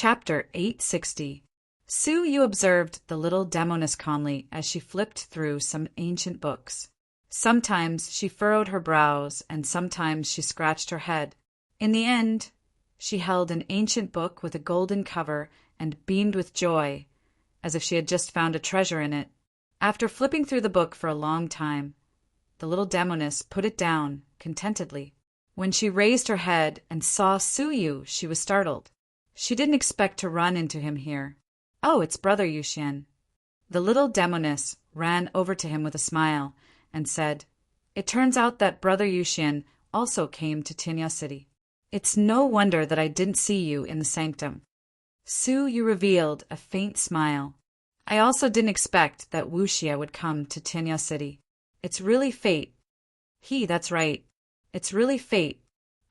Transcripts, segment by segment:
Chapter 860. Su Yu observed the little demoness calmly as she flipped through some ancient books. Sometimes she furrowed her brows, and sometimes she scratched her head. In the end, she held an ancient book with a golden cover and beamed with joy, as if she had just found a treasure in it. After flipping through the book for a long time, the little demoness put it down contentedly. When she raised her head and saw Su Yu, she was startled. She didn't expect to run into him here. "Oh, it's Brother Yuxian." The little demoness ran over to him with a smile and said, "It turns out that Brother Yuxian also came to Tinya City. It's no wonder that I didn't see you in the sanctum." Su Yu revealed a faint smile. "I also didn't expect that Wuxia would come to Tinya City. It's really fate." That's right. It's really fate.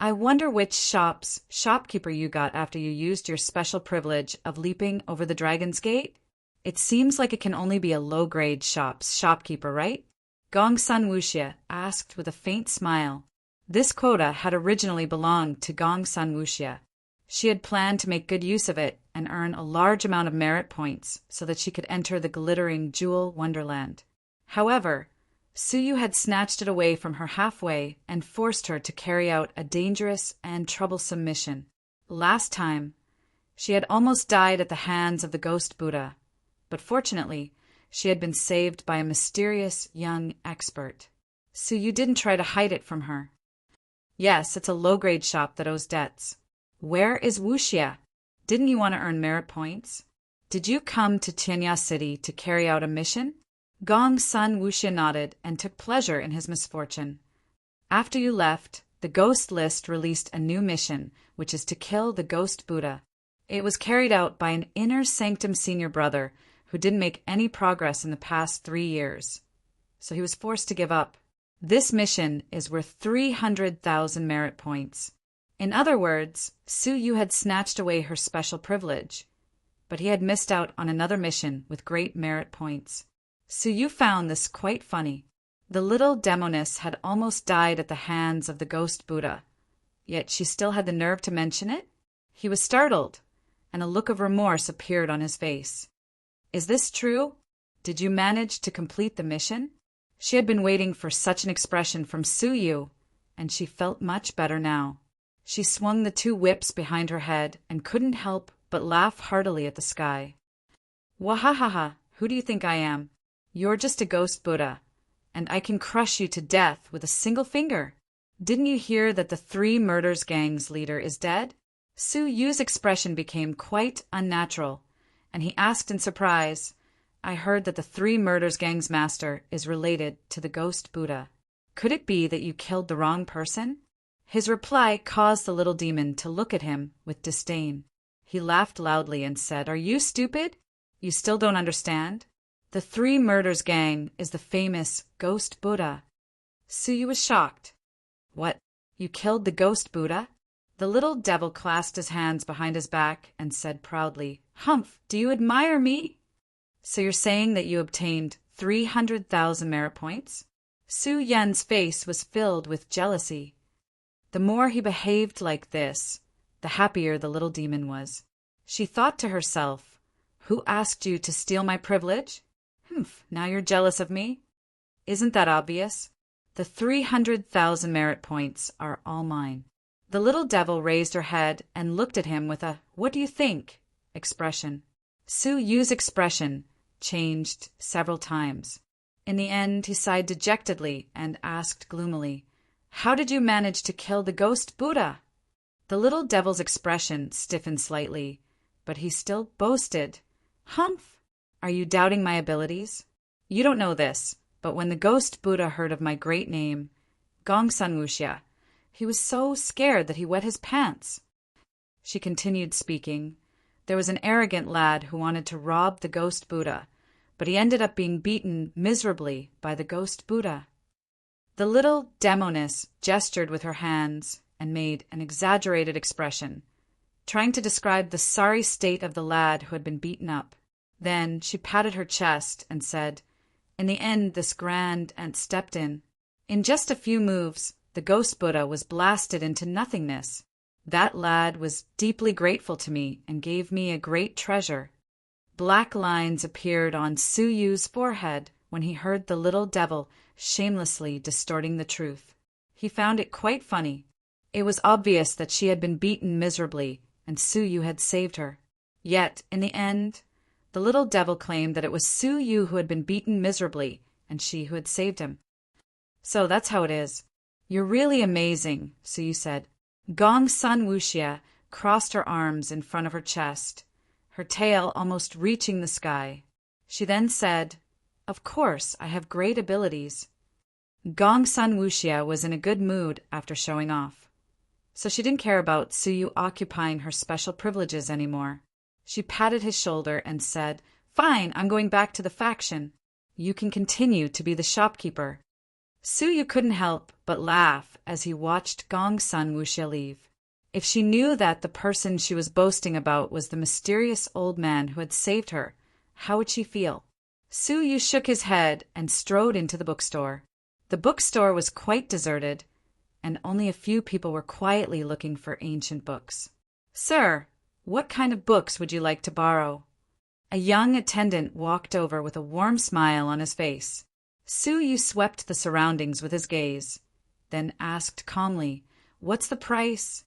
I wonder which shopkeeper you got after you used your special privilege of leaping over the Dragon's Gate? It seems like it can only be a low-grade shopkeeper, right? Gongsun Wuxia asked with a faint smile. This quota had originally belonged to Gongsun Wuxia. She had planned to make good use of it and earn a large amount of merit points so that she could enter the glittering jewel wonderland. However, Su Yu had snatched it away from her halfway and forced her to carry out a dangerous and troublesome mission. Last time, she had almost died at the hands of the ghost Buddha, but fortunately, she had been saved by a mysterious young expert. Su Yu didn't try to hide it from her. "Yes, it's a low-grade shop that owes debts." "Where is Wuxia? Didn't you want to earn merit points? Did you come to Tinya City to carry out a mission?" Gongsun Wuxia nodded and took pleasure in his misfortune. "After you left, the Ghost List released a new mission, which is to kill the Ghost Buddha. It was carried out by an inner sanctum senior brother who didn't make any progress in the past 3 years, so he was forced to give up. This mission is worth 300,000 merit points." In other words, Su Yu had snatched away her special privilege, but he had missed out on another mission with great merit points. Su Yu found this quite funny. The little demoness had almost died at the hands of the ghost Buddha, yet she still had the nerve to mention it? He was startled, and a look of remorse appeared on his face. "Is this true? Did you manage to complete the mission?" She had been waiting for such an expression from Su Yu, and she felt much better now. She swung the 2 whips behind her head and couldn't help but laugh heartily at the sky. "Wahahaha, who do you think I am? You're just a ghost Buddha, and I can crush you to death with a single finger. Didn't you hear that the 3 Murders Gang's leader is dead?" Su Yu's expression became quite unnatural, and he asked in surprise, "I heard that the 3 Murders Gang's master is related to the ghost Buddha. Could it be that you killed the wrong person?" His reply caused the little demon to look at him with disdain. He laughed loudly and said, "Are you stupid? You still don't understand? The 3 Murders Gang is the famous Ghost Buddha." Su Yu was shocked. "What? You killed the Ghost Buddha?" The little devil clasped his hands behind his back and said proudly, "Humph, do you admire me? So you're saying that you obtained 300,000 merit points?" Su Yan's face was filled with jealousy. The more he behaved like this, the happier the little demon was. She thought to herself, "Who asked you to steal my privilege? Now you're jealous of me? Isn't that obvious? The 300,000 merit points are all mine." The little devil raised her head and looked at him with a "what do you think?" expression. Su Yu's expression changed several times. In the end, he sighed dejectedly and asked gloomily, "How did you manage to kill the ghost Buddha?" The little devil's expression stiffened slightly, but he still boasted, "Humph! Are you doubting my abilities? You don't know this, but when the ghost Buddha heard of my great name, Gongsun Wuxia, he was so scared that he wet his pants." She continued speaking. "There was an arrogant lad who wanted to rob the ghost Buddha, but he ended up being beaten miserably by the ghost Buddha." The little demoness gestured with her hands and made an exaggerated expression, trying to describe the sorry state of the lad who had been beaten up. Then she patted her chest and said, "In the end, this grand ant stepped in. In just a few moves, the ghost Buddha was blasted into nothingness. That lad was deeply grateful to me and gave me a great treasure. Black lines appeared on Su Yu's forehead when he heard the little devil shamelessly distorting the truth. He found it quite funny. It was obvious that she had been beaten miserably, and Su Yu had saved her. Yet, in the end, the little devil claimed that it was Su Yu who had been beaten miserably, and she who had saved him. So that's how it is. You're really amazing, Su Yu said. Gong Sun Wuxia crossed her arms in front of her chest, her tail almost reaching the sky. She then said, "Of course, I have great abilities." Gong Sun Wuxia was in a good mood after showing off, so she didn't care about Su Yu occupying her special privileges anymore. She patted his shoulder and said, "Fine, I'm going back to the faction. You can continue to be the shopkeeper." Su Yu couldn't help but laugh as he watched Gong Sun Wuxia leave. If she knew that the person she was boasting about was the mysterious old man who had saved her, how would she feel? Su Yu shook his head and strode into the bookstore. The bookstore was quite deserted, and only a few people were quietly looking for ancient books. "Sir, what kind of books would you like to borrow?" A young attendant walked over with a warm smile on his face. Su Yu swept the surroundings with his gaze, then asked calmly, "What's the price?"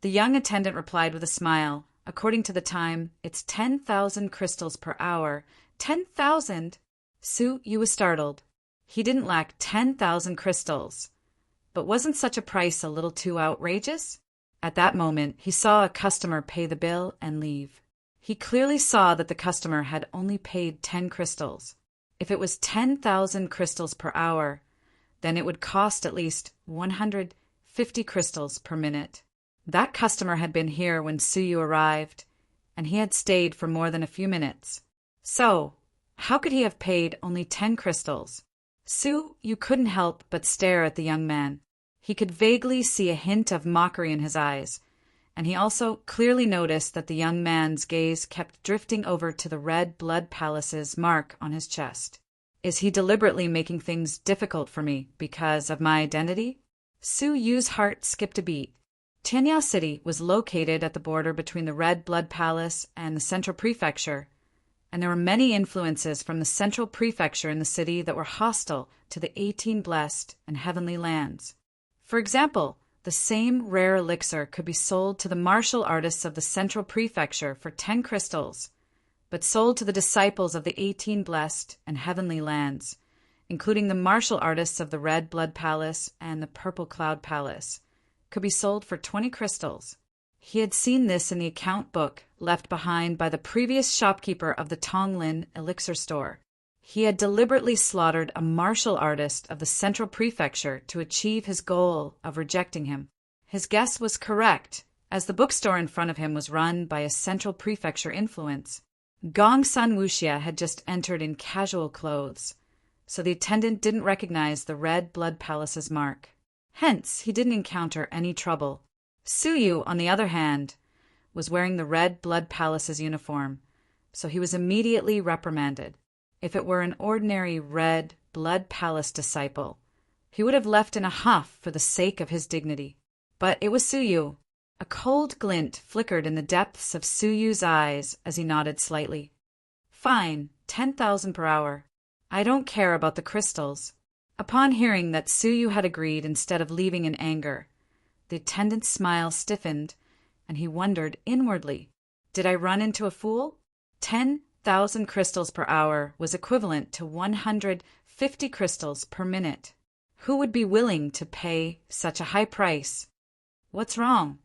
The young attendant replied with a smile, "According to the time, it's 10,000 crystals per hour." 10,000? Su Yu was startled. He didn't lack 10,000 crystals. But wasn't such a price a little too outrageous? At that moment, he saw a customer pay the bill and leave. He clearly saw that the customer had only paid 10 crystals. If it was 10,000 crystals per hour, then it would cost at least 150 crystals per minute. That customer had been here when Su Yu arrived, and he had stayed for more than a few minutes. So, how could he have paid only 10 crystals? Su Yu couldn't help but stare at the young man. He could vaguely see a hint of mockery in his eyes, and he also clearly noticed that the young man's gaze kept drifting over to the red blood palace's mark on his chest. Is he deliberately making things difficult for me because of my identity? Su Yu's heart skipped a beat. Tianyao City was located at the border between the Red Blood Palace and the Central Prefecture, and there were many influences from the Central Prefecture in the city that were hostile to the 18 Blessed and Heavenly Lands. For example, the same rare elixir could be sold to the martial artists of the Central Prefecture for 10 crystals, but sold to the disciples of the 18 Blessed and Heavenly Lands, including the martial artists of the Red Blood Palace and the Purple Cloud Palace, could be sold for 20 crystals. He had seen this in the account book left behind by the previous shopkeeper of the Tonglin elixir store. He had deliberately slaughtered a martial artist of the Central Prefecture to achieve his goal of rejecting him. His guess was correct, as the bookstore in front of him was run by a Central Prefecture influence. Gong Sun Wuxia had just entered in casual clothes, so the attendant didn't recognize the Red Blood Palace's mark. Hence, he didn't encounter any trouble. Su Yu, on the other hand, was wearing the Red Blood Palace's uniform, so he was immediately reprimanded. If it were an ordinary Red Blood Palace disciple, he would have left in a huff for the sake of his dignity. But it was Su Yu. A cold glint flickered in the depths of Su Yu's eyes as he nodded slightly. "Fine, 10,000 per hour. I don't care about the crystals." Upon hearing that Su Yu had agreed instead of leaving in anger, the attendant's smile stiffened, and he wondered inwardly, "Did I run into a fool?" 10,000 crystals per hour was equivalent to 150 crystals per minute. Who would be willing to pay such a high price? "What's wrong?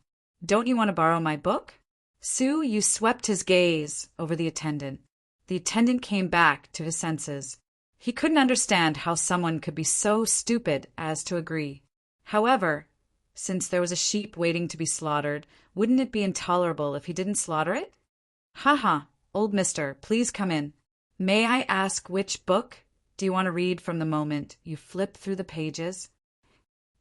Don't you want to borrow my book?" Su Yu swept his gaze over the attendant. The attendant came back to his senses. He couldn't understand how someone could be so stupid as to agree. However, since there was a sheep waiting to be slaughtered, wouldn't it be intolerable if he didn't slaughter it? "Ha, old mister, please come in. May I ask which book do you want to read from the moment you flip through the pages?"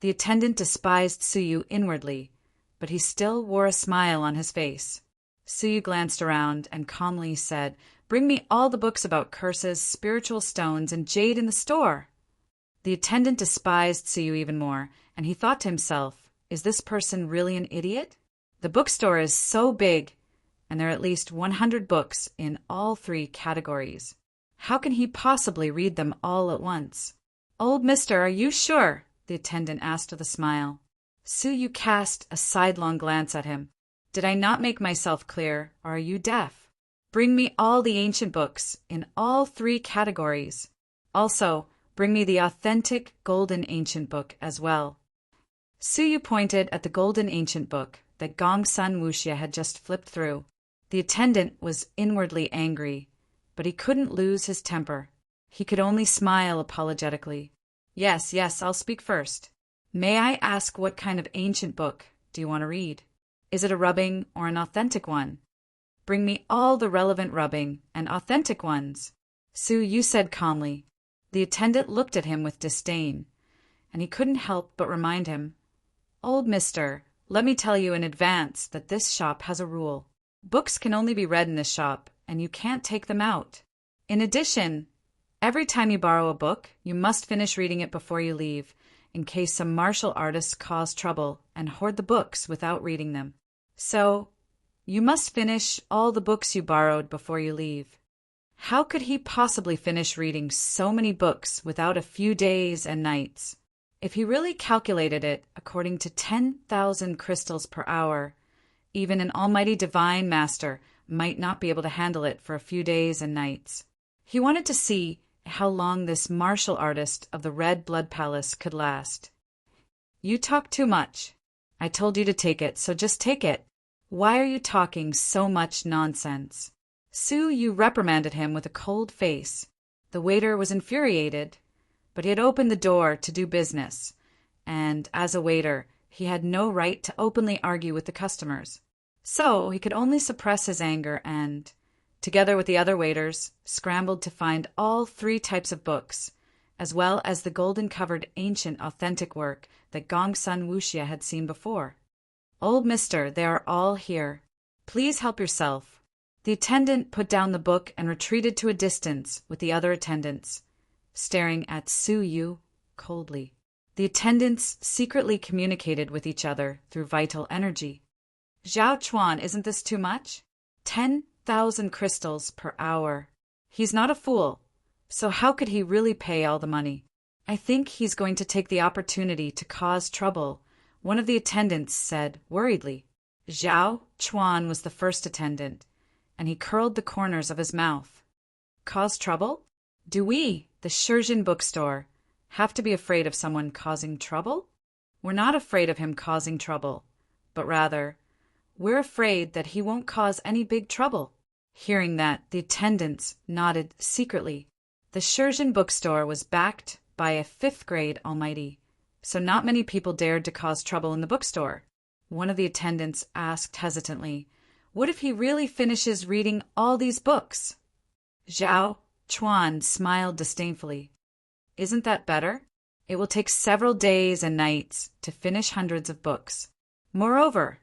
The attendant despised Su Yu inwardly, but he still wore a smile on his face. Su Yu glanced around and calmly said, "Bring me all the books about curses, spiritual stones, and jade in the store." The attendant despised Su Yu even more, and he thought to himself, "Is this person really an idiot?" The bookstore is so big, and there are at least 100 books in all 3 categories. How can he possibly read them all at once? Old mister, are you sure? The attendant asked with a smile. Suyu cast a sidelong glance at him. Did I not make myself clear, or are you deaf? Bring me all the ancient books in all 3 categories. Also, bring me the authentic golden ancient book as well. Suyu pointed at the golden ancient book that Gongsun Wuxia had just flipped through. The attendant was inwardly angry, but he couldn't lose his temper. He could only smile apologetically. Yes, I'll speak first. May I ask what kind of ancient book do you want to read? Is it a rubbing or an authentic one? Bring me all the relevant rubbing and authentic ones. Suyu said calmly. The attendant looked at him with disdain, and he couldn't help but remind him, Old mister, let me tell you in advance that this shop has a rule. Books can only be read in this shop, and you can't take them out. In addition, every time you borrow a book, you must finish reading it before you leave, in case some martial artists cause trouble and hoard the books without reading them. So, you must finish all the books you borrowed before you leave. How could he possibly finish reading so many books without a few days and nights? If he really calculated it according to 10,000 crystals per hour, even an almighty divine master might not be able to handle it for a few days and nights. He wanted to see how long this martial artist of the Red Blood Palace could last. You talk too much. I told you to take it, so just take it. Why are you talking so much nonsense? Suyu reprimanded him with a cold face. The waiter was infuriated, but he had opened the door to do business, and as a waiter, he had no right to openly argue with the customers. So he could only suppress his anger and, together with the other waiters, scrambled to find all 3 types of books, as well as the golden-covered ancient authentic work that Gongsun Wuxia had seen before. Old mister, they are all here. Please help yourself. The attendant put down the book and retreated to a distance with the other attendants, staring at Suyu coldly. The attendants secretly communicated with each other through vital energy. Zhao Chuan, isn't this too much? 10,000 crystals per hour. He's not a fool, so how could he really pay all the money? I think he's going to take the opportunity to cause trouble, one of the attendants said worriedly. Zhao Chuan was the first attendant, and he curled the corners of his mouth. Cause trouble? Do we, the Shurjin bookstore, have to be afraid of someone causing trouble? We're not afraid of him causing trouble, but rather, we're afraid that he won't cause any big trouble. Hearing that, the attendants nodded secretly. The Shurjin bookstore was backed by a 5th-grade almighty, so not many people dared to cause trouble in the bookstore. One of the attendants asked hesitantly, What if he really finishes reading all these books? Zhao Chuan smiled disdainfully. Isn't that better? It will take several days and nights to finish hundreds of books. Moreover,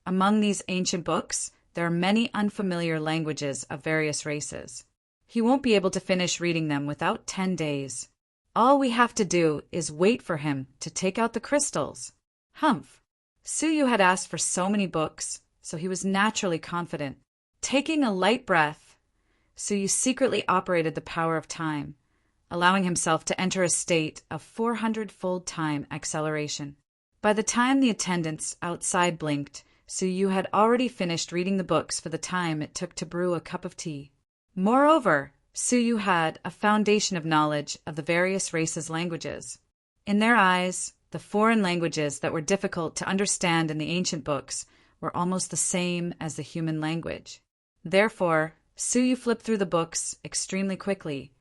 among these ancient books, there are many unfamiliar languages of various races. He won't be able to finish reading them without 10 days. All we have to do is wait for him to take out the crystals. Humph! Suyu had asked for so many books, so he was naturally confident. Taking a light breath, Suyu secretly operated the power of time, allowing himself to enter a state of 400-fold time acceleration. By the time the attendants outside blinked, Suyu had already finished reading the books for the time it took to brew a cup of tea. Moreover, Suyu had a foundation of knowledge of the various races' languages. In their eyes, the foreign languages that were difficult to understand in the ancient books were almost the same as the human language. Therefore, Suyu flipped through the books extremely quickly,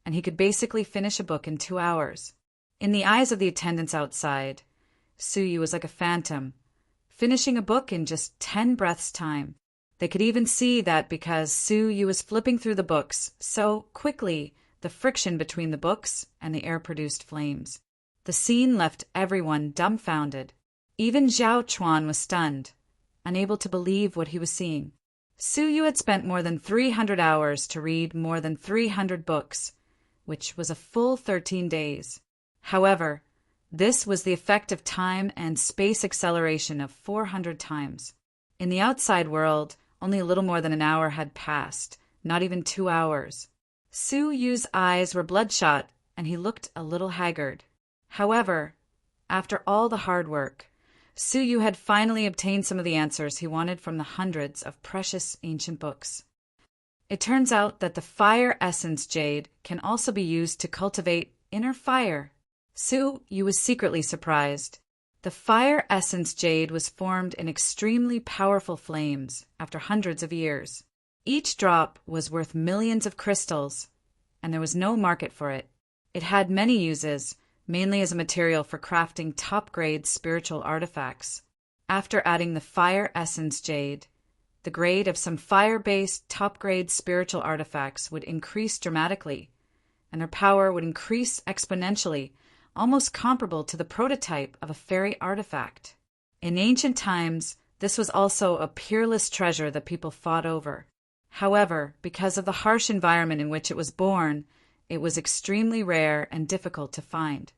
and he could basically finish a book in 2 hours. In the eyes of the attendants outside, Suyu was like a phantom, finishing a book in just 10 breaths' time. They could even see that because Suyu was flipping through the books so quickly, the friction between the books and the air produced flames. The scene left everyone dumbfounded. Even Zhao Chuan was stunned, unable to believe what he was seeing. Suyu had spent more than 300 hours to read more than 300 books, which was a full 13 days. However, this was the effect of time and space acceleration of 400 times. In the outside world, only a little more than an hour had passed, not even 2 hours. Su Yu's eyes were bloodshot, and he looked a little haggard. However, after all the hard work, Su Yu had finally obtained some of the answers he wanted from the hundreds of precious ancient books. It turns out that the fire essence jade can also be used to cultivate inner fire. Su Yu was secretly surprised. The fire essence jade was formed in extremely powerful flames after hundreds of years. Each drop was worth millions of crystals, and there was no market for it. It had many uses, mainly as a material for crafting top-grade spiritual artifacts. After adding the fire essence jade, the grade of some fire-based top-grade spiritual artifacts would increase dramatically, and their power would increase exponentially, almost comparable to the prototype of a fairy artifact. In ancient times, this was also a peerless treasure that people fought over. However, because of the harsh environment in which it was born, it was extremely rare and difficult to find.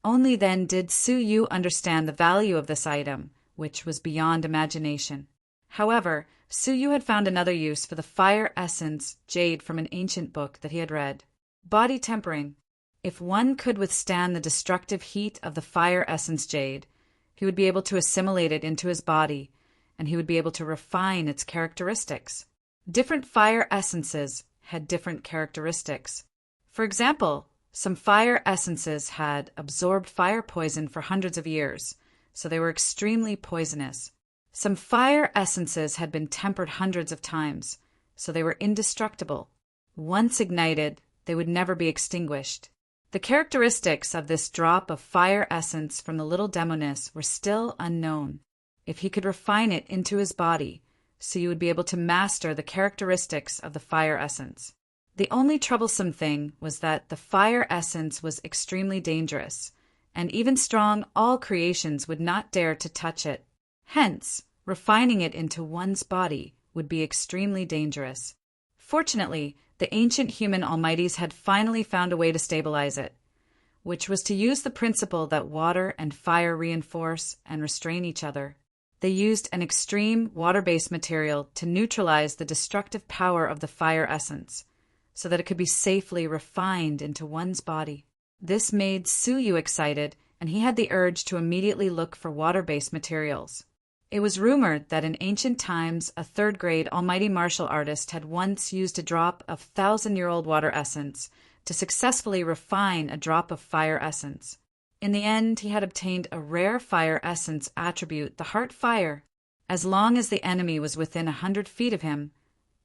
Only then did Su Yu understand the value of this item, which was beyond imagination. However, Su Yu had found another use for the fire essence jade from an ancient book that he had read. Body tempering. If one could withstand the destructive heat of the fire essence jade, he would be able to assimilate it into his body, and he would be able to refine its characteristics. Different fire essences had different characteristics. For example, some fire essences had absorbed fire poison for hundreds of years, so they were extremely poisonous. Some fire essences had been tempered hundreds of times, so they were indestructible. Once ignited, they would never be extinguished. The characteristics of this drop of fire essence from the little demoness were still unknown. If he could refine it into his body, so you would be able to master the characteristics of the fire essence. The only troublesome thing was that the fire essence was extremely dangerous, and even strong all creations would not dare to touch it. Hence, refining it into one's body would be extremely dangerous. Fortunately, the ancient human almighties had finally found a way to stabilize it, which was to use the principle that water and fire reinforce and restrain each other. They used an extreme water-based material to neutralize the destructive power of the fire essence, so that it could be safely refined into one's body. This made Su Yu excited, and he had the urge to immediately look for water-based materials. It was rumored that in ancient times a third-grade almighty martial artist had once used a drop of 1,000-year-old water essence to successfully refine a drop of fire essence. In the end, he had obtained a rare fire essence attribute, the heart fire. As long as the enemy was within 100 feet of him,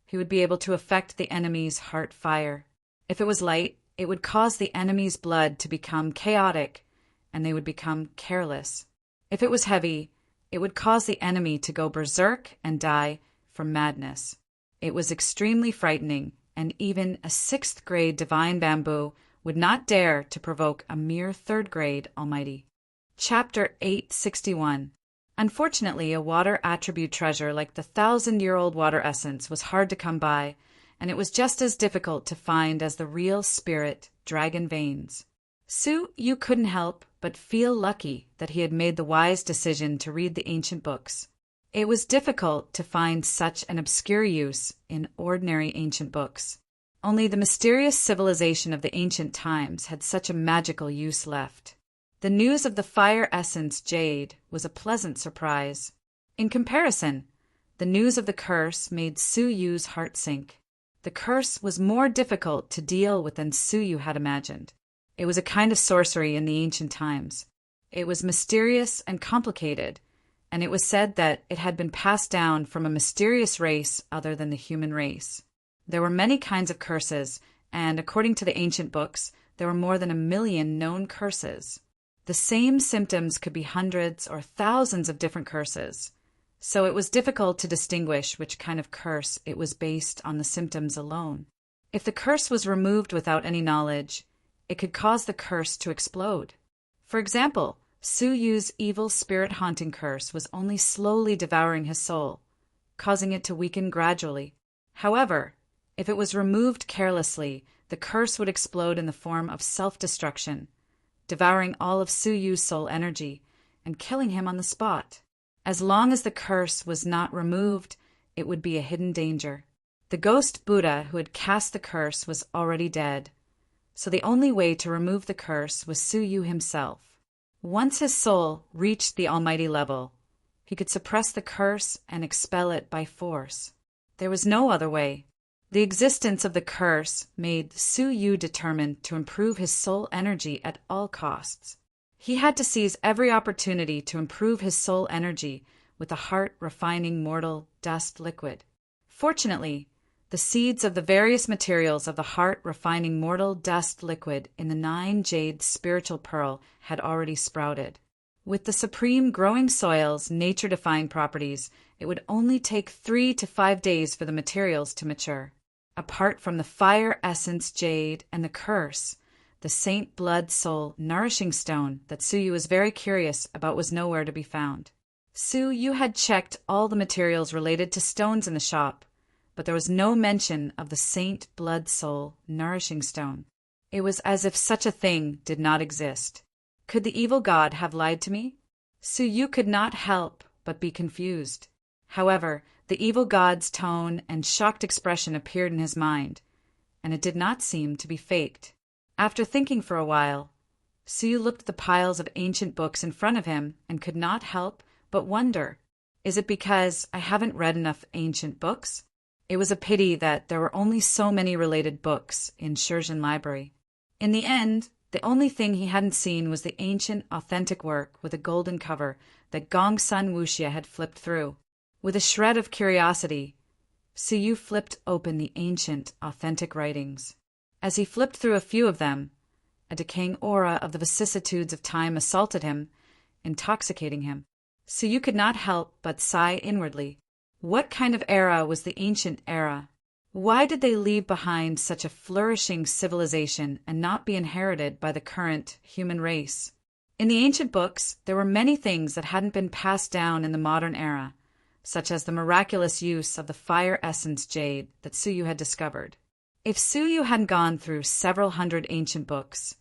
he would be able to affect the enemy's heart fire. If it was light, it would cause the enemy's blood to become chaotic, and they would become careless. If it was heavy, it would cause the enemy to go berserk and die from madness. It was extremely frightening, and even a 6th-grade divine bamboo would not dare to provoke a mere 3rd-grade almighty. Chapter 861. Unfortunately, a water attribute treasure like the 1,000-year-old water essence was hard to come by, and it was just as difficult to find as the real spirit dragon veins. Su Yu couldn't help but feel lucky that he had made the wise decision to read the ancient books. It was difficult to find such an obscure use in ordinary ancient books. Only the mysterious civilization of the ancient times had such a magical use left. The news of the fire essence jade was a pleasant surprise. In comparison, the news of the curse made Su Yu's heart sink. The curse was more difficult to deal with than Su Yu had imagined. It was a kind of sorcery in the ancient times. It was mysterious and complicated, and it was said that it had been passed down from a mysterious race other than the human race. There were many kinds of curses, and according to the ancient books, there were more than 1 million known curses. The same symptoms could be hundreds or thousands of different curses, so it was difficult to distinguish which kind of curse it was based on the symptoms alone. If the curse was removed without any knowledge, it could cause the curse to explode. For example, Su Yu's evil spirit haunting curse was only slowly devouring his soul, causing it to weaken gradually. However, if it was removed carelessly, the curse would explode in the form of self-destruction, devouring all of Su Yu's soul energy and killing him on the spot. As long as the curse was not removed, it would be a hidden danger. The ghost Buddha who had cast the curse was already dead, so the only way to remove the curse was Suyu himself. Once his soul reached the almighty level, he could suppress the curse and expel it by force. There was no other way. The existence of the curse made Suyu determined to improve his soul energy at all costs. He had to seize every opportunity to improve his soul energy with the heart-refining mortal dust liquid. Fortunately, the seeds of the various materials of the heart-refining mortal dust liquid in the 9-jade spiritual pearl had already sprouted. With the supreme growing soil's nature-defying properties, it would only take 3 to 5 days for the materials to mature. Apart from the fire essence jade and the curse, the Saint Blood Soul nourishing stone that Suyu was very curious about was nowhere to be found. Suyu had checked all the materials related to stones in the shop, but there was no mention of the Saint Blood Soul nourishing stone. It was as if such a thing did not exist. Could the evil god have lied to me? Suyu could not help but be confused. However, the evil god's tone and shocked expression appeared in his mind, and it did not seem to be faked. After thinking for a while, Suyu looked at the piles of ancient books in front of him and could not help but wonder, is it because I haven't read enough ancient books? It was a pity that there were only so many related books in Shurjin Library. In the end, the only thing he hadn't seen was the ancient, authentic work with a golden cover that Gongsun Wuxia had flipped through. With a shred of curiosity, Suyu flipped open the ancient, authentic writings. As he flipped through a few of them, a decaying aura of the vicissitudes of time assaulted him, intoxicating him. Suyu could not help but sigh inwardly. What kind of era was the ancient era? Why did they leave behind such a flourishing civilization and not be inherited by the current human race? In the ancient books, there were many things that hadn't been passed down in the modern era, such as the miraculous use of the fire essence jade that Suyu had discovered. If Suyu hadn't gone through several hundred ancient books,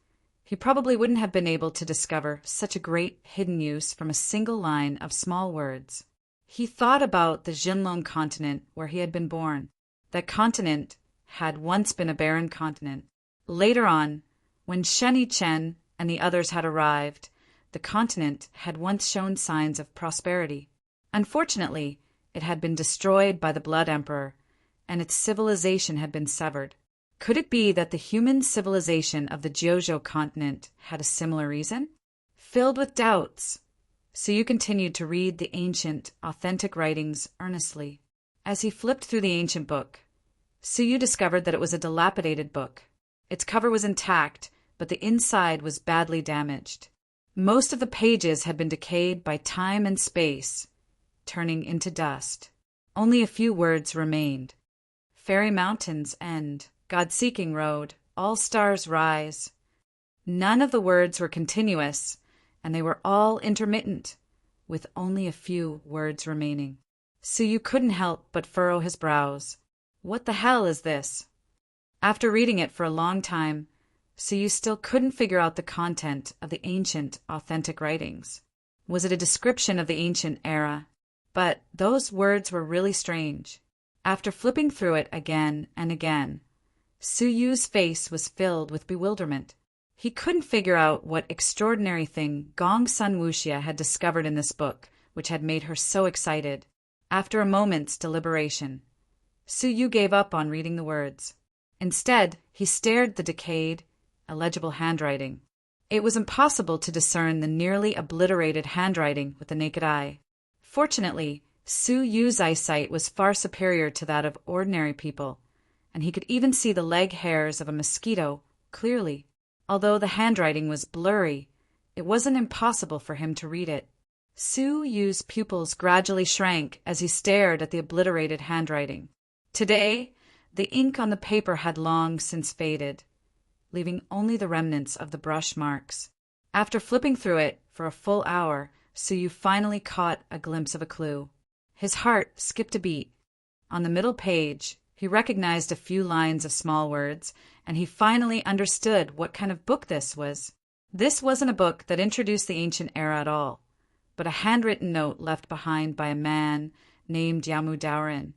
he probably wouldn't have been able to discover such a great hidden use from a single line of small words. He thought about the Jinlong continent where he had been born. That continent had once been a barren continent. Later on, when Sheni Chen and the others had arrived, the continent had once shown signs of prosperity. Unfortunately, it had been destroyed by the Blood Emperor, and its civilization had been severed. Could it be that the human civilization of the Jiuzhou continent had a similar reason? Filled with doubts, Suyu continued to read the ancient, authentic writings earnestly. As he flipped through the ancient book, Suyu discovered that it was a dilapidated book. Its cover was intact, but the inside was badly damaged. Most of the pages had been decayed by time and space, turning into dust. Only a few words remained. Fairy Mountains End, God-Seeking Road, All Stars Rise. None of the words were continuous, and they were all intermittent, with only a few words remaining. Suyu couldn't help but furrow his brows. What the hell is this? After reading it for a long time, Suyu still couldn't figure out the content of the ancient, authentic writings. Was it a description of the ancient era? But those words were really strange. After flipping through it again and again, Suyu's face was filled with bewilderment. He couldn't figure out what extraordinary thing Gongsun Wuxia had discovered in this book, which had made her so excited. After a moment's deliberation, Suyu gave up on reading the words. Instead, he stared at the decayed, illegible handwriting. It was impossible to discern the nearly obliterated handwriting with the naked eye. Fortunately, Suyu's eyesight was far superior to that of ordinary people, and he could even see the leg hairs of a mosquito clearly. Although the handwriting was blurry, it wasn't impossible for him to read it. Suyu's pupils gradually shrank as he stared at the obliterated handwriting. Today, the ink on the paper had long since faded, leaving only the remnants of the brush marks. After flipping through it for a full hour, Suyu finally caught a glimpse of a clue. His heart skipped a beat. On the middle page, he recognized a few lines of small words, and he finally understood what kind of book this was. This wasn't a book that introduced the ancient era at all, but a handwritten note left behind by a man named Yamu,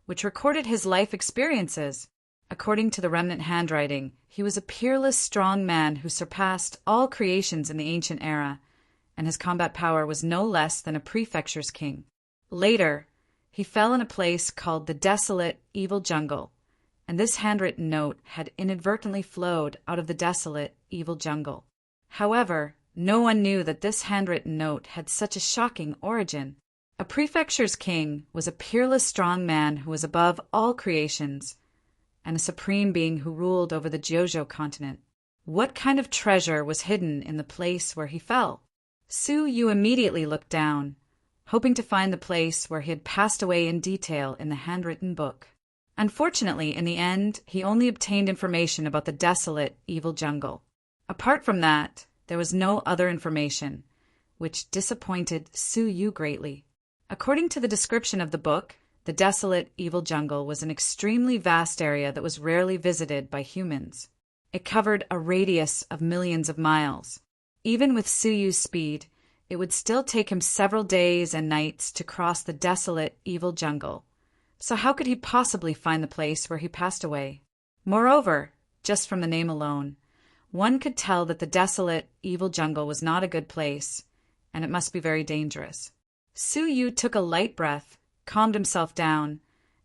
which recorded his life experiences. According to the remnant handwriting, he was a peerless, strong man who surpassed all creations in the ancient era, and his combat power was no less than a prefecture's king. Later, he fell in a place called the desolate, evil jungle, and this handwritten note had inadvertently flowed out of the desolate, evil jungle. However, no one knew that this handwritten note had such a shocking origin. A prefecture's king was a peerless, strong man who was above all creations, and a supreme being who ruled over the Jojo continent. What kind of treasure was hidden in the place where he fell? Su Yu immediately looked down, hoping to find the place where he had passed away in detail in the handwritten book. Unfortunately, in the end, he only obtained information about the desolate, evil jungle. Apart from that, there was no other information, which disappointed Su Yu greatly. According to the description of the book, the desolate, evil jungle was an extremely vast area that was rarely visited by humans. It covered a radius of millions of miles. Even with Su Yu's speed, it would still take him several days and nights to cross the desolate, evil jungle. So how could he possibly find the place where he passed away? Moreover, just from the name alone, one could tell that the desolate, evil jungle was not a good place, and it must be very dangerous. Su Yu took a light breath, calmed himself down,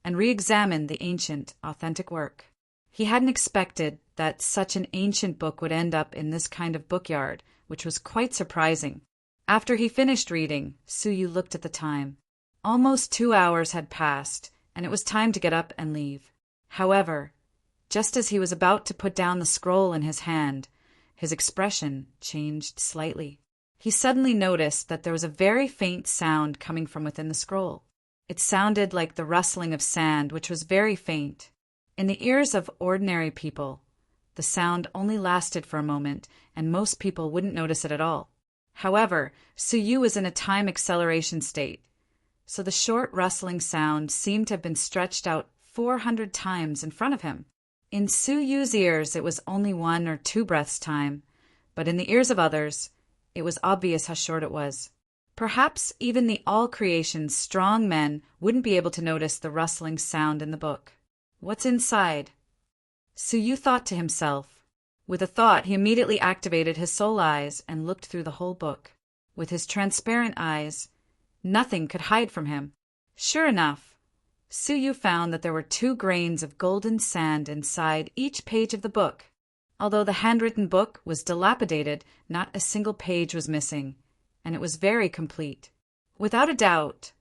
and re-examined the ancient, authentic work. He hadn't expected that such an ancient book would end up in this kind of bookyard, which was quite surprising. After he finished reading, Su Yu looked at the time. Almost 2 hours had passed, and it was time to get up and leave. However, just as he was about to put down the scroll in his hand, his expression changed slightly. He suddenly noticed that there was a very faint sound coming from within the scroll. It sounded like the rustling of sand, which was very faint. In the ears of ordinary people, the sound only lasted for a moment, and most people wouldn't notice it at all. However, Su Yu was in a time acceleration state, so the short rustling sound seemed to have been stretched out 400 times in front of him. In Su Yu's ears, it was only 1 or 2 breaths' time, but in the ears of others, it was obvious how short it was. Perhaps even the all-creation's strong men wouldn't be able to notice the rustling sound in the book. What's inside? Su Yu thought to himself. With a thought, he immediately activated his soul eyes and looked through the whole book. With his transparent eyes, nothing could hide from him. Sure enough, Su Yu found that there were 2 grains of golden sand inside each page of the book. Although the handwritten book was dilapidated, not a single page was missing, and it was very complete. Without a doubt,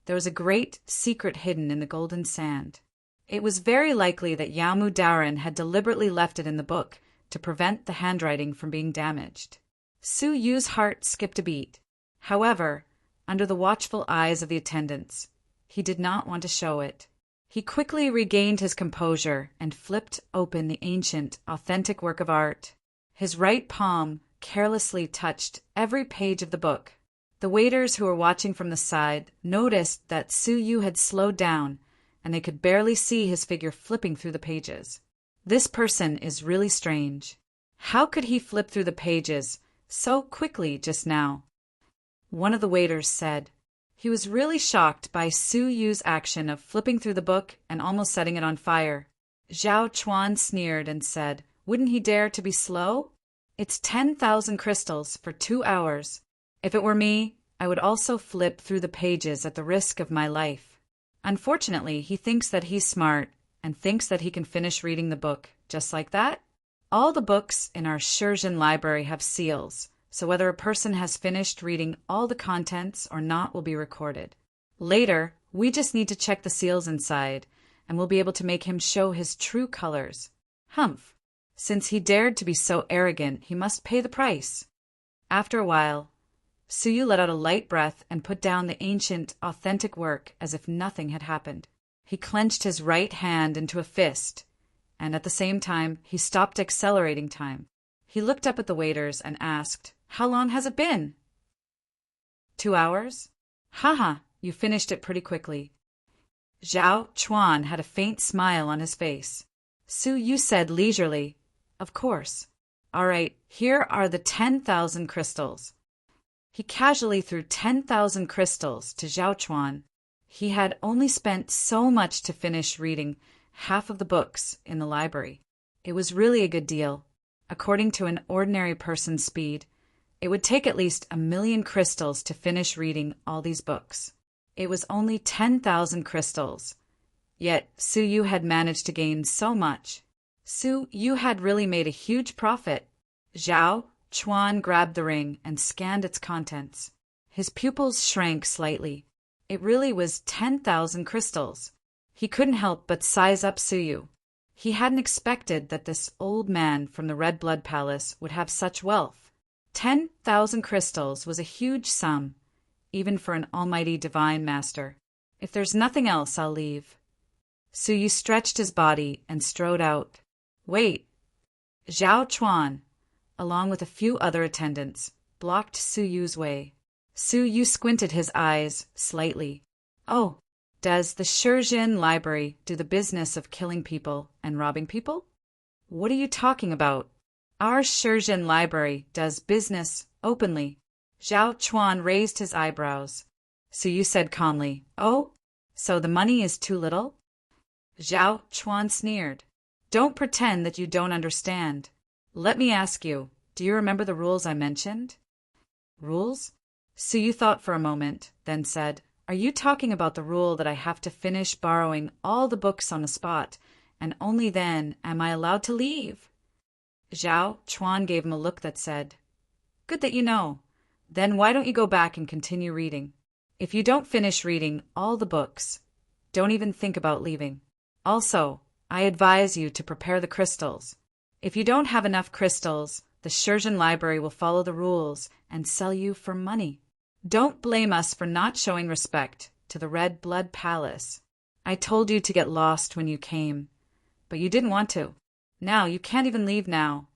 there was a great secret hidden in the golden sand. It was very likely that Yamu had deliberately left it in the book to prevent the handwriting from being damaged. Su Yu's heart skipped a beat. However, under the watchful eyes of the attendants, he did not want to show it. He quickly regained his composure and flipped open the ancient, authentic work of art. His right palm carelessly touched every page of the book. The waiters who were watching from the side noticed that Su Yu had slowed down, and they could barely see his figure flipping through the pages. This person is really strange. How could he flip through the pages so quickly just now? One of the waiters said. He was really shocked by Su Yu's action of flipping through the book and almost setting it on fire. Zhao Chuan sneered and said, "Wouldn't he dare to be slow? It's 10,000 crystals for 2 hours. If it were me, I would also flip through the pages at the risk of my life." Unfortunately, he thinks that he's smart and thinks that he can finish reading the book just like that. All the books in our Shenzhen library have seals, so whether a person has finished reading all the contents or not will be recorded. Later, we just need to check the seals inside, and we'll be able to make him show his true colors. Humph! Since he dared to be so arrogant, he must pay the price. After a while, Su Yu let out a light breath and put down the ancient, authentic work as if nothing had happened. He clenched his right hand into a fist, and at the same time, he stopped accelerating time. He looked up at the waiters and asked, "How long has it been?" 2 hours? Haha, you finished it pretty quickly. Zhao Chuan had a faint smile on his face. Su Yu said leisurely, "Of course. All right, here are the 10,000 crystals." He casually threw 10,000 crystals to Zhao Chuan. He had only spent so much to finish reading half of the books in the library. It was really a good deal. According to an ordinary person's speed, it would take at least 1,000,000 crystals to finish reading all these books. It was only 10,000 crystals. Yet Su Yu had managed to gain so much. Su Yu had really made a huge profit. Zhao Chuan grabbed the ring and scanned its contents. His pupils shrank slightly. It really was 10,000 crystals. He couldn't help but size up Su Yu. He hadn't expected that this old man from the Red Blood Palace would have such wealth. 10,000 crystals was a huge sum, even for an almighty divine master. If there's nothing else, I'll leave. Su Yu stretched his body and strode out. Wait. Zhao Chuan, along with a few other attendants, blocked Su Yu's way. Su Yu squinted his eyes slightly. Oh, does the Shijin Library do the business of killing people and robbing people? What are you talking about? Our Shijin Library does business openly. Zhao Chuan raised his eyebrows. Su Yu said calmly, Oh, so the money is too little? Zhao Chuan sneered. Don't pretend that you don't understand. Let me ask you, do you remember the rules I mentioned? Rules? Su Yu thought for a moment, then said, Are you talking about the rule that I have to finish borrowing all the books on the spot, and only then am I allowed to leave? Zhao Chuan gave him a look that said, Good that you know. Then why don't you go back and continue reading? If you don't finish reading all the books, don't even think about leaving. Also, I advise you to prepare the crystals. If you don't have enough crystals, the Shijin Library will follow the rules and sell you for money. Don't blame us for not showing respect to the Red Blood Palace. I told you to get lost when you came, but you didn't want to. Now you can't even leave now.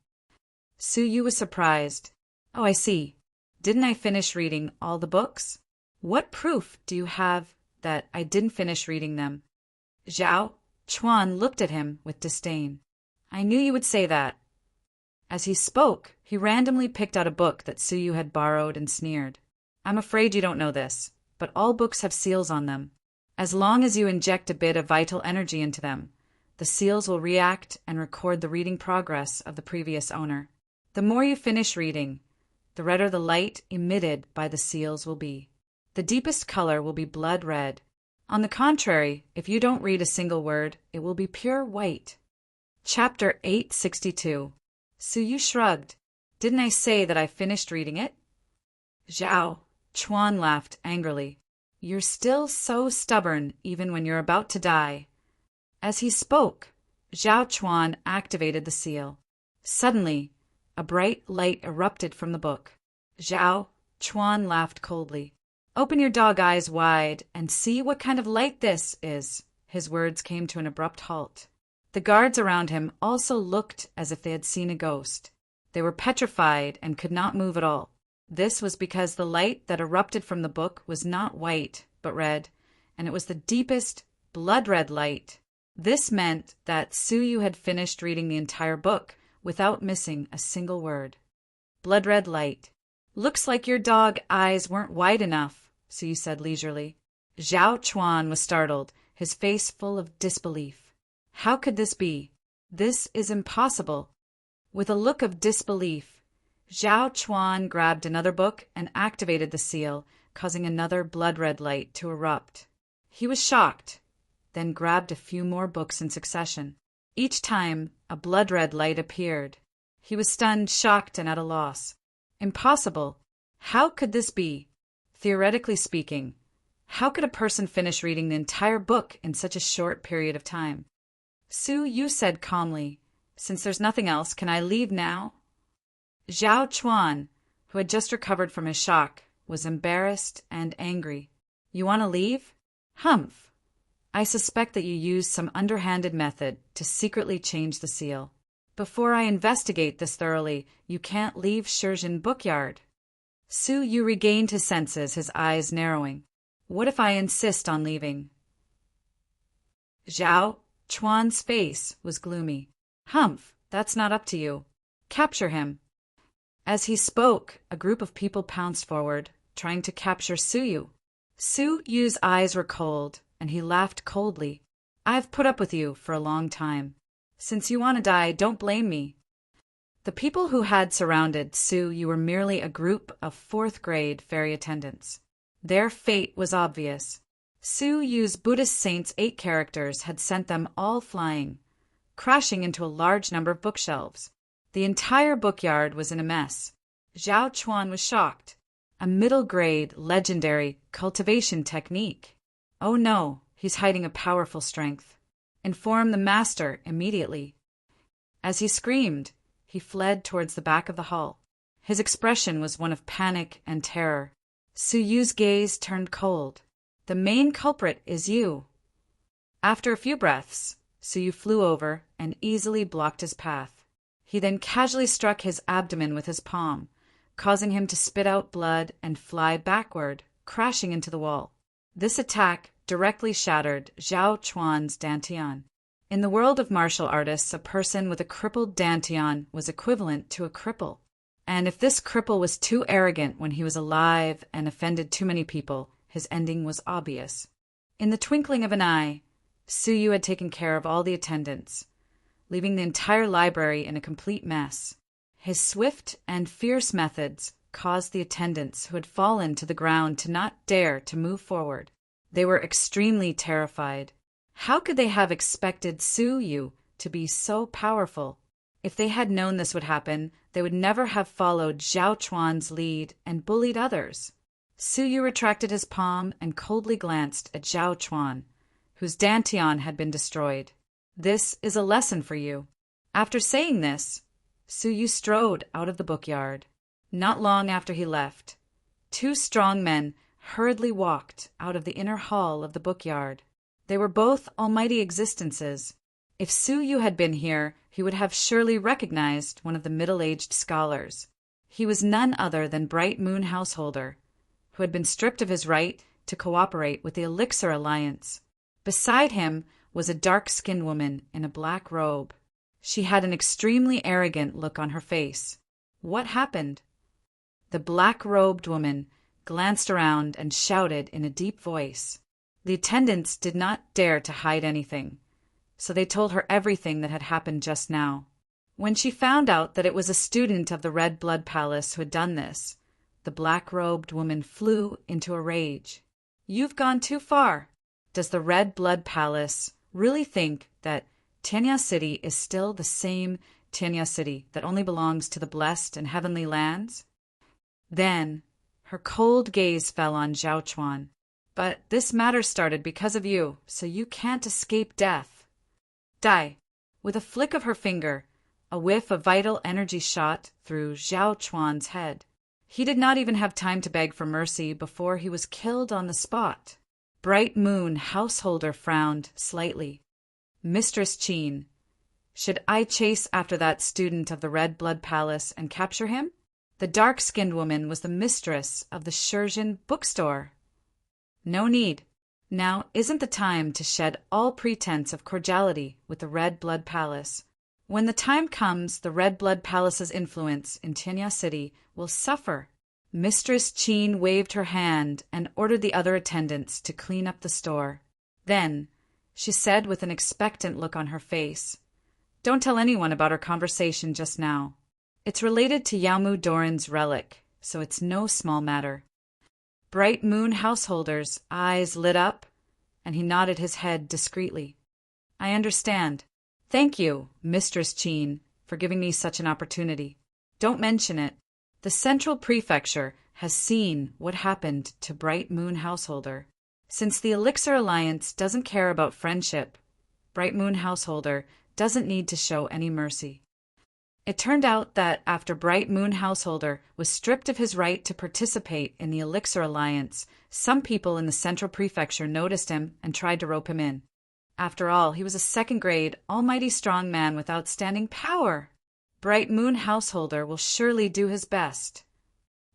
Su Yu was surprised. Oh, I see. Didn't I finish reading all the books? What proof do you have that I didn't finish reading them? Zhao Chuan looked at him with disdain. I knew you would say that. As he spoke, he randomly picked out a book that Su Yu had borrowed and sneered. I'm afraid you don't know this, but all books have seals on them. As long as you inject a bit of vital energy into them, the seals will react and record the reading progress of the previous owner. The more you finish reading, the redder the light emitted by the seals will be. The deepest color will be blood red. On the contrary, if you don't read a single word, it will be pure white. Chapter 862. Su Yu shrugged. Didn't I say that I finished reading it? Zhao Chuan laughed angrily. You're still so stubborn even when you're about to die. As he spoke, Zhao Chuan activated the seal. Suddenly, a bright light erupted from the book. Zhao Chuan laughed coldly. Open your dog eyes wide and see what kind of light this is. His words came to an abrupt halt. The guards around him also looked as if they had seen a ghost. They were petrified and could not move at all. This was because the light that erupted from the book was not white, but red, and it was the deepest, blood-red light. This meant that Su Yu had finished reading the entire book without missing a single word. Blood-red light. Looks like your dog eyes weren't wide enough, Su Yu said leisurely. Zhao Chuan was startled, his face full of disbelief. How could this be? This is impossible. With a look of disbelief, Zhao Chuan grabbed another book and activated the seal, causing another blood-red light to erupt. He was shocked, then grabbed a few more books in succession. Each time, a blood-red light appeared. He was stunned, shocked, and at a loss. Impossible. How could this be? Theoretically speaking, how could a person finish reading the entire book in such a short period of time? Su Yu said calmly, Since there's nothing else, can I leave now? Zhao Chuan, who had just recovered from his shock, was embarrassed and angry. You want to leave? Humph. I suspect that you used some underhanded method to secretly change the seal. Before I investigate this thoroughly, you can't leave Shijin Bookyard. Su Yu regained his senses, his eyes narrowing. What if I insist on leaving? Zhao Chuan's face was gloomy. Humph, that's not up to you. Capture him. As he spoke, a group of people pounced forward, trying to capture Suyu. Suyu's eyes were cold, and he laughed coldly. I've put up with you for a long time. Since you want to die, don't blame me. The people who had surrounded Suyu were merely a group of fourth-grade fairy attendants. Their fate was obvious. Suyu's Buddhist saint's 8 characters had sent them all flying, crashing into a large number of bookshelves. The entire bookyard was in a mess. Zhao Chuan was shocked. A middle-grade, legendary cultivation technique. Oh no, he's hiding a powerful strength. Inform the master immediately. As he screamed, he fled towards the back of the hall. His expression was one of panic and terror. Suyu's gaze turned cold. The main culprit is you. After a few breaths, Suyu flew over and easily blocked his path. He then casually struck his abdomen with his palm, causing him to spit out blood and fly backward, crashing into the wall. This attack directly shattered Zhao Chuan's dantian. In the world of martial artists, a person with a crippled dantian was equivalent to a cripple. And if this cripple was too arrogant when he was alive and offended too many people, his ending was obvious. In the twinkling of an eye, Suyu had taken care of all the attendants, leaving the entire library in a complete mess. His swift and fierce methods caused the attendants who had fallen to the ground to not dare to move forward. They were extremely terrified. How could they have expected Suyu to be so powerful? If they had known this would happen, they would never have followed Zhao Chuan's lead and bullied others. Suyu retracted his palm and coldly glanced at Zhao Chuan, whose dantian had been destroyed. This is a lesson for you. After saying this, Suyu strode out of the bookyard. Not long after he left, 2 strong men hurriedly walked out of the inner hall of the bookyard. They were both almighty existences. If Suyu had been here, he would have surely recognized one of the middle-aged scholars. He was none other than Bright Moon Householder, who had been stripped of his right to cooperate with the Elixir Alliance. Beside him was a dark-skinned woman in a black robe. She had an extremely arrogant look on her face. What happened? The black-robed woman glanced around and shouted in a deep voice. The attendants did not dare to hide anything, so they told her everything that had happened just now. When she found out that it was a student of the Red Blood Palace who had done this, the black-robed woman flew into a rage. You've gone too far. Does the Red Blood Palace really think that Tenya City is still the same Tenya City that only belongs to the blessed and heavenly lands? Then her cold gaze fell on Zhao Chuan. But this matter started because of you, so you can't escape death. Die. With a flick of her finger, a whiff of vital energy shot through Zhao Chuan's head. He did not even have time to beg for mercy before he was killed on the spot. Bright Moon Householder frowned slightly. Mistress Qin, should I chase after that student of the Red Blood Palace and capture him? The dark-skinned woman was the mistress of the Shurjin bookstore. No need. Now isn't the time to shed all pretense of cordiality with the Red Blood Palace. When the time comes, the Red Blood Palace's influence in Tenya City will suffer. Mistress Qin waved her hand and ordered the other attendants to clean up the store. Then, she said with an expectant look on her face, "Don't tell anyone about our conversation just now. It's related to Yaomu Doran's relic, so it's no small matter." Bright Moon Householder's eyes lit up, and he nodded his head discreetly. "I understand. Thank you, Mistress Qin, for giving me such an opportunity. Don't mention it. The Central Prefecture has seen what happened to Bright Moon Householder. Since the Elixir Alliance doesn't care about friendship, Bright Moon Householder doesn't need to show any mercy." It turned out that after Bright Moon Householder was stripped of his right to participate in the Elixir Alliance, some people in the Central Prefecture noticed him and tried to rope him in. After all, he was a second-grade, almighty strong man with outstanding power. Bright Moon Householder will surely do his best.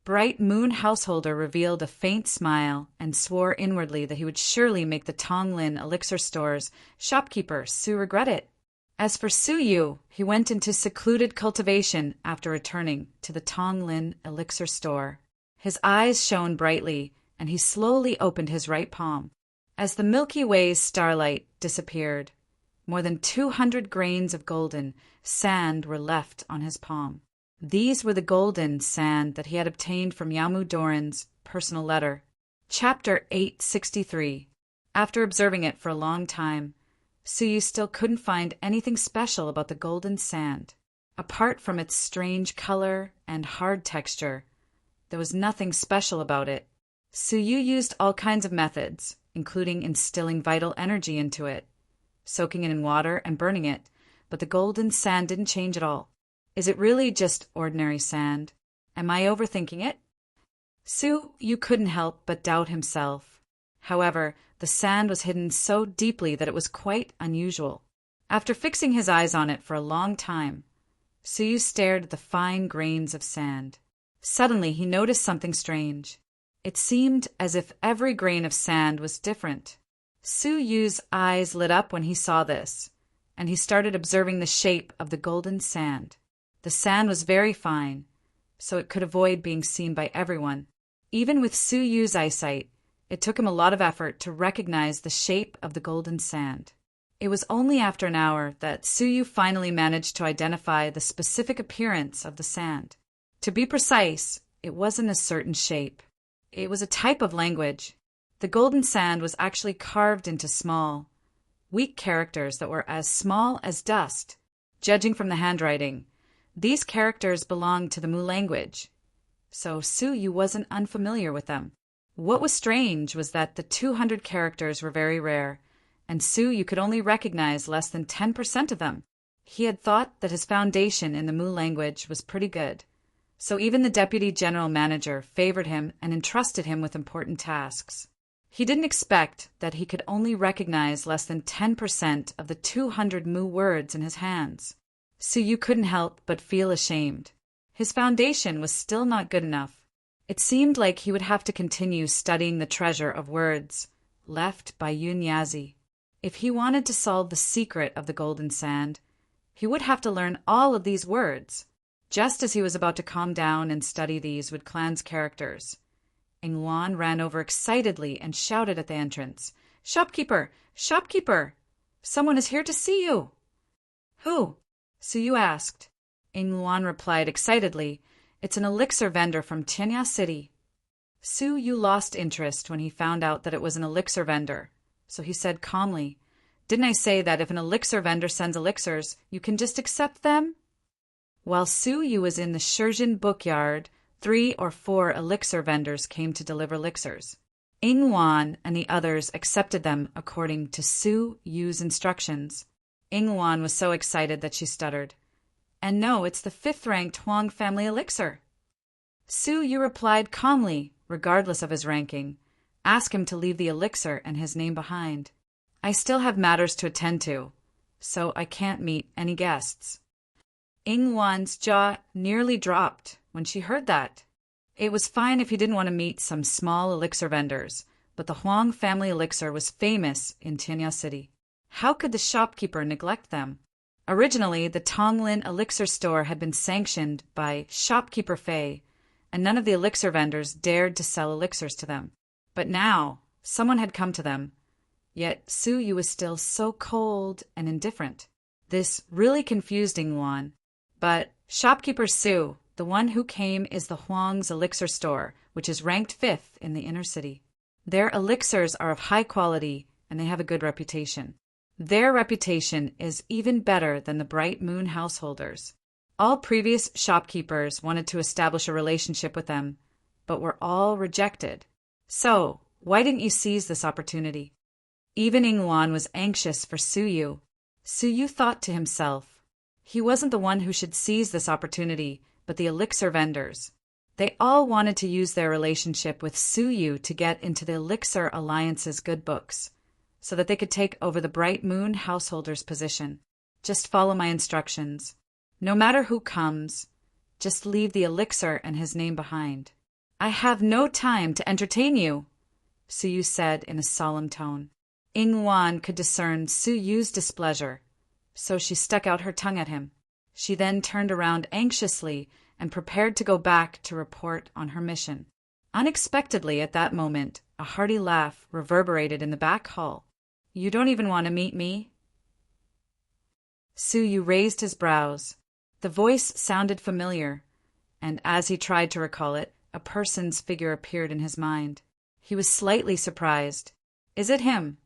Bright Moon Householder revealed a faint smile and swore inwardly that he would surely make the Tonglin Elixir Store's shopkeeper Su regret it. As for Suyu, he went into secluded cultivation after returning to the Tonglin Elixir Store. His eyes shone brightly, and he slowly opened his right palm. As the Milky Way's starlight disappeared, more than 200 grains of golden sand were left on his palm. These were the golden sand that he had obtained from Yamu Doran's personal letter. Chapter 863. After observing it for a long time, Suyu still couldn't find anything special about the golden sand. Apart from its strange color and hard texture, there was nothing special about it. Suyu used all kinds of methods, including instilling vital energy into it, soaking it in water and burning it, but the golden sand didn't change at all. Is it really just ordinary sand? Am I overthinking it? Suyu couldn't help but doubt himself. However, the sand was hidden so deeply that it was quite unusual. After fixing his eyes on it for a long time, Suyu stared at the fine grains of sand. Suddenly, he noticed something strange. It seemed as if every grain of sand was different. Suyu's eyes lit up when he saw this, and he started observing the shape of the golden sand. The sand was very fine, so it could avoid being seen by everyone. Even with Suyu's eyesight, it took him a lot of effort to recognize the shape of the golden sand. It was only after an hour that Suyu finally managed to identify the specific appearance of the sand. To be precise, it wasn't a certain shape. It was a type of language. The golden sand was actually carved into small, weak characters that were as small as dust. Judging from the handwriting, these characters belonged to the Mu language, so Suyu wasn't unfamiliar with them. What was strange was that the 200 characters were very rare, and Suyu could only recognize less than 10% of them. He had thought that his foundation in the Mu language was pretty good, so even the deputy general manager favored him and entrusted him with important tasks. He didn't expect that he could only recognize less than 10% of the 200 Mu words in his hands. Suyu couldn't help but feel ashamed. His foundation was still not good enough. It seemed like he would have to continue studying the treasure of words left by Yunyazi. If he wanted to solve the secret of the golden sand, he would have to learn all of these words. Just as he was about to calm down and study these with Clan's characters, Ingwan ran over excitedly and shouted at the entrance, "Shopkeeper! Shopkeeper! Someone is here to see you!" "Who?" Suyu asked. Ingwan replied excitedly, "It's an elixir vendor from Tianya City." Suyu lost interest when he found out that it was an elixir vendor, so he said calmly, "Didn't I say that if an elixir vendor sends elixirs, you can just accept them?" While Suyu was in the Shurjin bookyard, 3 or 4 elixir vendors came to deliver elixirs. Ingwan and the others accepted them according to Suyu's instructions. Ingwan was so excited that she stuttered, "And no, it's the 5th-ranked Huang family elixir." Suyu replied calmly, regardless of his ranking. Ask him to leave the elixir and his name behind. "I still have matters to attend to, so I can't meet any guests." Ingwan's jaw nearly dropped when she heard that. It was fine if he didn't want to meet some small elixir vendors, but the Huang family elixir was famous in Tianya City. How could the shopkeeper neglect them? Originally, the Tonglin elixir store had been sanctioned by shopkeeper Fei, and none of the elixir vendors dared to sell elixirs to them. But now, someone had come to them, yet Suyu was still so cold and indifferent. This really confused Ingwan. But shopkeeper Su, the one who came, is the Huang's elixir store, which is ranked 5th in the inner city. Their elixirs are of high quality, and they have a good reputation. Their reputation is even better than the Bright Moon householders. All previous shopkeepers wanted to establish a relationship with them, but were all rejected. So, why didn't you seize this opportunity? Even Ingwan was anxious for Suyu. Suyu thought to himself, he wasn't the one who should seize this opportunity, but the elixir vendors. They all wanted to use their relationship with Suyu to get into the Elixir Alliance's good books, so that they could take over the Bright Moon householder's position. Just follow my instructions. No matter who comes, just leave the elixir and his name behind. I have no time to entertain you, Suyu said in a solemn tone. Ingwan could discern Suyu's displeasure, so she stuck out her tongue at him. She then turned around anxiously and prepared to go back to report on her mission. Unexpectedly at that moment, a hearty laugh reverberated in the back hall. "You don't even want to meet me?" Suyu raised his brows. The voice sounded familiar, and as he tried to recall it, a person's figure appeared in his mind. He was slightly surprised. "Is it him?"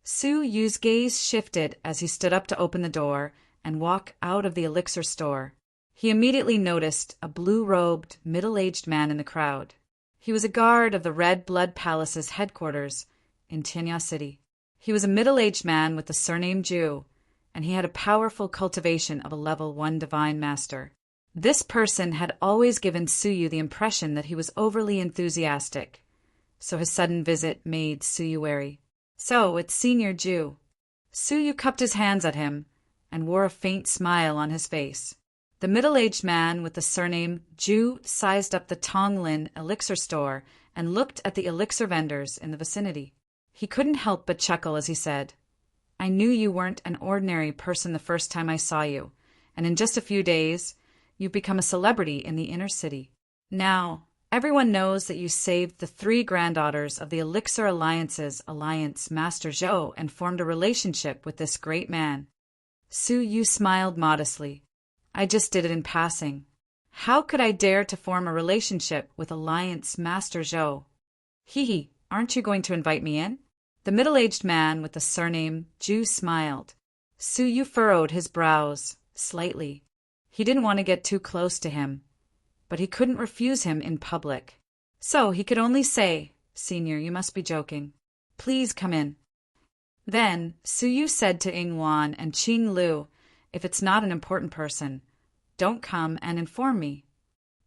Suyu's gaze shifted as he stood up to open the door and walk out of the elixir store. He immediately noticed a blue-robed, middle-aged man in the crowd. He was a guard of the Red Blood Palace's headquarters in Tianya City. He was a middle-aged man with the surname Ju, and he had a powerful cultivation of a level 1 divine master. This person had always given Suyu the impression that he was overly enthusiastic, so his sudden visit made Suyu wary. "So, it's Senior Ju." Suyu cupped his hands at him and wore a faint smile on his face. The middle-aged man with the surname Ju sized up the Tonglin elixir store and looked at the elixir vendors in the vicinity. He couldn't help but chuckle as he said, "I knew you weren't an ordinary person the first time I saw you, and in just a few days, you've become a celebrity in the inner city. Now, everyone knows that you saved the 3 granddaughters of the Elixir Alliance's Alliance Master Zhou and formed a relationship with this great man." Suyu smiled modestly. "I just did it in passing. How could I dare to form a relationship with Alliance Master Zhou? Hee, aren't you going to invite me in?" The middle-aged man with the surname Ju smiled. Suyu furrowed his brows slightly. He didn't want to get too close to him, but he couldn't refuse him in public. So he could only say, "Senior, you must be joking. Please come in." Then Suyu said to Yingwan and Qing Lu, "If it's not an important person, don't come and inform me."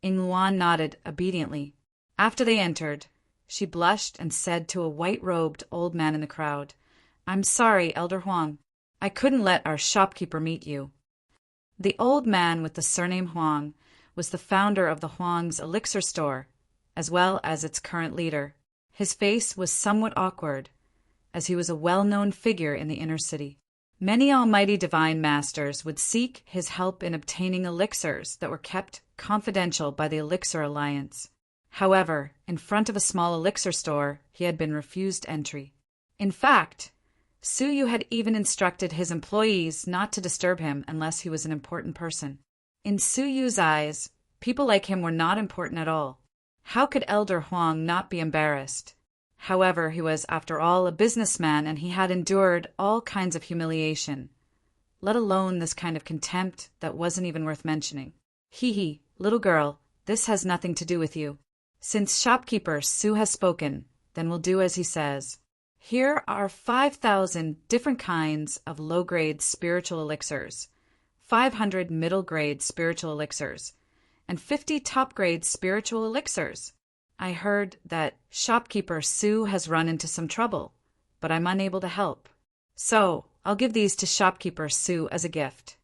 Yingwan nodded obediently. After they entered, she blushed and said to a white-robed old man in the crowd, "I'm sorry, Elder Huang. I couldn't let our shopkeeper meet you." The old man with the surname Huang was the founder of the Huang's elixir store, as well as its current leader. His face was somewhat awkward, as he was a well-known figure in the inner city. Many almighty divine masters would seek his help in obtaining elixirs that were kept confidential by the Elixir Alliance. However, in front of a small elixir store, he had been refused entry. In fact, Suyu had even instructed his employees not to disturb him unless he was an important person. In Suyu's eyes, people like him were not important at all. How could Elder Huang not be embarrassed? However, he was, after all, a businessman, and he had endured all kinds of humiliation, let alone this kind of contempt that wasn't even worth mentioning. "Hee, little girl, this has nothing to do with you. Since shopkeeper Su has spoken, then we'll do as he says. Here are 5,000 different kinds of low-grade spiritual elixirs, 500 middle-grade spiritual elixirs, and 50 top-grade spiritual elixirs. I heard that shopkeeper Su has run into some trouble, but I'm unable to help. So I'll give these to shopkeeper Su as a gift."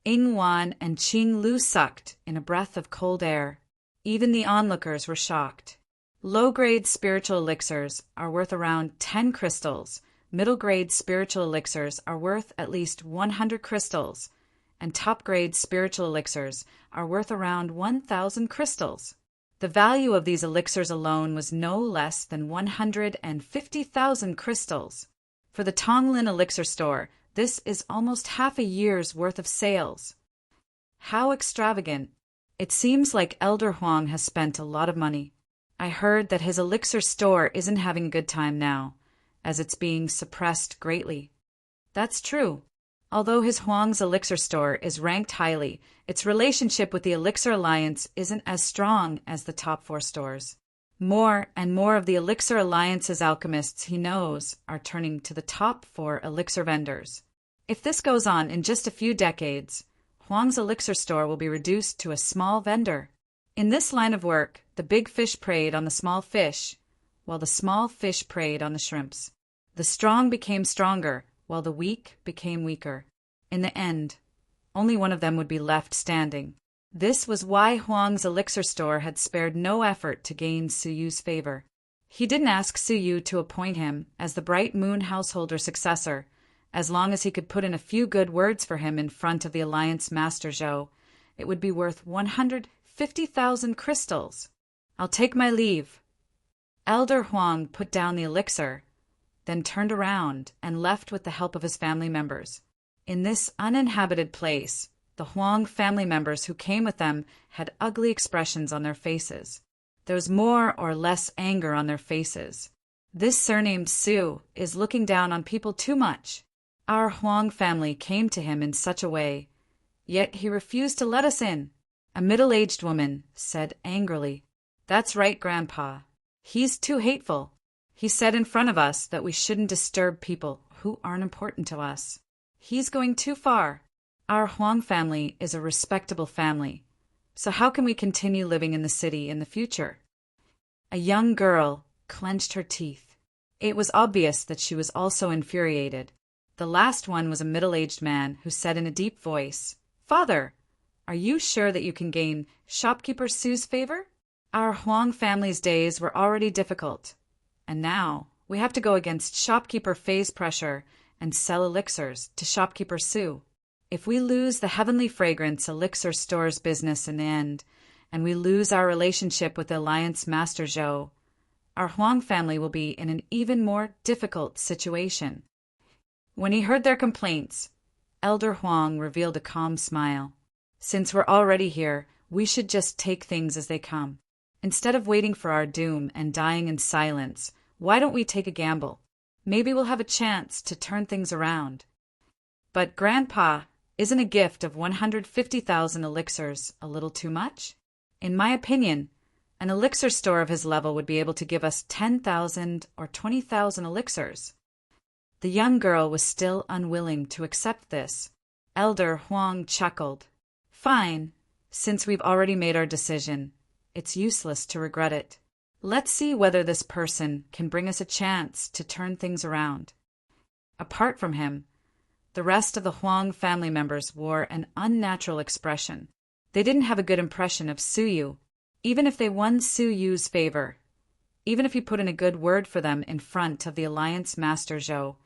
Yingwan and Qing Lu sucked in a breath of cold air. Even the onlookers were shocked. Low-grade spiritual elixirs are worth around 10 crystals, middle-grade spiritual elixirs are worth at least 100 crystals, and top-grade spiritual elixirs are worth around 1,000 crystals. The value of these elixirs alone was no less than 150,000 crystals. For the Tonglin elixir store, this is almost half a year's worth of sales. How extravagant. It seems like Elder Huang has spent a lot of money. I heard that his elixir store isn't having a good time now, as it's being suppressed greatly. That's true. Although his Huang's elixir store is ranked highly, its relationship with the Elixir Alliance isn't as strong as the top 4 stores. More and more of the Elixir Alliance's alchemists he knows are turning to the top 4 elixir vendors. If this goes on in just a few decades, Huang's elixir store will be reduced to a small vendor. In this line of work, the big fish preyed on the small fish, while the small fish preyed on the shrimps. The strong became stronger, while the weak became weaker. In the end, only one of them would be left standing. This was why Huang's elixir store had spared no effort to gain Suyu's favor. He didn't ask Suyu to appoint him as the Bright Moon householder's successor, as long as he could put in a few good words for him in front of the Alliance Master Zhou. It would be worth 150,000 crystals. I'll take my leave." Elder Huang put down the elixir, then turned around and left with the help of his family members. In this uninhabited place, the Huang family members who came with them had ugly expressions on their faces. There was more or less anger on their faces. "This surnamed Su is looking down on people too much. Our Huang family came to him in such a way, yet he refused to let us in." A middle-aged woman said angrily, "That's right, Grandpa. He's too hateful. He said in front of us that we shouldn't disturb people who aren't important to us. He's going too far. Our Huang family is a respectable family, so how can we continue living in the city in the future?" A young girl clenched her teeth. It was obvious that she was also infuriated. The last one was a middle-aged man who said in a deep voice, "Father, are you sure that you can gain shopkeeper Su's favor? Our Huang family's days were already difficult, and now we have to go against shopkeeper Fei's pressure and sell elixirs to shopkeeper Su. If we lose the Heavenly Fragrance elixir store's business in the end, and we lose our relationship with the Alliance Master Zhou, our Huang family will be in an even more difficult situation." When he heard their complaints, Elder Huang revealed a calm smile. "Since we're already here, we should just take things as they come. Instead of waiting for our doom and dying in silence, why don't we take a gamble? Maybe we'll have a chance to turn things around." "But Grandpa, isn't a gift of 150,000 elixirs a little too much? In my opinion, an elixir store of his level would be able to give us 10,000 or 20,000 elixirs." The young girl was still unwilling to accept this. Elder Huang chuckled. "Fine, since we've already made our decision, it's useless to regret it. Let's see whether this person can bring us a chance to turn things around." Apart from him, the rest of the Huang family members wore an unnatural expression. They didn't have a good impression of Su Yu. Even if they won Su Yu's favor, even if he put in a good word for them in front of the Alliance Master Zhou,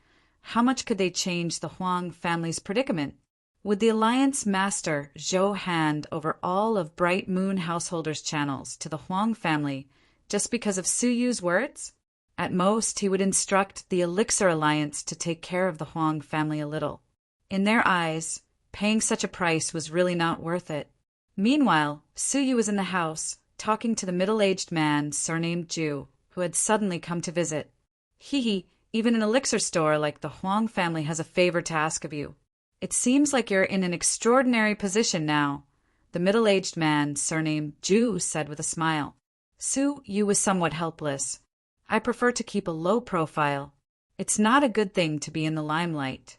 how much could they change the Huang family's predicament? Would the Alliance Master Zhou hand over all of Bright Moon Householder's channels to the Huang family just because of Su Yu's words? At most, he would instruct the Elixir Alliance to take care of the Huang family a little. In their eyes, paying such a price was really not worth it. Meanwhile, Su Yu was in the house, talking to the middle-aged man surnamed Ju, who had suddenly come to visit. "Hee, even an elixir store like the Huang family has a favor to ask of you. It seems like you're in an extraordinary position now," the middle-aged man surnamed Ju said with a smile. Su Yu was somewhat helpless. "I prefer to keep a low profile. It's not a good thing to be in the limelight."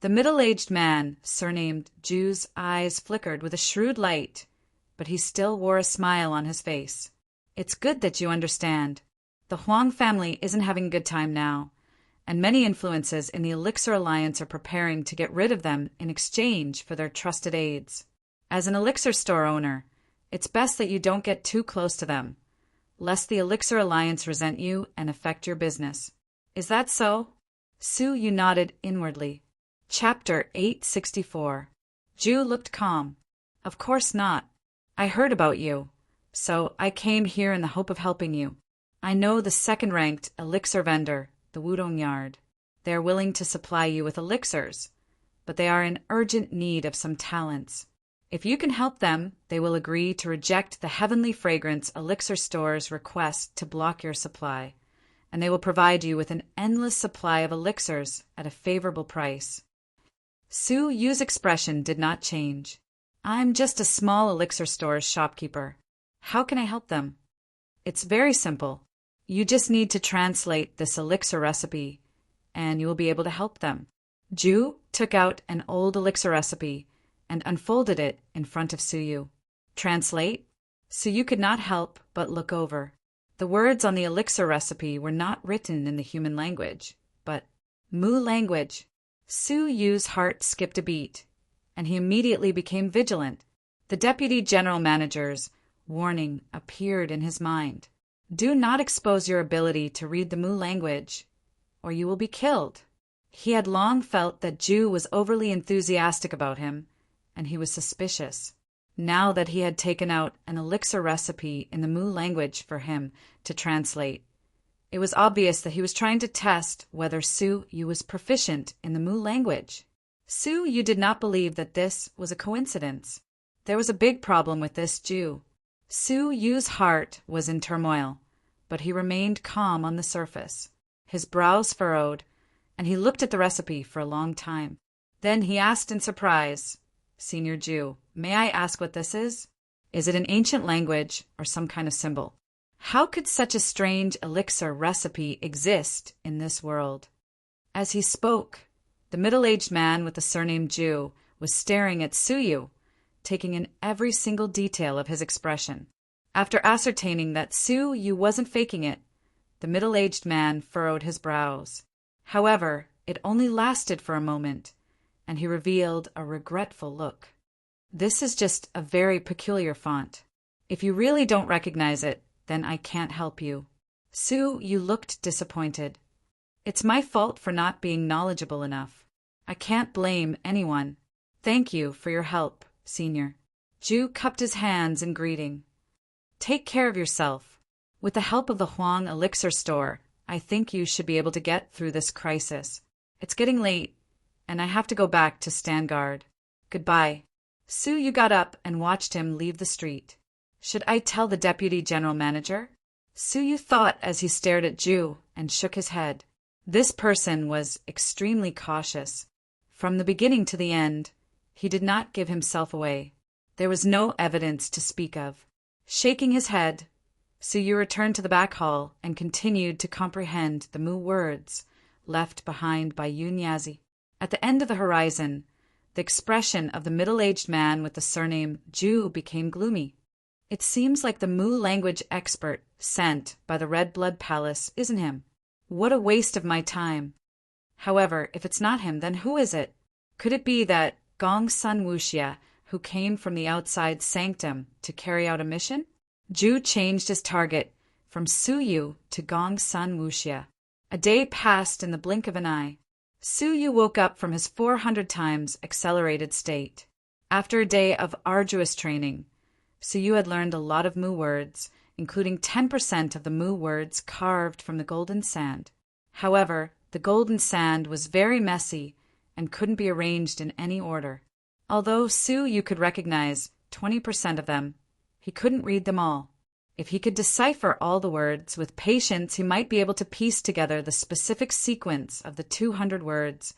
The middle-aged man surnamed Ju's eyes flickered with a shrewd light, but he still wore a smile on his face. "It's good that you understand. The Huang family isn't having a good time now, and many influences in the Elixir Alliance are preparing to get rid of them in exchange for their trusted aids. As an elixir store owner, it's best that you don't get too close to them, lest the Elixir Alliance resent you and affect your business. Is that so?" Su Yu nodded inwardly. Chapter 864. Ju looked calm. "Of course not. I heard about you, so I came here in the hope of helping you. I know the second-ranked elixir vendor, the Wudong Yard. They are willing to supply you with elixirs, but they are in urgent need of some talents. If you can help them, they will agree to reject the Heavenly Fragrance elixir store's request to block your supply, and they will provide you with an endless supply of elixirs at a favorable price." Su Yu's expression did not change. "I'm just a small elixir store's shopkeeper. How can I help them?" "It's very simple. You just need to translate this elixir recipe, and you will be able to help them." Ju took out an old elixir recipe and unfolded it in front of Su Yu. "Translate?" Su Yu could not help but look over. The words on the elixir recipe were not written in the human language, but Mu language. Su Yu's heart skipped a beat, and he immediately became vigilant. The deputy general manager's warning appeared in his mind. "Do not expose your ability to read the Mu language, or you will be killed." He had long felt that Ju was overly enthusiastic about him, and he was suspicious. now that he had taken out an elixir recipe in the Mu language for him to translate. It was obvious that he was trying to test whether Su Yu was proficient in the Mu language. Su Yu did not believe that this was a coincidence. There was a big problem with this Jew. Su Yu's heart was in turmoil, but he remained calm on the surface. His brows furrowed, and he looked at the recipe for a long time. Then he asked in surprise, "Senior Jew, may I ask what this is? Is it an ancient language or some kind of symbol? How could such a strange elixir recipe exist in this world?" As he spoke, the middle-aged man with the surname Jew was staring at Su Yu, taking in every single detail of his expression. After ascertaining that Su Yu wasn't faking it, the middle-aged man furrowed his brows. However, it only lasted for a moment, and he revealed a regretful look. "This is just a very peculiar font. If you really don't recognize it, then I can't help you." Su Yu looked disappointed. "It's my fault for not being knowledgeable enough. I can't blame anyone. Thank you for your help, Senior." Jew cupped his hands in greeting. "Take care of yourself. With the help of the Huang Elixir Store, I think you should be able to get through this crisis. It's getting late, and I have to go back to stand guard. Goodbye." Su Yu got up and watched him leave the street. "Should I tell the Deputy General Manager?" Su Yu thought as he stared at Jew and shook his head. This person was extremely cautious. From the beginning to the end, he did not give himself away. There was no evidence to speak of. Shaking his head, Su Yu returned to the back hall and continued to comprehend the Mu words left behind by Yun Yazi. At the end of the horizon, the expression of the middle-aged man with the surname Jew became gloomy. "It seems like the Mu language expert sent by the Red Blood Palace isn't him. What a waste of my time. However, if it's not him, then who is it? Could it be that Gong Sun Wuxia, who came from the outside sanctum to carry out a mission?" Ju changed his target from Su Yu to Gong Sun Wuxia. A day passed in the blink of an eye. Su Yu woke up from his 400 times accelerated state. After a day of arduous training, Su Yu had learned a lot of Mu words, including 10% of the Mu words carved from the golden sand. However, the golden sand was very messy and couldn't be arranged in any order. Although Su Yu could recognize 20% of them, he couldn't read them all. If he could decipher all the words with patience, he might be able to piece together the specific sequence of the 200 words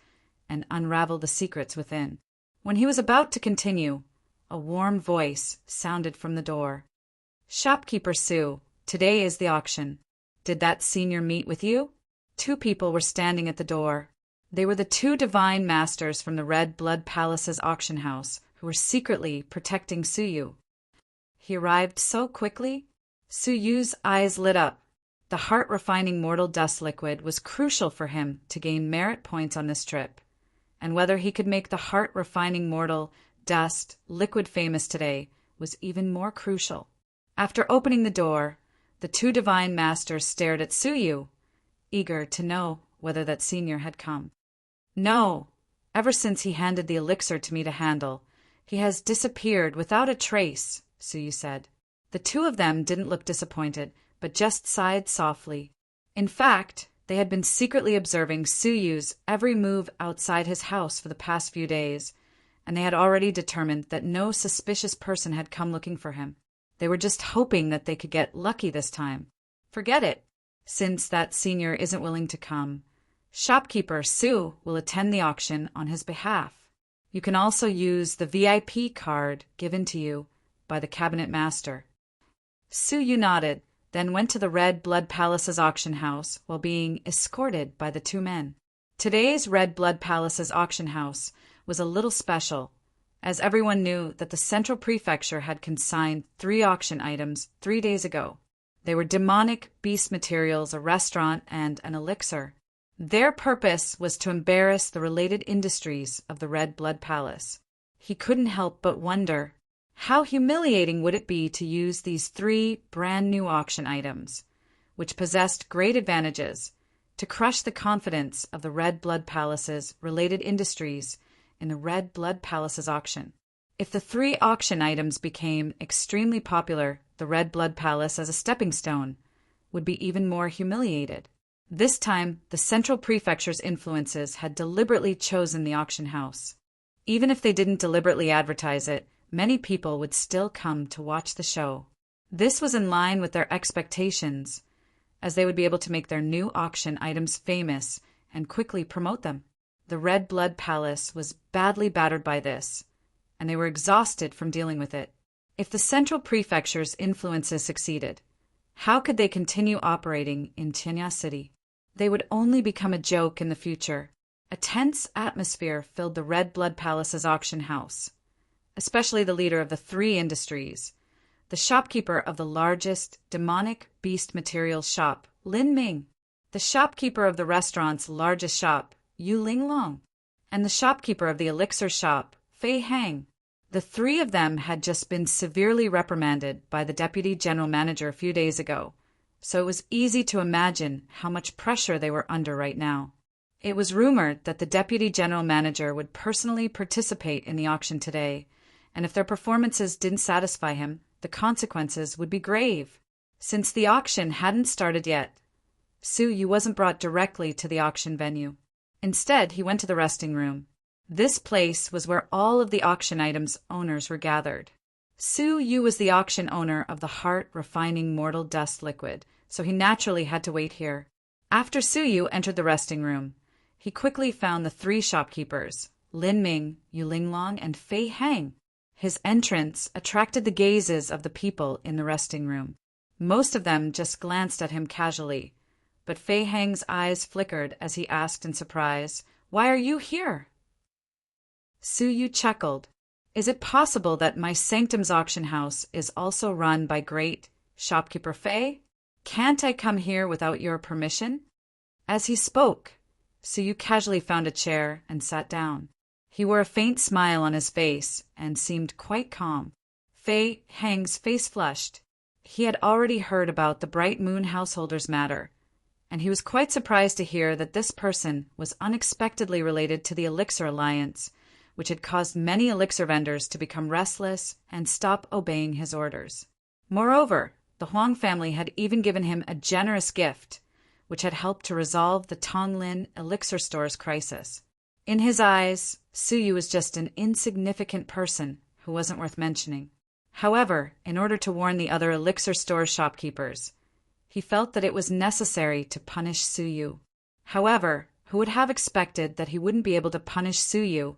and unravel the secrets within. When he was about to continue, a warm voice sounded from the door. "Shopkeeper Su, today is the auction. Did that senior meet with you?" Two people were standing at the door. They were the two divine masters from the Red Blood Palace's auction house who were secretly protecting Su Yu. He arrived so quickly. Su Yu's eyes lit up. The heart-refining mortal dust liquid was crucial for him to gain merit points on this trip, and whether he could make the heart-refining mortal dust liquid famous today was even more crucial. After opening the door, the two divine masters stared at Su Yu, eager to know whether that senior had come. "No. Ever since he handed the elixir to me to handle, he has disappeared without a trace," Su Yu said. The two of them didn't look disappointed, but just sighed softly. In fact, they had been secretly observing Su Yu's every move outside his house for the past few days, and they had already determined that no suspicious person had come looking for him. They were just hoping that they could get lucky this time. Forget it. Since that senior isn't willing to come, shopkeeper Su will attend the auction on his behalf. You can also use the VIP card given to you by the cabinet master. Su Yu nodded, then went to the Red Blood Palace's auction house while being escorted by the two men. Today's Red Blood Palace's auction house was a little special, as everyone knew that the Central Prefecture had consigned 3 auction items 3 days ago. They were demonic beast materials, a restaurant, and an elixir. Their purpose was to embarrass the related industries of the Red Blood Palace. He couldn't help but wonder, how humiliating would it be to use these 3 brand-new auction items, which possessed great advantages, to crush the confidence of the Red Blood Palace's related industries in the Red Blood Palace's auction. If the three auction items became extremely popular, the Red Blood Palace as a stepping stone would be even more humiliated. This time, the Central Prefecture's influences had deliberately chosen the auction house. Even if they didn't deliberately advertise it, many people would still come to watch the show. This was in line with their expectations, as they would be able to make their new auction items famous and quickly promote them. The Red Blood Palace was badly battered by this, and they were exhausted from dealing with it. If the Central Prefecture's influences succeeded, how could they continue operating in Tianya City? They would only become a joke in the future. A tense atmosphere filled the Red Blood Palace's auction house, especially the leader of the three industries, the shopkeeper of the largest demonic beast materials shop, Lin Ming, the shopkeeper of the restaurant's largest shop, Yu Ling Long, and the shopkeeper of the elixir shop, Fei Hang. The three of them had just been severely reprimanded by the deputy general manager a few days ago, so it was easy to imagine how much pressure they were under right now. It was rumored that the deputy general manager would personally participate in the auction today, and if their performances didn't satisfy him, the consequences would be grave. Since the auction hadn't started yet, Su Yu wasn't brought directly to the auction venue. Instead, he went to the resting room. This place was where all of the auction items' owners were gathered. Su Yu was the auction owner of the heart-refining mortal dust liquid, so he naturally had to wait here. After Su Yu entered the resting room, he quickly found the three shopkeepers, Lin Ming, Yu Linglong, and Fei Hang. His entrance attracted the gazes of the people in the resting room. Most of them just glanced at him casually, but Fei Hang's eyes flickered as he asked in surprise, "Why are you here?" Su Yu chuckled. "Is it possible that my sanctum's auction house is also run by great shopkeeper Fei? Can't I come here without your permission?" As he spoke, Su Yu casually found a chair and sat down. He wore a faint smile on his face and seemed quite calm. Fei Hang's face flushed. He had already heard about the Bright Moon householders matter, and he was quite surprised to hear that this person was unexpectedly related to the Elixir Alliance, which had caused many elixir vendors to become restless and stop obeying his orders. Moreover, the Huang family had even given him a generous gift, which had helped to resolve the Tonglin elixir store's crisis. In his eyes, Su Yu was just an insignificant person who wasn't worth mentioning. However, in order to warn the other elixir store shopkeepers, he felt that it was necessary to punish Su Yu. However, who would have expected that he wouldn't be able to punish Su Yu,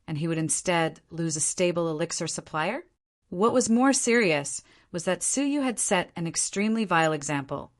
and he would instead lose a stable elixir supplier? What was more serious was that Su Yu had set an extremely vile example,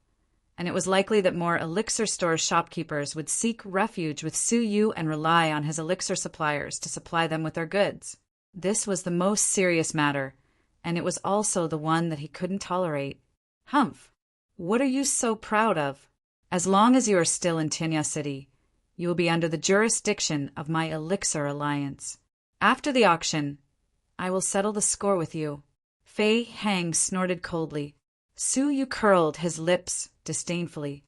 and it was likely that more elixir store shopkeepers would seek refuge with Su Yu and rely on his elixir suppliers to supply them with their goods. This was the most serious matter, and it was also the one that he couldn't tolerate. "Humph, what are you so proud of? As long as you are still in Tianya City, you will be under the jurisdiction of my Elixir Alliance. After the auction, I will settle the score with you." Fei Hang snorted coldly. Su Yu curled his lips disdainfully.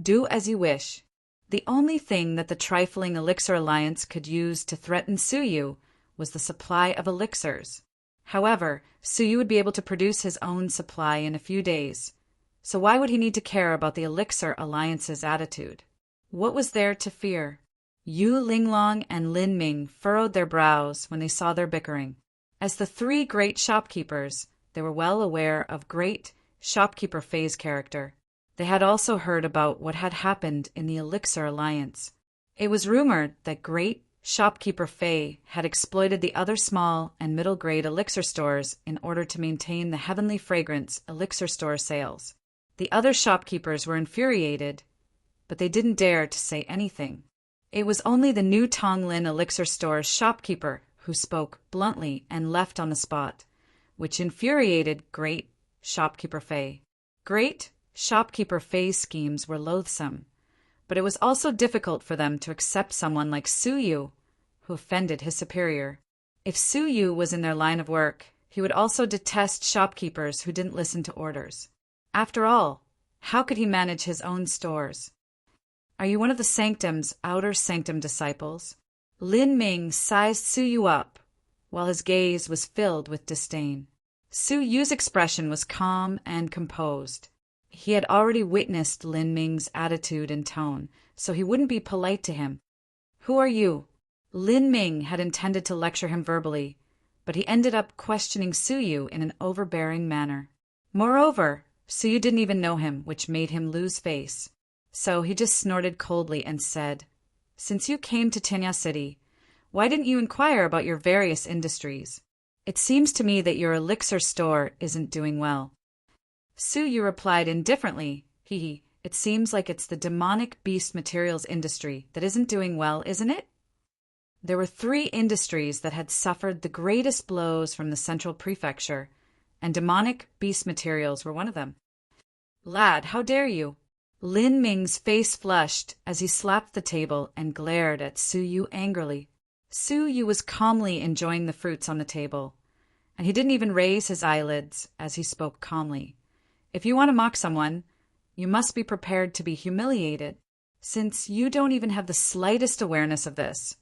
"Do as you wish." The only thing that the trifling Elixir Alliance could use to threaten Su Yu was the supply of elixirs. However, Su Yu would be able to produce his own supply in a few days, so why would he need to care about the Elixir Alliance's attitude? What was there to fear? Yu Linglong and Lin Ming furrowed their brows when they saw their bickering. As the three great shopkeepers, they were well aware of great shopkeeper Fei's character. They had also heard about what had happened in the Elixir Alliance. It was rumored that great shopkeeper Fei had exploited the other small and middle-grade elixir stores in order to maintain the Heavenly Fragrance elixir store sales. The other shopkeepers were infuriated, but they didn't dare to say anything. It was only the new Tonglin elixir store's shopkeeper who spoke bluntly and left on the spot, which infuriated great shopkeeper Fei. Great shopkeeper Fei's schemes were loathsome, but it was also difficult for them to accept someone like Su Yu, who offended his superior. If Su Yu was in their line of work, he would also detest shopkeepers who didn't listen to orders. After all, how could he manage his own stores? "Are you one of the sanctum's outer sanctum disciples?" Lin Ming sized Su Yu up while his gaze was filled with disdain. Su Yu's expression was calm and composed. He had already witnessed Lin Ming's attitude and tone, so he wouldn't be polite to him. "Who are you?" Lin Ming had intended to lecture him verbally, but he ended up questioning Su Yu in an overbearing manner. Moreover, Su Yu didn't even know him, which made him lose face. So he just snorted coldly and said, "Since you came to Tinya City, why didn't you inquire about your various industries? It seems to me that your elixir store isn't doing well." Su Yu replied indifferently, "It seems like it's the demonic beast materials industry that isn't doing well, isn't it?" There were 3 industries that had suffered the greatest blows from the central prefecture, and demonic beast materials were one of them. "Lad, how dare you?" Lin Ming's face flushed as he slapped the table and glared at Su Yu angrily. Su Yu was calmly enjoying the fruits on the table, and he didn't even raise his eyelids as he spoke calmly. "If you want to mock someone, you must be prepared to be humiliated. Since you don't even have the slightest awareness of this,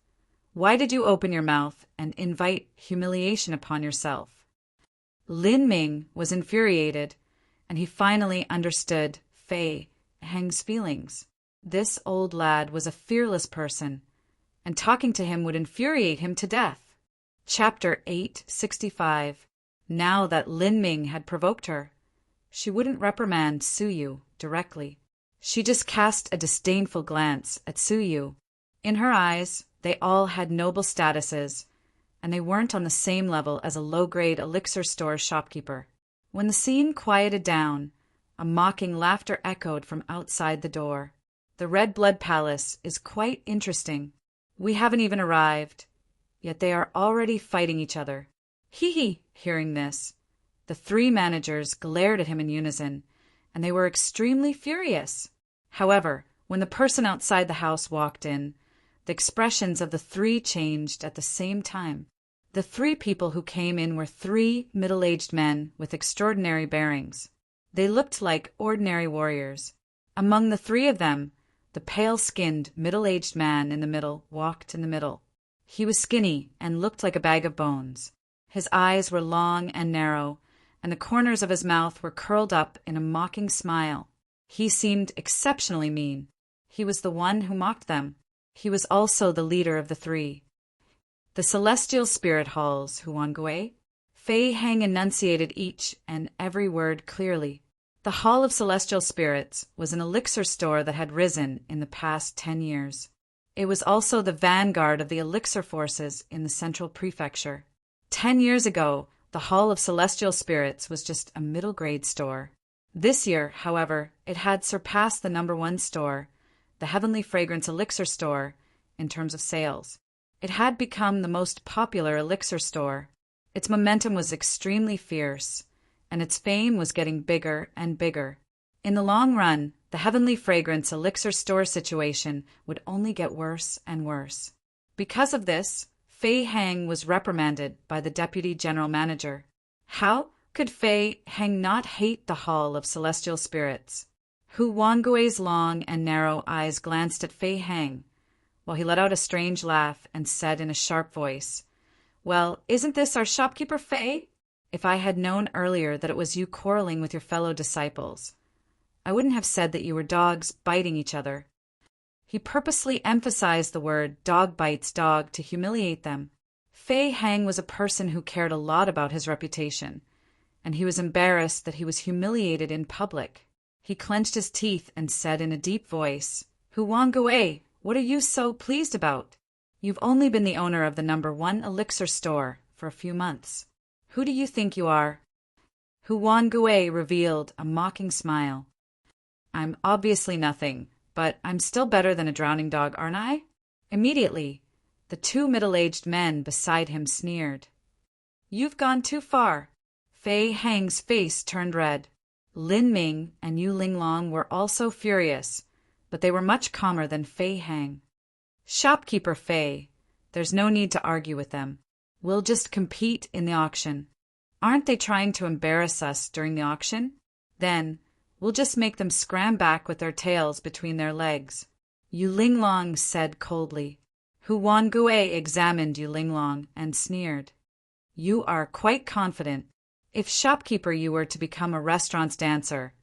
why did you open your mouth and invite humiliation upon yourself?" Lin Ming was infuriated, and he finally understood Fei Heng's feelings. This old lad was a fearless person, and talking to him would infuriate him to death. Chapter 865. Now that Lin Ming had provoked her, she wouldn't reprimand Su Yu directly. She just cast a disdainful glance at Su Yu. In her eyes, they all had noble statuses, and they weren't on the same level as a low-grade elixir store shopkeeper. When the scene quieted down, a mocking laughter echoed from outside the door. "The Red Blood Palace is quite interesting. We haven't even arrived, yet they are already fighting each other." Hee. Hearing this, the 3 managers glared at him in unison, and they were extremely furious. However, when the person outside the house walked in, the expressions of the 3 changed at the same time. The 3 people who came in were 3 middle-aged men with extraordinary bearings. They looked like ordinary warriors. Among the 3 of them, the pale-skinned, middle-aged man in the middle walked in the middle. He was skinny and looked like a bag of bones. His eyes were long and narrow, and the corners of his mouth were curled up in a mocking smile. He seemed exceptionally mean. He was the one who mocked them. He was also the leader of the 3. The celestial spirit halls, Huanggue. Fei Heng enunciated each and every word clearly. The Hall of Celestial Spirits was an elixir store that had risen in the past 10 years. It was also the vanguard of the elixir forces in the central prefecture. 10 years ago, the Hall of Celestial Spirits was just a middle-grade store. This year, however, it had surpassed the #1 store, the Heavenly Fragrance Elixir Store, in terms of sales. It had become the most popular elixir store. Its momentum was extremely fierce, and its fame was getting bigger and bigger. In the long run, the Heavenly Fragrance Elixir Store situation would only get worse and worse. Because of this, Fei Heng was reprimanded by the Deputy General Manager. How could Fei Heng not hate the Hall of Celestial Spirits? Hu Wangue's long and narrow eyes glanced at Fei Heng, while he let out a strange laugh and said in a sharp voice, "Well, isn't this our shopkeeper Fei? If I had known earlier that it was you quarreling with your fellow disciples, I wouldn't have said that you were dogs biting each other." He purposely emphasized the word "dog bites dog" to humiliate them. Fei Heng was a person who cared a lot about his reputation, and he was embarrassed that he was humiliated in public. He clenched his teeth and said in a deep voice, "Hu Wangue, what are you so pleased about? You've only been the owner of the #1 elixir store for a few months. Who do you think you are?" Hu Wangue revealed a mocking smile. "I'm obviously nothing, but I'm still better than a drowning dog, aren't I?" Immediately, the 2 middle-aged men beside him sneered. "You've gone too far." Fei Heng's face turned red. Lin Ming and Yu Linglong were also furious, but they were much calmer than Fei Heng. "Shopkeeper Fei, there's no need to argue with them. We'll just compete in the auction. Aren't they trying to embarrass us during the auction? Then we'll just make them scram back with their tails between their legs." Yu Linglong said coldly. Hu Wangue examined Yu Linglong and sneered. You are quite confident. If shopkeeper you were to become a restaurant's dancer,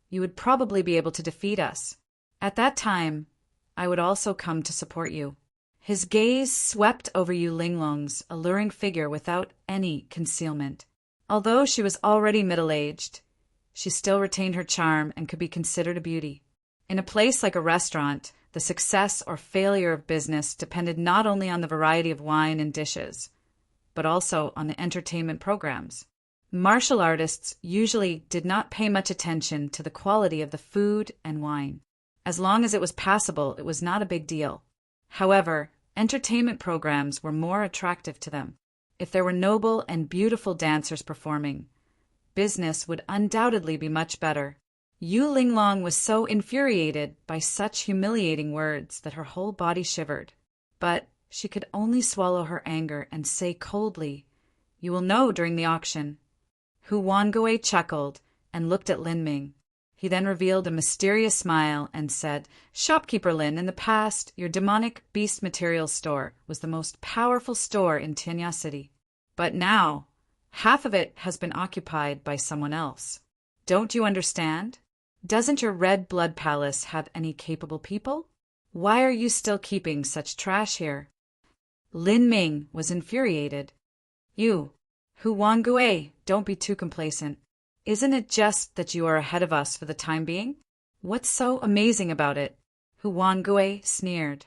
you would probably be able to defeat us. At that time, I would also come to support you." His gaze swept over Yu Linglong's alluring figure without any concealment. Although she was already middle-aged, she still retained her charm and could be considered a beauty. In a place like a restaurant, the success or failure of business depended not only on the variety of wine and dishes, but also on the entertainment programs. Martial artists usually did not pay much attention to the quality of the food and wine. As long as it was passable, it was not a big deal. However, entertainment programs were more attractive to them. If there were noble and beautiful dancers performing, business would undoubtedly be much better. Yu Linglong was so infuriated by such humiliating words that her whole body shivered. But she could only swallow her anger and say coldly, "You will know during the auction." Hu Wangui chuckled and looked at Lin Ming. He then revealed a mysterious smile and said, "Shopkeeper Lin, in the past, your demonic beast materials store was the most powerful store in Tianya City. But now, half of it has been occupied by someone else. Don't you understand? Doesn't your red blood palace have any capable people? Why are you still keeping such trash here?" Lin Ming was infuriated. "You, Hu Wangui, don't be too complacent. Isn't it just that you are ahead of us for the time being? What's so amazing about it?" Hu Wangui sneered.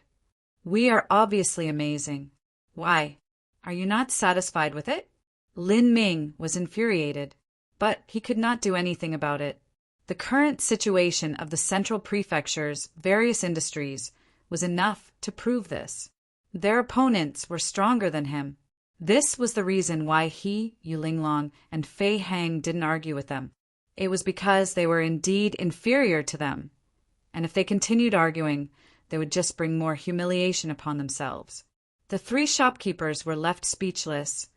"We are obviously amazing. Why, are you not satisfied with it?" Lin Ming was infuriated, but he could not do anything about it. The current situation of the Central Prefecture's various industries was enough to prove this. Their opponents were stronger than him. This was the reason why he, Yu Linglong, and Fei Hang didn't argue with them. It was because they were indeed inferior to them, and if they continued arguing, they would just bring more humiliation upon themselves. The three shopkeepers were left speechless,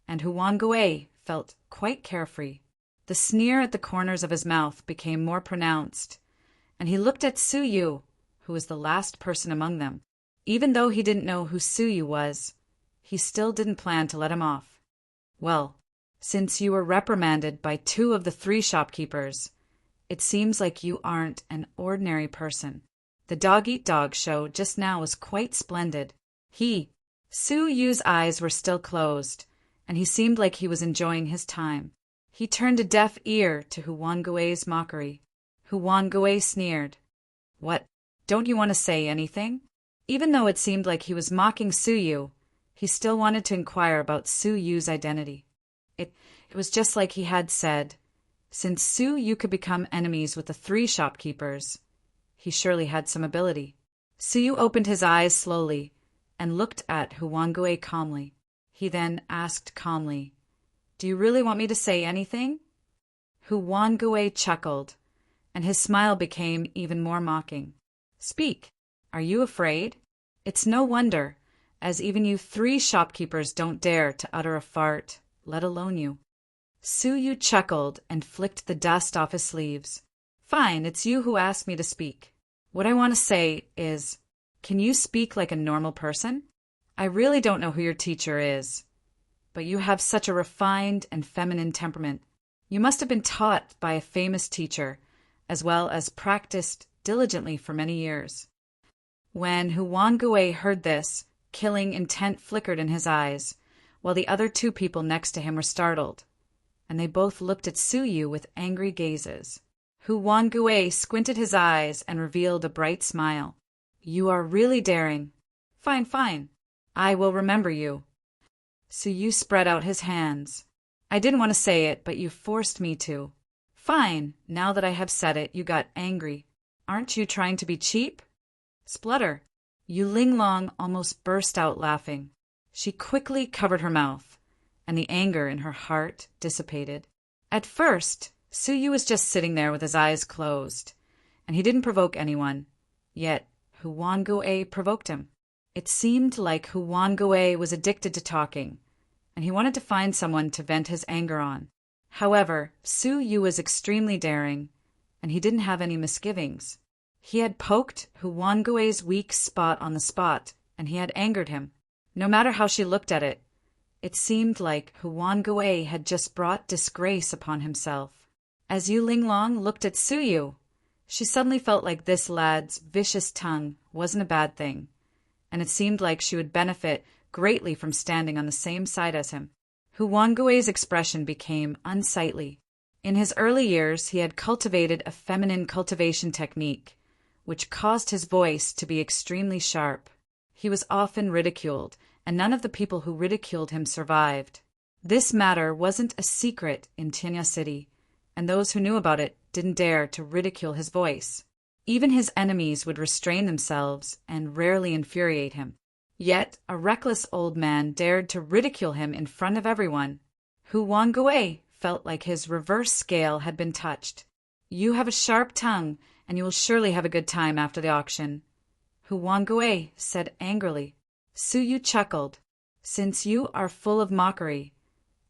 and Hu Wangui felt quite carefree. The sneer at the corners of his mouth became more pronounced, and he looked at Su Yu, who was the last person among them. Even though he didn't know who Su Yu was, he still didn't plan to let him off. "Well, since you were reprimanded by 2 of the 3 shopkeepers, it seems like you aren't an ordinary person. The dog-eat-dog show just now was quite splendid." Su Yu's eyes were still closed, and he seemed like he was enjoying his time. He turned a deaf ear to Hu Wangui's mockery. Hu Wangui sneered. "What, don't you want to say anything?" Even though it seemed like he was mocking Su Yu, he still wanted to inquire about Su Yu's identity. It was just like he had said. Since Su Yu could become enemies with the 3 shopkeepers, he surely had some ability. Su Yu opened his eyes slowly and looked at Hu Wangui calmly. He then asked calmly, "Do you really want me to say anything?" Hu Wangui chuckled, and his smile became even more mocking. "Speak. Are you afraid? It's no wonder, as even you 3 shopkeepers don't dare to utter a fart, let alone you." Su Yu chuckled and flicked the dust off his sleeves. "Fine, it's you who asked me to speak. What I want to say is, can you speak like a normal person? I really don't know who your teacher is, but you have such a refined and feminine temperament. You must have been taught by a famous teacher, as well as practiced diligently for many years." When Hu Wangui heard this, killing intent flickered in his eyes, while the other 2 people next to him were startled, and they both looked at Su Yu with angry gazes. Hu Wangui squinted his eyes and revealed a bright smile. "You are really daring. Fine, fine. I will remember you." Su Yu spread out his hands. "I didn't want to say it, but you forced me to." "Fine. Now that I have said it, you got angry. Aren't you trying to be cheap?" Splutter. Yu Linglong almost burst out laughing. She quickly covered her mouth, and the anger in her heart dissipated. At first, Su Yu was just sitting there with his eyes closed, and he didn't provoke anyone, yet Hu Wangui provoked him. It seemed like Hu Wangui was addicted to talking, and he wanted to find someone to vent his anger on. However, Su Yu was extremely daring, and he didn't have any misgivings. He had poked Hu Wangui's weak spot on the spot, and he had angered him. No matter how she looked at it, It seemed like Huan Gui had just brought disgrace upon himself. As Yu Linglong looked at Su Yu, she suddenly felt like this lad's vicious tongue wasn't a bad thing, and it seemed like she would benefit greatly from standing on the same side as him. Huan Gui's expression became unsightly. In his early years, he had cultivated a feminine cultivation technique, which caused his voice to be extremely sharp. He was often ridiculed, and none of the people who ridiculed him survived. This matter wasn't a secret in Tianya City, and those who knew about it didn't dare to ridicule his voice. Even his enemies would restrain themselves and rarely infuriate him. Yet a reckless old man dared to ridicule him in front of everyone. Huan Gui felt like his reverse scale had been touched. You have a sharp tongue, and you will surely have a good time after the auction, Huan Gui said angrily. Su Yu chuckled. Since you are full of mockery,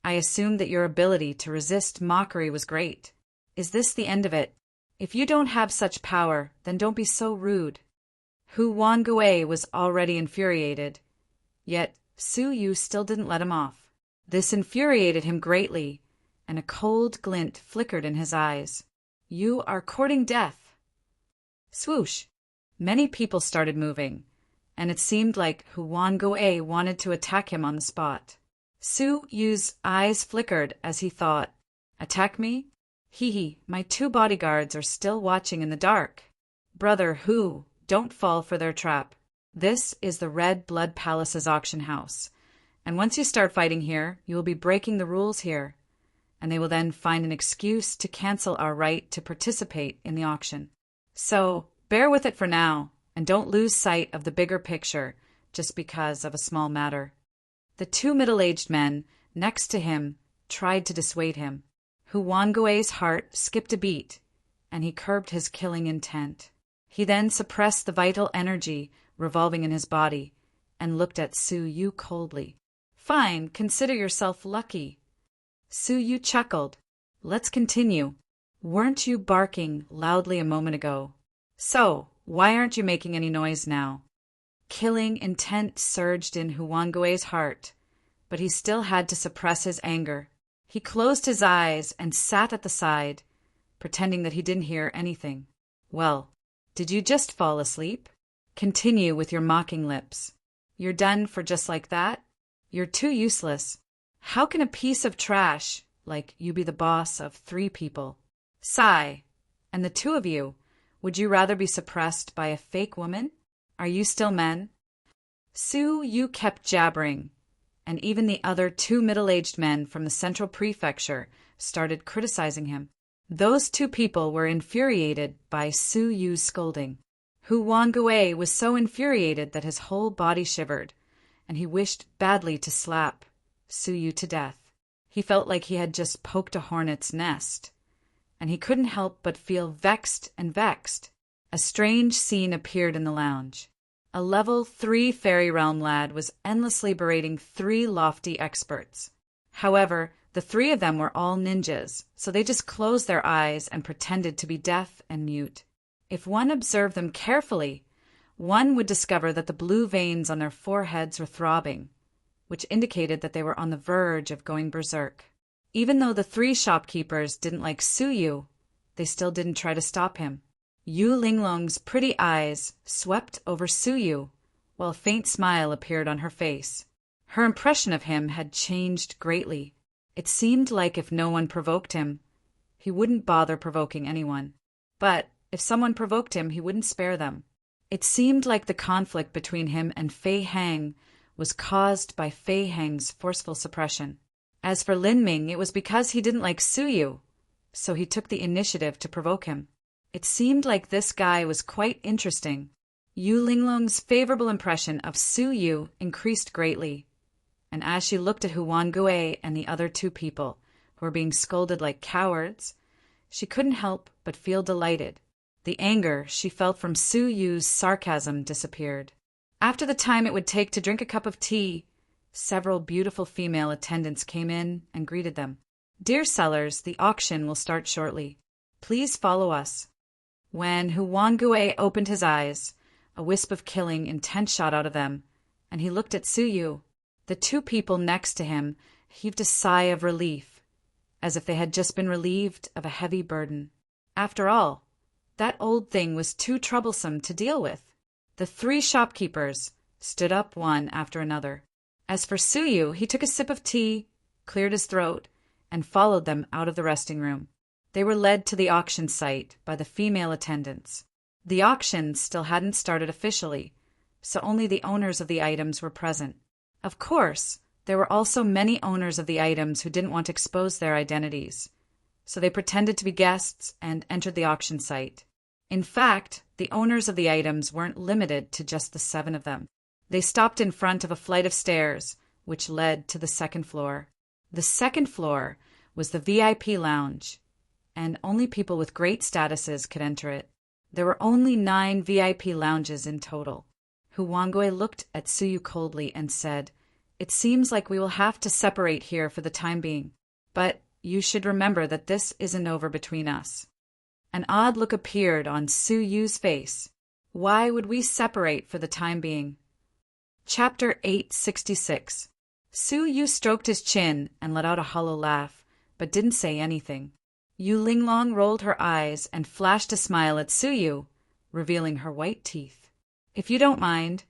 I assumed that your ability to resist mockery was great. Is this the end of it? If you don't have such power, then don't be so rude. Huan Gui was already infuriated, yet Su Yu still didn't let him off. This infuriated him greatly, and a cold glint flickered in his eyes. You are courting death. Swoosh! Many people started moving, and it seemed like Huan Gui wanted to attack him on the spot. Su Yu's eyes flickered as he thought, attack me? Hee, my 2 bodyguards are still watching in the dark. Brother Hu, don't fall for their trap. This is the Red Blood Palace's auction house, and once you start fighting here, you will be breaking the rules here, and they will then find an excuse to cancel our right to participate in the auction. So, bear with it for now, and don't lose sight of the bigger picture just because of a small matter. The 2 middle-aged men next to him tried to dissuade him. Huan Gui's heart skipped a beat, and he curbed his killing intent. He then suppressed the vital energy revolving in his body and looked at Su Yu coldly. Fine, consider yourself lucky. Su Yu chuckled. Let's continue. Weren't you barking loudly a moment ago? So, why aren't you making any noise now? Killing intent surged in Huan Gui's heart, but he still had to suppress his anger. He closed his eyes and sat at the side, pretending that he didn't hear anything. Well, did you just fall asleep? Continue with your mocking lips. You're done for just like that? You're too useless. How can a piece of trash like you be the boss of 3 people? Sigh. And the 2 of you, would you rather be suppressed by a fake woman? Are you still men? Su Yu kept jabbering, and even the other 2 middle-aged men from the central prefecture started criticizing him. Those 2 people were infuriated by Su Yu's scolding. Huan Gui was so infuriated that his whole body shivered, and he wished badly to slap Su Yu to death. He felt like he had just poked a hornet's nest, and he couldn't help but feel vexed and vexed. A strange scene appeared in the lounge. A level 3 fairy realm lad was endlessly berating 3 lofty experts. However, the 3 of them were all ninjas, so they just closed their eyes and pretended to be deaf and mute. If one observed them carefully, one would discover that the blue veins on their foreheads were throbbing, which indicated that they were on the verge of going berserk. Even though the 3 shopkeepers didn't like Su Yu, they still didn't try to stop him. Yu Linglong's pretty eyes swept over Su Yu, while a faint smile appeared on her face. Her impression of him had changed greatly. It seemed like if no one provoked him, he wouldn't bother provoking anyone. But if someone provoked him, he wouldn't spare them. It seemed like the conflict between him and Fei Hang was caused by Fei Hang's forceful suppression. As for Lin Ming, it was because he didn't like Su Yu, so he took the initiative to provoke him. It seemed like this guy was quite interesting. Yu Linglong's favorable impression of Su Yu increased greatly, and as she looked at Huan Gui and the other 2 people, who were being scolded like cowards, she couldn't help but feel delighted. The anger she felt from Su Yu's sarcasm disappeared. After the time it would take to drink a cup of tea, several beautiful female attendants came in and greeted them. Dear sellers, the auction will start shortly. Please follow us. When Huan Gui opened his eyes, a wisp of killing intent shot out of them, and he looked at Su Yu. The two people next to him heaved a sigh of relief, as if they had just been relieved of a heavy burden. After all, that old thing was too troublesome to deal with. The three shopkeepers stood up one after another. As for Suyu, he took a sip of tea, cleared his throat, and followed them out of the resting room. They were led to the auction site by the female attendants. The auction still hadn't started officially, so only the owners of the items were present. Of course, there were also many owners of the items who didn't want to expose their identities, so they pretended to be guests and entered the auction site. In fact, the owners of the items weren't limited to just the 7 of them. They stopped in front of a flight of stairs, which led to the second floor. The second floor was the VIP lounge, and only people with great statuses could enter it. There were only 9 VIP lounges in total. Huanggue looked at Suyu coldly and said, "It seems like we will have to separate here for the time being, but you should remember that this isn't over between us." An odd look appeared on Suyu's face. Why would we separate for the time being? Chapter 866. Suyu stroked his chin and let out a hollow laugh, but didn't say anything. Yu Linglong rolled her eyes and flashed a smile at Suyu, revealing her white teeth. "If you don't mind,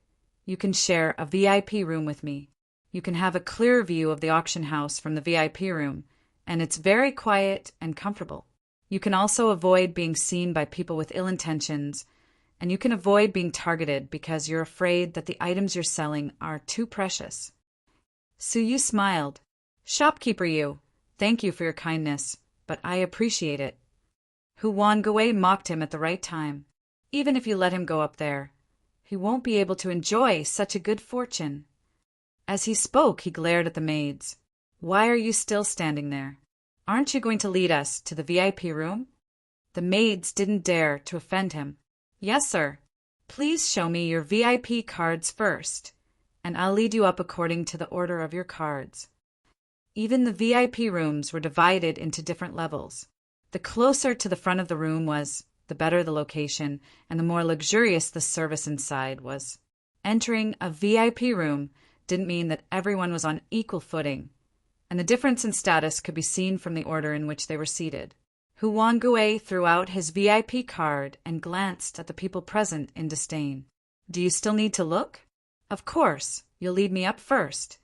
you can share a VIP room with me. You can have a clear view of the auction house from the VIP room, and it's very quiet and comfortable. You can also avoid being seen by people with ill intentions, and you can avoid being targeted because you're afraid that the items you're selling are too precious." Suyu smiled. "Shopkeeper Yu, thank you for your kindness, but I appreciate it." Huanggue mocked him at the right time. "Even if you let him go up there, he won't be able to enjoy such a good fortune." As he spoke, he glared at the maids. "Why are you still standing there? Aren't you going to lead us to the VIP room?" The maids didn't dare to offend him. "Yes, sir. Please show me your VIP cards first, and I'll lead you up according to the order of your cards." Even the VIP rooms were divided into different levels. The closer to the front of the room was, the better the location, and the more luxurious the service inside was. Entering a VIP room didn't mean that everyone was on equal footing, and the difference in status could be seen from the order in which they were seated. Huanggue threw out his VIP card and glanced at the people present in disdain. "Do you still need to look? Of course, you'll lead me up first."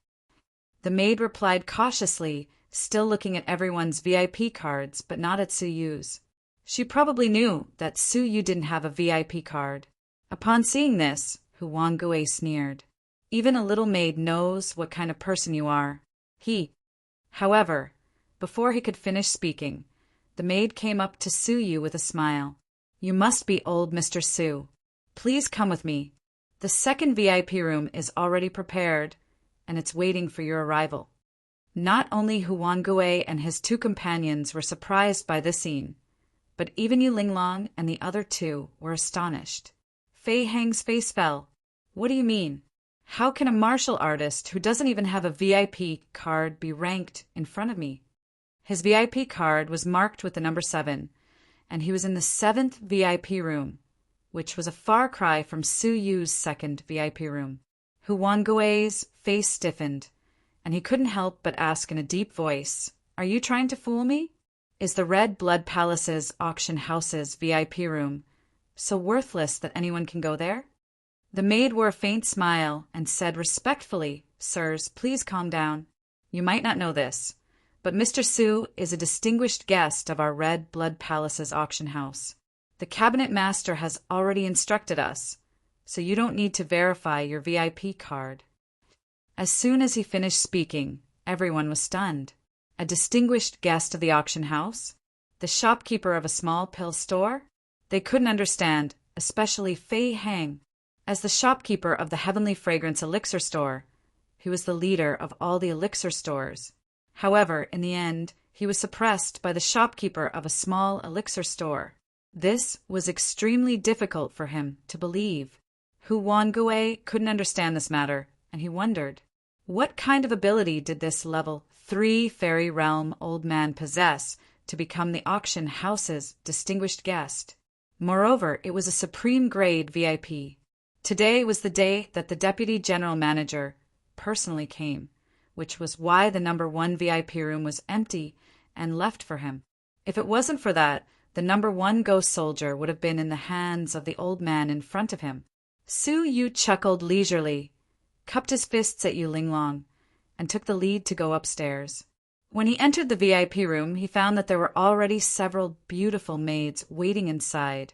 The maid replied cautiously, still looking at everyone's VIP cards, but not at Suyu's. She probably knew that Suyu didn't have a VIP card. Upon seeing this, Huanggue sneered. "Even a little maid knows what kind of person you are." However, before he could finish speaking, the maid came up to Suyu with a smile. "You must be old Mr. Su. Please come with me. The second VIP room is already prepared, and it's waiting for your arrival." Not only Huanggue and his 2 companions were surprised by this scene, but even Yu Linglong and the other 2 were astonished. Fei Hang's face fell. "What do you mean? How can a martial artist who doesn't even have a VIP card be ranked in front of me?" His VIP card was marked with the number 7, and he was in the 7th VIP room, which was a far cry from Suyu's 2nd VIP room. Huanggue's face stiffened, and he couldn't help but ask in a deep voice, "Are you trying to fool me? Is the Red Blood Palace's auction house's VIP room so worthless that anyone can go there?" The maid wore a faint smile and said respectfully, "Sirs, please calm down. You might not know this, but Mr. Su is a distinguished guest of our Red Blood Palace's auction house. The cabinet master has already instructed us, so you don't need to verify your VIP card." As soon as he finished speaking, everyone was stunned. A distinguished guest of the auction house? The shopkeeper of a small pill store? They couldn't understand, especially Fei Hang. As the shopkeeper of the Heavenly Fragrance elixir store, he was the leader of all the elixir stores. However, in the end, he was suppressed by the shopkeeper of a small elixir store. This was extremely difficult for him to believe. Huanggue couldn't understand this matter, and he wondered, what kind of ability did this level 3 fairy realm old man possess to become the auction house's distinguished guest? Moreover, it was a supreme grade VIP. Today was the day that the deputy general manager, personally came, which was why the number 1 VIP room was empty and left for him. If it wasn't for that, the number 1 ghost soldier would have been in the hands of the old man in front of him. Su Yu chuckled leisurely, cupped his fists at Yu Linglong, and took the lead to go upstairs. When he entered the VIP room, he found that there were already several beautiful maids waiting inside,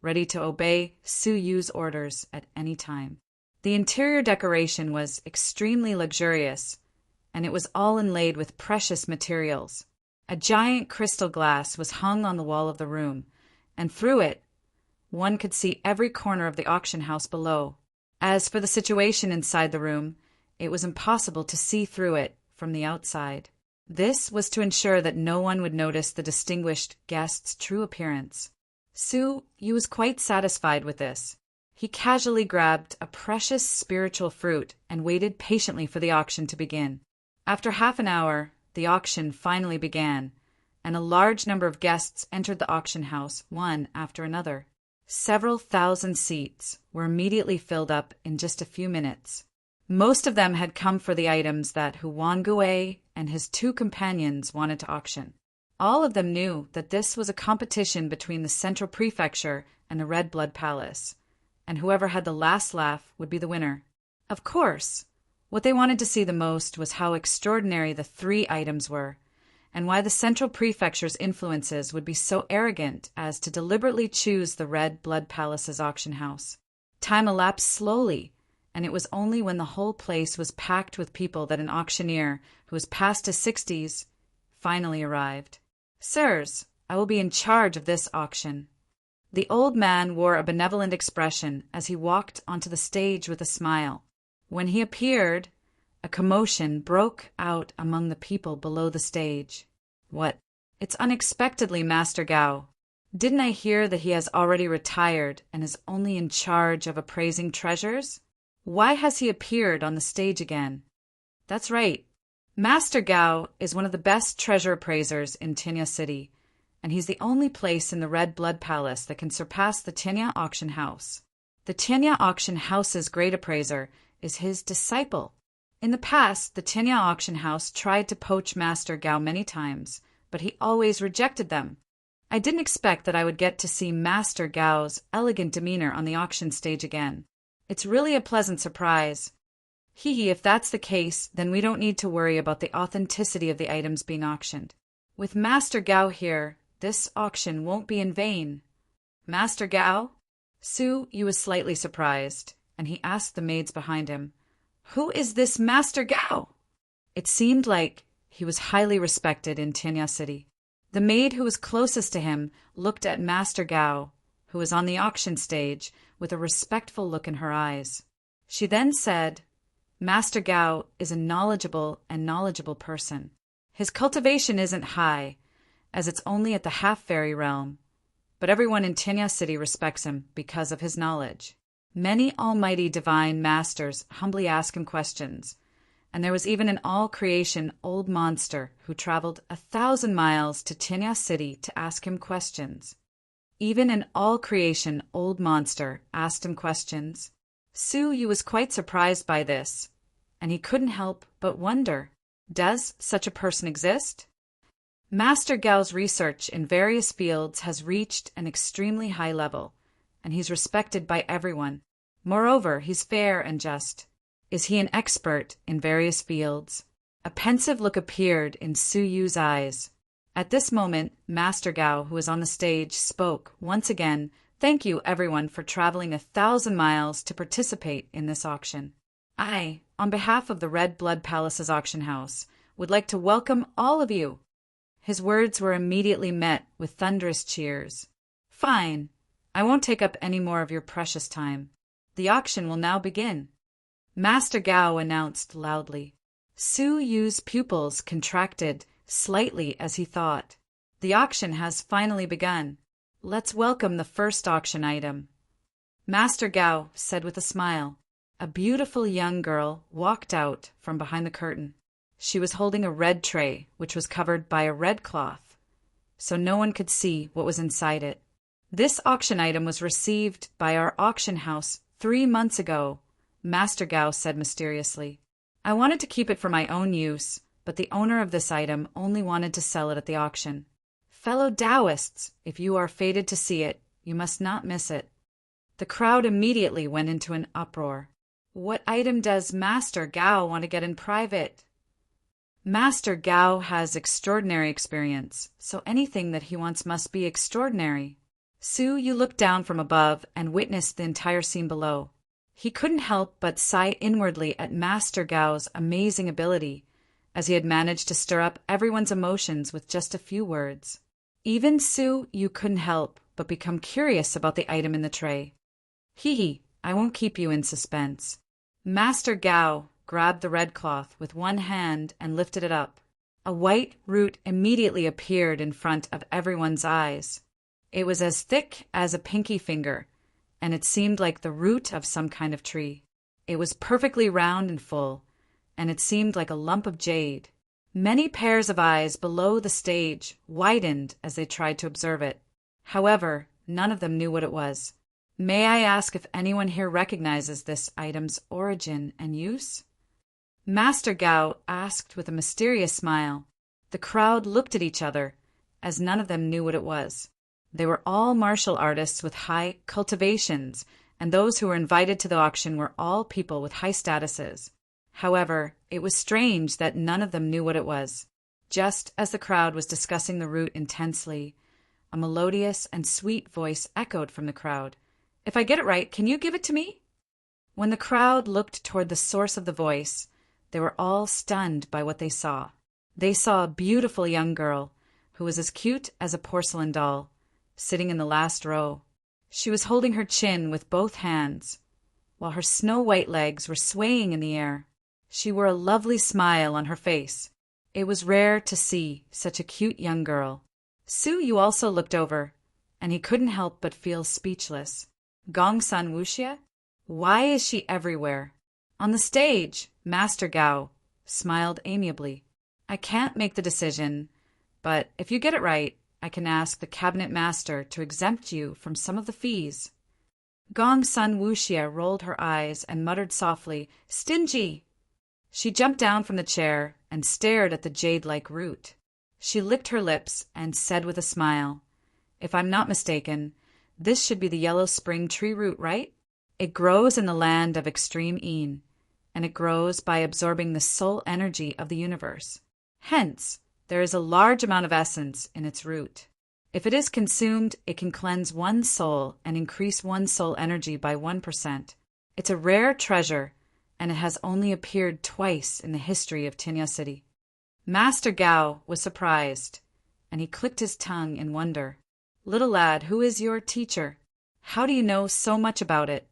ready to obey Su Yu's orders at any time. The interior decoration was extremely luxurious, and it was all inlaid with precious materials. A giant crystal glass was hung on the wall of the room, and through it, one could see every corner of the auction house below. As for the situation inside the room, it was impossible to see through it from the outside. This was to ensure that no one would notice the distinguished guest's true appearance. Su Yu was quite satisfied with this. He casually grabbed a precious spiritual fruit and waited patiently for the auction to begin. After half an hour, the auction finally began, and a large number of guests entered the auction house, one after another. Several thousand seats were immediately filled up in just a few minutes. Most of them had come for the items that Huan Gui and his 2 companions wanted to auction. All of them knew that this was a competition between the Central Prefecture and the Red Blood Palace, and whoever had the last laugh would be the winner. Of course, what they wanted to see the most was how extraordinary the 3 items were, and why the Central Prefecture's influences would be so arrogant as to deliberately choose the Red Blood Palace's auction house. Time elapsed slowly, and it was only when the whole place was packed with people that an auctioneer, who was past his 60s, finally arrived. "Sirs, I will be in charge of this auction." The old man wore a benevolent expression as he walked onto the stage with a smile. When he appeared, a commotion broke out among the people below the stage. "What? It's unexpectedly Master Gao. Didn't I hear that he has already retired and is only in charge of appraising treasures? Why has he appeared on the stage again?" "That's right. Master Gao is one of the best treasure appraisers in Tinya City, and he's the only place in the Red Blood Palace that can surpass the Tinya Auction House. The Tinya Auction House's great appraiser is his disciple. In the past, the Tinya Auction House tried to poach Master Gao many times, but he always rejected them. I didn't expect that I would get to see Master Gao's elegant demeanor on the auction stage again. It's really a pleasant surprise. If that's the case, then we don't need to worry about the authenticity of the items being auctioned. With Master Gao here, this auction won't be in vain." "Master Gao?" Su Yu was slightly surprised, and he asked the maids behind him, "Who is this Master Gao?" It seemed like he was highly respected in Tinya City. The maid who was closest to him looked at Master Gao, who was on the auction stage, with a respectful look in her eyes. She then said, "Master Gao is a knowledgeable person. His cultivation isn't high, as it's only at the half-fairy realm, but everyone in Tinya City respects him because of his knowledge. Many almighty divine masters humbly ask him questions, and there was even an all-creation old monster who traveled 1,000 miles to Tinya City to ask him questions. Even an all-creation old monster asked him questions." Su Yu was quite surprised by this, and he couldn't help but wonder, does such a person exist? Master Gao's research in various fields has reached an extremely high level, and he's respected by everyone. Moreover, he's fair and just. Is he an expert in various fields? A pensive look appeared in Su Yu's eyes. At this moment, Master Gao, who was on the stage, spoke once again. "Thank you, everyone, for traveling 1,000 miles to participate in this auction. I, on behalf of the Red Blood Palace's auction house, would like to welcome all of you." His words were immediately met with thunderous cheers. "Fine. I won't take up any more of your precious time. The auction will now begin," Master Gao announced loudly. Su Yu's pupils contracted slightly as he thought. The auction has finally begun. Let's welcome the first auction item. Master Gao said with a smile. A beautiful young girl walked out from behind the curtain. She was holding a red tray, which was covered by a red cloth, so no one could see what was inside it. "This auction item was received by our auction house 3 months ago," Master Gao said mysteriously. I wanted to keep it for my own use, but the owner of this item only wanted to sell it at the auction. Fellow Taoists, if you are fated to see it, you must not miss it. The crowd immediately went into an uproar. What item does Master Gao want to get in private? Master Gao has extraordinary experience, so anything that he wants must be extraordinary. Su Yu looked down from above and witnessed the entire scene below. He couldn't help but sigh inwardly at Master Gao's amazing ability, as he had managed to stir up everyone's emotions with just a few words. Even Su Yu couldn't help but become curious about the item in the tray. Hee, I won't keep you in suspense. Master Gao grabbed the red cloth with one hand and lifted it up. A white root immediately appeared in front of everyone's eyes. It was as thick as a pinky finger, and it seemed like the root of some kind of tree. It was perfectly round and full, and it seemed like a lump of jade. Many pairs of eyes below the stage widened as they tried to observe it. However, none of them knew what it was. May I ask if anyone here recognizes this item's origin and use? Master Gao asked with a mysterious smile. The crowd looked at each other, as none of them knew what it was. They were all martial artists with high cultivations, and those who were invited to the auction were all people with high statuses. However, it was strange that none of them knew what it was. Just as the crowd was discussing the root intensely, a melodious and sweet voice echoed from the crowd. If I get it right, can you give it to me? When the crowd looked toward the source of the voice, they were all stunned by what they saw. They saw a beautiful young girl who was as cute as a porcelain doll, sitting in the last row. She was holding her chin with both hands, while her snow-white legs were swaying in the air. She wore a lovely smile on her face. It was rare to see such a cute young girl. Su Yu also looked over, and he couldn't help but feel speechless. Gongsun Wuxia? Why is she everywhere? On the stage, Master Gao smiled amiably. I can't make the decision, but if you get it right, I can ask the cabinet master to exempt you from some of the fees. Gongsun Wuxia rolled her eyes and muttered softly, Stingy! She jumped down from the chair and stared at the jade-like root. She licked her lips and said with a smile, If I'm not mistaken, this should be the yellow spring tree root, right? It grows in the land of extreme Yin, and it grows by absorbing the soul energy of the universe. Hence, there is a large amount of essence in its root. If it is consumed, it can cleanse one's soul and increase one's soul energy by 1%. It's a rare treasure, and it has only appeared twice in the history of Tinya City. Master Gao was surprised, and he clicked his tongue in wonder. Little lad, who is your teacher? How do you know so much about it?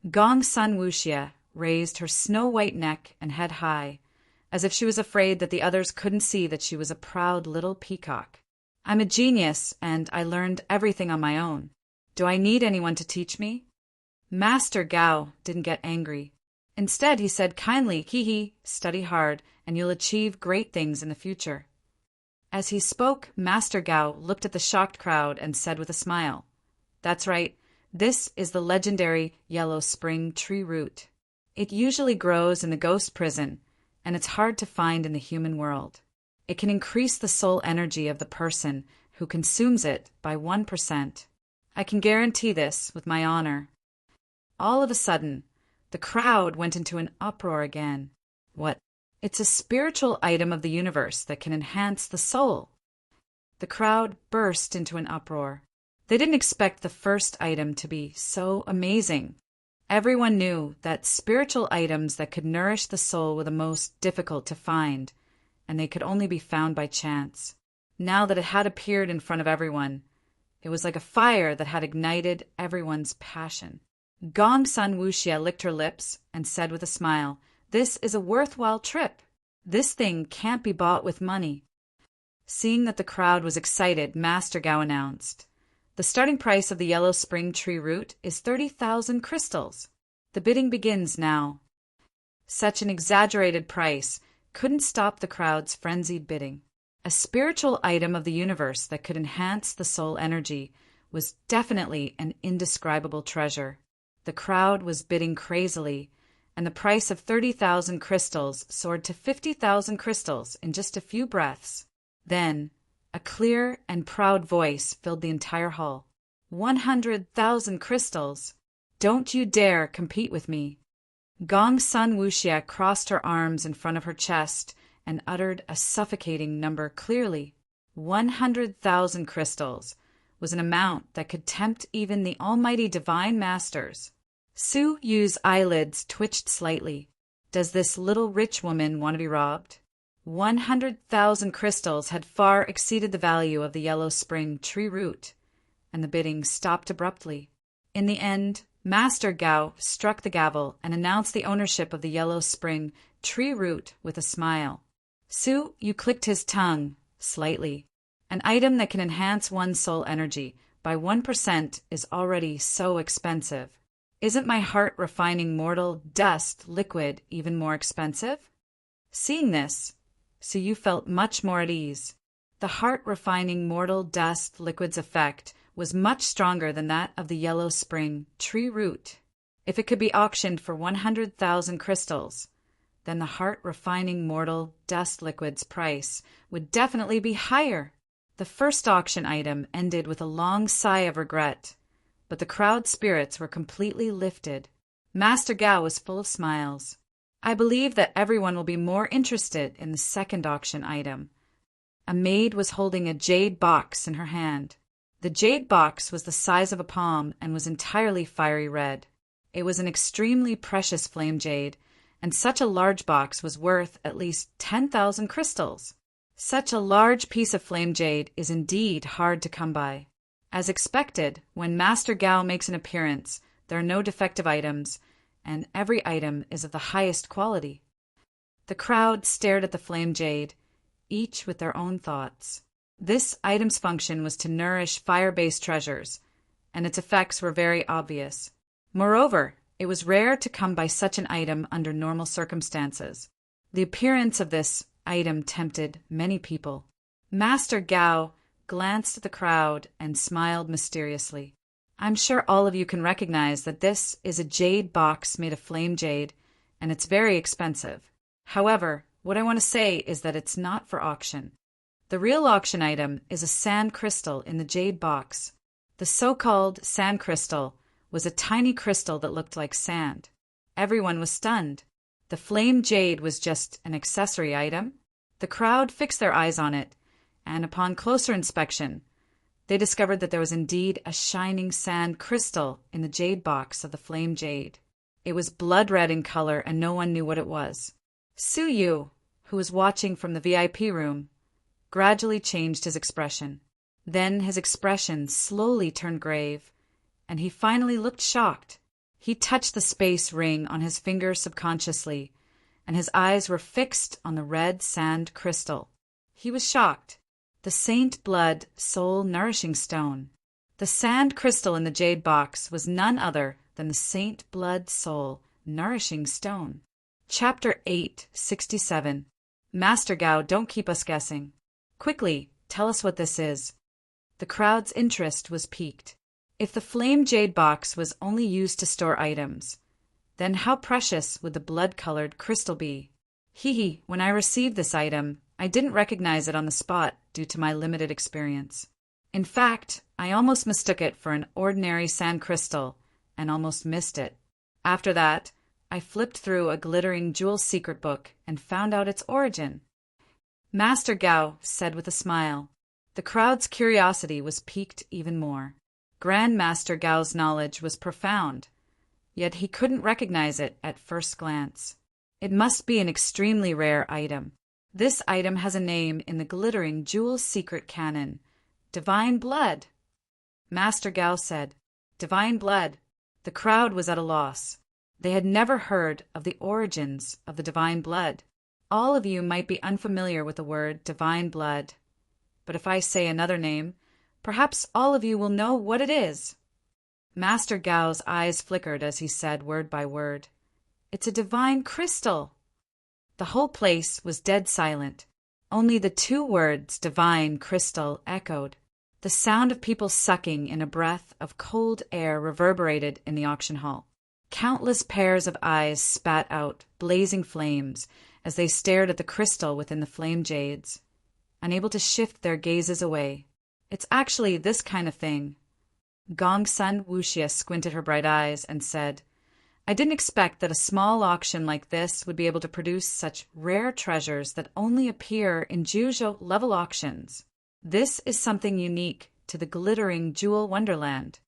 Gongsun Wuxia raised her snow-white neck and head high, as if she was afraid that the others couldn't see that she was a proud little peacock. I'm a genius, and I learned everything on my own. Do I need anyone to teach me? Master Gao didn't get angry. Instead, he said kindly, Hee, study hard, and you'll achieve great things in the future. As he spoke, Master Gao looked at the shocked crowd and said with a smile, That's right, this is the legendary yellow spring tree root. It usually grows in the ghost prison, and it's hard to find in the human world. It can increase the soul energy of the person who consumes it by 1%. I can guarantee this with my honor. All of a sudden, the crowd went into an uproar again. What? It's a spiritual item of the universe that can enhance the soul. The crowd burst into an uproar. They didn't expect the first item to be so amazing. Everyone knew that spiritual items that could nourish the soul were the most difficult to find, and they could only be found by chance. Now that it had appeared in front of everyone, it was like a fire that had ignited everyone's passion. Gongsun Wuxia licked her lips and said with a smile, This is a worthwhile trip. This thing can't be bought with money. Seeing that the crowd was excited, Master Gao announced, The starting price of the yellow spring tree root is 30,000 crystals. The bidding begins now. Such an exaggerated price couldn't stop the crowd's frenzied bidding. A spiritual item of the universe that could enhance the soul energy was definitely an indescribable treasure. The crowd was bidding crazily, and the price of 30,000 crystals soared to 50,000 crystals in just a few breaths. Then, a clear and proud voice filled the entire hall. 100,000 crystals! Don't you dare compete with me! Gong Sun Wuxia crossed her arms in front of her chest and uttered a suffocating number clearly. 100,000 crystals was an amount that could tempt even the almighty divine masters. Su Yu's eyelids twitched slightly. Does this little rich woman want to be robbed? 100,000 crystals had far exceeded the value of the yellow spring tree root, and the bidding stopped abruptly. In the end, Master Gao struck the gavel and announced the ownership of the yellow spring tree root with a smile. Su Yu clicked his tongue slightly. An item that can enhance one's soul energy by 1% is already so expensive. Isn't my heart-refining mortal dust liquid even more expensive? Seeing this, Su Yu felt much more at ease. The heart-refining mortal dust liquid's effect was much stronger than that of the yellow spring tree root. If it could be auctioned for 100,000 crystals, then the heart-refining mortal dust liquid's price would definitely be higher. The first auction item ended with a long sigh of regret, but the crowd's spirits were completely lifted. Master Gao was full of smiles. I believe that everyone will be more interested in the second auction item. A maid was holding a jade box in her hand. The jade box was the size of a palm and was entirely fiery red. It was an extremely precious flame jade, and such a large box was worth at least 10,000 crystals. Such a large piece of flame jade is indeed hard to come by. As expected, when Master Gao makes an appearance, there are no defective items, and every item is of the highest quality. The crowd stared at the flame jade, each with their own thoughts. This item's function was to nourish fire-based treasures, and its effects were very obvious. Moreover, it was rare to come by such an item under normal circumstances. The appearance of this item tempted many people. Master Gao glanced at the crowd and smiled mysteriously. I'm sure all of you can recognize that this is a jade box made of flame jade, and it's very expensive. However, what I want to say is that it's not for auction. The real auction item is a sand crystal in the jade box. The so-called sand crystal was a tiny crystal that looked like sand. Everyone was stunned. The flame jade was just an accessory item. The crowd fixed their eyes on it, and upon closer inspection, they discovered that there was indeed a shining sand crystal in the jade box of the flame jade. It was blood red in color, and no one knew what it was. Su Yu, who was watching from the VIP room, gradually changed his expression. Then his expression slowly turned grave, and he finally looked shocked. He touched the space ring on his finger subconsciously, and his eyes were fixed on the red sand crystal. He was shocked. The Saint Blood Soul Nourishing Stone. The sand crystal in the jade box was none other than the Saint Blood Soul Nourishing Stone. Chapter 867. Master Gao, don't keep us guessing. Quickly, tell us what this is. The crowd's interest was piqued. If the flame jade box was only used to store items, then how precious would the blood-colored crystal be? When I received this item, I didn't recognize it on the spot due to my limited experience. In fact, I almost mistook it for an ordinary sand crystal and almost missed it. After that, I flipped through a glittering jewel secret book and found out its origin. Master Gao said with a smile. The crowd's curiosity was piqued even more. Grand Master Gao's knowledge was profound, yet he couldn't recognize it at first glance. It must be an extremely rare item. This item has a name in the glittering jewel secret canon, Divine Blood. Master Gao said, Divine Blood. The crowd was at a loss. They had never heard of the origins of the divine blood. All of you might be unfamiliar with the word divine blood, but if I say another name, perhaps all of you will know what it is. Master Gao's eyes flickered as he said word by word, It's a divine crystal. The whole place was dead silent. Only the two words divine crystal echoed. The sound of people sucking in a breath of cold air reverberated in the auction hall. Countless pairs of eyes spat out blazing flames as they stared at the crystal within the flame jades, unable to shift their gazes away. It's actually this kind of thing. Gongsun Wuxia squinted her bright eyes and said, I didn't expect that a small auction like this would be able to produce such rare treasures that only appear in Juzhou-level auctions. This is something unique to the glittering jewel wonderland.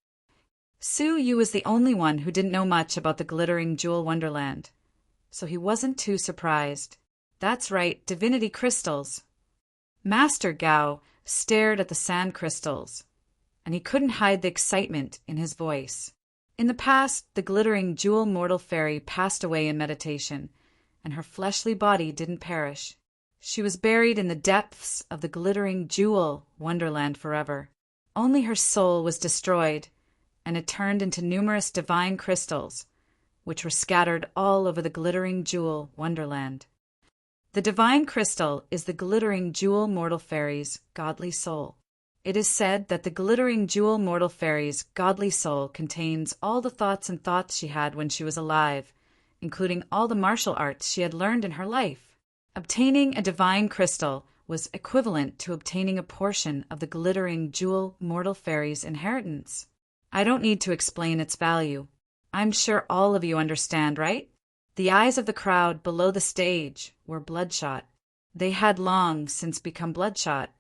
Su Yu was the only one who didn't know much about the glittering jewel wonderland, so he wasn't too surprised. That's right, divinity crystals. Master Gao stared at the sand crystals, and he couldn't hide the excitement in his voice. In the past, the glittering jewel mortal fairy passed away in meditation, and her fleshly body didn't perish. She was buried in the depths of the glittering jewel wonderland forever. Only her soul was destroyed, and it turned into numerous divine crystals, which were scattered all over the glittering jewel wonderland. The divine crystal is the glittering jewel mortal fairy's godly soul. It is said that the glittering jewel mortal fairy's godly soul contains all the thoughts she had when she was alive, including all the martial arts she had learned in her life. Obtaining a divine crystal was equivalent to obtaining a portion of the glittering jewel mortal fairy's inheritance. I don't need to explain its value. I'm sure all of you understand, right? The eyes of the crowd below the stage were bloodshot. They had long since become bloodshot.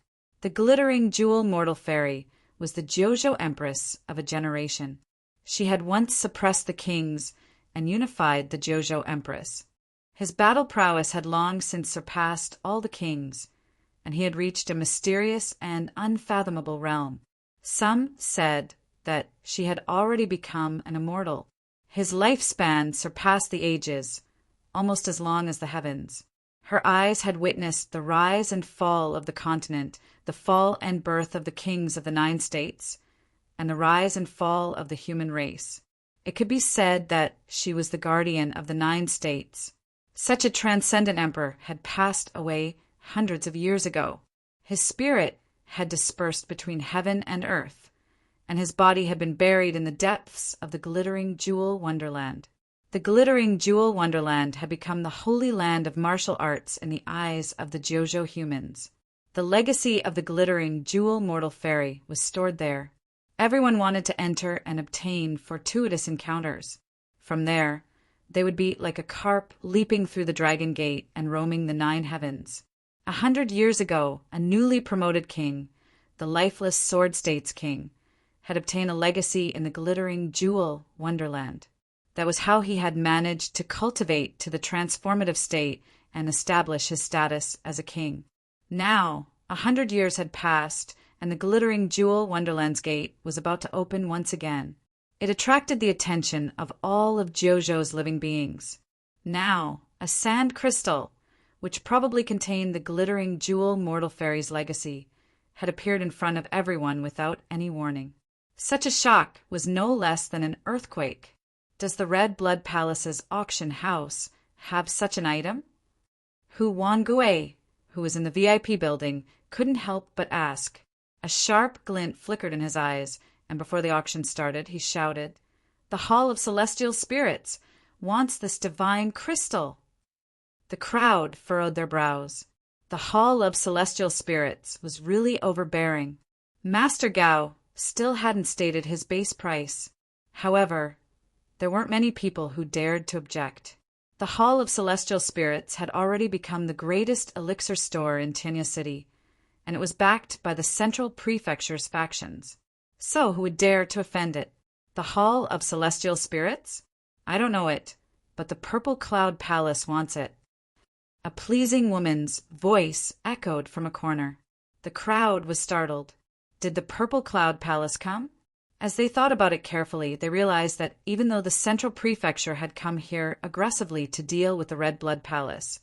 The glittering jewel mortal fairy was the Jojo Empress of a generation. She had once suppressed the kings and unified the Jojo Empress. His battle prowess had long since surpassed all the kings, and he had reached a mysterious and unfathomable realm. Some said that she had already become an immortal. His lifespan surpassed the ages, almost as long as the heavens. Her eyes had witnessed the rise and fall of the continent, the fall and birth of the kings of the 9 states, and the rise and fall of the human race. It could be said that she was the guardian of the 9 states. Such a transcendent emperor had passed away hundreds of years ago. His spirit had dispersed between heaven and earth, and his body had been buried in the depths of the glittering jewel wonderland. The glittering jewel wonderland had become the holy land of martial arts in the eyes of the Jojo humans. The legacy of the glittering jewel mortal fairy was stored there. Everyone wanted to enter and obtain fortuitous encounters. From there, they would be like a carp leaping through the dragon gate and roaming the 9 heavens. 100 years ago, a newly promoted king, the lifeless Sword State's king, had obtained a legacy in the glittering jewel wonderland. That was how he had managed to cultivate to the transformative state and establish his status as a king. Now, 100 years had passed, and the glittering jewel wonderland's gate was about to open once again. It attracted the attention of all of Jojo's living beings. Now, a sand crystal, which probably contained the glittering jewel mortal fairy's legacy, had appeared in front of everyone without any warning. Such a shock was no less than an earthquake. Does the Red Blood Palace's auction house have such an item? Hu Wangui, who was in the VIP building, couldn't help but ask. A sharp glint flickered in his eyes, and before the auction started, he shouted, "The Hall of Celestial Spirits wants this divine crystal!" The crowd furrowed their brows. The Hall of Celestial Spirits was really overbearing. Master Gao still hadn't stated his base price. However, there weren't many people who dared to object. The Hall of Celestial Spirits had already become the greatest elixir store in Tinya City, and it was backed by the Central Prefecture's factions. So who would dare to offend it? The Hall of Celestial Spirits? I don't know it, but the Purple Cloud Palace wants it. A pleasing woman's voice echoed from a corner. The crowd was startled. Did the Purple Cloud Palace come? As they thought about it carefully, they realized that even though the Central Prefecture had come here aggressively to deal with the Red Blood Palace,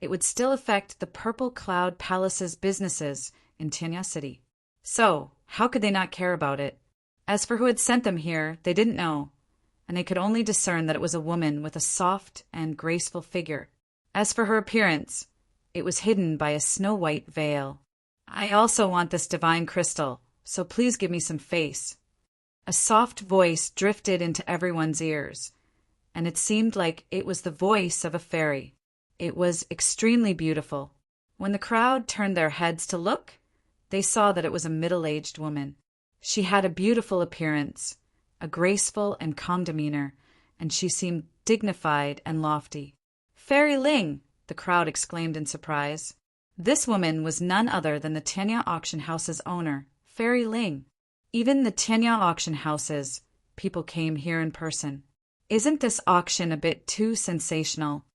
it would still affect the Purple Cloud Palace's businesses in Tinya City. So, how could they not care about it? As for who had sent them here, they didn't know, and they could only discern that it was a woman with a soft and graceful figure. As for her appearance, it was hidden by a snow-white veil. "I also want this divine crystal, so please give me some face." A soft voice drifted into everyone's ears, and it seemed like it was the voice of a fairy. It was extremely beautiful. When the crowd turned their heads to look, they saw that it was a middle-aged woman. She had a beautiful appearance, a graceful and calm demeanor, and she seemed dignified and lofty. "Fairy Ling!" the crowd exclaimed in surprise. This woman was none other than the Tianya auction house's owner, Fairy Ling. Even the Tianya auction houses, people came here in person. Isn't this auction a bit too sensational?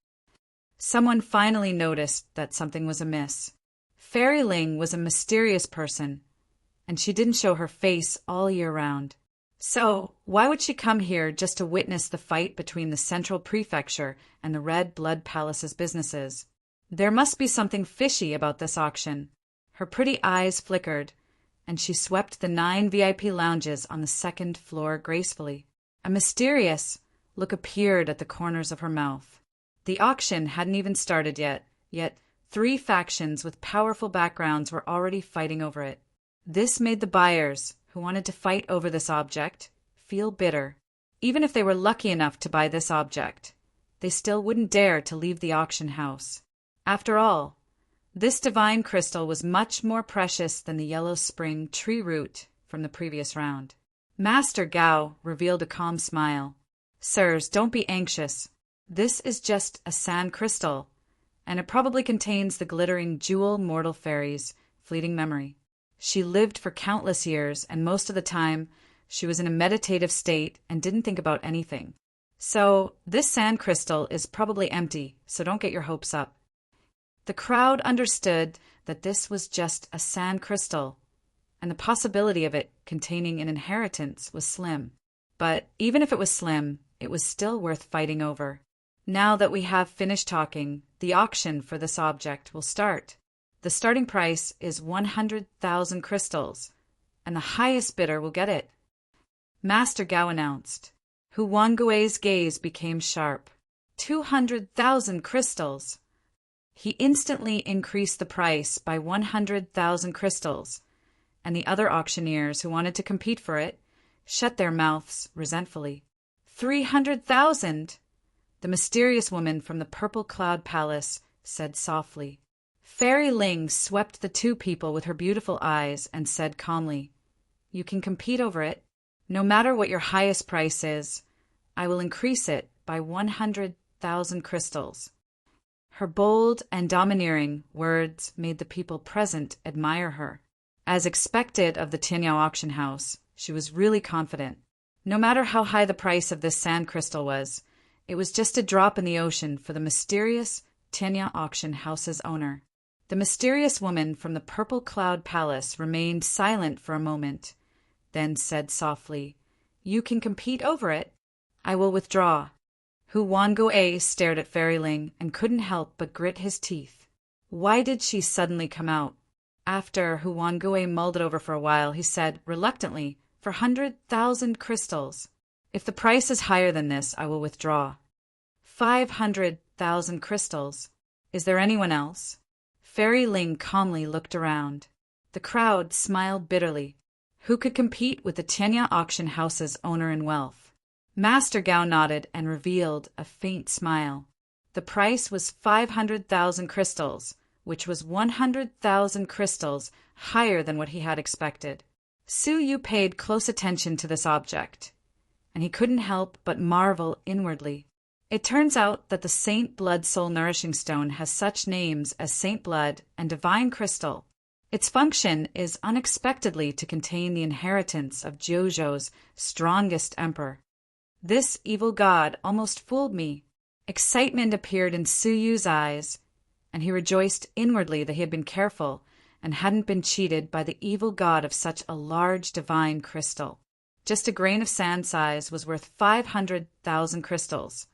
Someone finally noticed that something was amiss. Fairy Ling was a mysterious person, and she didn't show her face all year round. So, why would she come here just to witness the fight between the Central Prefecture and the Red Blood Palace's businesses? There must be something fishy about this auction. Her pretty eyes flickered, and she swept the 9 VIP lounges on the second floor gracefully. A mysterious look appeared at the corners of her mouth. The auction hadn't even started yet 3 factions with powerful backgrounds were already fighting over it. This made the buyers, who wanted to fight over this object, feel bitter. Even if they were lucky enough to buy this object, they still wouldn't dare to leave the auction house. After all, this divine crystal was much more precious than the yellow spring tree root from the previous round. Master Gao revealed a calm smile. "Sirs, don't be anxious. This is just a sand crystal, and it probably contains the glittering jewel mortal fairy's fleeting memory. She lived for countless years, and most of the time she was in a meditative state and didn't think about anything. So this sand crystal is probably empty, so don't get your hopes up." The crowd understood that this was just a sand crystal, and the possibility of it containing an inheritance was slim. But even if it was slim, it was still worth fighting over. Now that we have finished talking, the auction for this object will start. The starting price is 100,000 crystals, and the highest bidder will get it. Master Gao announced. Hu Wangui's gaze became sharp. 200,000 crystals! He instantly increased the price by 100,000 crystals, and the other auctioneers who wanted to compete for it shut their mouths resentfully. 300,000! The mysterious woman from the Purple Cloud Palace said softly. Fairy Ling swept the 2 people with her beautiful eyes and said calmly, "You can compete over it. No matter what your highest price is, I will increase it by 100,000 crystals." Her bold and domineering words made the people present admire her. As expected of the Tianyao auction house, she was really confident. No matter how high the price of this sand crystal was, it was just a drop in the ocean for the mysterious Tianyao auction house's owner. The mysterious woman from the Purple Cloud Palace remained silent for a moment, then said softly, "You can compete over it. I will withdraw." Hu Wangui stared at Fairy Ling and couldn't help but grit his teeth. Why did she suddenly come out? After Hu Wangui mulled it over for a while, he said reluctantly, "For 100,000 crystals. If the price is higher than this, I will withdraw." 500,000 crystals. Is there anyone else? Fairy Ling calmly looked around. The crowd smiled bitterly. Who could compete with the Tianyao auction house's owner in wealth? Master Gao nodded and revealed a faint smile. The price was 500,000 crystals, which was 100,000 crystals higher than what he had expected. Su Yu paid close attention to this object, and he couldn't help but marvel inwardly. It turns out that the Saint Blood Soul Nourishing Stone has such names as Saint Blood and Divine Crystal. Its function is unexpectedly to contain the inheritance of Jiuzhou's strongest emperor. This evil god almost fooled me. Excitement appeared in Su Yu's eyes, and he rejoiced inwardly that he had been careful and hadn't been cheated by the evil god of such a large divine crystal. Just a grain of sand size was worth 500,000 crystals.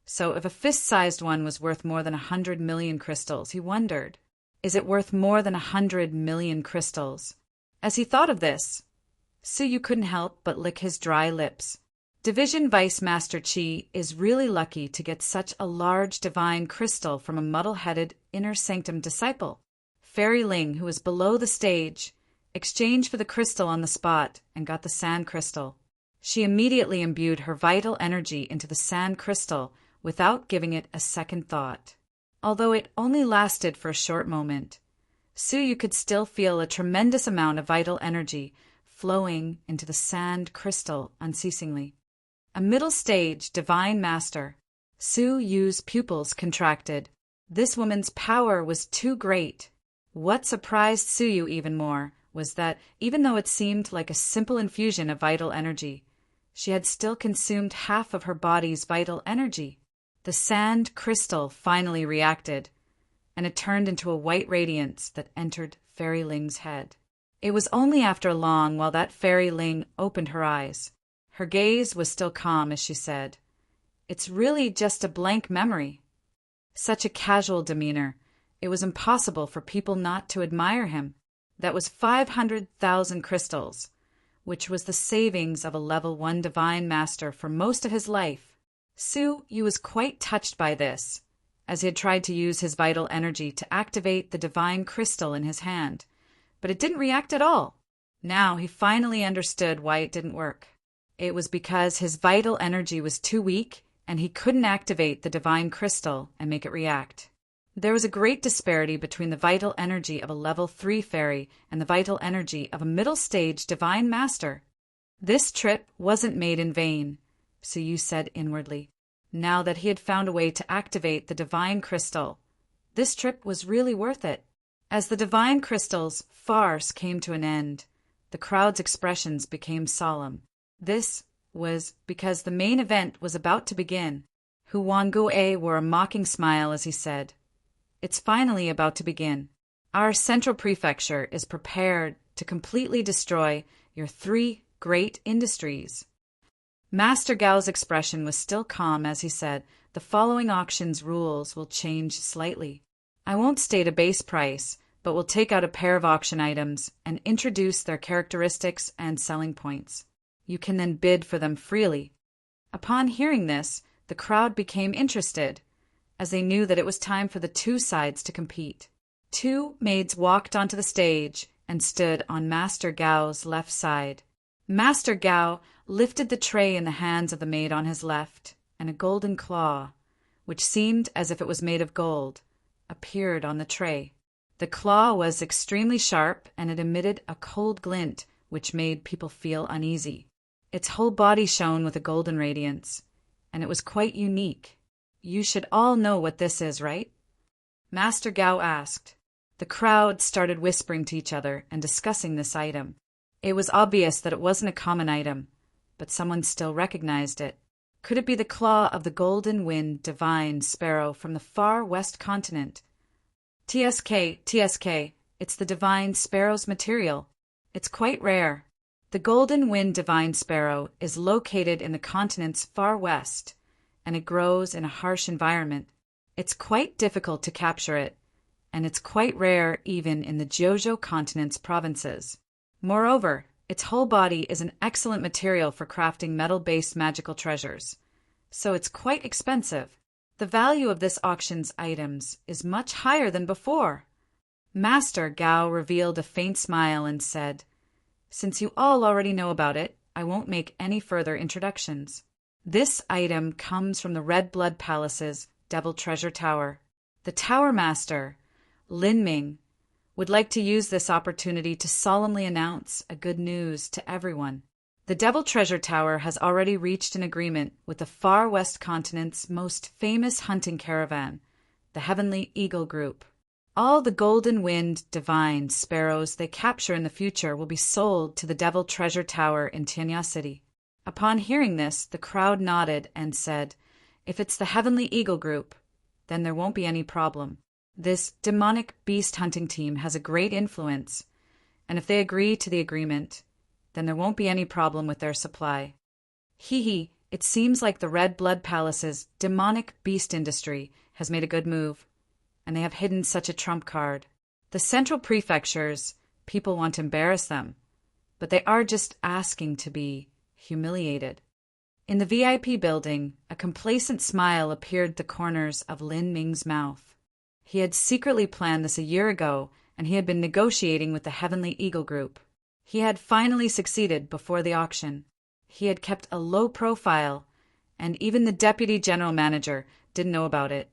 So if a fist-sized one was worth more than 100 million crystals, he wondered, is it worth more than 100 million crystals? As he thought of this, Su Yu couldn't help but lick his dry lips. Division Vice Master Qi is really lucky to get such a large divine crystal from a muddle-headed inner sanctum disciple. Fairy Ling, who was below the stage, exchanged for the crystal on the spot and got the sand crystal. She immediately imbued her vital energy into the sand crystal without giving it a second thought. Although it only lasted for a short moment, Suyu could still feel a tremendous amount of vital energy flowing into the sand crystal unceasingly. A middle stage divine master. Suyu's pupils contracted. This woman's power was too great. What surprised Suyu even more was that, even though it seemed like a simple infusion of vital energy, she had still consumed half of her body's vital energy. The sand crystal finally reacted, and it turned into a white radiance that entered Fairy Ling's head. It was only after long while that Fairy Ling opened her eyes. Her gaze was still calm as she said, "It's really just a blank memory." Such a casual demeanor. It was impossible for people not to admire him. That was 500,000 crystals, which was the savings of a level 1 divine master for most of his life. Suyu was quite touched by this, as he had tried to use his vital energy to activate the divine crystal in his hand, but it didn't react at all. Now he finally understood why it didn't work. It was because his vital energy was too weak and he couldn't activate the divine crystal and make it react. There was a great disparity between the vital energy of a level 3 fairy and the vital energy of a middle stage divine master. This trip wasn't made in vain, Suyu said inwardly. Now that he had found a way to activate the divine crystal, this trip was really worth it. As the divine crystal's farce came to an end, the crowd's expressions became solemn. This was because the main event was about to begin. Hu Wangue wore a mocking smile as he said, "It's finally about to begin. Our central prefecture is prepared to completely destroy your 3 great industries." Master Gao's expression was still calm as he said, "The following auction's rules will change slightly. I won't state a base price, but will take out a pair of auction items and introduce their characteristics and selling points. You can then bid for them freely." Upon hearing this, the crowd became interested, as they knew that it was time for the 2 sides to compete. 2 maids walked onto the stage and stood on Master Gao's left side. Master Gao lifted the tray in the hands of the maid on his left, and a golden claw, which seemed as if it was made of gold, appeared on the tray. The claw was extremely sharp, and it emitted a cold glint which made people feel uneasy. Its whole body shone with a golden radiance, and it was quite unique. "You should all know what this is, right?" Master Gao asked. The crowd started whispering to each other and discussing this item. It was obvious that it wasn't a common item, but someone still recognized it. Could it be the claw of the golden wind divine sparrow from the far west continent? TSK, it's the divine sparrow's material. It's quite rare. The golden wind divine sparrow is located in the continent's far west, and it grows in a harsh environment. It's quite difficult to capture it, and it's quite rare even in the Jojo continent's provinces. Moreover, its whole body is an excellent material for crafting metal-based magical treasures, so it's quite expensive. The value of this auction's items is much higher than before. Master Gao revealed a faint smile and said, "Since you all already know about it, I won't make any further introductions. This item comes from the Red Blood Palace's Devil Treasure Tower. The Tower Master, Lin Ming, would like to use this opportunity to solemnly announce a good news to everyone. The Devil Treasure Tower has already reached an agreement with the far west continent's most famous hunting caravan, the Heavenly Eagle Group. All the Golden Wind divine sparrows they capture in the future will be sold to the Devil Treasure Tower in Tianya City." Upon hearing this, the crowd nodded and said, "If it's the Heavenly Eagle Group, then there won't be any problem. This demonic beast hunting team has a great influence, and if they agree to the agreement, then there won't be any problem with their supply. Hee, it seems like the Red Blood Palace's demonic beast industry has made a good move, and they have hidden such a trump card. The central prefectures, people want to embarrass them, but they are just asking to be humiliated." In the VIP building, a complacent smile appeared at the corners of Lin Ming's mouth. He had secretly planned this a year ago, and he had been negotiating with the Heavenly Eagle Group. He had finally succeeded before the auction. He had kept a low profile, and even the deputy general manager didn't know about it,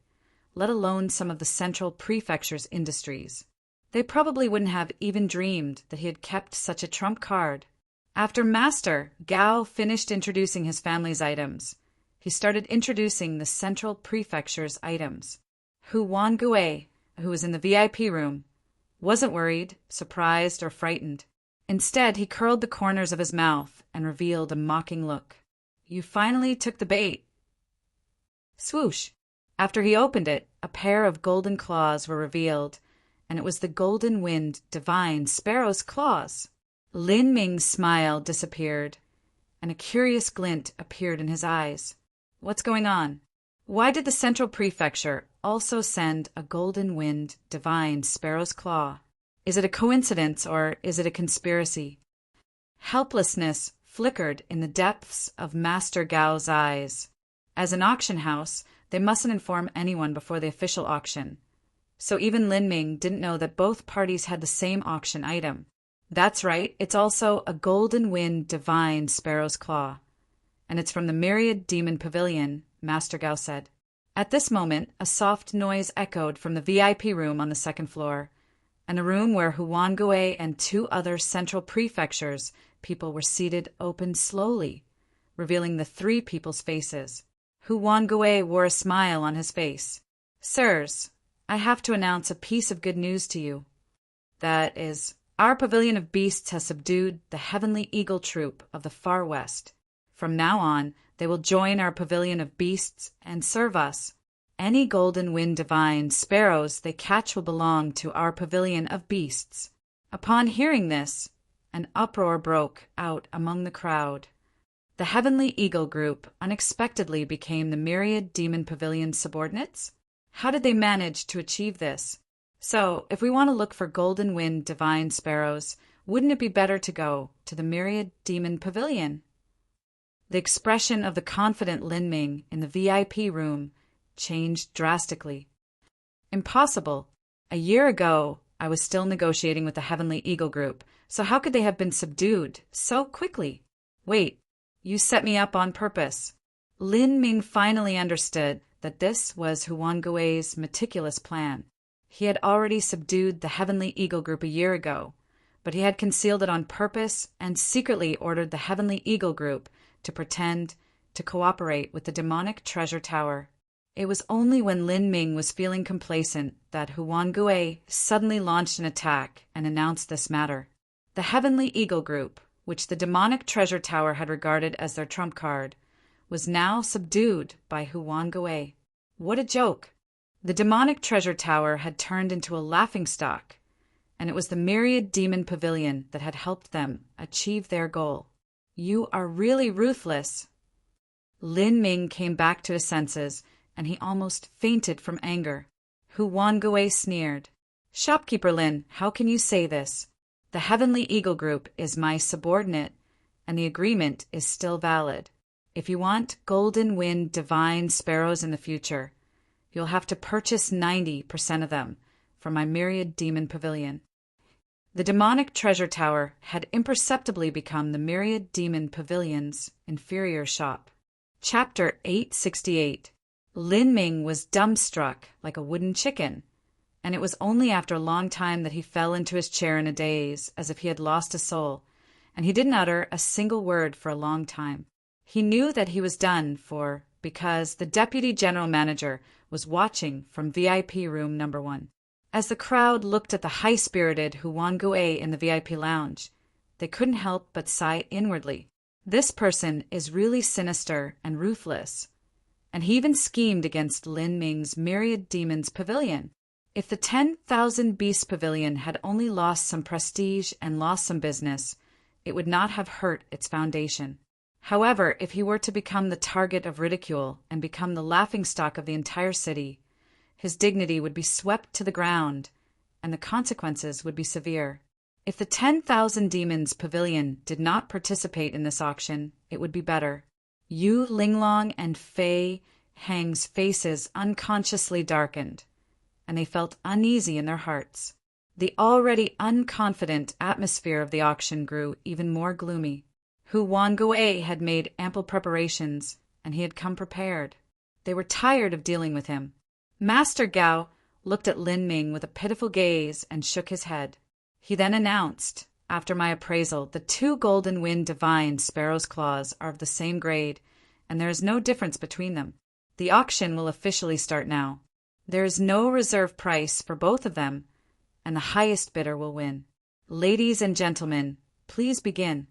let alone some of the central prefecture's industries. They probably wouldn't have even dreamed that he had kept such a trump card. After Master Gao finished introducing his family's items, he started introducing the central prefecture's items. Hu Wangui, who was in the VIP room, wasn't worried, surprised, or frightened. Instead, he curled the corners of his mouth and revealed a mocking look. "You finally took the bait." Swoosh! After he opened it, a pair of golden claws were revealed, and it was the golden winged divine sparrow's claws. Lin Ming's smile disappeared, and a curious glint appeared in his eyes. What's going on? Why did the central prefecture also send a golden winged divine sparrow's claw? Is it a coincidence or is it a conspiracy? Helplessness flickered in the depths of Master Gao's eyes. As an auction house, they mustn't inform anyone before the official auction. So even Lin Ming didn't know that both parties had the same auction item. That's right, it's also a golden wind divine sparrow's claw. And it's from the Myriad Demon Pavilion, Master Gao said. At this moment, a soft noise echoed from the VIP room on the second floor, and a room where Huangui and 2 other central prefectures people were seated opened slowly, revealing the 3 people's faces. Huangui wore a smile on his face. "Sirs, I have to announce a piece of good news to you. That is, our Pavilion of Beasts has subdued the Heavenly Eagle Troop of the Far West. From now on, they will join our Pavilion of Beasts and serve us. Any golden wind divine sparrows they catch will belong to our Pavilion of Beasts." Upon hearing this, an uproar broke out among the crowd. The Heavenly Eagle Group unexpectedly became the Myriad Demon Pavilion's subordinates? How did they manage to achieve this? So, if we want to look for golden wind divine sparrows, wouldn't it be better to go to the Myriad Demon Pavilion? The expression of the confident Lin Ming in the VIP room changed drastically. Impossible. A year ago, I was still negotiating with the Heavenly Eagle Group, so how could they have been subdued so quickly? Wait, you set me up on purpose. Lin Ming finally understood that this was Huangui's meticulous plan. He had already subdued the Heavenly Eagle Group a year ago, but he had concealed it on purpose and secretly ordered the Heavenly Eagle Group to pretend to cooperate with the demonic treasure tower. It was only when Lin Ming was feeling complacent that Huangui suddenly launched an attack and announced this matter. The Heavenly Eagle Group, which the demonic treasure tower had regarded as their trump card, was now subdued by Huangui. What a joke! The demonic treasure tower had turned into a laughingstock, and it was the Myriad Demon Pavilion that had helped them achieve their goal. "You are really ruthless." Lin Ming came back to his senses, and he almost fainted from anger. Huangui sneered. "Shopkeeper Lin, how can you say this? The Heavenly Eagle Group is my subordinate, and the agreement is still valid. If you want golden wind divine sparrows in the future, you'll have to purchase 90% of them from my Myriad Demon Pavilion." The demonic treasure tower had imperceptibly become the Myriad Demon Pavilion's inferior shop. Chapter 868. Lin Ming was dumbstruck like a wooden chicken, and it was only after a long time that he fell into his chair in a daze, as if he had lost his soul, and he didn't utter a single word for a long time. He knew that he was done for because the deputy general manager was watching from VIP room number 1. As the crowd looked at the high-spirited Huangui in the VIP lounge, they couldn't help but sigh inwardly. This person is really sinister and ruthless, and he even schemed against Lin Ming's Myriad Demons Pavilion. If the 10,000 Beast Pavilion had only lost some prestige and lost some business, it would not have hurt its foundation. However, if he were to become the target of ridicule and become the laughingstock of the entire city, his dignity would be swept to the ground, and the consequences would be severe. If the 10,000 Demons Pavilion did not participate in this auction, it would be better. Yu Linglong and Fei Hang's faces unconsciously darkened, and they felt uneasy in their hearts. The already unconfident atmosphere of the auction grew even more gloomy. Hu Wangue had made ample preparations, and he had come prepared. They were tired of dealing with him. Master Gao looked at Lin Ming with a pitiful gaze and shook his head. He then announced, after my appraisal, the 2 Golden Wind Divine Sparrow's claws are of the same grade, and there is no difference between them. The auction will officially start now. There is no reserve price for both of them, and the highest bidder will win. Ladies and gentlemen, please begin.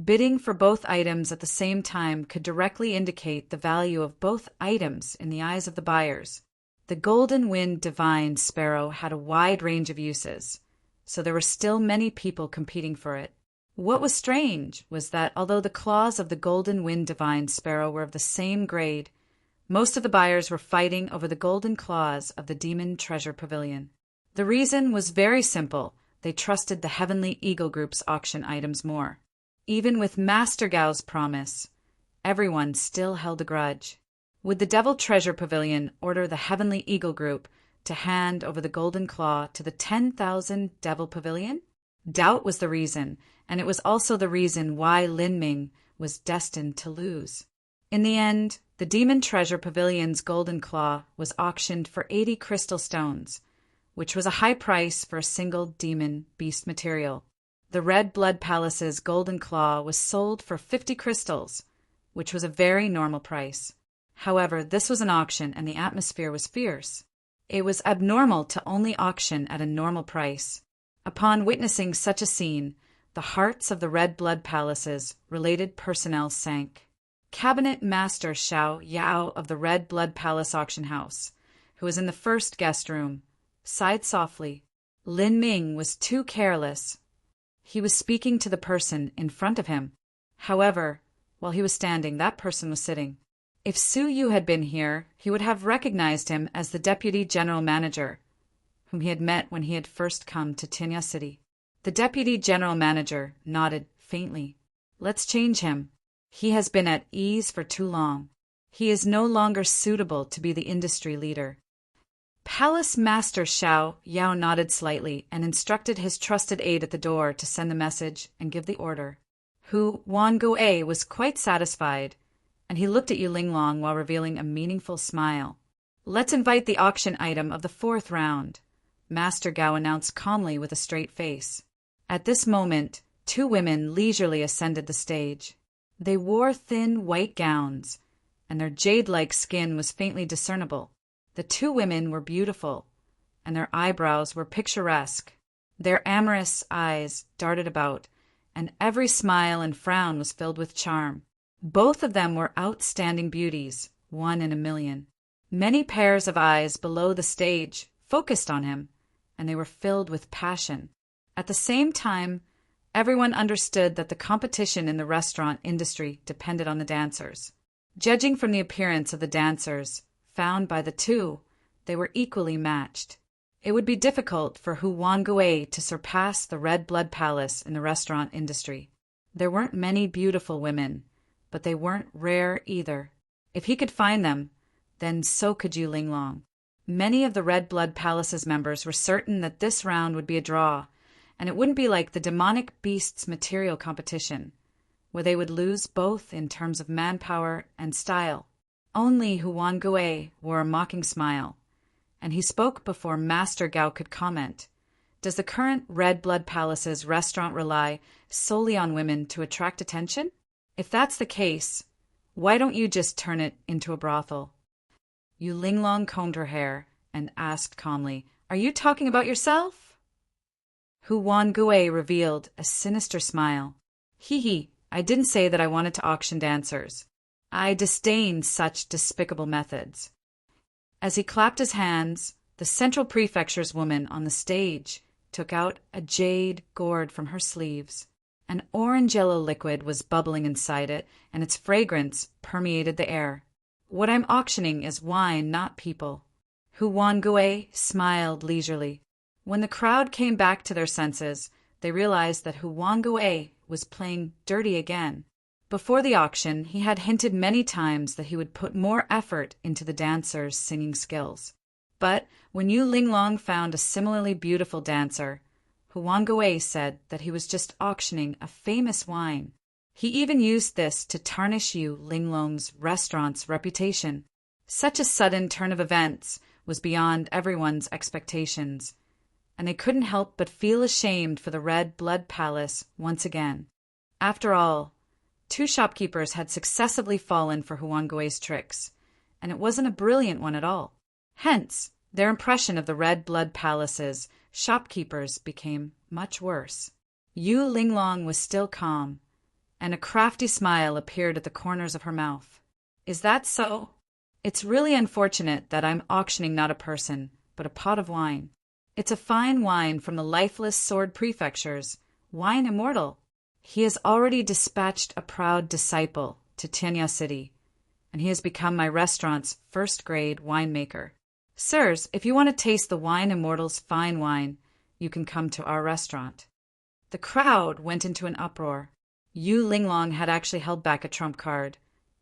Bidding for both items at the same time could directly indicate the value of both items in the eyes of the buyers. The Golden Wind Divine Sparrow had a wide range of uses, so there were still many people competing for it. What was strange was that although the claws of the Golden Wind Divine Sparrow were of the same grade, most of the buyers were fighting over the golden claws of the Demon Treasure Pavilion. The reason was very simple. They trusted the Heavenly Eagle Group's auction items more. Even with Master Gao's promise, everyone still held a grudge. Would the Devil Treasure Pavilion order the Heavenly Eagle Group to hand over the Golden Claw to the 10,000 Devil Pavilion? Doubt was the reason, and it was also the reason why Lin Ming was destined to lose. In the end, the Demon Treasure Pavilion's Golden Claw was auctioned for 80 crystal stones, which was a high price for a single demon beast material. The Red Blood Palace's Golden Claw was sold for 50 crystals, which was a very normal price. However, this was an auction and the atmosphere was fierce. It was abnormal to only auction at a normal price. Upon witnessing such a scene, the hearts of the Red Blood Palace's related personnel sank. Cabinet Master Xiao Yao of the Red Blood Palace auction house, who was in the first guest room, sighed softly. Lin Ming was too careless. He was speaking to the person in front of him. However, while he was standing, that person was sitting. If Su Yu had been here, he would have recognized him as the Deputy General Manager, whom he had met when he had first come to Tinya City. The Deputy General Manager nodded faintly. Let's change him. He has been at ease for too long. He is no longer suitable to be the industry leader. Palace Master Xiao Yao nodded slightly and instructed his trusted aide at the door to send the message and give the order. Hu Wangue was quite satisfied, and he looked at Yu Linglong while revealing a meaningful smile. Let's invite the auction item of the 4th round, Master Gao announced calmly with a straight face. At this moment, 2 women leisurely ascended the stage. They wore thin white gowns, and their jade-like skin was faintly discernible. The 2 women were beautiful, and their eyebrows were picturesque. Their amorous eyes darted about, and every smile and frown was filled with charm. Both of them were outstanding beauties, 1 in a million. Many pairs of eyes below the stage focused on him, and they were filled with passion. At the same time, everyone understood that the competition in the restaurant industry depended on the dancers. Judging from the appearance of the dancers, found by the 2, they were equally matched. It would be difficult for Hu Wangue to surpass the Red Blood Palace in the restaurant industry. There weren't many beautiful women, but they weren't rare either. If he could find them, then so could Yu Linglong. Many of the Red Blood Palace's members were certain that this round would be a draw, and it wouldn't be like the demonic beasts material competition, where they would lose both in terms of manpower and style. Only Hu Wangue wore a mocking smile, and he spoke before Master Gao could comment. Does the current Red Blood Palace's restaurant rely solely on women to attract attention? If that's the case, why don't you just turn it into a brothel? Yu Linglong combed her hair and asked calmly, Are you talking about yourself? Hu Wangue revealed a sinister smile. Hee, I didn't say that I wanted to auction dancers. I disdain such despicable methods. As he clapped his hands, the Central Prefecture's woman on the stage took out a jade gourd from her sleeves. An orange-yellow liquid was bubbling inside it, and its fragrance permeated the air. What I'm auctioning is wine, not people. Hu Wangue smiled leisurely. When the crowd came back to their senses, they realized that Hu Wangue was playing dirty again. Before the auction, he had hinted many times that he would put more effort into the dancers' singing skills. But when Yu Linglong found a similarly beautiful dancer, Hu Wangue said that he was just auctioning a famous wine. He even used this to tarnish Yu Linglong's restaurant's reputation. Such a sudden turn of events was beyond everyone's expectations, and they couldn't help but feel ashamed for the Red Blood Palace once again. After all, 2 shopkeepers had successively fallen for Huanggui's tricks, and it wasn't a brilliant one at all. Hence, their impression of the Red Blood Palace's shopkeepers became much worse. Yu Linglong was still calm, and a crafty smile appeared at the corners of her mouth. Is that so? It's really unfortunate that I'm auctioning not a person, but a pot of wine. It's a fine wine from the lifeless Sword Prefectures, wine immortal. He has already dispatched a proud disciple to Tianya City, and he has become my restaurant's first-grade winemaker. Sirs, if you want to taste the wine immortal's fine wine, you can come to our restaurant. The crowd went into an uproar. Yu Linglong had actually held back a trump card,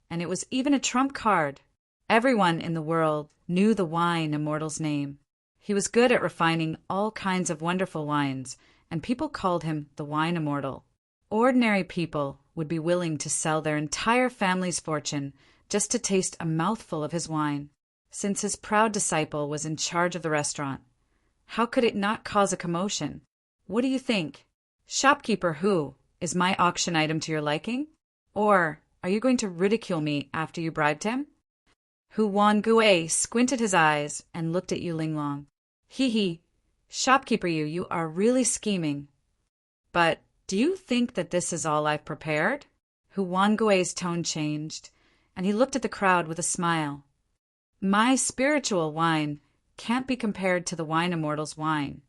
and it was even a trump card. Everyone in the world knew the wine immortal's name. He was good at refining all kinds of wonderful wines, and people called him the wine immortal. Ordinary people would be willing to sell their entire family's fortune just to taste a mouthful of his wine. Since his proud disciple was in charge of the restaurant, how could it not cause a commotion? What do you think? Shopkeeper Hu, is my auction item to your liking? Or are you going to ridicule me after you bribed him? Hu Wangui squinted his eyes and looked at Yu Linglong. Hee, shopkeeper you are really scheming. But do you think that this is all I've prepared? Hu Wangui's tone changed, and he looked at the crowd with a smile. My spiritual wine can't be compared to the wine immortal's wine,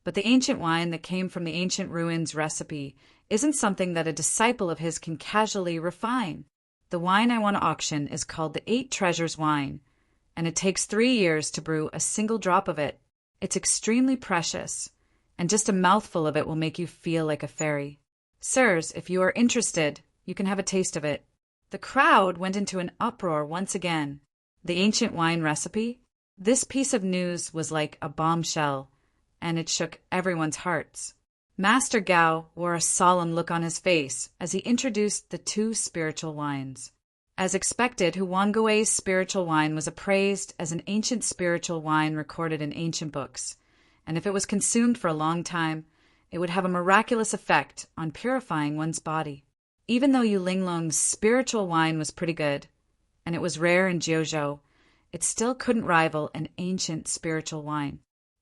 but the ancient wine that came from the ancient ruins recipe isn't something that a disciple of his can casually refine. The wine I want to auction is called the 8 Treasures wine, and it takes 3 years to brew a single drop of it. It's extremely precious, and just a mouthful of it will make you feel like a fairy. Sirs, if you are interested, you can have a taste of it. The crowd went into an uproar once again. The ancient wine recipe? This piece of news was like a bombshell, and it shook everyone's hearts. Master Gao wore a solemn look on his face as he introduced the 2 spiritual wines. As expected, Huanggui's spiritual wine was appraised as an ancient spiritual wine recorded in ancient books, and if it was consumed for a long time, it would have a miraculous effect on purifying one's body. Even though Yu Linglong's spiritual wine was pretty good, and it was rare in Jiuzhou, it still couldn't rival an ancient spiritual wine.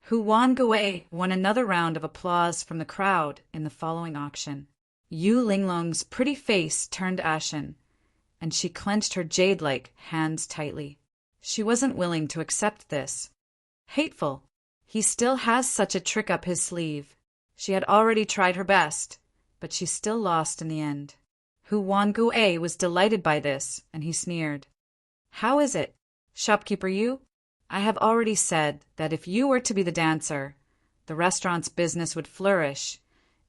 Hu Wangui won another round of applause from the crowd in the following auction. Yu Linglong's pretty face turned ashen, and she clenched her jade-like hands tightly. She wasn't willing to accept this. Hateful. He still has such a trick up his sleeve. She had already tried her best, but she still lost in the end. Hu Wangui was delighted by this, and he sneered. How is it, shopkeeper Yu? I have already said that if you were to be the dancer, the restaurant's business would flourish,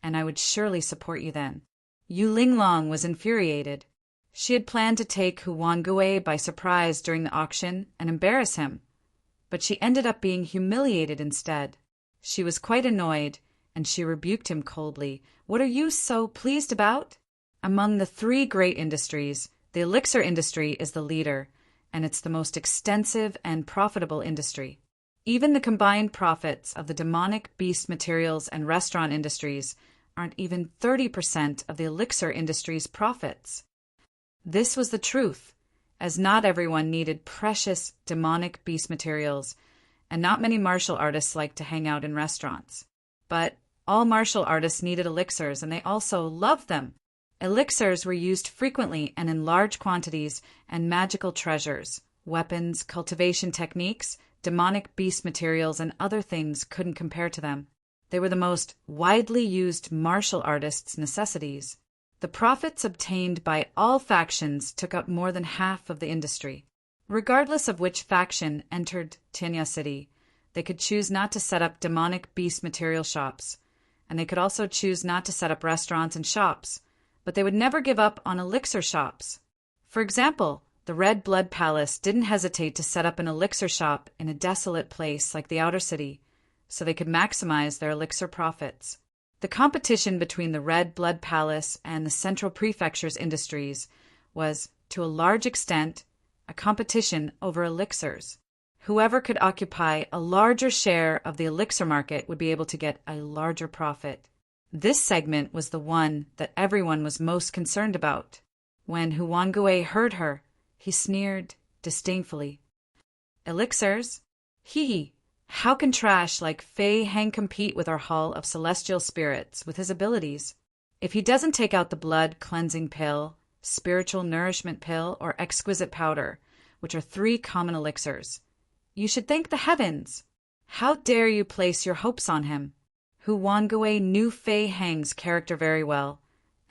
and I would surely support you then. Yu Linglong was infuriated. She had planned to take Hu Wangui by surprise during the auction and embarrass him, but she ended up being humiliated instead. She was quite annoyed, and she rebuked him coldly. What are you so pleased about? Among the 3 great industries, the elixir industry is the leader, and it's the most extensive and profitable industry. Even the combined profits of the demonic beast materials and restaurant industries aren't even 30% of the elixir industry's profits. This was the truth, as not everyone needed precious demonic beast materials, and not many martial artists liked to hang out in restaurants. But all martial artists needed elixirs, and they also loved them. Elixirs were used frequently and in large quantities, and magical treasures, weapons, cultivation techniques, demonic beast materials, and other things couldn't compare to them. They were the most widely used martial artists' necessities. The profits obtained by all factions took up more than half of the industry. Regardless of which faction entered Tianya City, they could choose not to set up demonic beast material shops, and they could also choose not to set up restaurants and shops, but they would never give up on elixir shops. For example, the Red Blood Palace didn't hesitate to set up an elixir shop in a desolate place like the outer city, so they could maximize their elixir profits. The competition between the Red Blood Palace and the Central Prefecture's industries was, to a large extent, a competition over elixirs. Whoever could occupy a larger share of the elixir market would be able to get a larger profit. This segment was the one that everyone was most concerned about. When Huanggue heard her, he sneered disdainfully. Elixirs? Hee! How can trash like Fei Hang compete with our Hall of Celestial Spirits with his abilities? If he doesn't take out the blood cleansing pill, spiritual nourishment pill, or exquisite powder, which are 3 common elixirs, you should thank the heavens. How dare you place your hopes on him? Huanggue knew Fei Hang's character very well,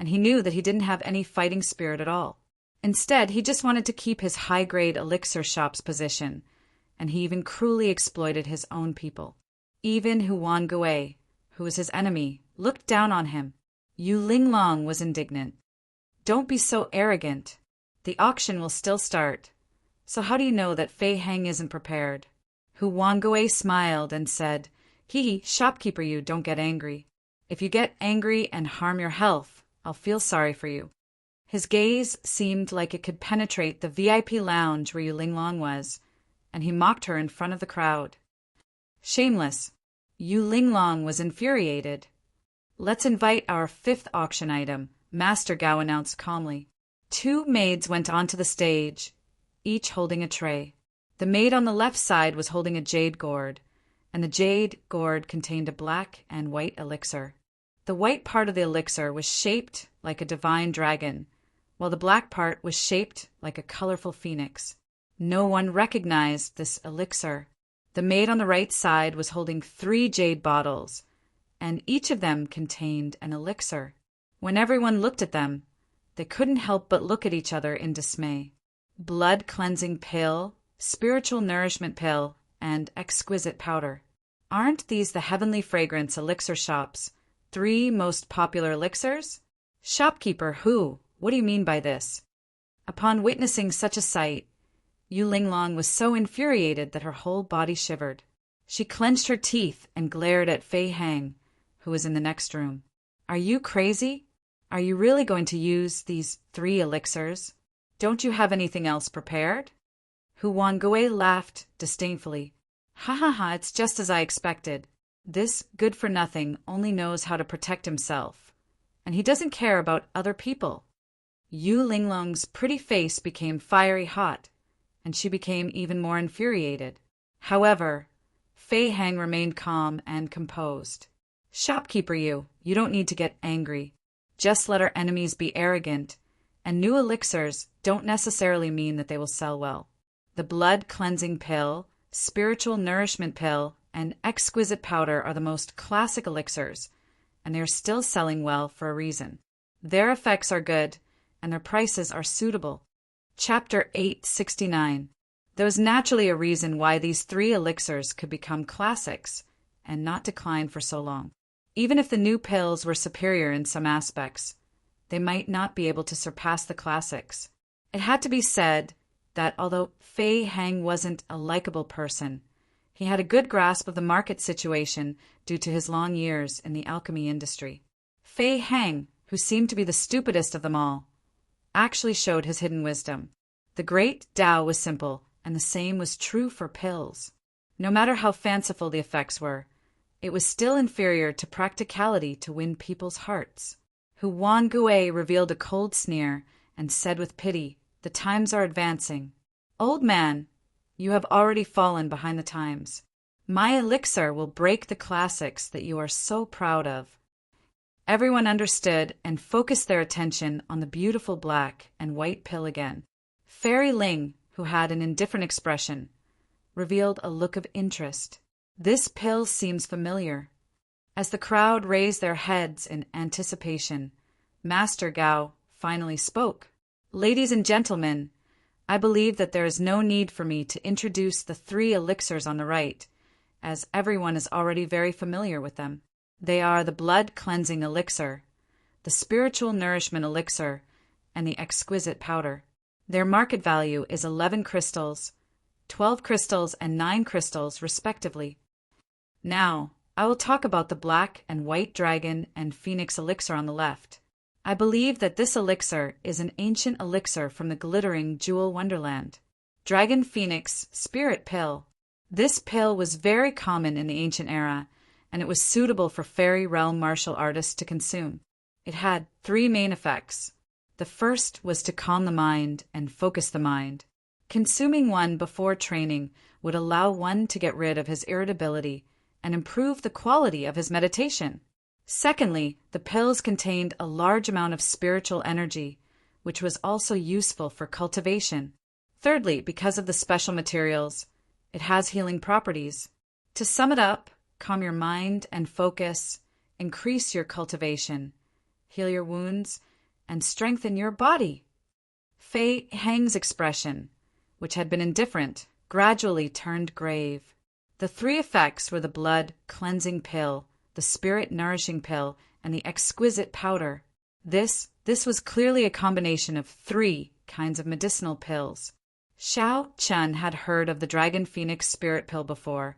and he knew that he didn't have any fighting spirit at all. Instead, he just wanted to keep his high-grade elixir shop's position, and he even cruelly exploited his own people. Even Huanggue, who was his enemy, looked down on him. Yu Linglong was indignant. Don't be so arrogant. The auction will still start. So how do you know that Fei Hang isn't prepared? Huanggue smiled and said, shopkeeper, you don't get angry. If you get angry and harm your health, I'll feel sorry for you. His gaze seemed like it could penetrate the VIP lounge where Yu Linglong was, and he mocked her in front of the crowd. Shameless. Yu Linglong was infuriated. Let's invite our 5th auction item, Master Gao announced calmly. 2 maids went onto the stage, each holding a tray. The maid on the left side was holding a jade gourd, and the jade gourd contained a black and white elixir. The white part of the elixir was shaped like a divine dragon, while the black part was shaped like a colorful phoenix. No one recognized this elixir. The maid on the right side was holding 3 jade bottles, and each of them contained an elixir. When everyone looked at them, they couldn't help but look at each other in dismay. Blood cleansing pill, spiritual nourishment pill, and exquisite powder. Aren't these the heavenly fragrance elixir shop's 3 most popular elixirs? Shopkeeper, what do you mean by this? Upon witnessing such a sight, Yu Linglong was so infuriated that her whole body shivered. She clenched her teeth and glared at Fei Hang, who was in the next room. Are you crazy? Are you really going to use these 3 elixirs? Don't you have anything else prepared? Huanggue laughed disdainfully. Ha, it's just as I expected. This good-for-nothing only knows how to protect himself, and he doesn't care about other people. Yu Linglong's pretty face became fiery hot, and she became even more infuriated. However, Fei Hang remained calm and composed. Shopkeeper, you don't need to get angry. Just let our enemies be arrogant, and new elixirs don't necessarily mean that they will sell well. The blood cleansing pill, spiritual nourishment pill, and exquisite powder are the most classic elixirs, and they are still selling well for a reason. Their effects are good, and their prices are suitable. Chapter 869. There was naturally a reason why these 3 elixirs could become classics and not decline for so long. Even if the new pills were superior in some aspects, they might not be able to surpass the classics. It had to be said that although Fei Hang wasn't a likable person, he had a good grasp of the market situation due to his long years in the alchemy industry. Fei Hang, who seemed to be the stupidest of them all, actually showed his hidden wisdom. The great Tao was simple, and the same was true for pills. No matter how fanciful the effects were, it was still inferior to practicality to win people's hearts. Huanggue revealed a cold sneer and said with pity, "The times are advancing. Old man, you have already fallen behind the times. My elixir will break the classics that you are so proud of." Everyone understood and focused their attention on the beautiful black and white pill again. Fairy Ling, who had an indifferent expression, revealed a look of interest. This pill seems familiar. As the crowd raised their heads in anticipation, Master Gao finally spoke. "Ladies and gentlemen, I believe that there is no need for me to introduce the 3 elixirs on the right, as everyone is already very familiar with them. They are the blood cleansing elixir, the spiritual nourishment elixir, and the exquisite powder. Their market value is 11 crystals, 12 crystals, and 9 crystals, respectively. Now, I will talk about the black and white dragon and phoenix elixir on the left. I believe that this elixir is an ancient elixir from the glittering jewel wonderland. Dragon Phoenix Spirit Pill. This pill was very common in the ancient era, and it was suitable for fairy realm martial artists to consume. It had 3 main effects. The first was to calm the mind and focus the mind. Consuming one before training would allow one to get rid of his irritability and improve the quality of his meditation. Secondly, the pills contained a large amount of spiritual energy, which was also useful for cultivation. Thirdly, because of the special materials, it has healing properties. To sum it up, calm your mind and focus, increase your cultivation, heal your wounds, and strengthen your body. Fei Hang's expression, which had been indifferent, gradually turned grave. The 3 effects were the blood cleansing pill, the spirit nourishing pill, and the exquisite powder. This was clearly a combination of 3 kinds of medicinal pills. Xiao Chun had heard of the Dragon Phoenix Spirit Pill before,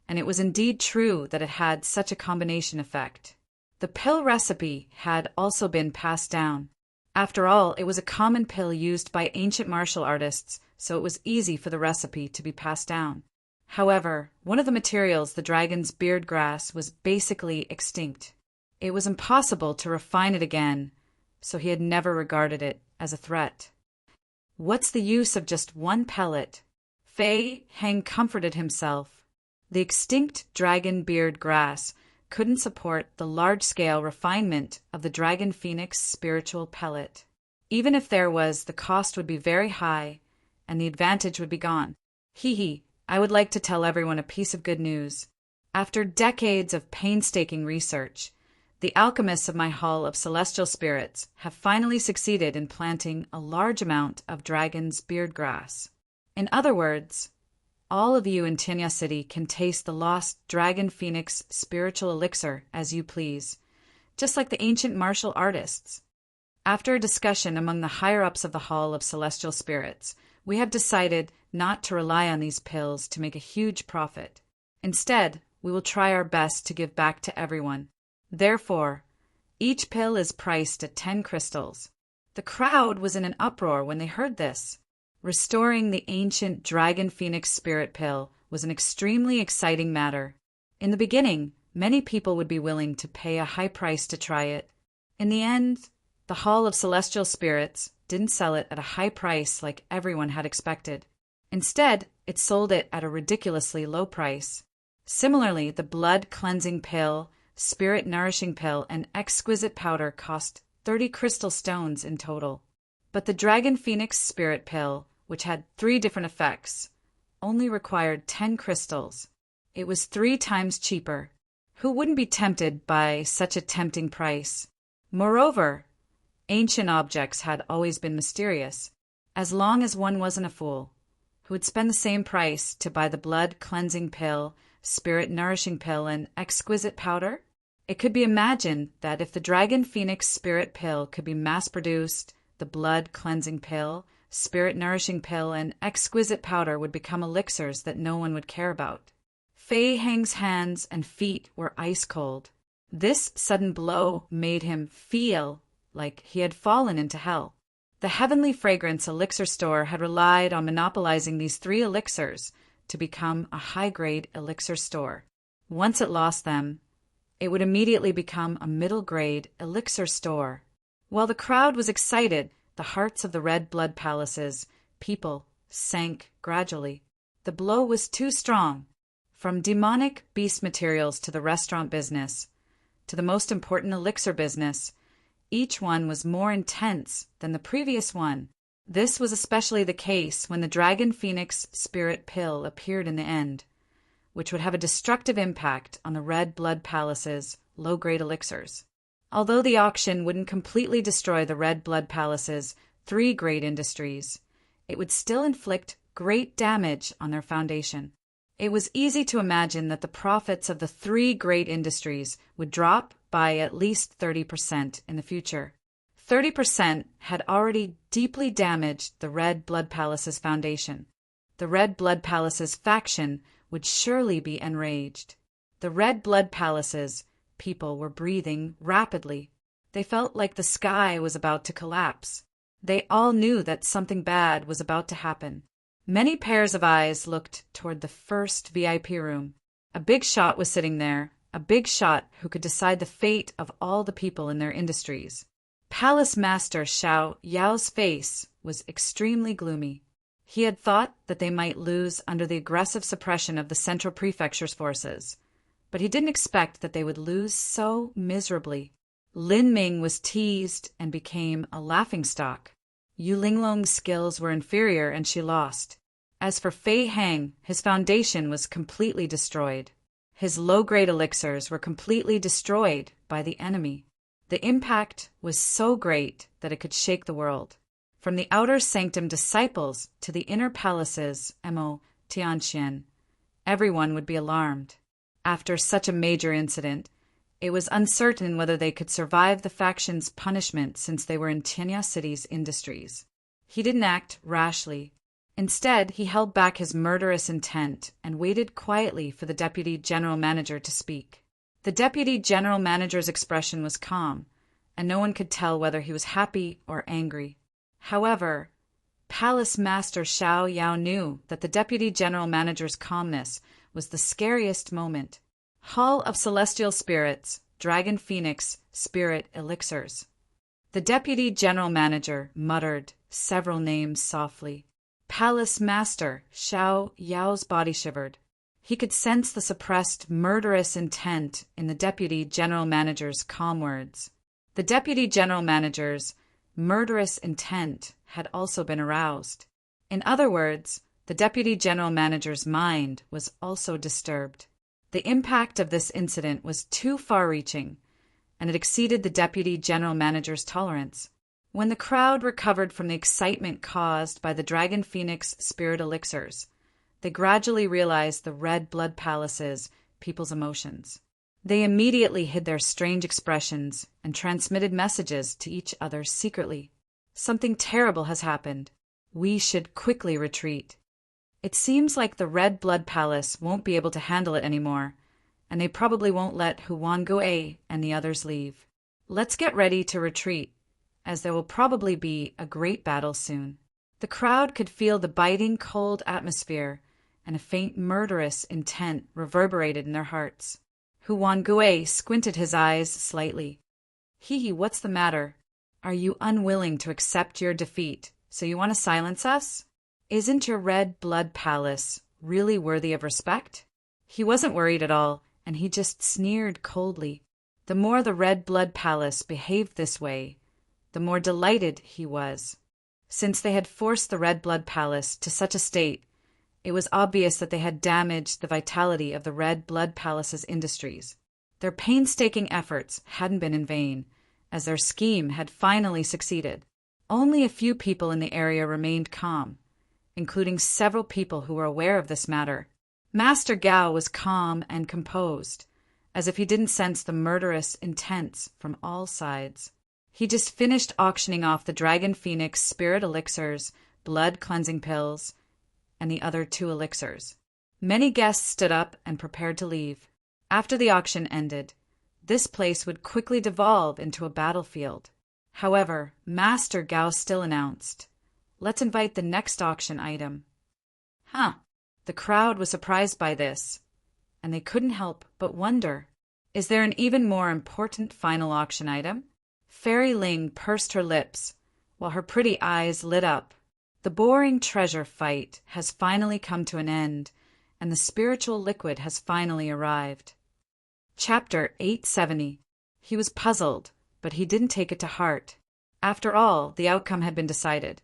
and it was indeed true that it had such a combination effect. The pill recipe had also been passed down. After all, it was a common pill used by ancient martial artists, so it was easy for the recipe to be passed down. However, one of the materials, the dragon's beard grass, was basically extinct. It was impossible to refine it again, so he had never regarded it as a threat. What's the use of just 1 pellet? Fei Hang comforted himself. The extinct dragon beard grass couldn't support the large-scale refinement of the Dragon Phoenix spiritual pellet. Even if there was, the cost would be very high, and the advantage would be gone. I would like to tell everyone a piece of good news. After decades of painstaking research, the alchemists of my Hall of Celestial Spirits have finally succeeded in planting a large amount of dragon's beard grass. In other words, all of you in Tinya City can taste the lost Dragon Phoenix spiritual elixir as you please, just like the ancient martial artists. After a discussion among the higher-ups of the Hall of Celestial Spirits, we have decided not to rely on these pills to make a huge profit. Instead, we will try our best to give back to everyone. Therefore, each pill is priced at 10 crystals. The crowd was in an uproar when they heard this. Restoring the ancient Dragon Phoenix Spirit Pill was an extremely exciting matter. In the beginning, many people would be willing to pay a high price to try it. In the end, the Hall of Celestial Spirits didn't sell it at a high price like everyone had expected. Instead, it sold it at a ridiculously low price. Similarly, the blood cleansing pill, spirit nourishing pill, and exquisite powder cost 30 crystal stones in total. But the Dragon Phoenix Spirit Pill, which had 3 different effects, only required 10 crystals. It was 3 times cheaper. Who wouldn't be tempted by such a tempting price? Moreover, ancient objects had always been mysterious. As long as one wasn't a fool, who would spend the same price to buy the blood cleansing pill, spirit nourishing pill, and exquisite powder? It could be imagined that if the Dragon Phoenix Spirit Pill could be mass-produced, the blood cleansing pill, spirit nourishing pill, and exquisite powder would become elixirs that no one would care about. Fei Hang's hands and feet were ice cold. This sudden blow made him feel like he had fallen into hell. The Heavenly Fragrance Elixir Store had relied on monopolizing these 3 elixirs to become a high-grade elixir store. Once it lost them, it would immediately become a middle-grade elixir store. While the crowd was excited, the hearts of the red blood palaces, people, sank gradually. The blow was too strong. From demonic beast materials to the restaurant business, to the most important elixir business, each one was more intense than the previous one. This was especially the case when the Dragon Phoenix Spirit Pill appeared in the end, which would have a destructive impact on the red blood palace's low-grade elixirs. Although the auction wouldn't completely destroy the red blood palace's 3 great industries, it would still inflict great damage on their foundation. It was easy to imagine that the profits of the 3 great industries would drop by at least 30% in the future. 30% had already deeply damaged the Red Blood Palace's foundation. The Red Blood Palace's faction would surely be enraged. The red blood palaces, people were breathing rapidly. They felt like the sky was about to collapse. They all knew that something bad was about to happen. Many pairs of eyes looked toward the first VIP room. A big shot was sitting there, a big shot who could decide the fate of all the people in their industries. Palace Master Xiao Yao's face was extremely gloomy. He had thought that they might lose under the aggressive suppression of the Central Prefecture's forces, but he didn't expect that they would lose so miserably. Lin Ming was teased and became a laughingstock. Yu Linglong's skills were inferior and she lost. As for Fei Hang, his foundation was completely destroyed. His low-grade elixirs were completely destroyed by the enemy. The impact was so great that it could shake the world. From the outer sanctum disciples to the inner palaces, Mo Tianxian, everyone would be alarmed. After such a major incident, it was uncertain whether they could survive the faction's punishment since they were in Tianya City's industries. He didn't act rashly. Instead, he held back his murderous intent and waited quietly for the deputy general manager to speak. The deputy general manager's expression was calm, and no one could tell whether he was happy or angry. However, Palace Master Xiao Yao knew that the deputy general manager's calmness was the scariest moment. Hall of Celestial Spirits, Dragon Phoenix, Spirit Elixirs. The deputy general manager muttered several names softly. Palace Master Xiao Yao's body shivered. He could sense the suppressed, murderous intent in the deputy general manager's calm words. The deputy general manager's murderous intent had also been aroused. In other words, the deputy general manager's mind was also disturbed. The impact of this incident was too far-reaching, and it exceeded the deputy general manager's tolerance. When the crowd recovered from the excitement caused by the Dragon Phoenix Spirit Elixirs, they gradually realized the red blood palaces, people's emotions. They immediately hid their strange expressions and transmitted messages to each other secretly. Something terrible has happened. We should quickly retreat. It seems like the Red Blood Palace won't be able to handle it anymore, and they probably won't let Huan Guo and the others leave. Let's get ready to retreat, as there will probably be a great battle soon. The crowd could feel the biting cold atmosphere, and a faint murderous intent reverberated in their hearts. Huan Guo squinted his eyes slightly. Hee, what's the matter? Are you unwilling to accept your defeat, so you want to silence us? Isn't your Red Blood Palace really worthy of respect? He wasn't worried at all, and he just sneered coldly. The more the Red Blood Palace behaved this way, the more delighted he was. Since they had forced the Red Blood Palace to such a state, it was obvious that they had damaged the vitality of the Red Blood Palace's industries. Their painstaking efforts hadn't been in vain, as their scheme had finally succeeded. Only a few people in the area remained calm, including several people who were aware of this matter. Master Gao was calm and composed, as if he didn't sense the murderous intents from all sides. He just finished auctioning off the Dragon Phoenix Spirit Elixirs, blood cleansing pills, and the other 2 elixirs. Many guests stood up and prepared to leave. After the auction ended, this place would quickly devolve into a battlefield. However, Master Gao still announced, "Let's invite the next auction item." The crowd was surprised by this, and they couldn't help but wonder, is there an even more important final auction item? Fairy Ling pursed her lips, while her pretty eyes lit up. The boring treasure fight has finally come to an end, and the spiritual liquid has finally arrived. Chapter 870. He was puzzled, but he didn't take it to heart. After all, the outcome had been decided,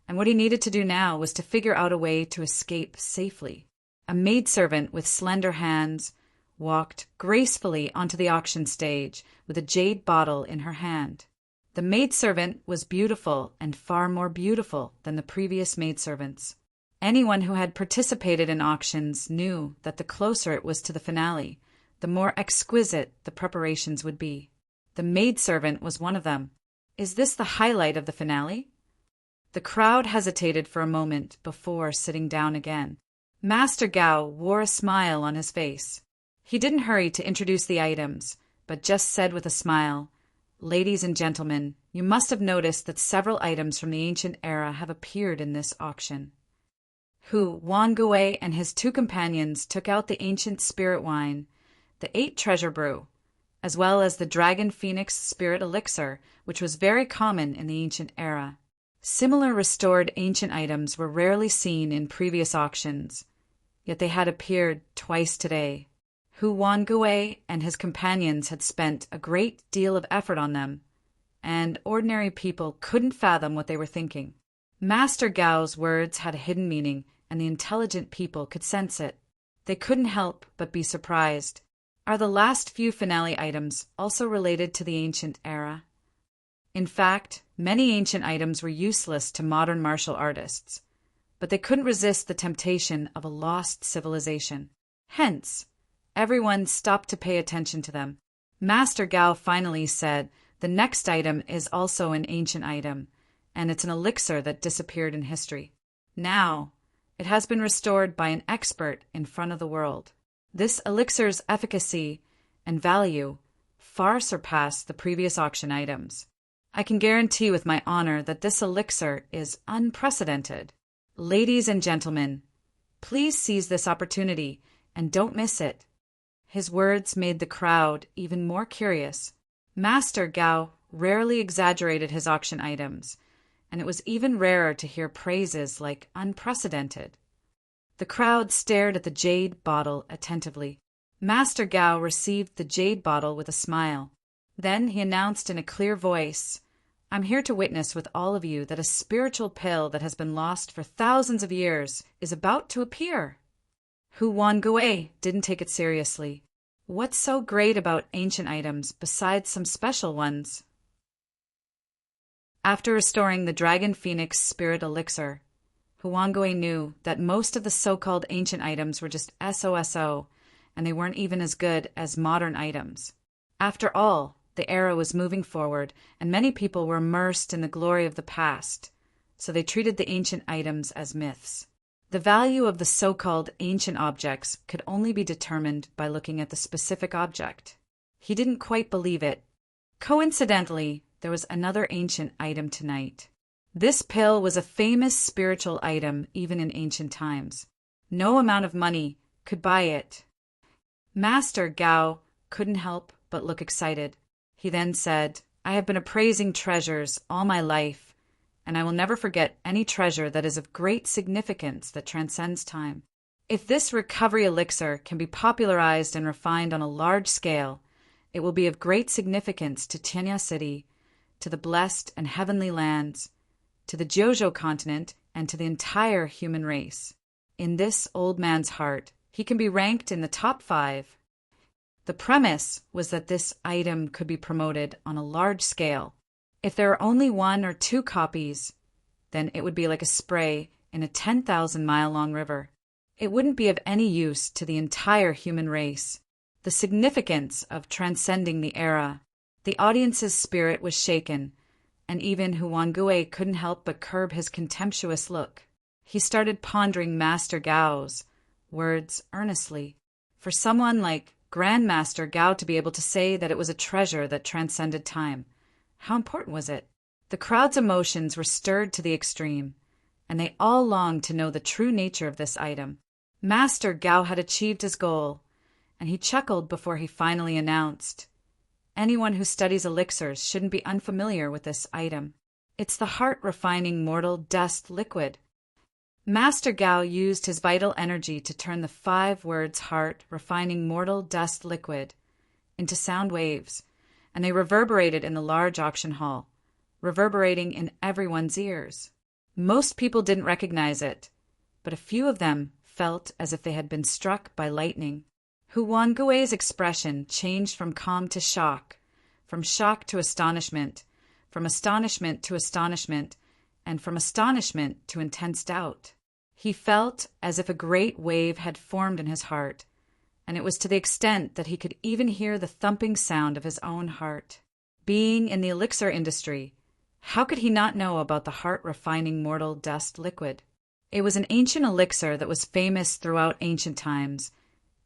and what he needed to do now was to figure out a way to escape safely. A maidservant with slender hands walked gracefully onto the auction stage with a jade bottle in her hand. The maidservant was beautiful and far more beautiful than the previous maidservants. Anyone who had participated in auctions knew that the closer it was to the finale, the more exquisite the preparations would be. The maidservant was one of them. Is this the highlight of the finale? The crowd hesitated for a moment before sitting down again. Master Gao wore a smile on his face. He didn't hurry to introduce the items, but just said with a smile, "Ladies and gentlemen, you must have noticed that several items from the ancient era have appeared in this auction." Wan Gui and his two companions took out the ancient spirit wine, the 8 treasure brew, as well as the Dragon Phoenix spirit elixir, which was very common in the ancient era. Similar restored ancient items were rarely seen in previous auctions, yet they had appeared twice today. Wan Gui and his companions had spent a great deal of effort on them, and ordinary people couldn't fathom what they were thinking. Master Gao's words had a hidden meaning, and the intelligent people could sense it. They couldn't help but be surprised. Are the last few finale items also related to the ancient era? In fact, many ancient items were useless to modern martial artists, but they couldn't resist the temptation of a lost civilization. Hence, everyone stopped to pay attention to them. Master Gao finally said, "The next item is also an ancient item, and it's an elixir that disappeared in history. Now, it has been restored by an expert in front of the world. This elixir's efficacy and value far surpass the previous auction items. I can guarantee with my honor that this elixir is unprecedented. Ladies and gentlemen, please seize this opportunity and don't miss it." His words made the crowd even more curious. Master Gao rarely exaggerated his auction items, and it was even rarer to hear praises like unprecedented. The crowd stared at the jade bottle attentively. Master Gao received the jade bottle with a smile. Then he announced in a clear voice, "I'm here to witness with all of you that a spiritual pill that has been lost for thousands of years is about to appear." Wan Gui didn't take it seriously. What's so great about ancient items besides some special ones? After restoring the Dragon Phoenix spirit elixir, Wan Gui knew that most of the so-called ancient items were just SOSO, and they weren't even as good as modern items. After all, the era was moving forward, and many people were immersed in the glory of the past, so they treated the ancient items as myths. The value of the so-called ancient objects could only be determined by looking at the specific object. He didn't quite believe it. Coincidentally, there was another ancient item tonight. This pill was a famous spiritual item even in ancient times. No amount of money could buy it. Master Gao couldn't help but look excited. He then said, "I have been appraising treasures all my life, and I will never forget any treasure that is of great significance that transcends time. If this recovery elixir can be popularized and refined on a large scale, it will be of great significance to Tianya City, to the blessed and heavenly lands, to the Jojo continent, and to the entire human race. In this old man's heart, he can be ranked in the top 5. The premise was that this item could be promoted on a large scale. If there are only 1 or 2 copies, then it would be like a spray in a 10,000-mile-long river. It wouldn't be of any use to the entire human race. The significance of transcending the era. The audience's spirit was shaken, and even Wan Gui couldn't help but curb his contemptuous look. He started pondering Master Gao's words earnestly. For someone like Grandmaster Gao to be able to say that it was a treasure that transcended time, how important was it? The crowd's emotions were stirred to the extreme, and they all longed to know the true nature of this item. Master Gao had achieved his goal, and he chuckled before he finally announced, "Anyone who studies elixirs shouldn't be unfamiliar with this item. It's the heart-refining mortal dust liquid." Master Gao used his vital energy to turn the 5 words heart-refining mortal dust liquid into sound waves, and they reverberated in the large auction hall, reverberating in everyone's ears. Most people didn't recognize it, but a few of them felt as if they had been struck by lightning. Wan Gui's expression changed from calm to shock, from shock to astonishment, from astonishment to astonishment, and from astonishment to intense doubt. He felt as if a great wave had formed in his heart, and it was to the extent that he could even hear the thumping sound of his own heart. Being in the elixir industry, how could he not know about the heart-refining mortal dust liquid? It was an ancient elixir that was famous throughout ancient times,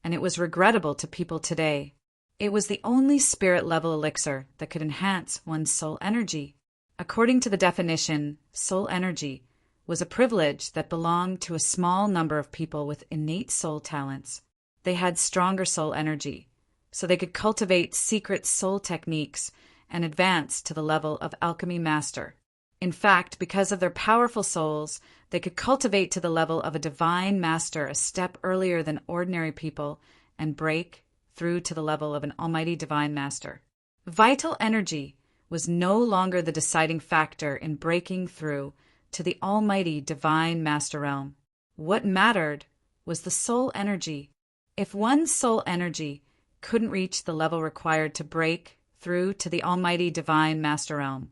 and it was regrettable to people today. It was the only spirit-level elixir that could enhance one's soul energy. According to the definition, soul energy was a privilege that belonged to a small number of people with innate soul talents. They had stronger soul energy, so they could cultivate secret soul techniques and advance to the level of alchemy master. In fact, because of their powerful souls, they could cultivate to the level of a divine master a step earlier than ordinary people and break through to the level of an almighty divine master. Vital energy was no longer the deciding factor in breaking through to the almighty divine master realm. What mattered was the soul energy. If one's soul energy couldn't reach the level required to break through to the almighty divine master realm,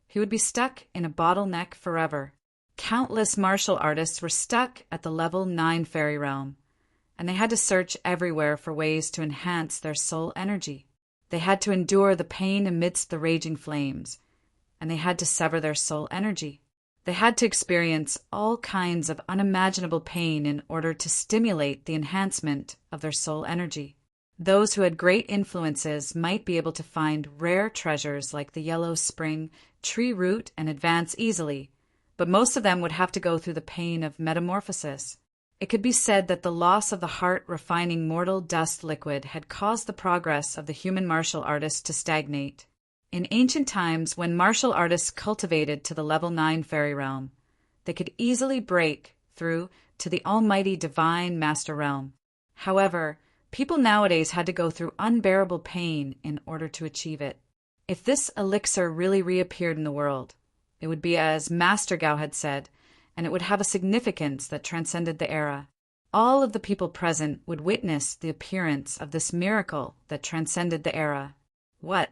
he would be stuck in a bottleneck forever. Countless martial artists were stuck at the level 9 fairy realm, and they had to search everywhere for ways to enhance their soul energy. They had to endure the pain amidst the raging flames, and they had to sever their soul energy. They had to experience all kinds of unimaginable pain in order to stimulate the enhancement of their soul energy. Those who had great influences might be able to find rare treasures like the yellow spring tree root and advance easily, but most of them would have to go through the pain of metamorphosis. It could be said that the loss of the heart-refining mortal dust liquid had caused the progress of the human martial artist to stagnate. In ancient times, when martial artists cultivated to the level 9 fairy realm, they could easily break through to the almighty divine master realm. However, people nowadays had to go through unbearable pain in order to achieve it. If this elixir really reappeared in the world, it would be as Master Gao had said, and it would have a significance that transcended the era. All of the people present would witness the appearance of this miracle that transcended the era. What?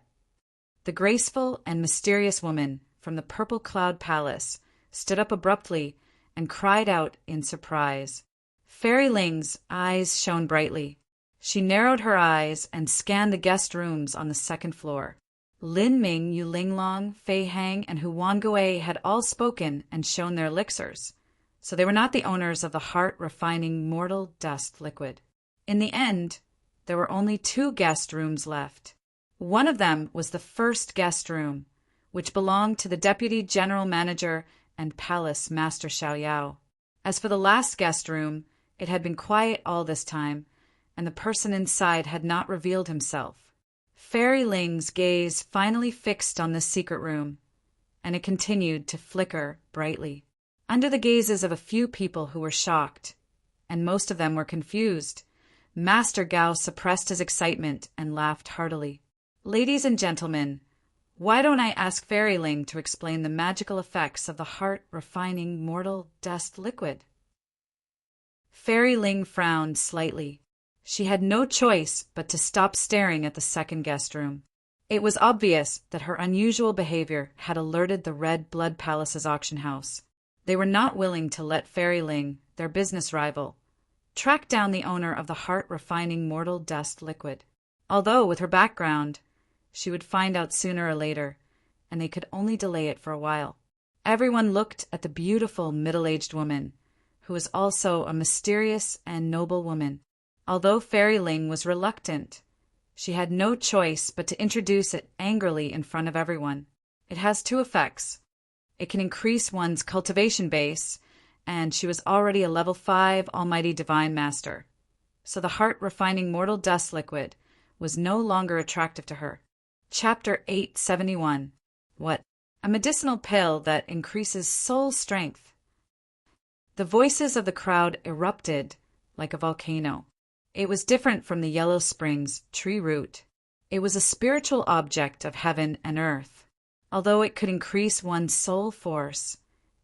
The graceful and mysterious woman from the Purple Cloud Palace stood up abruptly and cried out in surprise. Fairy Ling's eyes shone brightly. She narrowed her eyes and scanned the guest rooms on the second floor. Lin Ming, Yu Linglong, Fei Hang, and Huan Gui had all spoken and shown their elixirs, so they were not the owners of the heart-refining mortal dust liquid. In the end, there were only 2 guest rooms left. One of them was the first guest room, which belonged to the Deputy General Manager and Palace Master Xiaoyao. As for the last guest room, it had been quiet all this time, and the person inside had not revealed himself. Fairy Ling's gaze finally fixed on this secret room, and it continued to flicker brightly. Under the gazes of a few people who were shocked, and most of them were confused, Master Gao suppressed his excitement and laughed heartily. Ladies and gentlemen, why don't I ask Fairy Ling to explain the magical effects of the heart-refining mortal dust liquid? Fairy Ling frowned slightly. She had no choice but to stop staring at the second guest room. It was obvious that her unusual behavior had alerted the Red Blood Palace's auction house. They were not willing to let Fairy Ling, their business rival, track down the owner of the heart-refining mortal dust liquid. Although, with her background, she would find out sooner or later, and they could only delay it for a while. Everyone looked at the beautiful middle-aged woman, who was also a mysterious and noble woman. Although Fairy Ling was reluctant, she had no choice but to introduce it angrily in front of everyone. It has 2 effects. It can increase one's cultivation base, and she was already a level 5 Almighty Divine Master. So the heart-refining mortal dust liquid was no longer attractive to her. Chapter 871. What? A medicinal pill that increases soul strength. The voices of the crowd erupted like a volcano. It was different from the Yellow Springs tree root. It was a spiritual object of heaven and earth. Although it could increase one's soul force,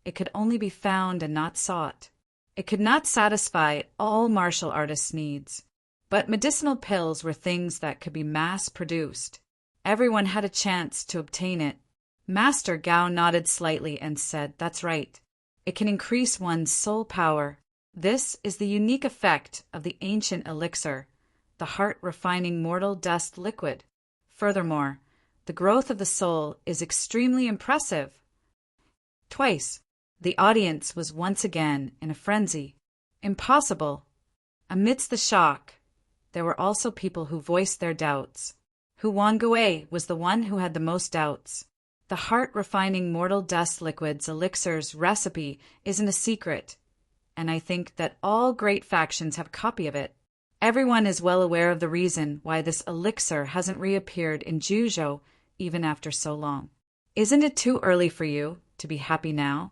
it could only be found and not sought. It could not satisfy all martial artists' needs. But medicinal pills were things that could be mass-produced. Everyone had a chance to obtain it. Master Gao nodded slightly and said, "That's right. It can increase one's soul power. This is the unique effect of the ancient elixir, the heart-refining mortal dust liquid. Furthermore, the growth of the soul is extremely impressive." Twice, the audience was once again in a frenzy. Impossible. Amidst the shock, there were also people who voiced their doubts. Huan Gui was the one who had the most doubts. The heart-refining mortal dust liquid's elixir's recipe isn't a secret, and I think that all great factions have a copy of it. Everyone is well aware of the reason why this elixir hasn't reappeared in Juzhou even after so long. Isn't it too early for you to be happy now?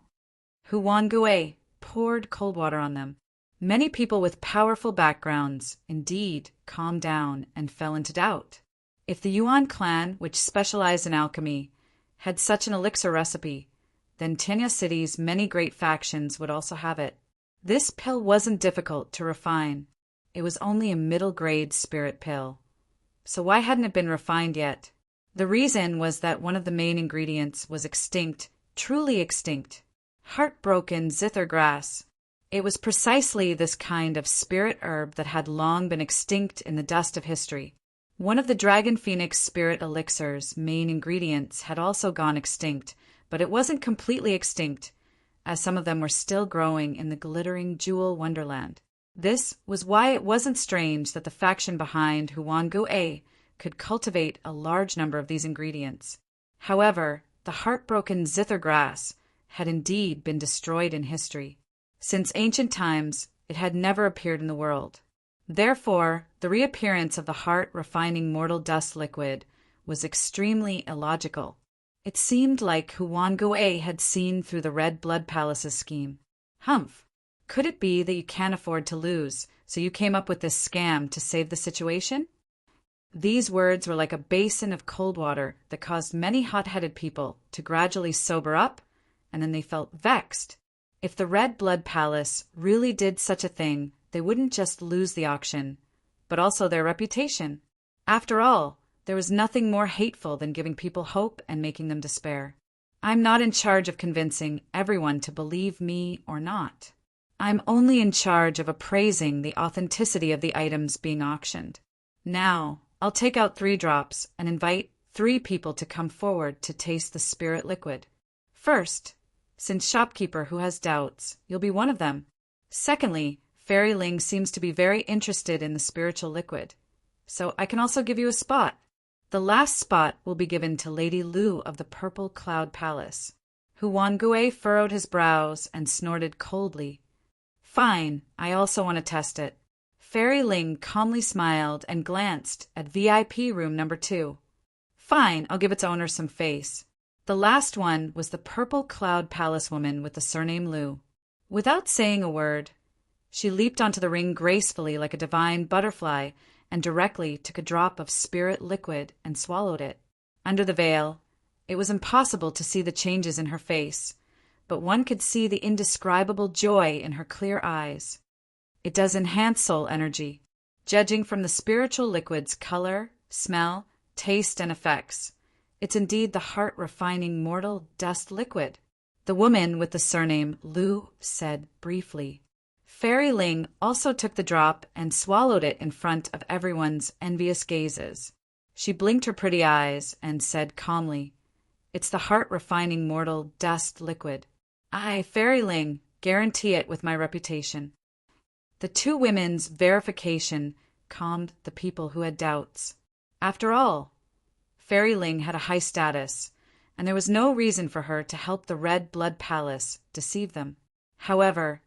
Huan Gui poured cold water on them. Many people with powerful backgrounds, indeed, calmed down and fell into doubt. If the Yuan clan, which specialized in alchemy, had such an elixir recipe, then Tianya City's many great factions would also have it. This pill wasn't difficult to refine. It was only a middle-grade spirit pill. So why hadn't it been refined yet? The reason was that one of the main ingredients was extinct, truly extinct. Heartbroken zither grass. It was precisely this kind of spirit herb that had long been extinct in the dust of history. One of the Dragon Phoenix spirit elixir's main ingredients had also gone extinct, but it wasn't completely extinct, as some of them were still growing in the glittering jewel wonderland. This was why it wasn't strange that the faction behind Huan Gui could cultivate a large number of these ingredients. However, the heartbroken zither grass had indeed been destroyed in history. Since ancient times, it had never appeared in the world. Therefore, the reappearance of the heart-refining mortal dust liquid was extremely illogical. It seemed like Huan Gui had seen through the Red Blood Palace's scheme. Humph! Could it be that you can't afford to lose, so you came up with this scam to save the situation? These words were like a basin of cold water that caused many hot-headed people to gradually sober up, and then they felt vexed. If the Red Blood Palace really did such a thing, they wouldn't just lose the auction, but also their reputation. After all, there was nothing more hateful than giving people hope and making them despair. I'm not in charge of convincing everyone to believe me or not. I'm only in charge of appraising the authenticity of the items being auctioned. Now, I'll take out 3 drops and invite 3 people to come forward to taste the spirit liquid. First, since shopkeeper who has doubts, you'll be one of them. Secondly, Fairy Ling seems to be very interested in the spiritual liquid, so I can also give you a spot. The last spot will be given to Lady Lu of the Purple Cloud Palace. Huan Gui furrowed his brows and snorted coldly. Fine, I also want to test it. Fairy Ling calmly smiled and glanced at VIP room number 2. Fine, I'll give its owner some face. The last one was the Purple Cloud Palace woman with the surname Lu. Without saying a word, she leaped onto the ring gracefully like a divine butterfly and directly took a drop of spirit liquid and swallowed it. Under the veil, it was impossible to see the changes in her face, but one could see the indescribable joy in her clear eyes. It does enhance soul energy, judging from the spiritual liquid's color, smell, taste, and effects. It's indeed the heart-refining mortal dust liquid. The woman with the surname Lu said briefly. Fairy Ling also took the drop and swallowed it in front of everyone's envious gazes. She blinked her pretty eyes and said calmly, "It's the heart-refining mortal dust liquid. I, Fairy Ling, guarantee it with my reputation." The 2 women's verification calmed the people who had doubts. After all, Fairy Ling had a high status, and there was no reason for her to help the Red Blood Palace deceive them. However,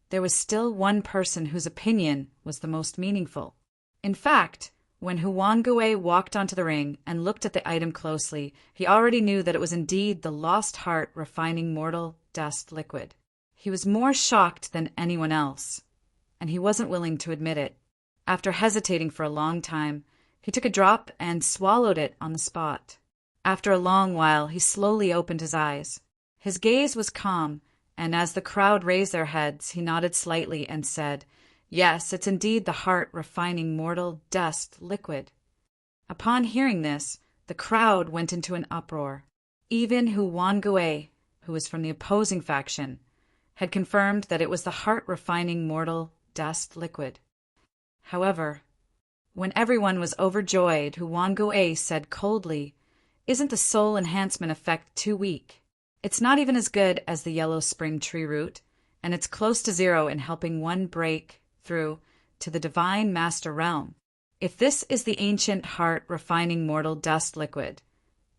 there was still one person whose opinion was the most meaningful. In fact, when Huan Gui walked onto the ring and looked at the item closely, he already knew that it was indeed the lost heart refining mortal dust liquid. He was more shocked than anyone else, and he wasn't willing to admit it. After hesitating for a long time, he took a drop and swallowed it on the spot. After a long while, he slowly opened his eyes. His gaze was calm, and as the crowd raised their heads, he nodded slightly and said, "Yes, it's indeed the heart-refining mortal dust liquid." Upon hearing this, the crowd went into an uproar. Even Huan Gui, who was from the opposing faction, had confirmed that it was the heart-refining mortal dust liquid. However, when everyone was overjoyed, Huan Gui said coldly, "Isn't the soul enhancement effect too weak? It's not even as good as the yellow spring tree root, and it's close to 0 in helping one break through to the divine master realm. If this is the ancient heart refining mortal dust liquid,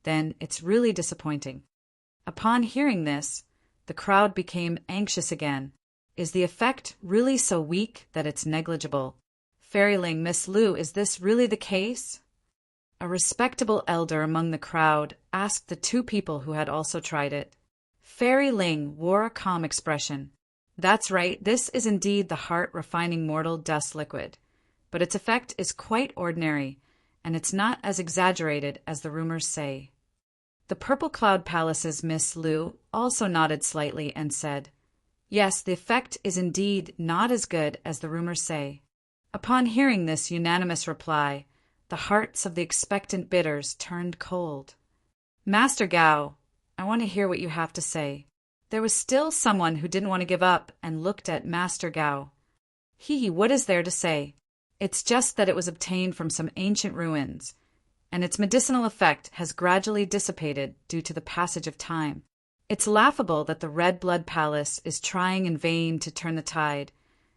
then it's really disappointing. Upon hearing this, the crowd became anxious again. Is the effect really so weak that it's negligible? Fairyling, Miss Lu, is this really the case? A respectable elder among the crowd asked the two people who had also tried it. Fairy Ling wore a calm expression. That's right, this is indeed the heart-refining mortal dust liquid, but its effect is quite ordinary, and it's not as exaggerated as the rumors say. The Purple Cloud Palace's Miss Lu also nodded slightly and said, Yes, the effect is indeed not as good as the rumors say. Upon hearing this unanimous reply, the hearts of the expectant bidders turned cold. Master Gao, I want to hear what you have to say. There was still someone who didn't want to give up and looked at Master Gao. What is there to say? It's just that it was obtained from some ancient ruins, and its medicinal effect has gradually dissipated due to the passage of time. It's laughable that the Red Blood Palace is trying in vain to turn the tide,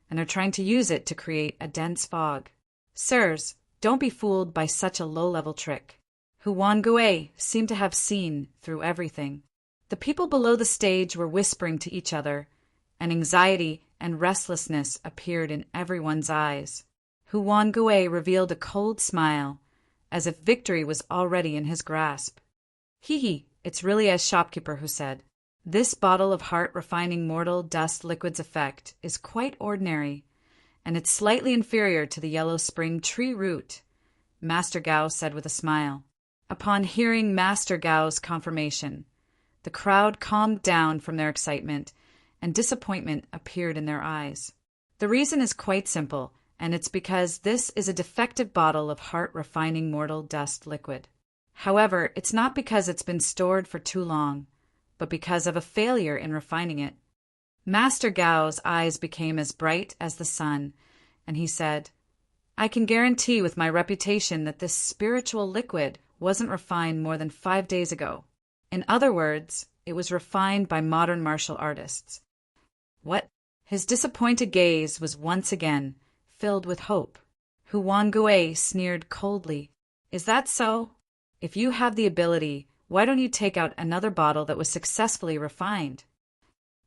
and they're trying to use it to create a dense fog. Sirs, don't be fooled by such a low-level trick. Huan Gui seemed to have seen through everything. The people below the stage were whispering to each other, and anxiety and restlessness appeared in everyone's eyes. Huan Gui revealed a cold smile, as if victory was already in his grasp. It's really as shopkeeper who said. This bottle of heart-refining mortal dust liquid's effect is quite ordinary, and it's slightly inferior to the yellow spring tree root, Master Gao said with a smile. Upon hearing Master Gao's confirmation, the crowd calmed down from their excitement, and disappointment appeared in their eyes. The reason is quite simple, and it's because this is a defective bottle of heart-refining mortal dust liquid. However, it's not because it's been stored for too long, but because of a failure in refining it. Master Gao's eyes became as bright as the sun, and he said, I can guarantee with my reputation that this spiritual liquid wasn't refined more than 5 days ago. In other words, it was refined by modern martial artists. What? His disappointed gaze was once again filled with hope. Huan Gui sneered coldly. Is that so? If you have the ability, why don't you take out another bottle that was successfully refined?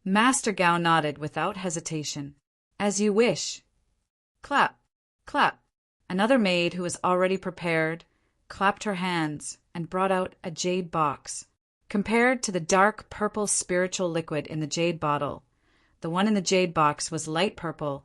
Master Gao nodded without hesitation. As you wish. Clap, clap. Another maid who was already prepared clapped her hands and brought out a jade box. Compared to the dark purple spiritual liquid in the jade bottle, the one in the jade box was light purple,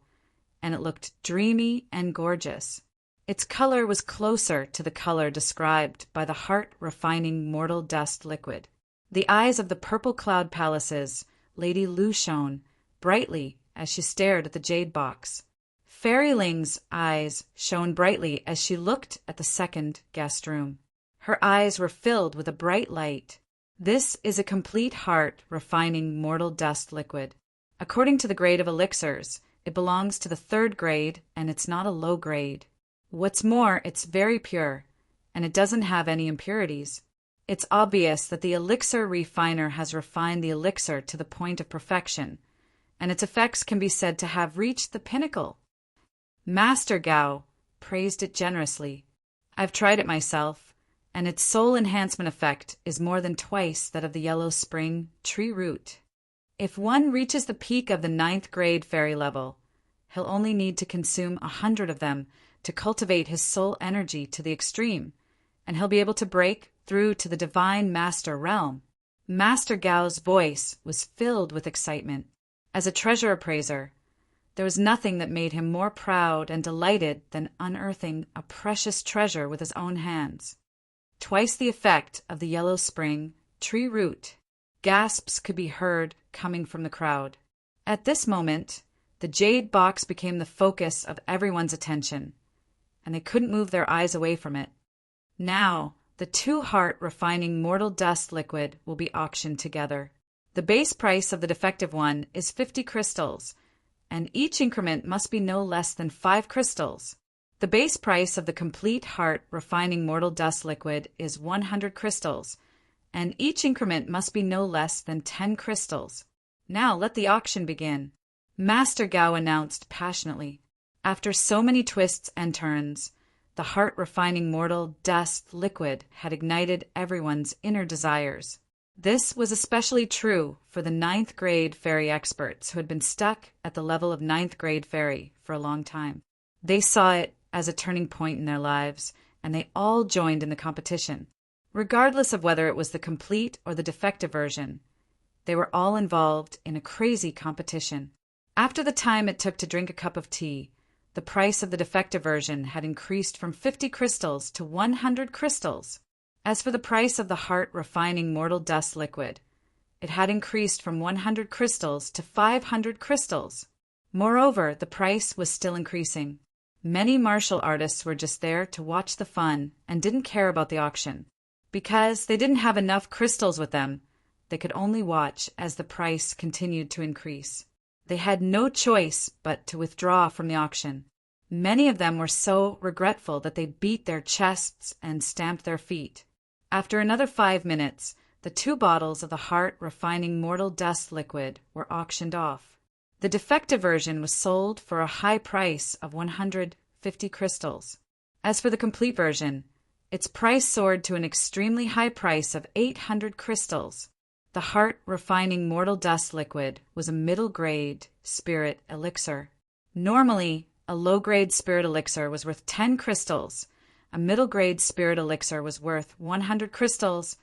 and it looked dreamy and gorgeous. Its color was closer to the color described by the heart-refining mortal dust liquid. The eyes of the Purple Cloud Palace's Lady Lu shone brightly as she stared at the jade box. Fairy Ling's eyes shone brightly as she looked at the second guest room. Her eyes were filled with a bright light. This is a complete heart-refining mortal dust liquid. According to the grade of elixirs, it belongs to the 3rd grade, and it's not a low grade. What's more, it's very pure, and it doesn't have any impurities. It's obvious that the elixir refiner has refined the elixir to the point of perfection, and its effects can be said to have reached the pinnacle. Master Gao praised it generously. I've tried it myself, and its soul enhancement effect is more than twice that of the yellow spring tree root. If one reaches the peak of the 9th grade fairy level, he'll only need to consume 100 of them to cultivate his soul energy to the extreme, and he'll be able to break through to the divine master realm. Master Gao's voice was filled with excitement. As a treasure appraiser, there was nothing that made him more proud and delighted than unearthing a precious treasure with his own hands. Twice the effect of the yellow spring tree root. Gasps could be heard coming from the crowd. At this moment, the jade box became the focus of everyone's attention, and they couldn't move their eyes away from it. Now, the 2 heart-refining mortal dust liquid will be auctioned together. The base price of the defective one is 50 crystals, and each increment must be no less than 5 crystals. The base price of the complete heart-refining mortal dust liquid is 100 crystals, and each increment must be no less than 10 crystals. Now let the auction begin, Master Gao announced passionately. After so many twists and turns, the heart-refining mortal dust liquid had ignited everyone's inner desires. This was especially true for the ninth-grade fairy experts who had been stuck at the level of ninth-grade fairy for a long time. They saw it as a turning point in their lives, and they all joined in the competition. Regardless of whether it was the complete or the defective version, they were all involved in a crazy competition. After the time it took to drink a cup of tea, the price of the defective version had increased from 50 crystals to 100 crystals. As for the price of the heart-refining mortal dust liquid, it had increased from 100 crystals to 500 crystals. Moreover, the price was still increasing. Many martial artists were just there to watch the fun and didn't care about the auction. Because they didn't have enough crystals with them, they could only watch as the price continued to increase. They had no choice but to withdraw from the auction. Many of them were so regretful that they beat their chests and stamped their feet. After another 5 minutes, the 2 bottles of the heart-refining mortal dust liquid were auctioned off. The defective version was sold for a high price of 150 crystals. As for the complete version, its price soared to an extremely high price of 800 crystals. The heart-refining mortal dust liquid was a middle-grade spirit elixir. Normally, a low-grade spirit elixir was worth 10 crystals, a middle-grade spirit elixir was worth 100 crystals,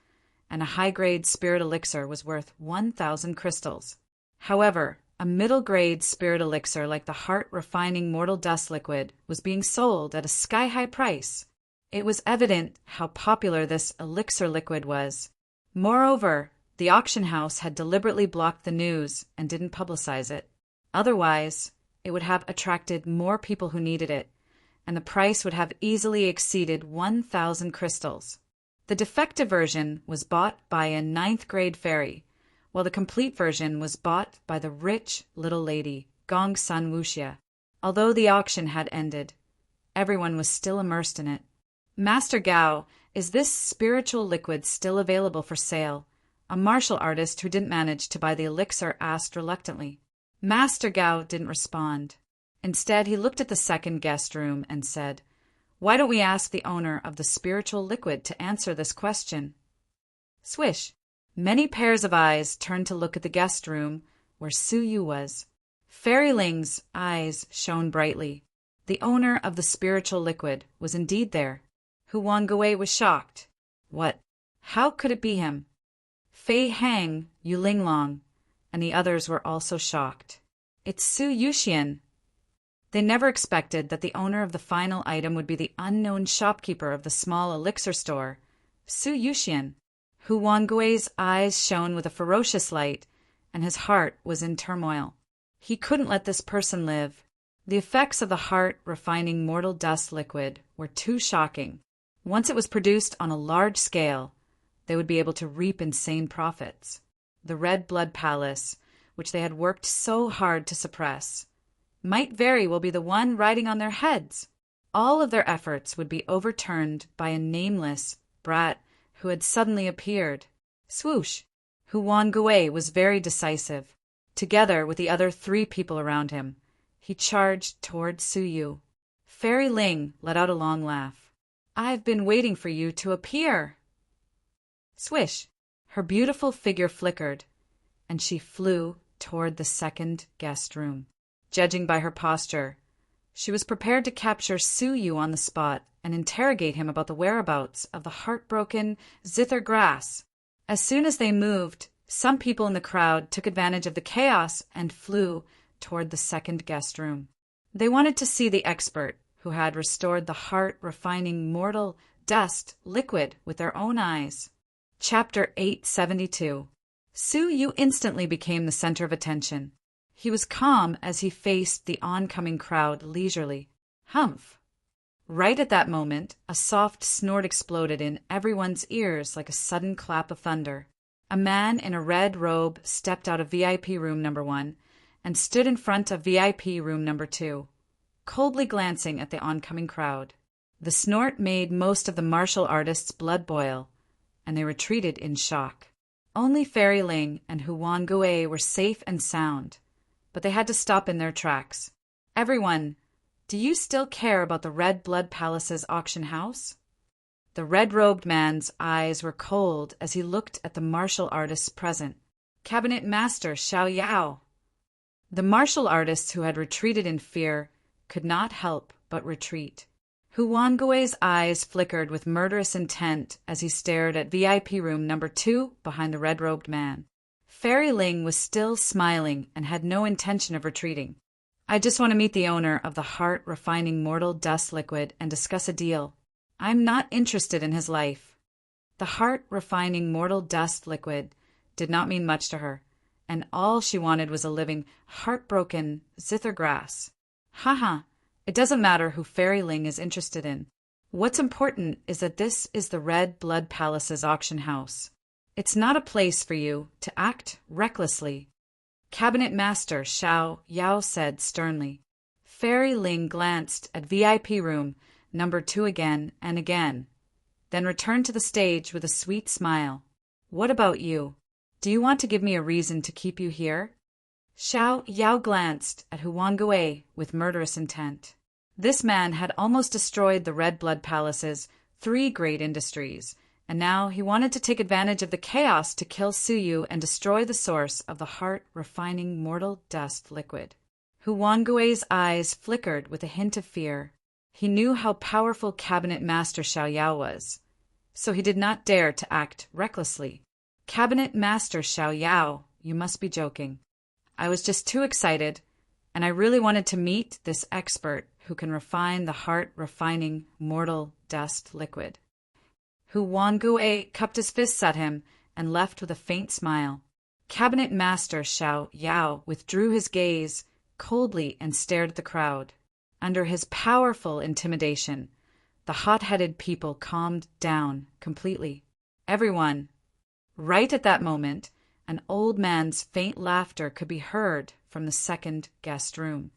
and a high-grade spirit elixir was worth 1,000 crystals. However, a middle-grade spirit elixir like the heart-refining mortal dust liquid was being sold at a sky-high price. It was evident how popular this elixir liquid was. Moreover, the auction house had deliberately blocked the news and didn't publicize it. Otherwise, it would have attracted more people who needed it, and the price would have easily exceeded 1,000 crystals. The defective version was bought by a ninth-grade fairy, while the complete version was bought by the rich little lady, Gong Sun Wuxia. Although the auction had ended, everyone was still immersed in it. Master Gao, is this spiritual liquid still available for sale? A martial artist who didn't manage to buy the elixir asked reluctantly. Master Gao didn't respond. Instead, he looked at the second guest room and said, "Why don't we ask the owner of the spiritual liquid to answer this question?" Swish! Many pairs of eyes turned to look at the guest room where Su Yu was. Fairy Ling's eyes shone brightly. The owner of the spiritual liquid was indeed there. Huang Gui was shocked. What? How could it be him? Fei Hang, Yu Linglong, and the others were also shocked. It's Su Yuxian. They never expected that the owner of the final item would be the unknown shopkeeper of the small elixir store, Su Yuxian. Huang Gui's eyes shone with a ferocious light, and his heart was in turmoil. He couldn't let this person live. The effects of the heart-refining mortal dust liquid were too shocking. Once it was produced on a large scale, they would be able to reap insane profits. The Red Blood Palace, which they had worked so hard to suppress, might very well be the one riding on their heads. All of their efforts would be overturned by a nameless brat who had suddenly appeared. Swoosh! Huang Gui was very decisive. Together with the other 3 people around him, he charged toward Su Yu. Fairy Ling let out a long laugh. I've been waiting for you to appear. Swish! Her beautiful figure flickered, and she flew toward the second guest room. Judging by her posture, she was prepared to capture Su Yu on the spot and interrogate him about the whereabouts of the heartbroken zither grass. As soon as they moved, some people in the crowd took advantage of the chaos and flew toward the second guest room. They wanted to see the expert who had restored the heart-refining mortal dust liquid with their own eyes. Chapter 872. Su Yu instantly became the center of attention. He was calm as he faced the oncoming crowd leisurely. Humph! Right at that moment, a soft snort exploded in everyone's ears like a sudden clap of thunder. A man in a red robe stepped out of VIP room number 1 and stood in front of VIP room number 2, coldly glancing at the oncoming crowd. The snort made most of the martial artists' blood boil, and they retreated in shock. Only Fairy Ling and Huang Gui were safe and sound, but they had to stop in their tracks. Everyone, Do you still care about the Red Blood Palace's auction house? The red-robed man's eyes were cold as he looked at the martial artists present. Cabinet Master Xiao Yao. The martial artists who had retreated in fear could not help but retreat. Hu Wangui's eyes flickered with murderous intent as he stared at VIP room number 2 behind the red-robed man. Fairy Ling was still smiling and had no intention of retreating. I just want to meet the owner of the heart-refining mortal dust liquid and discuss a deal. I'm not interested in his life. The heart-refining mortal dust liquid did not mean much to her, and all she wanted was a living, heartbroken zither grass. Haha, it doesn't matter who Fairy Ling is interested in. What's important is that this is the Red Blood Palace's auction house. It's not a place for you to act recklessly. Cabinet Master Xiao Yao said sternly. Fairy Ling glanced at VIP room number 2 again and again, then returned to the stage with a sweet smile. What about you? Do you want to give me a reason to keep you here? Xiao Yao glanced at Hu Wangui with murderous intent. This man had almost destroyed the Red Blood Palace's 3 great industries, and now he wanted to take advantage of the chaos to kill Suyu and destroy the source of the heart-refining mortal dust liquid. Hu Wangui's eyes flickered with a hint of fear. He knew how powerful Cabinet Master Xiao Yao was, so he did not dare to act recklessly. Cabinet Master Xiao Yao, you must be joking. I was just too excited, and I really wanted to meet this expert who can refine the heart-refining mortal dust liquid. Hu Wangui cupped his fists at him and left with a faint smile. Cabinet Master Xiao Yao withdrew his gaze coldly and stared at the crowd. Under his powerful intimidation, the hot-headed people calmed down completely. Everyone. Right at that moment, an old man's faint laughter could be heard from the second guest room.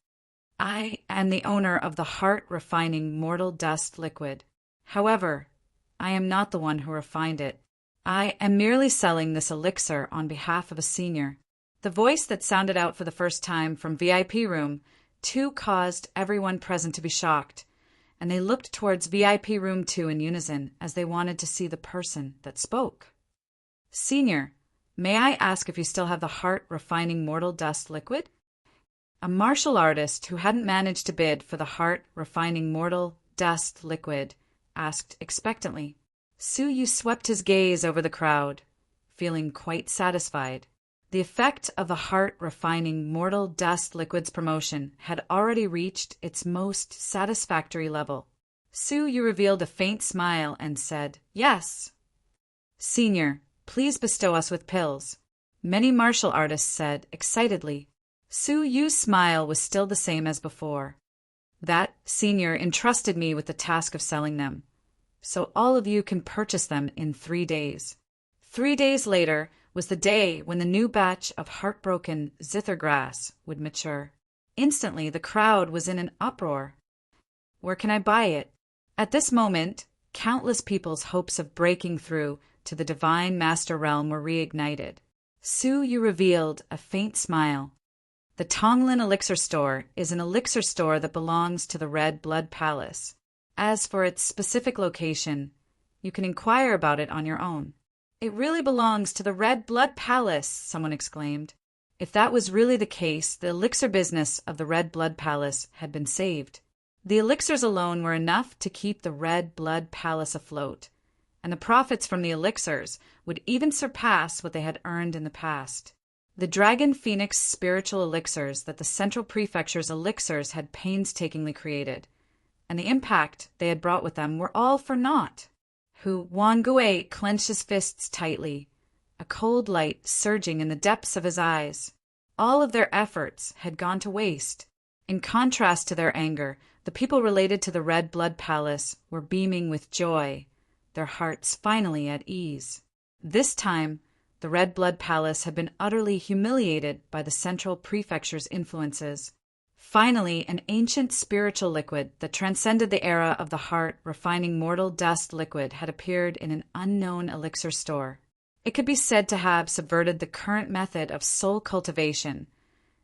I am the owner of the heart-refining mortal dust liquid. However, I am not the one who refined it. I am merely selling this elixir on behalf of a senior. The voice that sounded out for the first time from VIP room 2 caused everyone present to be shocked, and they looked towards VIP room 2 in unison as they wanted to see the person that spoke. Senior, may I ask if you still have the heart-refining mortal dust liquid? A martial artist who hadn't managed to bid for the heart-refining mortal dust liquid asked expectantly. Suyu swept his gaze over the crowd, feeling quite satisfied. The effect of the heart-refining mortal dust liquid's promotion had already reached its most satisfactory level. Suyu revealed a faint smile and said, Yes. Senior, please bestow us with pills, many martial artists said excitedly. Suyu's smile was still the same as before. That senior entrusted me with the task of selling them, so all of you can purchase them in 3 days. 3 days later was the day when the new batch of heartbroken zither grass would mature. Instantly, the crowd was in an uproar. Where can I buy it? At this moment, countless people's hopes of breaking through to the divine master realm were reignited. Suyu revealed a faint smile. The Tonglin Elixir Store is an elixir store that belongs to the Red Blood Palace. As for its specific location, you can inquire about it on your own. It really belongs to the Red Blood Palace, someone exclaimed. If that was really the case, the elixir business of the Red Blood Palace had been saved. The elixirs alone were enough to keep the Red Blood Palace afloat, and the profits from the elixirs would even surpass what they had earned in the past. The Dragon Phoenix spiritual elixirs that the Central Prefecture's elixirs had painstakingly created, and the impact they had brought with them were all for naught. Hu Wangui clenched his fists tightly, a cold light surging in the depths of his eyes. All of their efforts had gone to waste. In contrast to their anger, the people related to the Red Blood Palace were beaming with joy, their hearts finally at ease. This time, the Red Blood Palace had been utterly humiliated by the Central Prefecture's influences. Finally, an ancient spiritual liquid that transcended the era of the heart-refining mortal dust liquid had appeared in an unknown elixir store. It could be said to have subverted the current method of soul cultivation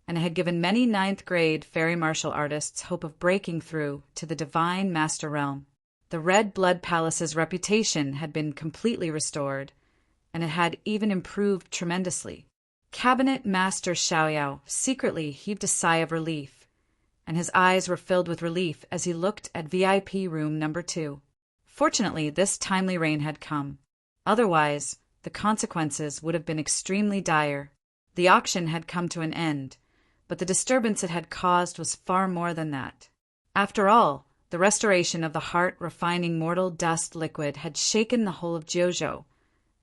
and it had given many ninth-grade fairy martial artists hope of breaking through to the divine master realm. The Red Blood Palace's reputation had been completely restored, and it had even improved tremendously. Cabinet Master Xiaoyao secretly heaved a sigh of relief, and his eyes were filled with relief as he looked at VIP room number 2. Fortunately, this timely rain had come. Otherwise, the consequences would have been extremely dire. The auction had come to an end, but the disturbance it had caused was far more than that. After all, the restoration of the heart-refining mortal dust liquid had shaken the whole of Jiuzhou,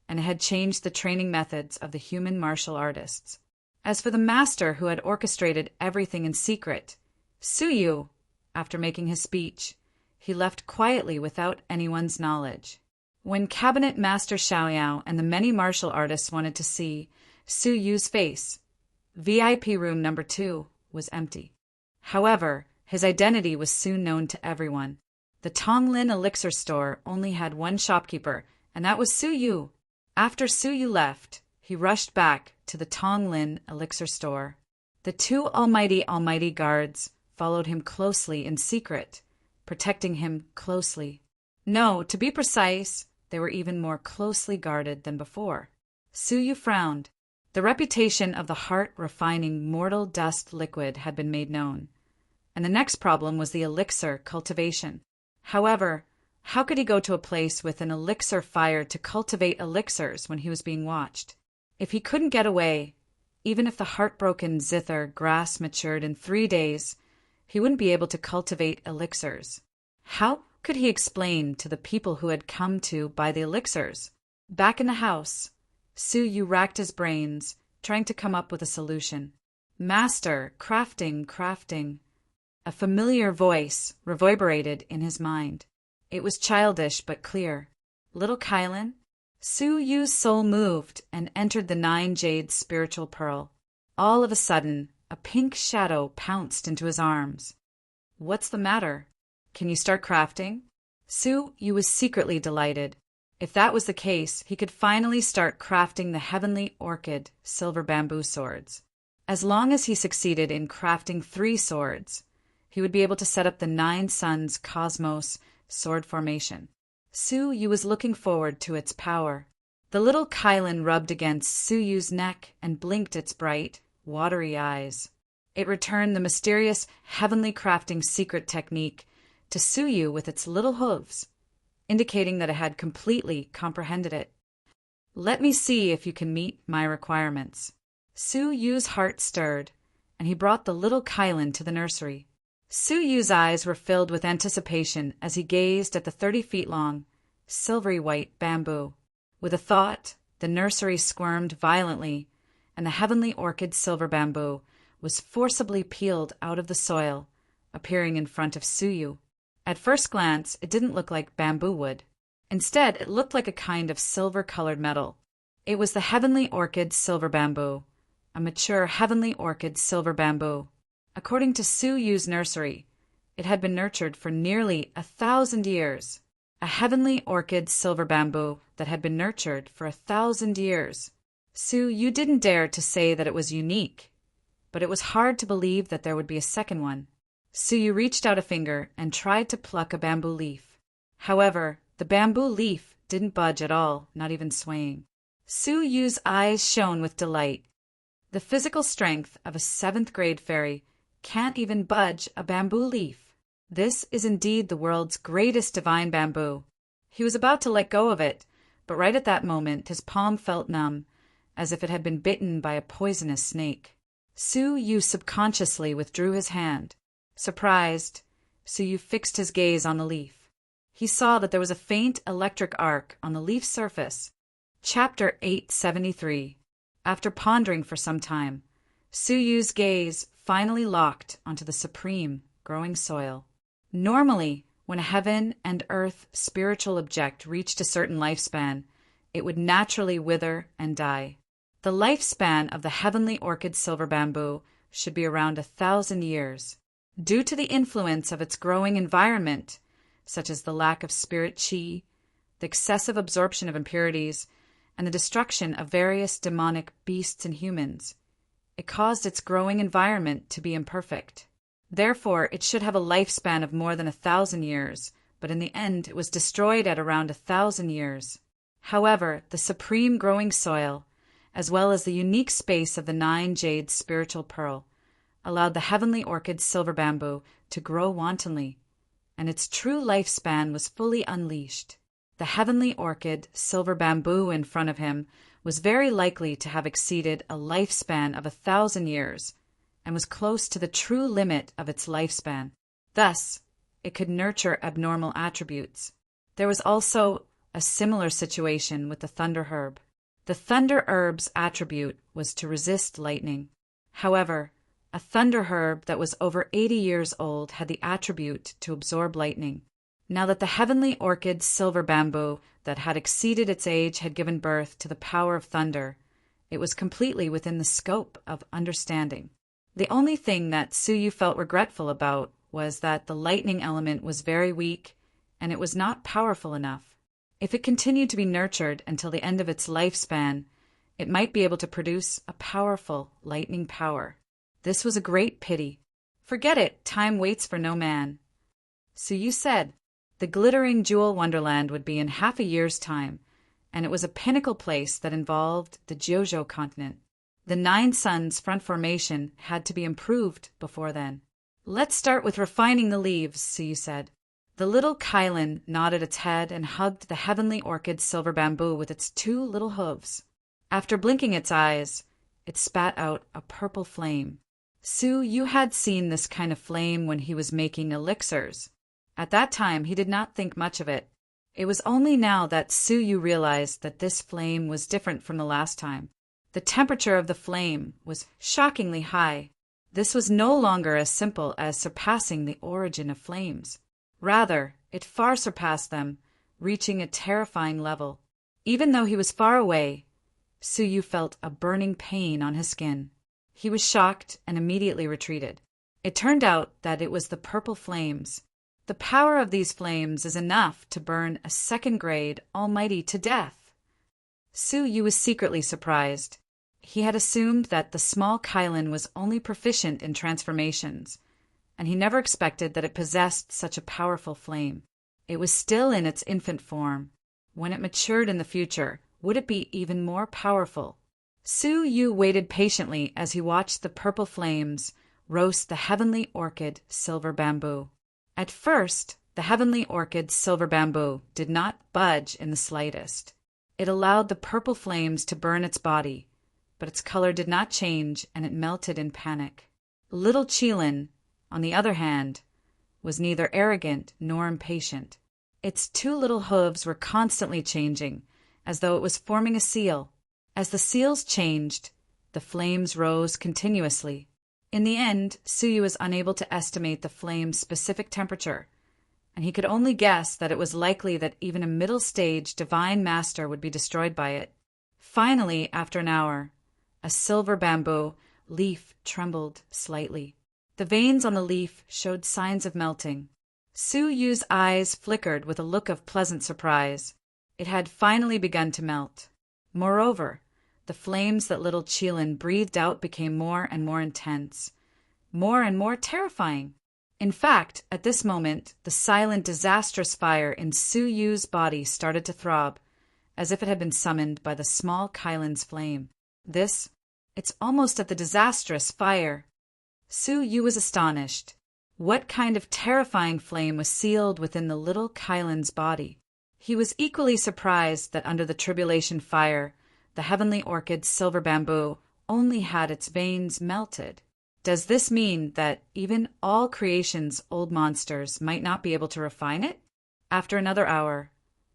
and it had changed the training methods of the human martial artists. As for the master who had orchestrated everything in secret, Suyu, after making his speech, he left quietly without anyone's knowledge. When Cabinet Master Xiaoyao and the many martial artists wanted to see Suyu's face, VIP room number 2 was empty. However, his identity was soon known to everyone. The Tonglin elixir store only had one shopkeeper, and that was Suyu. After Suyu left, he rushed back to the Tonglin elixir store. The 2 almighty guards followed him closely in secret, protecting him closely. No, to be precise, they were even more closely guarded than before. Suyu frowned. The reputation of the heart-refining mortal dust liquid had been made known, and the next problem was the elixir cultivation. However, how could he go to a place with an elixir fire to cultivate elixirs when he was being watched? If he couldn't get away, even if the heartbroken zither grass matured in 3 days, he wouldn't be able to cultivate elixirs. How could he explain to the people who had come to buy the elixirs? Back in the house, Suyu racked his brains, trying to come up with a solution. Master, crafting. A familiar voice reverberated in his mind. It was childish but clear. Little Kylan? Suyu's soul moved and entered the 9 jade spiritual pearl. All of a sudden, a pink shadow pounced into his arms. What's the matter? Can you start crafting? Suyu was secretly delighted. If that was the case, he could finally start crafting the heavenly orchid silver bamboo swords. As long as he succeeded in crafting 3 swords, he would be able to set up the 9 suns cosmos sword formation. Suyu was looking forward to its power. The little Kylan rubbed against Suyu's neck and blinked its bright, watery eyes. It returned the mysterious heavenly crafting secret technique to Suyu with its little hooves, indicating that it had completely comprehended it. Let me see if you can meet my requirements. Suyu's heart stirred, and he brought the little Kylan to the nursery. Suyu's eyes were filled with anticipation as he gazed at the 30 feet long, silvery white bamboo. With a thought, the nursery squirmed violently, and the heavenly orchid silver bamboo was forcibly peeled out of the soil, appearing in front of Suyu. At first glance, it didn't look like bamboo wood. Instead, it looked like a kind of silver-colored metal. It was the heavenly orchid silver bamboo, a mature heavenly orchid silver bamboo. According to Suyu's nursery, it had been nurtured for nearly 1,000 years. A heavenly orchid silver bamboo that had been nurtured for 1,000 years. Suyu didn't dare to say that it was unique, but it was hard to believe that there would be a second one. Suyu reached out a finger and tried to pluck a bamboo leaf. However, the bamboo leaf didn't budge at all, not even swaying. Suyu's eyes shone with delight. The physical strength of a 7th grade fairy can't even budge a bamboo leaf. This is indeed the world's greatest divine bamboo. He was about to let go of it, but right at that moment his palm felt numb, as if it had been bitten by a poisonous snake. Suyu subconsciously withdrew his hand. Surprised, Suyu fixed his gaze on the leaf. He saw that there was a faint electric arc on the leaf's surface. Chapter 873. After pondering for some time, Suyu's gaze finally locked onto the supreme growing soil. Normally, when a heaven and earth spiritual object reached a certain lifespan, it would naturally wither and die. The lifespan of the heavenly orchid silver bamboo should be around 1,000 years. Due to the influence of its growing environment, such as the lack of spirit qi, the excessive absorption of impurities, and the destruction of various demonic beasts and humans, it caused its growing environment to be imperfect. Therefore, it should have a lifespan of more than 1,000 years, but in the end it was destroyed at around 1,000 years. However, the supreme growing soil, as well as the unique space of the 9 jade spiritual pearl, allowed the heavenly orchid silver bamboo to grow wantonly, and its true lifespan was fully unleashed. The heavenly orchid silver bamboo in front of him was very likely to have exceeded a lifespan of 1,000 years, and was close to the true limit of its lifespan. Thus, it could nurture abnormal attributes. There was also a similar situation with the thunder herb. The thunder herb's attribute was to resist lightning. However, a thunder herb that was over 80 years old had the attribute to absorb lightning. Now that the heavenly orchid silver bamboo that had exceeded its age had given birth to the power of thunder, it was completely within the scope of understanding. The only thing that Suyu felt regretful about was that the lightning element was very weak and it was not powerful enough. If it continued to be nurtured until the end of its lifespan, it might be able to produce a powerful lightning power. This was a great pity. Forget it, time waits for no man. Suyu said the glittering jewel wonderland would be in half a year's time, and it was a pinnacle place that involved the Jojo continent. The 9 suns front formation had to be improved before then. Let's start with refining the leaves, Suyu said. The little Kylan nodded its head and hugged the heavenly orchid silver bamboo with its 2 little hooves. After blinking its eyes, it spat out a purple flame. Suyu had seen this kind of flame when he was making elixirs. At that time, he did not think much of it. It was only now that Suyu realized that this flame was different from the last time. The temperature of the flame was shockingly high. This was no longer as simple as surpassing the origin of flames. Rather, it far surpassed them, reaching a terrifying level. Even though he was far away, Suyu felt a burning pain on his skin. He was shocked and immediately retreated. It turned out that it was the purple flames. The power of these flames is enough to burn a second-grade almighty to death. Suyu was secretly surprised. He had assumed that the small Kylan was only proficient in transformations, and he never expected that it possessed such a powerful flame. It was still in its infant form. When it matured in the future, would it be even more powerful? Suyu waited patiently as he watched the purple flames roast the heavenly orchid silver bamboo. At first, the heavenly orchid silver bamboo did not budge in the slightest. It allowed the purple flames to burn its body, but its color did not change and it melted in panic. Little Qilin, on the other hand, was neither arrogant nor impatient. Its 2 little hooves were constantly changing, as though it was forming a seal. As the seals changed, the flames rose continuously. In the end, Suyu was unable to estimate the flame's specific temperature, and he could only guess that it was likely that even a middle-stage divine master would be destroyed by it. Finally, after an hour, a silver bamboo leaf trembled slightly. The veins on the leaf showed signs of melting. Suyu's eyes flickered with a look of pleasant surprise. It had finally begun to melt. Moreover, the flames that little Qilin breathed out became more and more intense, more and more terrifying. In fact, at this moment, the silent, disastrous fire in Suyu's body started to throb, as if it had been summoned by the small Kylan's flame. It's almost at the disastrous fire. Suyu was astonished. What kind of terrifying flame was sealed within the little Kylan's body? He was equally surprised that under the tribulation fire, the heavenly orchid silver bamboo only had its veins melted. Does this mean that even all creation's old monsters might not be able to refine it? After another hour,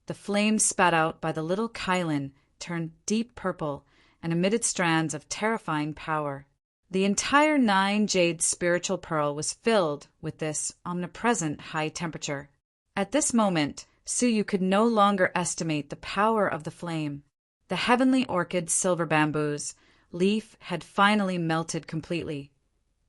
the flames spat out by the little Kylan turned deep purple and emitted strands of terrifying power. The entire 9 jade spiritual pearl was filled with this omnipresent high temperature. At this moment, Suyu could no longer estimate the power of the flame. The heavenly orchid silver bamboo's leaf had finally melted completely,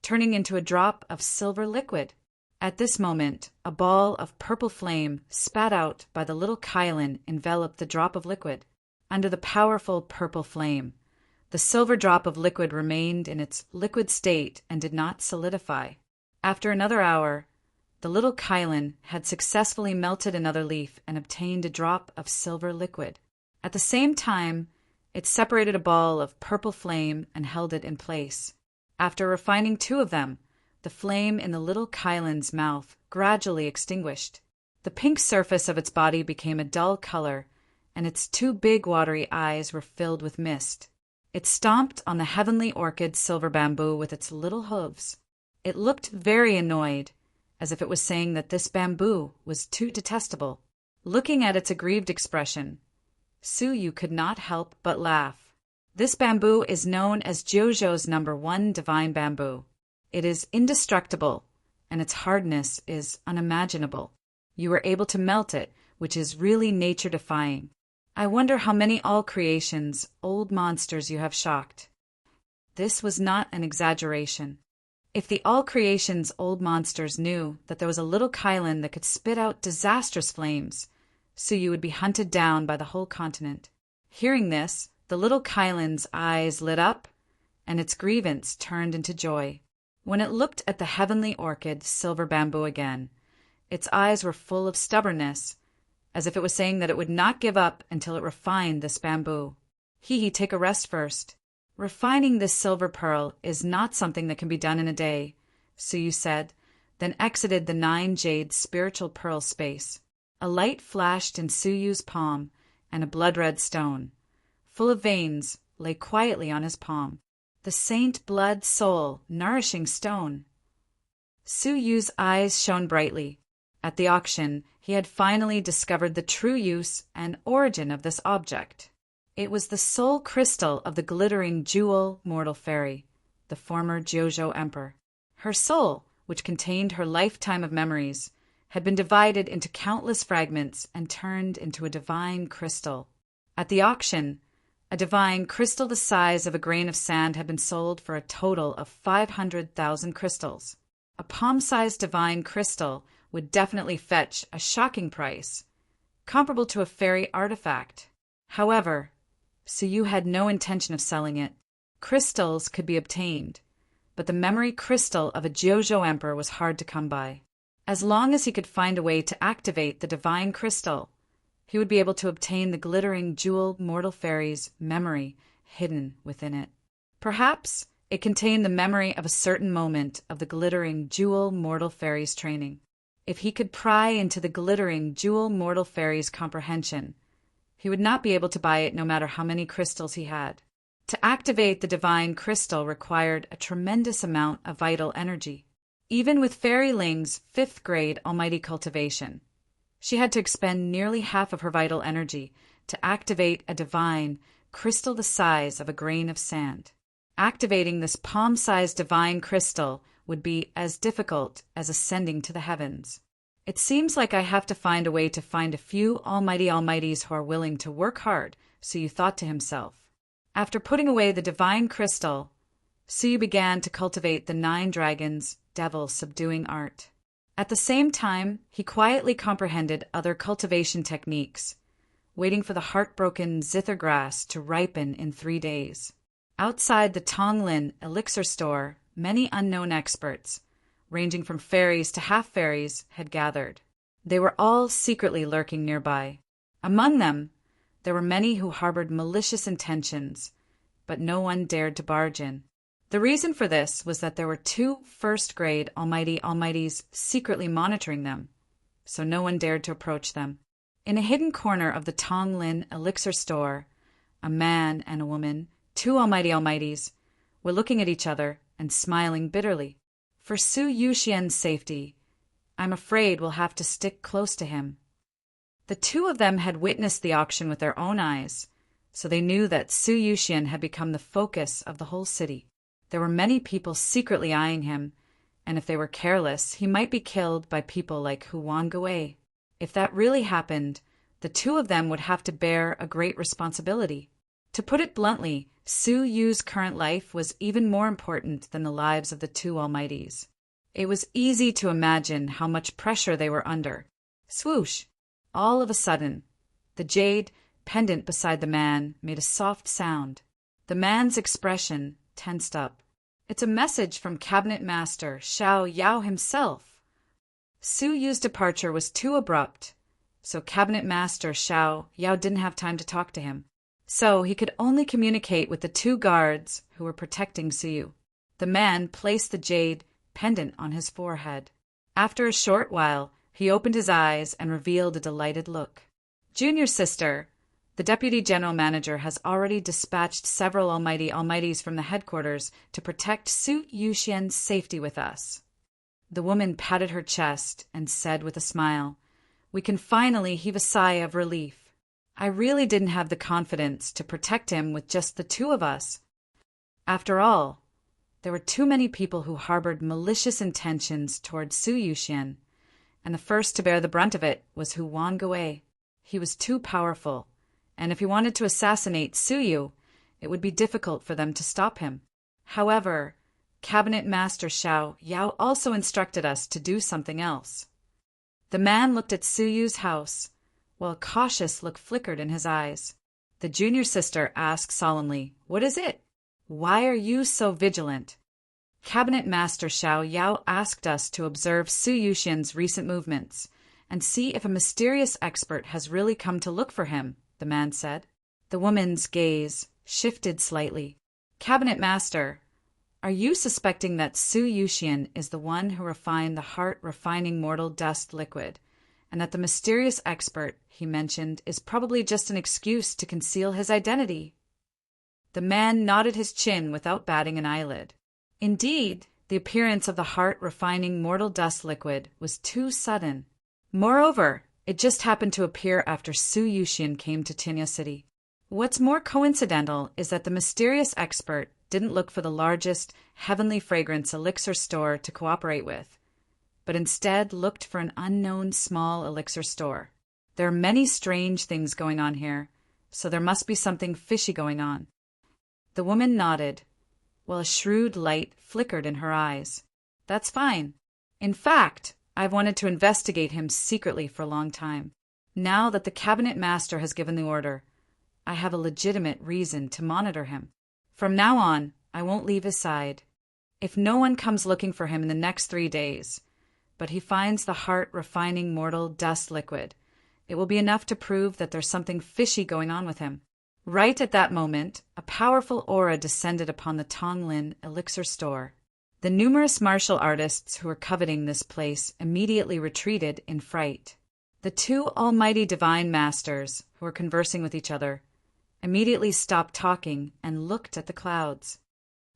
turning into a drop of silver liquid. At this moment, a ball of purple flame spat out by the little Kylan enveloped the drop of liquid. Under the powerful purple flame, The silver drop of liquid remained in its liquid state and did not solidify. After another hour, the little Kylan had successfully melted another leaf and obtained a drop of silver liquid. At the same time, it separated a ball of purple flame and held it in place. After refining 2 of them, the flame in the little Kylan's mouth gradually extinguished. The pink surface of its body became a dull color, and its 2 big watery eyes were filled with mist. It stomped on the heavenly orchid silver bamboo with its little hooves. It looked very annoyed, as if it was saying that this bamboo was too detestable. Looking at its aggrieved expression, Suyu could not help but laugh. This bamboo is known as Jojo's #1 divine bamboo. It is indestructible, and its hardness is unimaginable. You were able to melt it, which is really nature-defying. I wonder how many all-creations, old monsters you have shocked. This was not an exaggeration. If the all-creations, old monsters knew that there was a little Kylan that could spit out disastrous flames, Suyu would be hunted down by the whole continent. Hearing this, the little Kylan's eyes lit up, and its grievance turned into joy. When it looked at the heavenly orchid, silver bamboo again, its eyes were full of stubbornness, as if it was saying that it would not give up until it refined this bamboo. Take a rest first. Refining this silver pearl is not something that can be done in a day, Suyu said, then exited the 9 jade spiritual pearl space. A light flashed in Suyu's palm, and a blood-red stone, full of veins, lay quietly on his palm. The saint blood soul, nourishing stone. Suyu's eyes shone brightly. At the auction, he had finally discovered the true use and origin of this object. It was the soul crystal of the glittering jewel mortal fairy, the former Jojo Emperor. Her soul, which contained her lifetime of memories, had been divided into countless fragments and turned into a divine crystal. At the auction, a divine crystal the size of a grain of sand had been sold for a total of 500,000 crystals. A palm-sized divine crystal would definitely fetch a shocking price, comparable to a fairy artifact. However, Suyu had no intention of selling it. Crystals could be obtained, but the memory crystal of a Jojo Emperor was hard to come by. As long as he could find a way to activate the divine crystal, he would be able to obtain the glittering jewel mortal fairy's memory hidden within it. Perhaps it contained the memory of a certain moment of the glittering jewel mortal fairy's training. If he could pry into the glittering jewel mortal fairy's comprehension, he would not be able to buy it no matter how many crystals he had. To activate the divine crystal required a tremendous amount of vital energy. Even with Fairy Ling's 5th grade almighty cultivation, she had to expend nearly half of her vital energy to activate a divine crystal the size of a grain of sand. Activating this palm-sized divine crystal would be as difficult as ascending to the heavens. It seems like I have to find a way to find a few almighties who are willing to work hard, Suyu thought to himself. After putting away the divine crystal, Suyu began to cultivate the 9 dragons' devil-subduing art. At the same time, he quietly comprehended other cultivation techniques, waiting for the heartbroken zither grass to ripen in 3 days. Outside the Tonglin elixir store, many unknown experts, ranging from fairies to half-fairies, had gathered. They were all secretly lurking nearby. Among them, there were many who harbored malicious intentions, but no one dared to barge in. The reason for this was that there were 2 first-grade almighties secretly monitoring them, so no one dared to approach them. In a hidden corner of the Tonglin elixir store, a man and a woman, 2 almighties, were looking at each other and smiling bitterly. For Su Yuxian's safety, I'm afraid we'll have to stick close to him. The 2 of them had witnessed the auction with their own eyes, so they knew that Su Yuxian had become the focus of the whole city. There were many people secretly eyeing him, and if they were careless, he might be killed by people like Huan Gui. If that really happened, the 2 of them would have to bear a great responsibility. To put it bluntly, Su Yu's current life was even more important than the lives of the 2 almighties. It was easy to imagine how much pressure they were under. Swoosh! All of a sudden, the jade pendant beside the man made a soft sound. The man's expression tensed up. It's a message from Cabinet Master Xiao Yao himself. Su Yu's departure was too abrupt, so Cabinet Master Xiao Yao didn't have time to talk to him. So he could only communicate with the two guards who were protecting Su Yu. The man placed the jade pendant on his forehead. After a short while, he opened his eyes and revealed a delighted look. Junior sister, the deputy general manager has already dispatched several almighties from the headquarters to protect Su Yuxian's safety with us. The woman patted her chest and said with a smile, "We can finally heave a sigh of relief. I really didn't have the confidence to protect him with just the two of us. After all, there were too many people who harbored malicious intentions toward Su Yuxian, and the first to bear the brunt of it was Huan Gui. He was too powerful, and if he wanted to assassinate Su Yu, it would be difficult for them to stop him. However, Cabinet Master Xiao Yao also instructed us to do something else." The man looked at Su Yu's house, while a cautious look flickered in his eyes. The junior sister asked solemnly, "What is it? Why are you so vigilant?" "Cabinet Master Xiao Yao asked us to observe Su Yuxian's recent movements and see if a mysterious expert has really come to look for him," the man said. The woman's gaze shifted slightly. "Cabinet Master, are you suspecting that Su Yuxian is the one who refined the heart-refining mortal dust liquid, and that the mysterious expert he mentioned is probably just an excuse to conceal his identity?" The man nodded his chin without batting an eyelid. Indeed, the appearance of the heart-refining mortal dust liquid was too sudden. Moreover, it just happened to appear after Su Yuxian came to Tinya City. What's more coincidental is that the mysterious expert didn't look for the largest heavenly fragrance elixir store to cooperate with, but instead looked for an unknown small elixir store. There are many strange things going on here, so there must be something fishy going on. The woman nodded, while a shrewd light flickered in her eyes. "That's fine. In fact, I've wanted to investigate him secretly for a long time. Now that the cabinet master has given the order, I have a legitimate reason to monitor him. From now on, I won't leave his side. If no one comes looking for him in the next 3 days, but he finds the heart-refining mortal dust liquid, it will be enough to prove that there's something fishy going on with him." Right at that moment, a powerful aura descended upon the Tonglin elixir store. The numerous martial artists who were coveting this place immediately retreated in fright. The two almighty divine masters, who were conversing with each other, immediately stopped talking and looked at the clouds.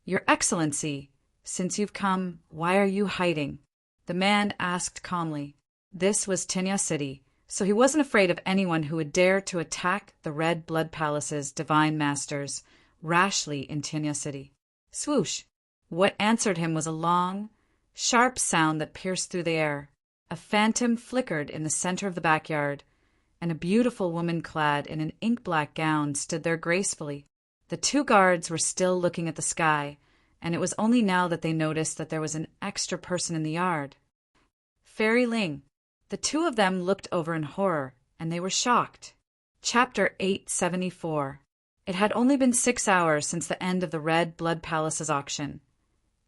"Your Excellency, since you've come, why are you hiding?" the man asked calmly. This was Tinya City, so he wasn't afraid of anyone who would dare to attack the Red Blood Palace's divine masters rashly in Tinya City. Swoosh! What answered him was a long, sharp sound that pierced through the air. A phantom flickered in the center of the backyard, and a beautiful woman clad in an ink-black gown stood there gracefully. The two guards were still looking at the sky, and it was only now that they noticed that there was an extra person in the yard. Fairy Ling. The two of them looked over in horror, and they were shocked. Chapter 874. It had only been 6 hours since the end of the Red Blood Palace's auction.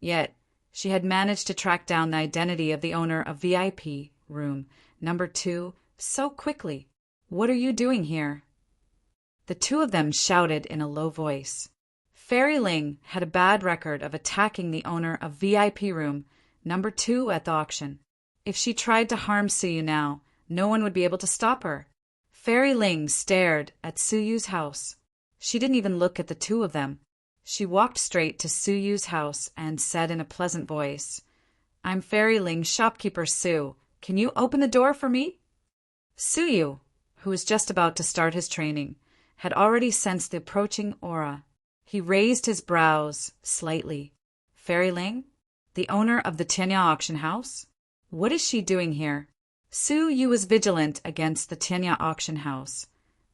Yet, she had managed to track down the identity of the owner of VIP room number 2 so quickly. "What are you doing here?" The two of them shouted in a low voice. Fairy Ling had a bad record of attacking the owner of VIP room number 2 at the auction. If she tried to harm Suyu now, no one would be able to stop her. Fairy Ling stared at Suyu's house. She didn't even look at the two of them. She walked straight to Suyu's house and said in a pleasant voice, "I'm Fairy Ling's shopkeeper, Su. Can you open the door for me?" Suyu, who was just about to start his training, had already sensed the approaching aura. He raised his brows slightly. "Fairy Ling? The owner of the Tianya auction house? What is she doing here?" Suyu was vigilant against the Tianya auction house,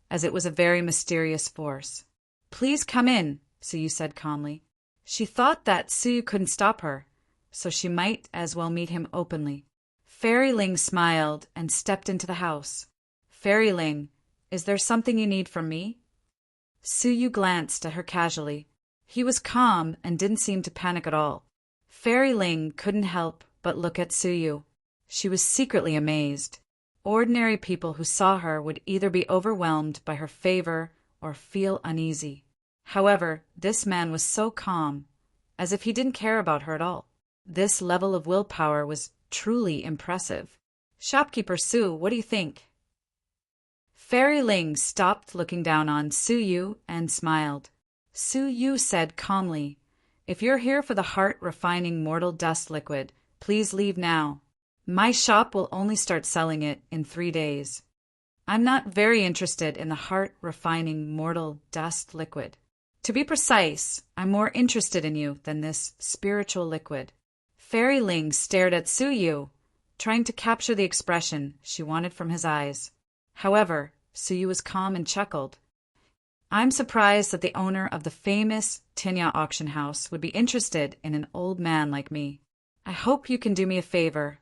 as it was a very mysterious force. "Please come in," Suyu said calmly. She thought that Suyu couldn't stop her, so she might as well meet him openly. Fairy Ling smiled and stepped into the house. "Fairy Ling, is there something you need from me?" Suyu glanced at her casually. He was calm and didn't seem to panic at all. Fairy Ling couldn't help but look at Suyu. She was secretly amazed. Ordinary people who saw her would either be overwhelmed by her favor or feel uneasy. However, this man was so calm, as if he didn't care about her at all. This level of willpower was truly impressive. Shopkeeper Su, what do you think? Fairy Ling stopped looking down on Suyu and smiled. Suyu said calmly, "If you're here for the heart-refining mortal dust liquid, please leave now. My shop will only start selling it in 3 days. I'm not very interested in the heart-refining mortal dust liquid. To be precise, I'm more interested in you than this spiritual liquid." Fairy Ling stared at Suyu, trying to capture the expression she wanted from his eyes. However, Suyu was calm and chuckled. "I'm surprised that the owner of the famous Tinya auction house would be interested in an old man like me. I hope you can do me a favor."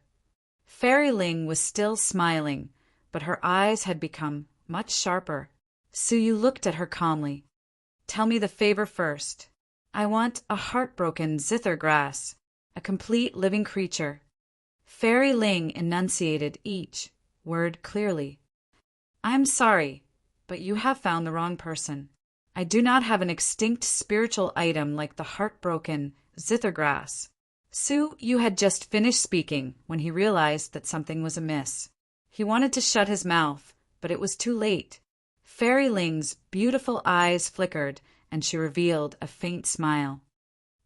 Fairy Ling was still smiling, but her eyes had become much sharper. Suyu looked at her calmly. "Tell me the favor first. I want a heartbroken zither grass, a complete living creature." Fairy Ling enunciated each word clearly. "I'm sorry, but you have found the wrong person. I do not have an extinct spiritual item like the heartbroken zither grass." Suyu had just finished speaking when he realized that something was amiss. He wanted to shut his mouth, but it was too late. Fairy Ling's beautiful eyes flickered, and she revealed a faint smile.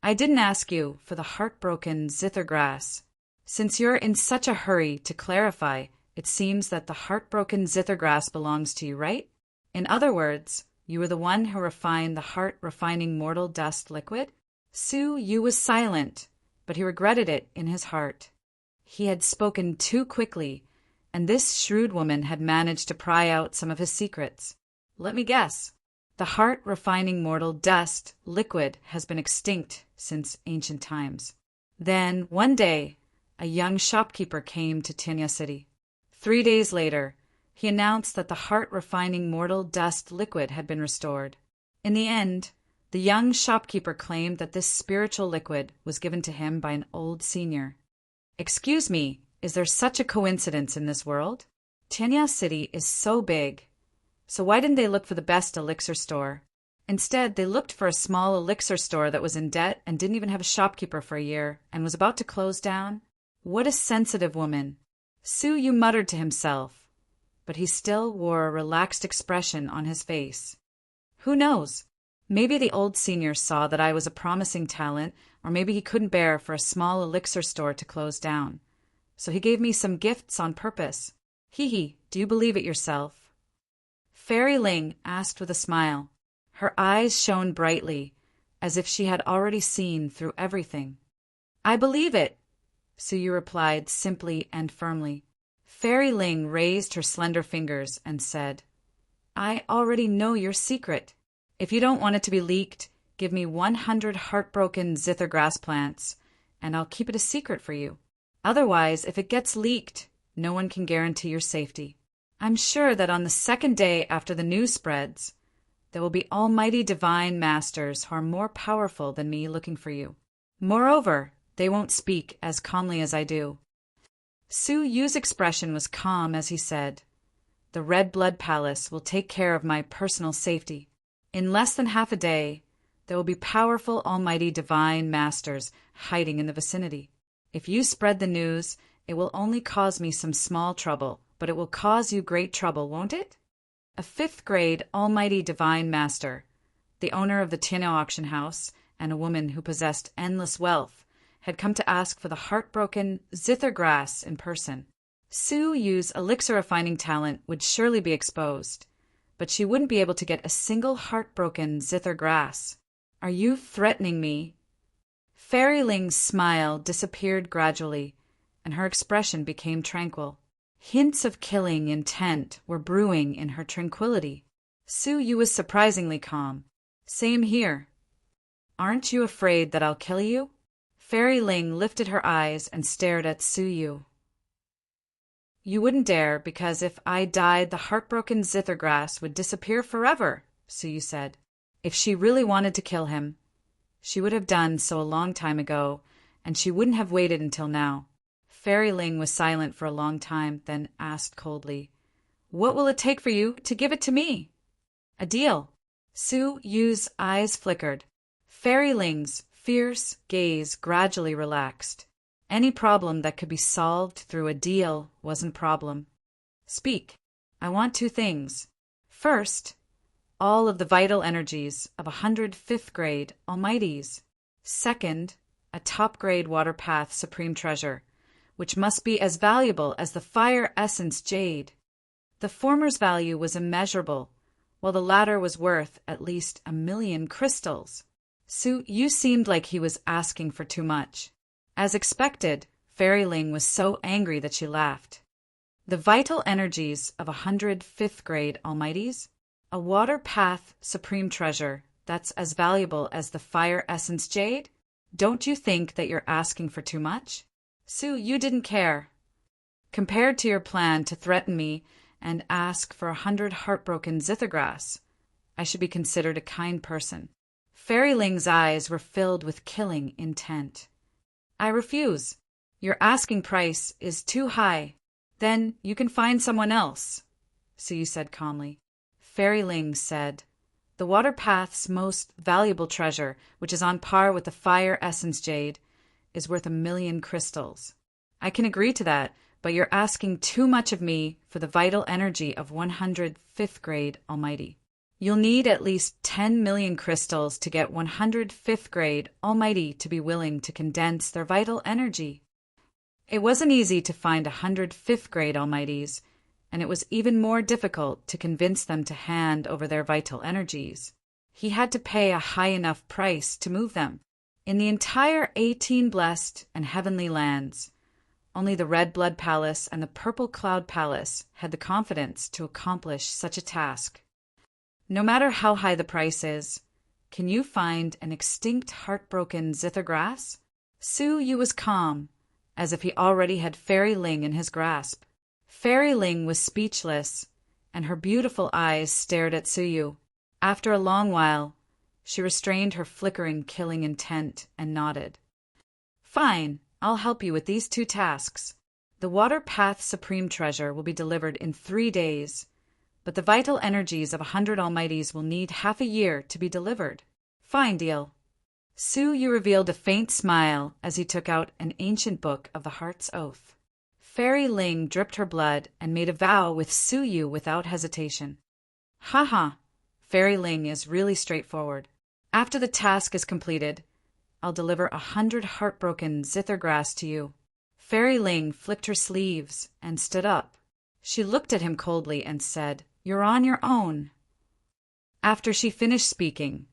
"I didn't ask you for the heartbroken zither grass. Since you're in such a hurry to clarify, it seems that the heartbroken zither grass belongs to you, right? In other words, you were the one who refined the heart-refining mortal dust liquid?" Suyu was silent, but he regretted it in his heart. He had spoken too quickly, and this shrewd woman had managed to pry out some of his secrets. "Let me guess. The heart-refining mortal dust liquid has been extinct since ancient times." Then, one day, a young shopkeeper came to Tinya City. 3 days later, he announced that the heart-refining mortal dust liquid had been restored. In the end, the young shopkeeper claimed that this spiritual liquid was given to him by an old senior. Excuse me, is there such a coincidence in this world? Tinya City is so big. So why didn't they look for the best elixir store? Instead, they looked for a small elixir store that was in debt and didn't even have a shopkeeper for a year and was about to close down? What a sensitive woman. Suyu muttered to himself, but he still wore a relaxed expression on his face. Who knows? Maybe the old senior saw that I was a promising talent, or maybe he couldn't bear for a small elixir store to close down. So he gave me some gifts on purpose. Hee, do you believe it yourself? Fairy Ling asked with a smile. Her eyes shone brightly, as if she had already seen through everything. I believe it, Suyu replied simply and firmly. Fairy Ling raised her slender fingers and said, I already know your secret. If you don't want it to be leaked, give me 100 heartbroken zither grass plants, and I'll keep it a secret for you. Otherwise, if it gets leaked, no one can guarantee your safety. I'm sure that on the second day after the news spreads, there will be almighty divine masters who are more powerful than me looking for you. Moreover, they won't speak as calmly as I do. Suyu's expression was calm as he said, The Red Blood Palace will take care of my personal safety. In less than half a day, there will be powerful almighty divine masters hiding in the vicinity. If you spread the news, it will only cause me some small trouble, but it will cause you great trouble, won't it? A 5th grade almighty divine master, the owner of the Tino auction house, and a woman who possessed endless wealth, had come to ask for the heartbroken zither grass in person. Suyu's elixir refining talent would surely be exposed, but she wouldn't be able to get a single heartbroken zither grass. Are you threatening me? Fairy Ling's smile disappeared gradually, and her expression became tranquil. Hints of killing intent were brewing in her tranquility. Suyu was surprisingly calm. Same here. Aren't you afraid that I'll kill you? Fairy Ling lifted her eyes and stared at Suyu. You wouldn't dare, because if I died, the heartbroken zither grass would disappear forever, Suyu said. If she really wanted to kill him, She would have done so a long time ago, and she wouldn't have waited until now. Fairy Ling was silent for a long time, then asked coldly, "What will it take for you to give it to me?" "A deal." Su Yu's eyes flickered. Fairy Ling's fierce gaze gradually relaxed. Any problem that could be solved through a deal wasn't a problem. "Speak. I want two things. First, all of the vital energies of 100 fifth-grade Almighties. Second, a top-grade water path supreme treasure, which must be as valuable as the fire essence jade." The former's value was immeasurable, while the latter was worth at least 1,000,000 crystals. Su Yu seemed like he was asking for too much. As expected, Fairy Ling was so angry that she laughed. "The vital energies of 100 fifth-grade Almighties? A water path supreme treasure that's as valuable as the fire essence jade? Don't you think that you're asking for too much?" Su Yu didn't care. "Compared to your plan to threaten me and ask for 100 heartbroken zithergrass, I should be considered a kind person." Fairy Ling's eyes were filled with killing intent. "I refuse. Your asking price is too high. Then you can find someone else," Su Yu said calmly. Fairy Ling said, "The water path's most valuable treasure, which is on par with the fire essence jade, is worth 1,000,000 crystals. I can agree to that, but you're asking too much of me for the vital energy of 100 fifth-grade Almighty. You'll need at least 10,000,000 crystals to get 100 fifth-grade Almighty to be willing to condense their vital energy." It wasn't easy to find 100 fifth-grade Almighties, and it was even more difficult to convince them to hand over their vital energies. He had to pay a high enough price to move them. In the entire 18 blessed and heavenly lands, only the Red Blood Palace and the Purple Cloud Palace had the confidence to accomplish such a task. No matter how high the price is, can you find an extinct heartbroken zithergrass? Su Yu was calm, as if he already had Fairy Ling in his grasp. Fairy Ling was speechless, and her beautiful eyes stared at Su Yu. After a long while, she restrained her flickering, killing intent and nodded. "Fine, I'll help you with these two tasks. The Water Path Supreme Treasure will be delivered in 3 days, but the vital energies of 100 Almighties will need half a year to be delivered." "Fine deal." Su Yu revealed a faint smile as he took out an ancient book of the Heart's Oath. Fairy Ling dripped her blood and made a vow with Su Yu without hesitation. "Ha! Fairy Ling is really straightforward. After the task is completed, I'll deliver 100 heartbroken zithergrass to you." Fairy Ling flicked her sleeves and stood up. She looked at him coldly and said, "You're on your own." After she finished speaking,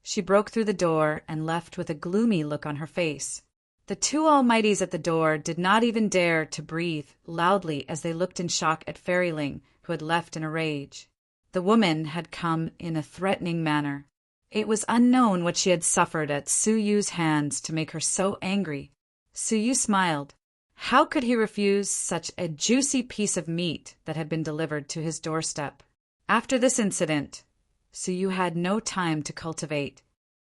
she broke through the door and left with a gloomy look on her face. The two Almighties at the door did not even dare to breathe loudly as they looked in shock at Fairy Ling, who had left in a rage. The woman had come in a threatening manner. It was unknown what she had suffered at Su Yu's hands to make her so angry. Su Yu smiled. How could he refuse such a juicy piece of meat that had been delivered to his doorstep? After this incident, Su Yu had no time to cultivate.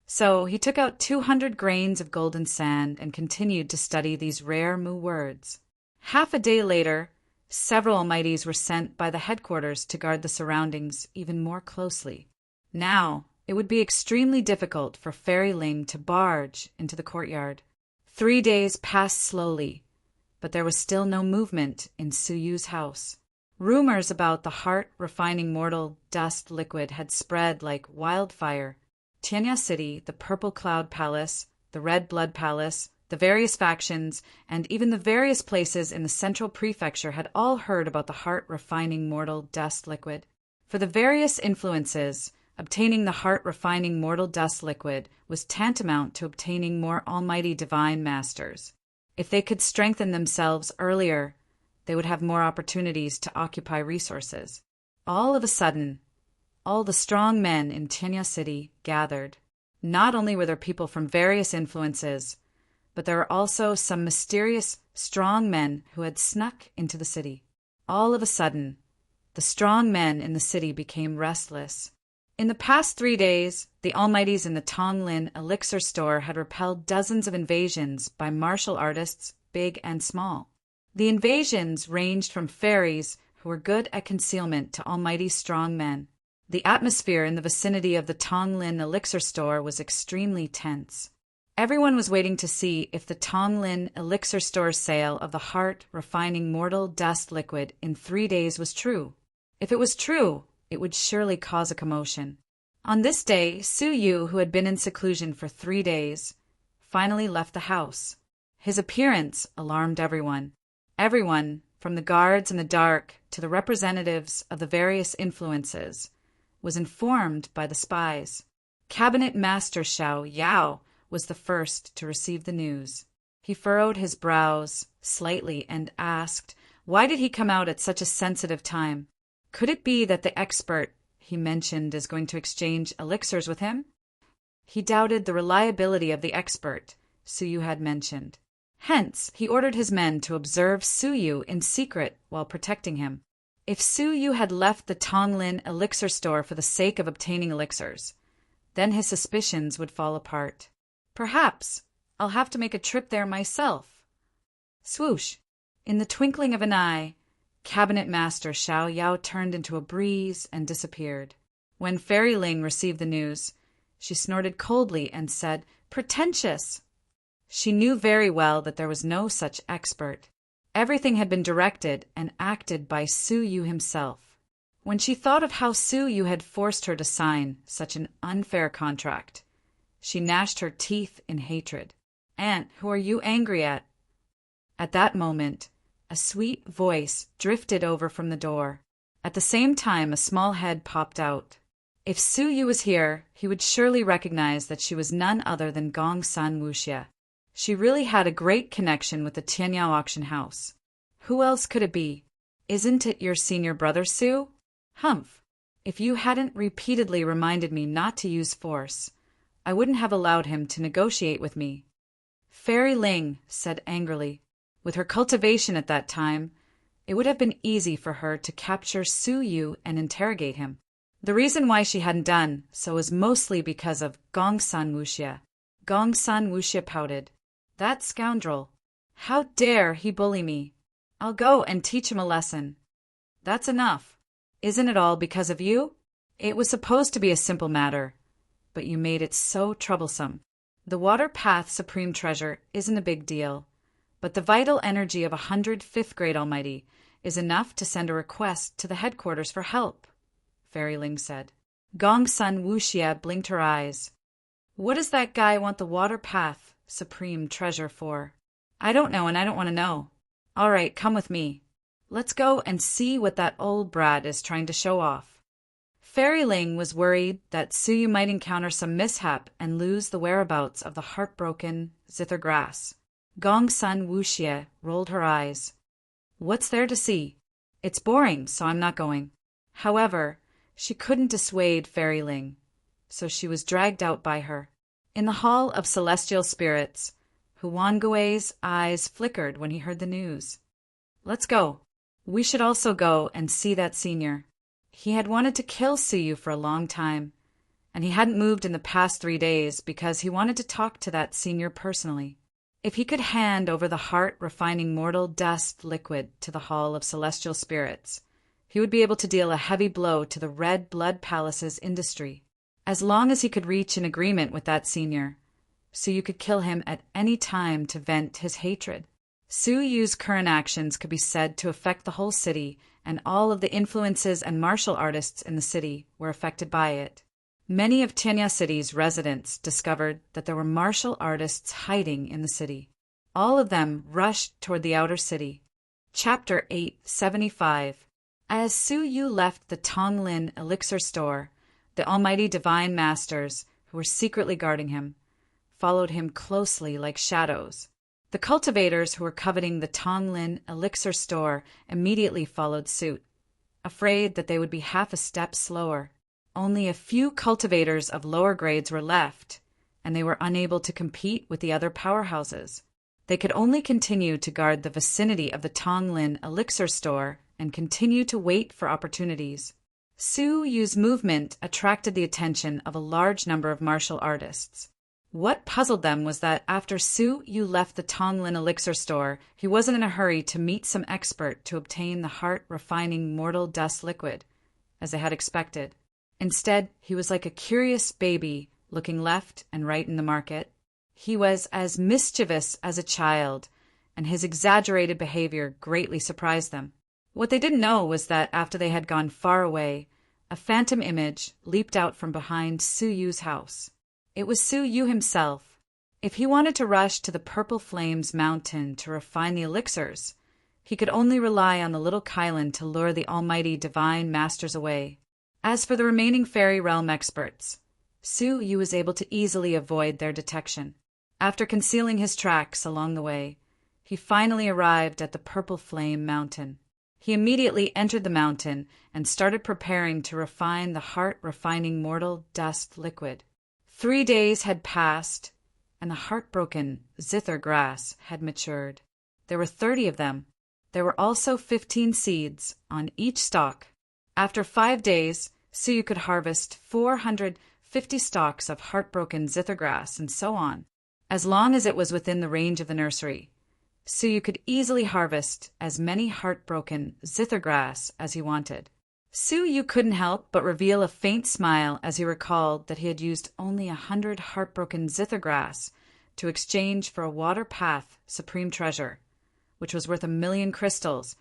So he took out 200 grains of golden sand and continued to study these rare Mu words. Half a day later, several Almighties were sent by the headquarters to guard the surroundings even more closely. Now, it would be extremely difficult for Fairy Ling to barge into the courtyard. 3 days passed slowly, but there was still no movement in Su Yu's house. Rumors about the heart-refining mortal dust liquid had spread like wildfire. Tianya City, the Purple Cloud Palace, the Red Blood Palace, the various factions, and even the various places in the central prefecture had all heard about the heart-refining mortal dust liquid. For the various influences, obtaining the heart-refining mortal dust liquid was tantamount to obtaining more almighty divine masters. If they could strengthen themselves earlier, they would have more opportunities to occupy resources. All of a sudden, all the strong men in Tianya City gathered. Not only were there people from various influences, but there were also some mysterious strong men who had snuck into the city. All of a sudden, the strong men in the city became restless. In the past 3 days, the Almighties in the Tonglin elixir store had repelled dozens of invasions by martial artists, big and small. The invasions ranged from fairies, who were good at concealment, to almighty strong men. The atmosphere in the vicinity of the Tonglin elixir store was extremely tense. Everyone was waiting to see if the Tonglin elixir store's sale of the heart-refining mortal dust liquid in 3 days was true. If it was true, it would surely cause a commotion. On this day, Su Yu, who had been in seclusion for 3 days, finally left the house. His appearance alarmed everyone. Everyone, from the guards in the dark to the representatives of the various influences, was informed by the spies. Cabinet Master Xiao Yao was the first to receive the news. He furrowed his brows slightly and asked, why did he come out at such a sensitive time? Could it be that the expert he mentioned is going to exchange elixirs with him? He doubted the reliability of the expert Su Yu had mentioned. Hence, he ordered his men to observe Su Yu in secret while protecting him. If Su Yu had left the Tonglin elixir store for the sake of obtaining elixirs, then his suspicions would fall apart. Perhaps I'll have to make a trip there myself. Swoosh! In the twinkling of an eye, Cabinet Master Xiao Yao turned into a breeze and disappeared. When Fairy Ling received the news, she snorted coldly and said, "Pretentious!" She knew very well that there was no such expert. Everything had been directed and acted by Su Yu himself. When she thought of how Su Yu had forced her to sign such an unfair contract, she gnashed her teeth in hatred. "Aunt, who are you angry at?" At that moment, a sweet voice drifted over from the door. At the same time, a small head popped out. If Su Yu was here, he would surely recognize that she was none other than Gong San Wuxia. She really had a great connection with the Tianyao auction house. Who else could it be? "Isn't it your senior brother, Su?" "Humph! If you hadn't repeatedly reminded me not to use force, I wouldn't have allowed him to negotiate with me." Fairy Ling said angrily. With her cultivation at that time, it would have been easy for her to capture Su Yu and interrogate him. The reason why she hadn't done so was mostly because of Gong San Wuxia. Gong San Wuxia pouted. "That scoundrel! How dare he bully me? I'll go and teach him a lesson." "That's enough. Isn't it all because of you? It was supposed to be a simple matter, but you made it so troublesome. The Water Path Supreme Treasure isn't a big deal, but the vital energy of 100 fifth-grade Almighty is enough to send a request to the headquarters for help," Fairy Ling said. Gong San Wuxia blinked her eyes. "What does that guy want the Water Path Supreme Treasure for?" "I don't know, and I don't want to know." "All right, come with me. Let's go and see what that old brat is trying to show off." Fairy Ling was worried that Su Yu might encounter some mishap and lose the whereabouts of the heartbroken zither grass. Gong San Wuxia rolled her eyes. "What's there to see? It's boring, so I'm not going." However, she couldn't dissuade Fairy Ling, so she was dragged out by her. In the Hall of Celestial Spirits, Huangui's eyes flickered when he heard the news. "Let's go. We should also go and see that senior. He had wanted to kill Su Yu for a long time, and he hadn't moved in the past 3 days because he wanted to talk to that senior personally. If he could hand over the heart-refining mortal dust liquid to the Hall of Celestial Spirits, he would be able to deal a heavy blow to the Red Blood Palace's industry. As long as he could reach an agreement with that senior, Su Yu could kill him at any time to vent his hatred. Su Yu's current actions could be said to affect the whole city, and all of the influences and martial artists in the city were affected by it. Many of Tianya City's residents discovered that there were martial artists hiding in the city. All of them rushed toward the outer city. Chapter 875. As Su Yu left the Tonglin elixir store, the almighty divine masters, who were secretly guarding him, followed him closely like shadows. The cultivators who were coveting the Tonglin elixir store immediately followed suit, afraid that they would be half a step slower. Only a few cultivators of lower grades were left, and they were unable to compete with the other powerhouses. They could only continue to guard the vicinity of the Tonglin elixir store and continue to wait for opportunities. Su Yu's movement attracted the attention of a large number of martial artists. What puzzled them was that after Su Yu left the Tonglin elixir store, he wasn't in a hurry to meet some expert to obtain the heart-refining mortal dust liquid, as they had expected. Instead, he was like a curious baby, looking left and right in the market. He was as mischievous as a child, and his exaggerated behavior greatly surprised them. What they didn't know was that after they had gone far away, a phantom image leaped out from behind Su Yu's house. It was Su Yu himself. If he wanted to rush to the Purple Flames mountain to refine the elixirs, he could only rely on the little Kylan to lure the almighty divine masters away. As for the remaining fairy realm experts, Su Yu was able to easily avoid their detection. After concealing his tracks along the way, he finally arrived at the Purple Flame mountain. He immediately entered the mountain and started preparing to refine the heart-refining mortal dust liquid. 3 days had passed, and the heartbroken zither grass had matured. There were 30 of them. There were also 15 seeds on each stalk. After 5 days, Su Yu could harvest 450 stalks of heartbroken zither grass, and so on. As long as it was within the range of the nursery, Su Yu could easily harvest as many heartbroken zither grass as he wanted. Su Yu couldn't help but reveal a faint smile as he recalled that he had used only 100 heartbroken zither grass to exchange for a water path supreme treasure, which was worth 1,000,000 crystals,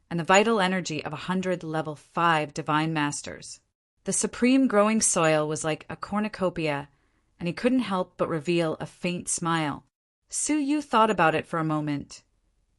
and the vital energy of 100 level 5 divine masters. The supreme growing soil was like a cornucopia, and he couldn't help but reveal a faint smile. Su Yu thought about it for a moment,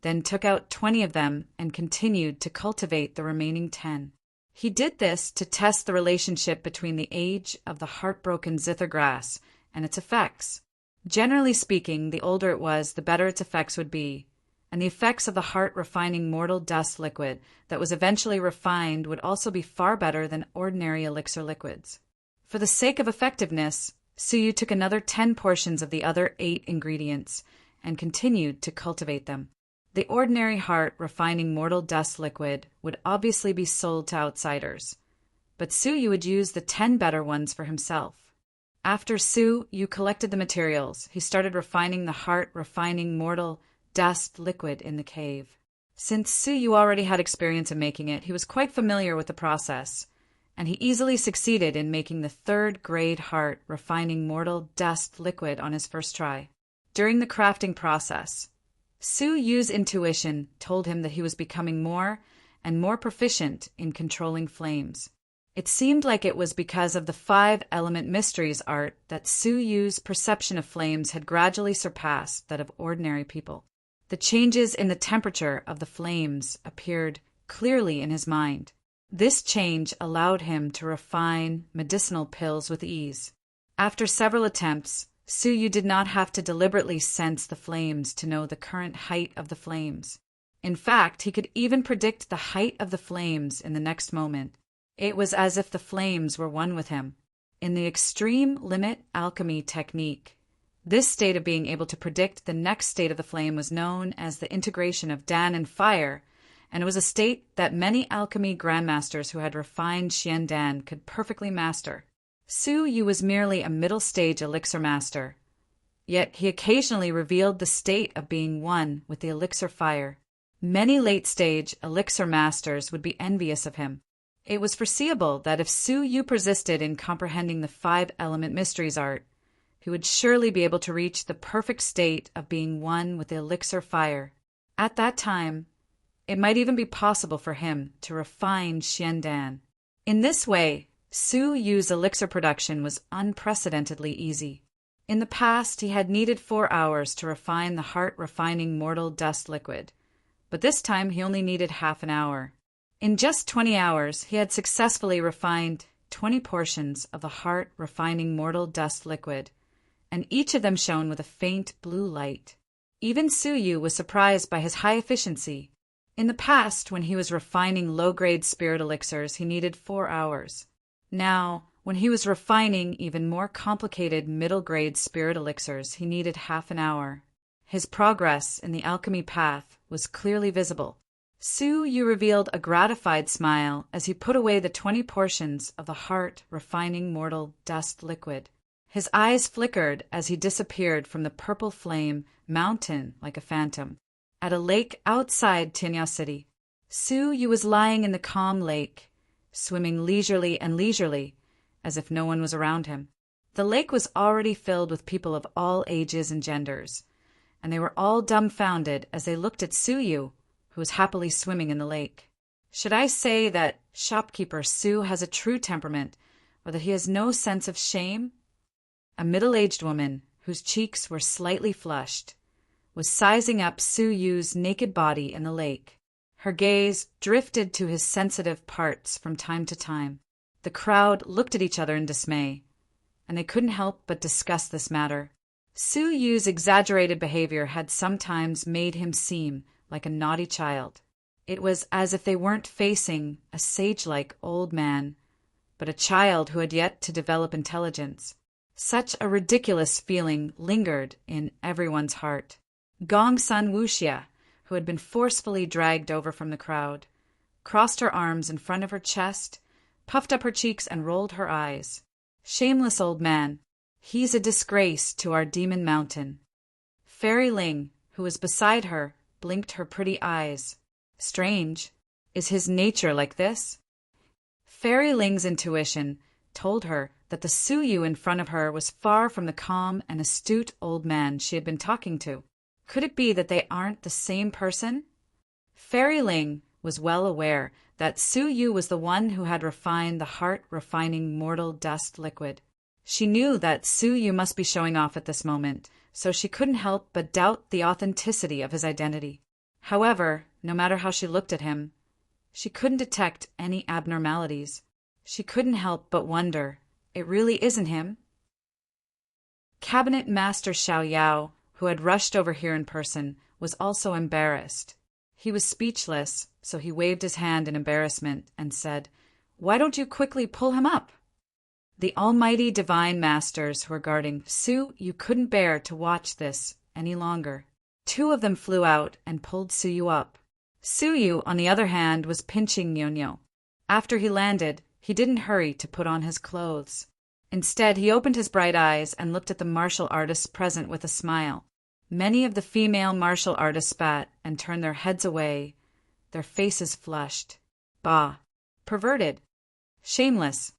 then took out 20 of them and continued to cultivate the remaining 10. He did this to test the relationship between the age of the heartbroken zither grass and its effects. Generally speaking, the older it was, the better its effects would be, and the effects of the heart-refining mortal dust liquid that was eventually refined would also be far better than ordinary elixir liquids. For the sake of effectiveness, Su Yu took another 10 portions of the other 8 ingredients and continued to cultivate them. The ordinary heart-refining mortal dust liquid would obviously be sold to outsiders, but Su Yu would use the 10 better ones for himself. After Su Yu collected the materials, he started refining the heart-refining mortal dust liquid in the cave. Since Su Yu already had experience in making it, he was quite familiar with the process, and he easily succeeded in making the 3rd-grade heart-refining mortal dust liquid on his first try. During the crafting process, Su Yu's intuition told him that he was becoming more and more proficient in controlling flames. It seemed like it was because of the 5-element mysteries art that Su Yu's perception of flames had gradually surpassed that of ordinary people. The changes in the temperature of the flames appeared clearly in his mind. This change allowed him to refine medicinal pills with ease. After several attempts, Su Yu did not have to deliberately sense the flames to know the current height of the flames. In fact, he could even predict the height of the flames in the next moment. It was as if the flames were one with him. In the extreme limit alchemy technique, this state of being able to predict the next state of the flame was known as the integration of Dan and fire, and it was a state that many alchemy grandmasters who had refined Xian Dan could perfectly master. Su Yu was merely a middle-stage elixir master, yet he occasionally revealed the state of being one with the elixir fire. Many late-stage elixir masters would be envious of him. It was foreseeable that if Su Yu persisted in comprehending the 5-element mysteries art, he would surely be able to reach the perfect state of being one with the elixir fire. At that time, it might even be possible for him to refine Xian Dan. In this way, Su Yu's elixir production was unprecedentedly easy. In the past, he had needed 4 hours to refine the heart-refining mortal dust liquid, but this time he only needed half an hour. In just 20 hours, he had successfully refined 20 portions of the heart-refining mortal dust liquid, and each of them shone with a faint blue light. Even Su Yu was surprised by his high efficiency. In the past, when he was refining low-grade spirit elixirs, he needed 4 hours. Now, when he was refining even more complicated middle-grade spirit elixirs, he needed half an hour. His progress in the alchemy path was clearly visible. Su Yu revealed a gratified smile as he put away the 20 portions of the heart-refining mortal dust liquid. His eyes flickered as he disappeared from the purple flame mountain like a phantom. At a lake outside Tinya City, Su Yu was lying in the calm lake, swimming leisurely, as if no one was around him. The lake was already filled with people of all ages and genders, and they were all dumbfounded as they looked at Su Yu, who was happily swimming in the lake. Should I say that shopkeeper Su has a true temperament, or that he has no sense of shame? A middle-aged woman, whose cheeks were slightly flushed, was sizing up Su Yu's naked body in the lake. Her gaze drifted to his sensitive parts from time to time. The crowd looked at each other in dismay, and they couldn't help but discuss this matter. Su Yu's exaggerated behavior had sometimes made him seem like a naughty child. It was as if they weren't facing a sage-like old man, but a child who had yet to develop intelligence. Such a ridiculous feeling lingered in everyone's heart. Gongsun Wuxia, who had been forcefully dragged over from the crowd, crossed her arms in front of her chest, puffed up her cheeks, and rolled her eyes. Shameless old man. He's a disgrace to our demon mountain. Fairy Ling, who was beside her, blinked her pretty eyes. Strange. Is his nature like this? Fairy Ling's intuition told her that the Su Yu in front of her was far from the calm and astute old man she had been talking to. Could it be that they aren't the same person? Fairy Ling was well aware that Su Yu was the one who had refined the heart-refining mortal dust liquid. She knew that Su Yu must be showing off at this moment, so she couldn't help but doubt the authenticity of his identity. However, no matter how she looked at him, she couldn't detect any abnormalities. She couldn't help but wonder, it really isn't him? Cabinet Master Xiao Yao, who had rushed over here in person, was also embarrassed. He was speechless, so he waved his hand in embarrassment and said, "Why don't you quickly pull him up?" The almighty divine masters who were guarding Su Yu couldn't bear to watch this any longer. 2 of them flew out and pulled Su Yu up. Su Yu, on the other hand, was pinching Nyo-Nyo. After he landed, he didn't hurry to put on his clothes. Instead, he opened his bright eyes and looked at the martial artists present with a smile. Many of the female martial artists spat and turned their heads away, their faces flushed. Bah! Perverted! Shameless!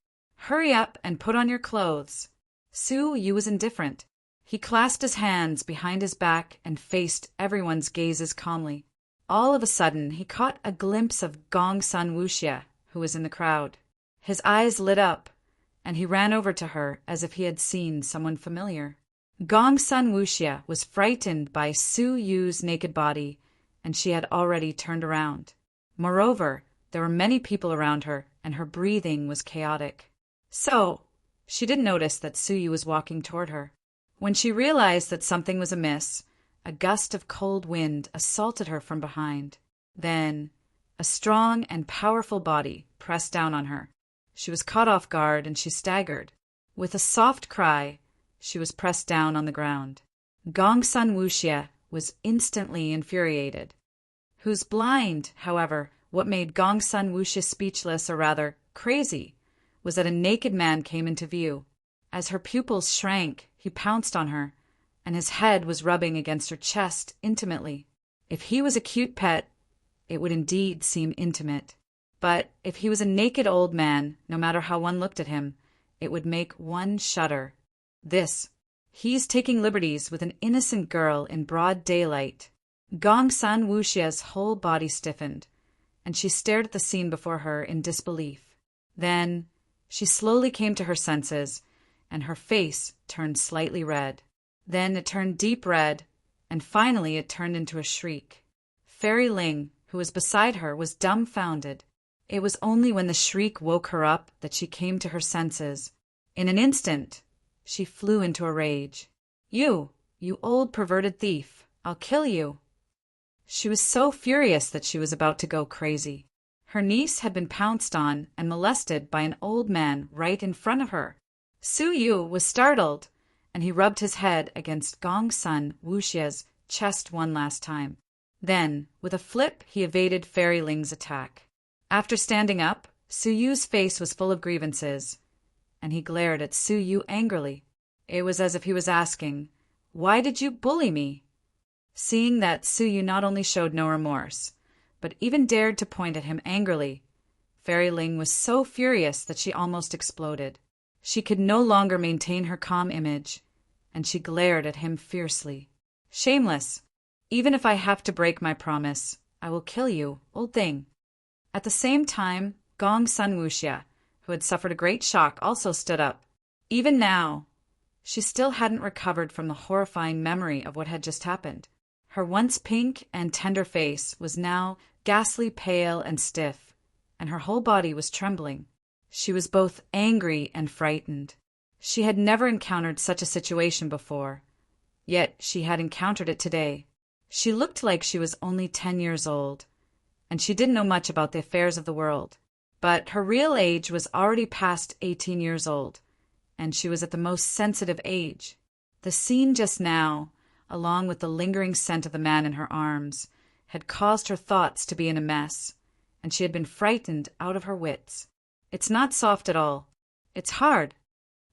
Hurry up and put on your clothes. Su Yu was indifferent. He clasped his hands behind his back and faced everyone's gazes calmly. All of a sudden, he caught a glimpse of Gongsun Wuxia, who was in the crowd. His eyes lit up, and he ran over to her as if he had seen someone familiar. Gongsun Wuxia was frightened by Su Yu's naked body, and she had already turned around. Moreover, there were many people around her, and her breathing was chaotic. So, she didn't notice that Su Yu was walking toward her. When she realized that something was amiss, a gust of cold wind assaulted her from behind. Then, a strong and powerful body pressed down on her. She was caught off guard and she staggered. With a soft cry, she was pressed down on the ground. Gongsun Wuxia was instantly infuriated. Who's blind, however, what made Gongsun Wuxia speechless, or rather, crazy, was that a naked man came into view. As her pupils shrank, he pounced on her, and his head was rubbing against her chest intimately. If he was a cute pet, it would indeed seem intimate. But if he was a naked old man, no matter how one looked at him, it would make one shudder. He's taking liberties with an innocent girl in broad daylight. Gongsun Wuxia's whole body stiffened, and she stared at the scene before her in disbelief. Then she slowly came to her senses, and her face turned slightly red. Then it turned deep red, and finally it turned into a shriek. Fairy Ling, who was beside her, was dumbfounded. It was only when the shriek woke her up that she came to her senses. In an instant, she flew into a rage. You old perverted thief, I'll kill you." She was so furious that she was about to go crazy. Her niece had been pounced on and molested by an old man right in front of her. Su Yu was startled, and he rubbed his head against Gongsun Wuxia's chest one last time. Then, with a flip, he evaded Fairy Ling's attack. After standing up, Su Yu's face was full of grievances, and he glared at Su Yu angrily. It was as if he was asking, "Why did you bully me?" Seeing that Su Yu not only showed no remorse, but even dared to point at him angrily, Fairy Ling was so furious that she almost exploded. She could no longer maintain her calm image, and she glared at him fiercely. "Shameless! Even if I have to break my promise, I will kill you, old thing." At the same time, Gong Sun Wuxia, who had suffered a great shock, also stood up. Even now, she still hadn't recovered from the horrifying memory of what had just happened. Her once pink and tender face was now ghastly pale and stiff, and her whole body was trembling. She was both angry and frightened. She had never encountered such a situation before, yet she had encountered it today. She looked like she was only 10 years old, and she didn't know much about the affairs of the world. But her real age was already past 18 years old, and she was at the most sensitive age. The scene just now, along with the lingering scent of the man in her arms, had caused her thoughts to be in a mess, and she had been frightened out of her wits. It's not soft at all. It's hard.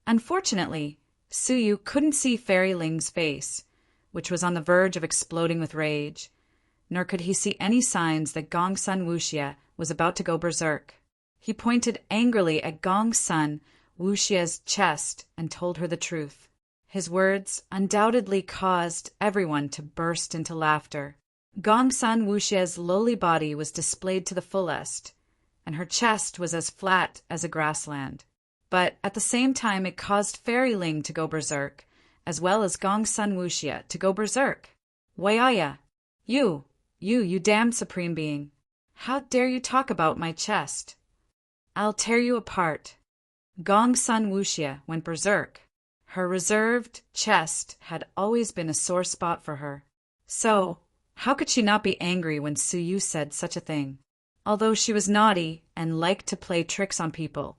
Unfortunately, Su Yu couldn't see Fairy Ling's face, which was on the verge of exploding with rage, nor could he see any signs that Gong Sun Wuxia was about to go berserk. He pointed angrily at Gong Sun Wuxia's chest and told her the truth. His words undoubtedly caused everyone to burst into laughter. Gong Sun Wuxia's lowly body was displayed to the fullest, and her chest was as flat as a grassland. But at the same time it caused Fairy Ling to go berserk, as well as Gong Sun Wuxia to go berserk. "Wayaya! You damned supreme being! How dare you talk about my chest? I'll tear you apart." Gong Sun Wuxia went berserk. Her reserved chest had always been a sore spot for her. So, how could she not be angry when Su Yu said such a thing? Although she was naughty and liked to play tricks on people,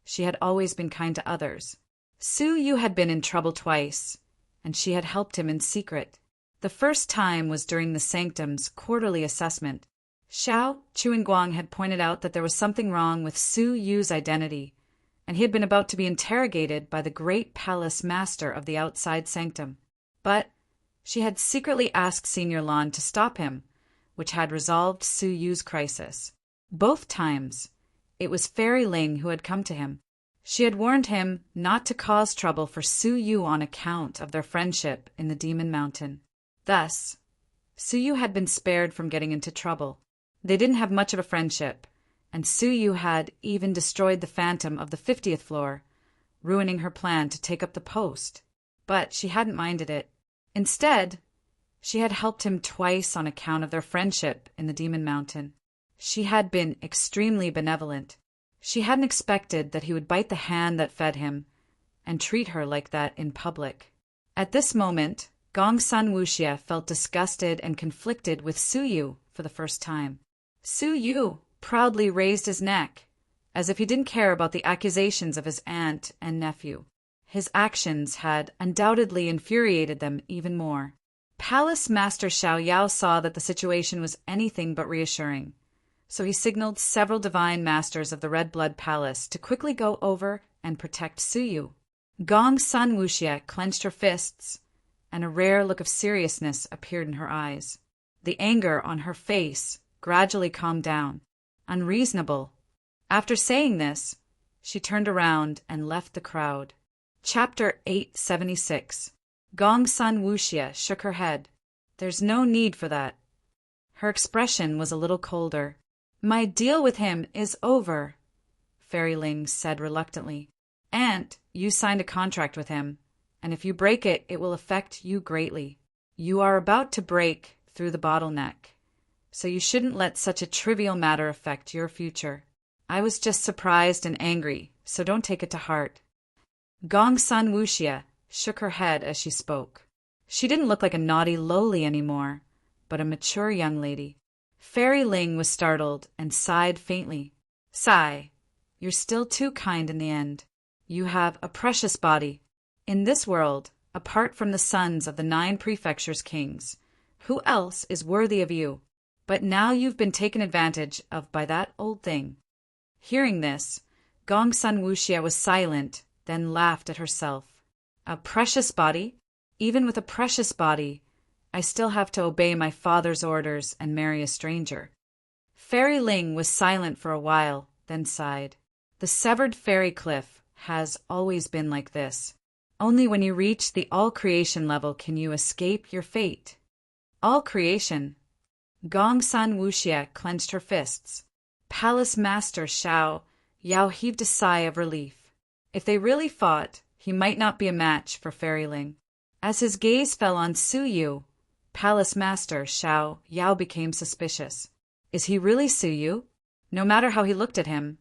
she had always been kind to others. Su Yu had been in trouble twice, and she had helped him in secret. The first time was during the Sanctum's quarterly assessment. Xiao Chuanguang had pointed out that there was something wrong with Su Yu's identity, and he had been about to be interrogated by the great palace master of the outside sanctum. But she had secretly asked Senior Lan to stop him, which had resolved Su Yu's crisis. Both times, it was Fairy Ling who had come to him. She had warned him not to cause trouble for Su Yu on account of their friendship in the Demon Mountain. Thus, Su Yu had been spared from getting into trouble. They didn't have much of a friendship, and Su Yu had even destroyed the phantom of the 50th floor, ruining her plan to take up the post. But she hadn't minded it. Instead, she had helped him twice on account of their friendship in the Demon Mountain. She had been extremely benevolent. She hadn't expected that he would bite the hand that fed him and treat her like that in public. At this moment, Gong Sun Wuxia felt disgusted and conflicted with Su Yu for the first time. Su Yu proudly raised his neck, as if he didn't care about the accusations of his aunt and nephew. His actions had undoubtedly infuriated them even more. Palace Master Xiao Yao saw that the situation was anything but reassuring, so he signaled several divine masters of the Red Blood Palace to quickly go over and protect Su Yu. Gong Sun Wuxia clenched her fists, and a rare look of seriousness appeared in her eyes. The anger on her face gradually calmed down. Unreasonable. After saying this, she turned around and left the crowd. Chapter 876. Gong Sun Wuxia shook her head. "There's no need for that." Her expression was a little colder. "My deal with him is over," Fairy Ling said reluctantly. "Aunt, you signed a contract with him, and if you break it, it will affect you greatly. You are about to break through the bottleneck, so you shouldn't let such a trivial matter affect your future. I was just surprised and angry, so don't take it to heart." Gong Sun Wuxia shook her head as she spoke. She didn't look like a naughty lowly anymore, but a mature young lady. Fairy Ling was startled and sighed faintly. "Sigh, you're still too kind in the end. You have a precious body. In this world, apart from the sons of the 9 prefectures' kings, Who else is worthy of you? But now you've been taken advantage of by that old thing." Hearing this, Gongsun Wuxia was silent, then laughed at herself. "A precious body? Even with a precious body, I still have to obey my father's orders and marry a stranger." Fairy Ling was silent for a while, then sighed. "The severed fairy cliff has always been like this. Only when you reach the all-creation level can you escape your fate." All creation? Gongsun Wuxia clenched her fists. Palace Master Xiao Yao heaved a sigh of relief. If they really fought, he might not be a match for Fairy Ling. As his gaze fell on Su Yu, Palace Master Xiao Yao became suspicious. Is he really Su Yu? No matter how he looked at him,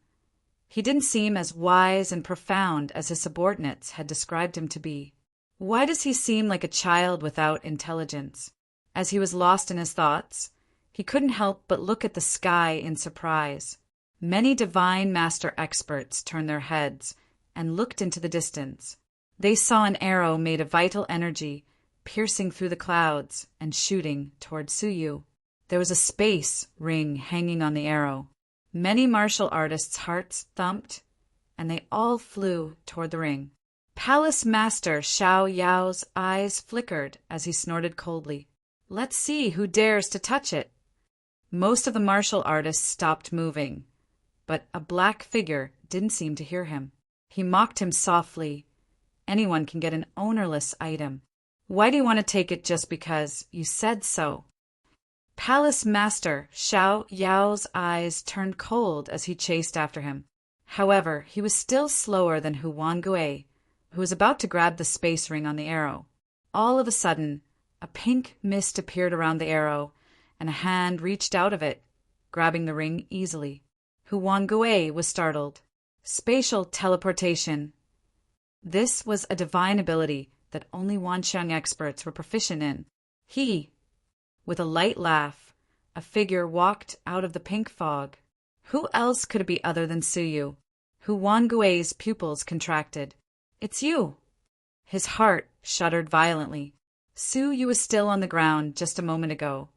he didn't seem as wise and profound as his subordinates had described him to be. Why does he seem like a child without intelligence? As he was lost in his thoughts, he couldn't help but look at the sky in surprise. Many divine master experts turned their heads and looked into the distance. They saw an arrow made of vital energy piercing through the clouds and shooting toward Su Yu. There was a space ring hanging on the arrow. Many martial artists' hearts thumped, and they all flew toward the ring. Palace Master Xiao Yao's eyes flickered as he snorted coldly. "Let's see who dares to touch it." Most of the martial artists stopped moving, but a black figure didn't seem to hear him. He mocked him softly. "Anyone can get an ownerless item. Why do you want to take it just because you said so?" Palace Master Xiao Yao's eyes turned cold as he chased after him. However, he was still slower than Hu Wangui, who was about to grab the space ring on the arrow. All of a sudden, a pink mist appeared around the arrow, and a hand reached out of it, grabbing the ring easily. Hu Wangui was startled. Spatial teleportation. This was a divine ability that only Wanxiang experts were proficient in. With a light laugh, a figure walked out of the pink fog. Who else could it be other than Su Yu? Hu Wangui's pupils contracted. "It's you!" His heart shuddered violently. Su Yu was still on the ground just a moment ago,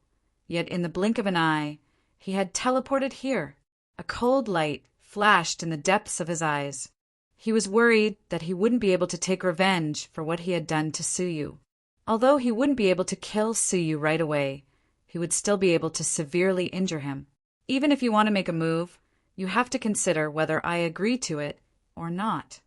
yet in the blink of an eye, he had teleported here. A cold light flashed in the depths of his eyes. He was worried that he wouldn't be able to take revenge for what he had done to Su Yu. Although he wouldn't be able to kill Su Yu right away, he would still be able to severely injure him. Even if you want to make a move, you have to consider whether I agree to it or not.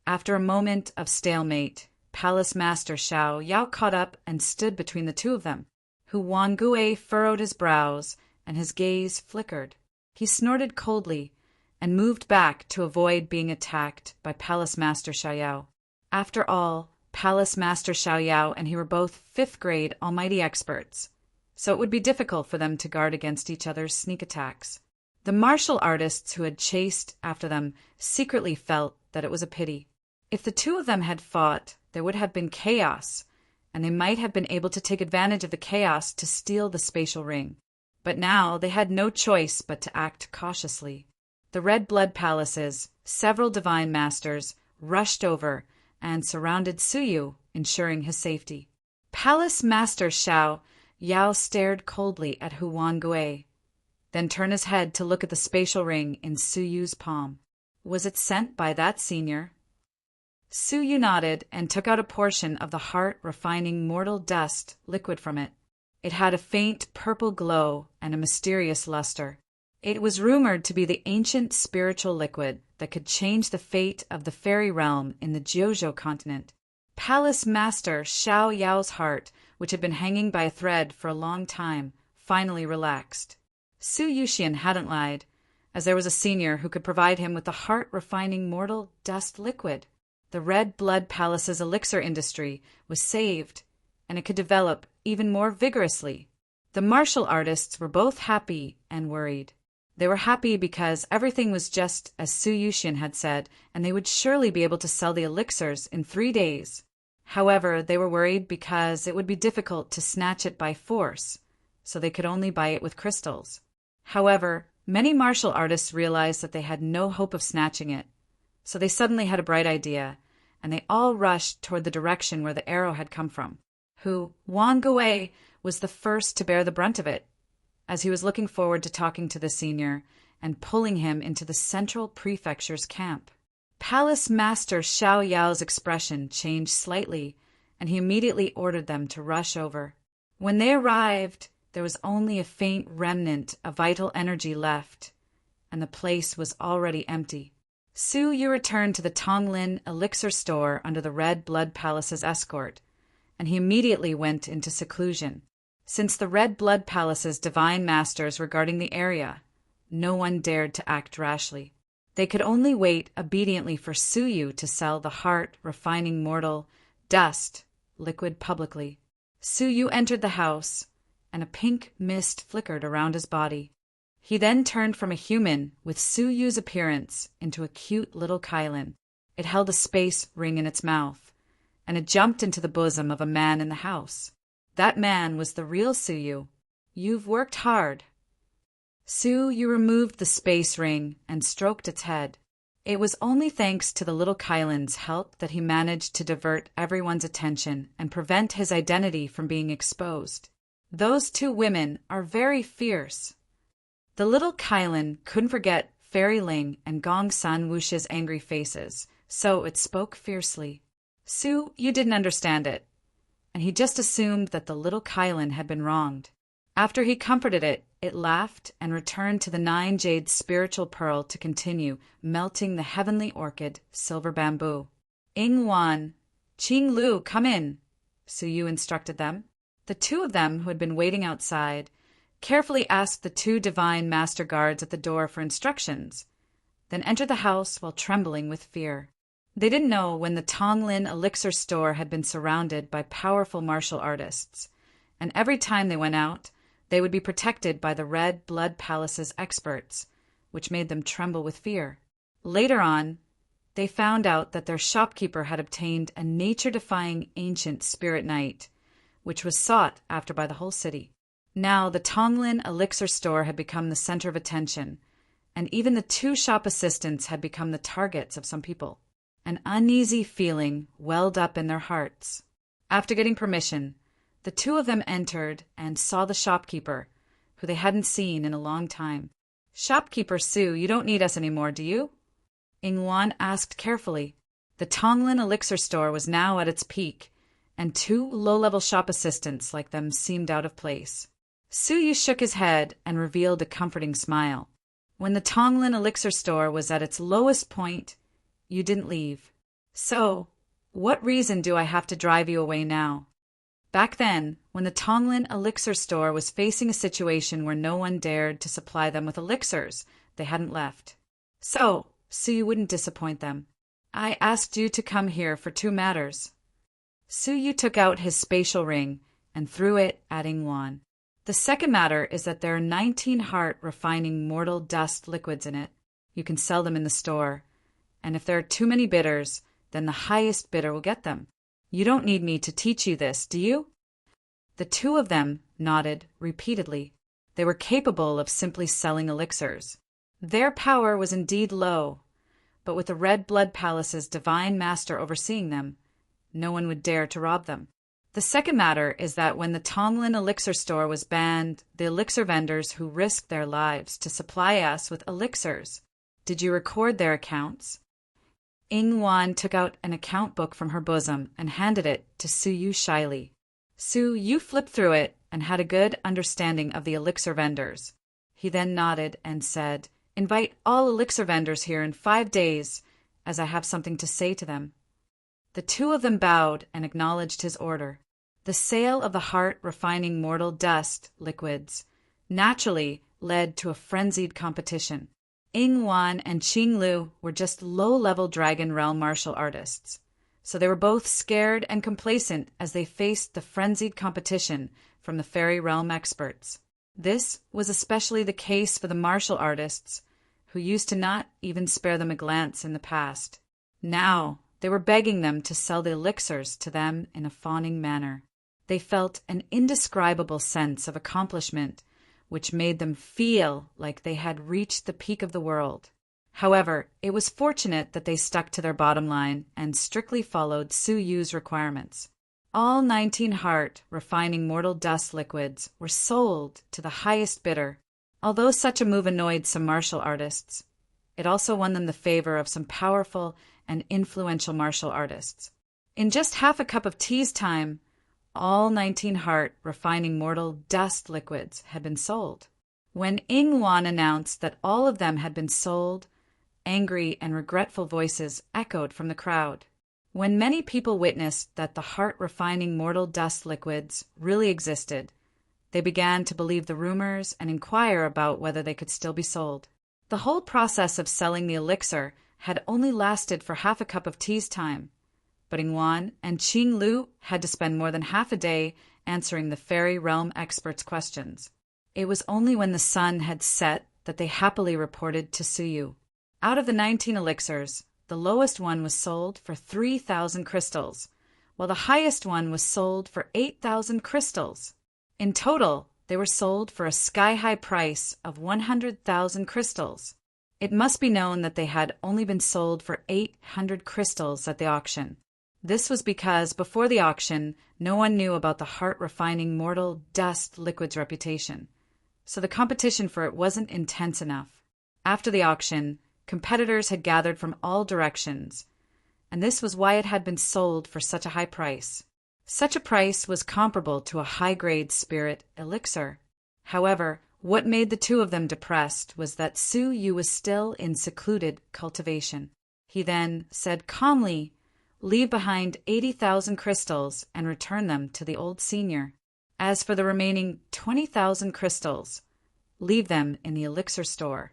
After a moment of stalemate, Palace Master Xiao Yao caught up and stood between the two of them. Hu Wangui furrowed his brows, and his gaze flickered. He snorted coldly and moved back to avoid being attacked by Palace Master Xiao Yao. After all, Palace Master Xiao Yao and he were both 5th grade almighty experts, so it would be difficult for them to guard against each other's sneak attacks. The martial artists who had chased after them secretly felt that it was a pity. If the two of them had fought, there would have been chaos, and they might have been able to take advantage of the chaos to steal the spatial ring. But now they had no choice but to act cautiously. The Red Blood Palaces, several divine masters, rushed over and surrounded Su Yu, ensuring his safety. Palace Master Xiao Yao stared coldly at Hu Wangui, then turned his head to look at the spatial ring in Su Yu's palm. Was it sent by that senior? Su Yu nodded and took out a portion of the heart-refining mortal dust liquid from it. It had a faint purple glow and a mysterious luster. It was rumored to be the ancient spiritual liquid that could change the fate of the fairy realm in the Jiuzhou continent. Palace Master Xiao Yao's heart, which had been hanging by a thread for a long time, finally relaxed. Su Yuxian hadn't lied, as there was a senior who could provide him with the heart-refining mortal dust liquid. The Red Blood Palace's elixir industry was saved, and it could develop even more vigorously. The martial artists were both happy and worried. They were happy because everything was just as Su Yuxian had said, and they would surely be able to sell the elixirs in 3 days. However, they were worried because it would be difficult to snatch it by force, so they could only buy it with crystals. However, many martial artists realized that they had no hope of snatching it, so they suddenly had a bright idea, and they all rushed toward the direction where the arrow had come from. Hu Wangui was the first to bear the brunt of it, as he was looking forward to talking to the senior and pulling him into the central prefecture's camp. Palace Master Xiao Yao's expression changed slightly, and he immediately ordered them to rush over. When they arrived, there was only a faint remnant of vital energy left, and the place was already empty. Su Yu returned to the Tonglin elixir store under the Red Blood Palace's escort, and he immediately went into seclusion. Since the Red Blood Palace's divine masters were guarding the area, no one dared to act rashly. They could only wait obediently for Su Yu to sell the heart-refining mortal dust liquid publicly. Su Yu entered the house, and a pink mist flickered around his body. He then turned from a human with Su Yu's appearance into a cute little Kailin. It held a space ring in its mouth, and it jumped into the bosom of a man in the house. That man was the real Su Yu. "You've worked hard." Su Yu removed the space ring and stroked its head. It was only thanks to the little Kailin's help that he managed to divert everyone's attention and prevent his identity from being exposed. "Those two women are very fierce." The little Kailin couldn't forget Fairy Ling and Gong San Wush's angry faces, so it spoke fiercely. Su Yu didn't understand it, and he just assumed that the little Kailin had been wronged. After he comforted it, it laughed and returned to the 9 jade spiritual pearl to continue melting the heavenly orchid silver bamboo. "Ing Wan, Qing Lu, come in," Su Yu instructed them. The two of them, who had been waiting outside, carefully asked the 2 divine master guards at the door for instructions, then entered the house while trembling with fear. They didn't know when the Tonglin elixir store had been surrounded by powerful martial artists, and every time they went out, they would be protected by the Red Blood Palace's experts, which made them tremble with fear. Later on, they found out that their shopkeeper had obtained a nature-defying ancient spirit knight, which was sought after by the whole city. Now the Tonglin elixir store had become the center of attention, and even the 2 shop assistants had become the targets of some people. An uneasy feeling welled up in their hearts. After getting permission, the 2 of them entered and saw the shopkeeper, who they hadn't seen in a long time. "Shopkeeper Su, you don't need us anymore, do you?" Ing Wan asked carefully. The Tonglin elixir store was now at its peak, and 2 low-level shop assistants like them seemed out of place. Su Yu shook his head and revealed a comforting smile. "When the Tonglin elixir store was at its lowest point, you didn't leave. So, what reason do I have to drive you away now?" Back then, when the Tonglin elixir store was facing a situation where no one dared to supply them with elixirs, they hadn't left. "So you wouldn't disappoint them. I asked you to come here for 2 matters. Su Yu took out his spatial ring and threw it at Ing Wan. "The second matter is that there are 19 heart-refining mortal dust liquids in it. You can sell them in the store, and if there are too many bidders, then the highest bidder will get them. You don't need me to teach you this, do you?" The 2 of them nodded repeatedly. They were capable of simply selling elixirs. Their power was indeed low, but with the Red Blood Palace's divine master overseeing them, no one would dare to rob them. "The second matter is that when the Tonglin elixir store was banned, the elixir vendors who risked their lives to supply us with elixirs, did you record their accounts?" Ing Wan took out an account book from her bosom and handed it to Su Yu shyly. Su Yu flipped through it and had a good understanding of the elixir vendors. He then nodded and said, "Invite all elixir vendors here in 5 days, as I have something to say to them." The 2 of them bowed and acknowledged his order. The sale of the heart-refining mortal dust liquids naturally led to a frenzied competition. Ing Wan and Qing Lu were just low-level Dragon Realm martial artists, so they were both scared and complacent as they faced the frenzied competition from the Fairy Realm experts. This was especially the case for the martial artists, who used to not even spare them a glance in the past. Now they were begging them to sell the elixirs to them in a fawning manner. They felt an indescribable sense of accomplishment, which made them feel like they had reached the peak of the world. However, it was fortunate that they stuck to their bottom line and strictly followed Su Yu's requirements. All 19 heart refining mortal dust liquids were sold to the highest bidder. Although such a move annoyed some martial artists, it also won them the favor of some powerful and influential martial artists. In just half a cup of tea's time, all 19 heart refining mortal dust liquids had been sold. When Ying Wan announced that all of them had been sold, angry and regretful voices echoed from the crowd. When many people witnessed that the heart-refining mortal dust liquids really existed, they began to believe the rumors and inquire about whether they could still be sold. The whole process of selling the elixir had only lasted for half a cup of tea's time, but Ying Wan and Qing Lu had to spend more than half a day answering the fairy realm experts' questions. It was only when the sun had set that they happily reported to Suyu. Out of the 19 elixirs, the lowest one was sold for 3,000 crystals, while the highest one was sold for 8,000 crystals. In total, they were sold for a sky-high price of 100,000 crystals. It must be known that they had only been sold for 800 crystals at the auction. This was because before the auction, no one knew about the heart-refining mortal dust liquid's reputation, so the competition for it wasn't intense enough. After the auction, competitors had gathered from all directions, and this was why it had been sold for such a high price. Such a price was comparable to a high-grade spirit elixir. However, what made the two of them depressed was that Suyu was still in secluded cultivation. He then said calmly, "Leave behind 80,000 crystals and return them to the old senior. As for the remaining 20,000 crystals, leave them in the elixir store."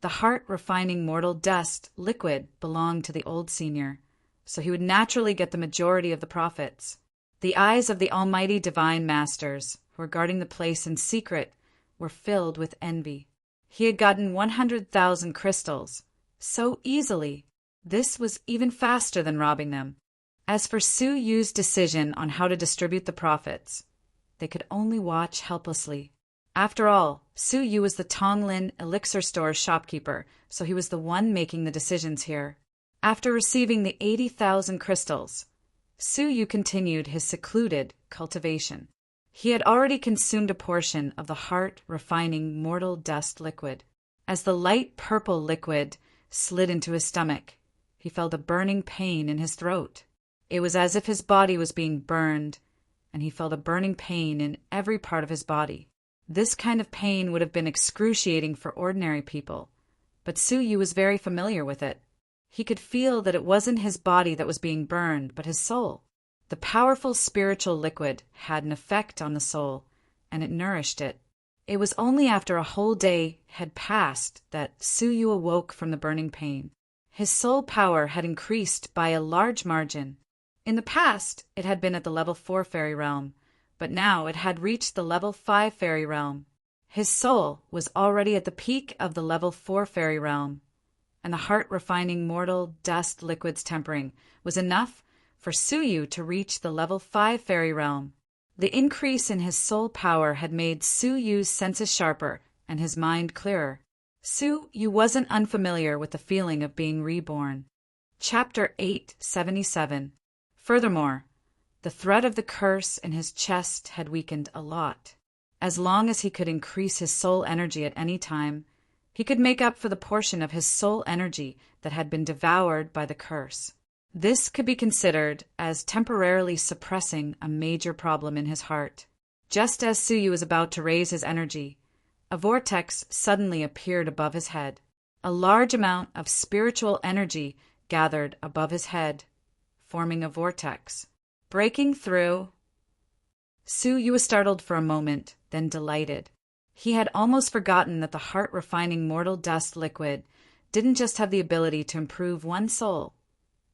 The heart-refining mortal dust liquid belonged to the old senior, so he would naturally get the majority of the profits. The eyes of the almighty divine masters, who were guarding the place in secret, were filled with envy. He had gotten 100,000 crystals so easily. This was even faster than robbing them. As for Su Yu's decision on how to distribute the profits, they could only watch helplessly. After all, Su Yu was the Tonglin elixir store's shopkeeper, so he was the one making the decisions here. After receiving the 80,000 crystals, Su Yu continued his secluded cultivation. He had already consumed a portion of the heart-refining mortal dust liquid. As the light purple liquid slid into his stomach, he felt a burning pain in his throat. It was as if his body was being burned, and he felt a burning pain in every part of his body. This kind of pain would have been excruciating for ordinary people, but Su Yu was very familiar with it. He could feel that it wasn't his body that was being burned, but his soul. The powerful spiritual liquid had an effect on the soul, and it nourished it. It was only after a whole day had passed that Su Yu awoke from the burning pain. His soul power had increased by a large margin. In the past, it had been at the level 4 fairy realm, but now it had reached the level 5 fairy realm. His soul was already at the peak of the level 4 fairy realm, and the heart-refining mortal dust liquid's tempering was enough for Su Yu to reach the level 5 fairy realm. The increase in his soul power had made Su Yu's senses sharper and his mind clearer. Su Yu wasn't unfamiliar with the feeling of being reborn. Chapter 877. Furthermore, the threat of the curse in his chest had weakened a lot. As long as he could increase his soul energy at any time, he could make up for the portion of his soul energy that had been devoured by the curse. This could be considered as temporarily suppressing a major problem in his heart. Just as Suyu was about to raise his energy, a vortex suddenly appeared above his head. A large amount of spiritual energy gathered above his head, forming a vortex. Breaking through, Su Yu was startled for a moment, then delighted. He had almost forgotten that the heart-refining mortal dust liquid didn't just have the ability to improve one's soul,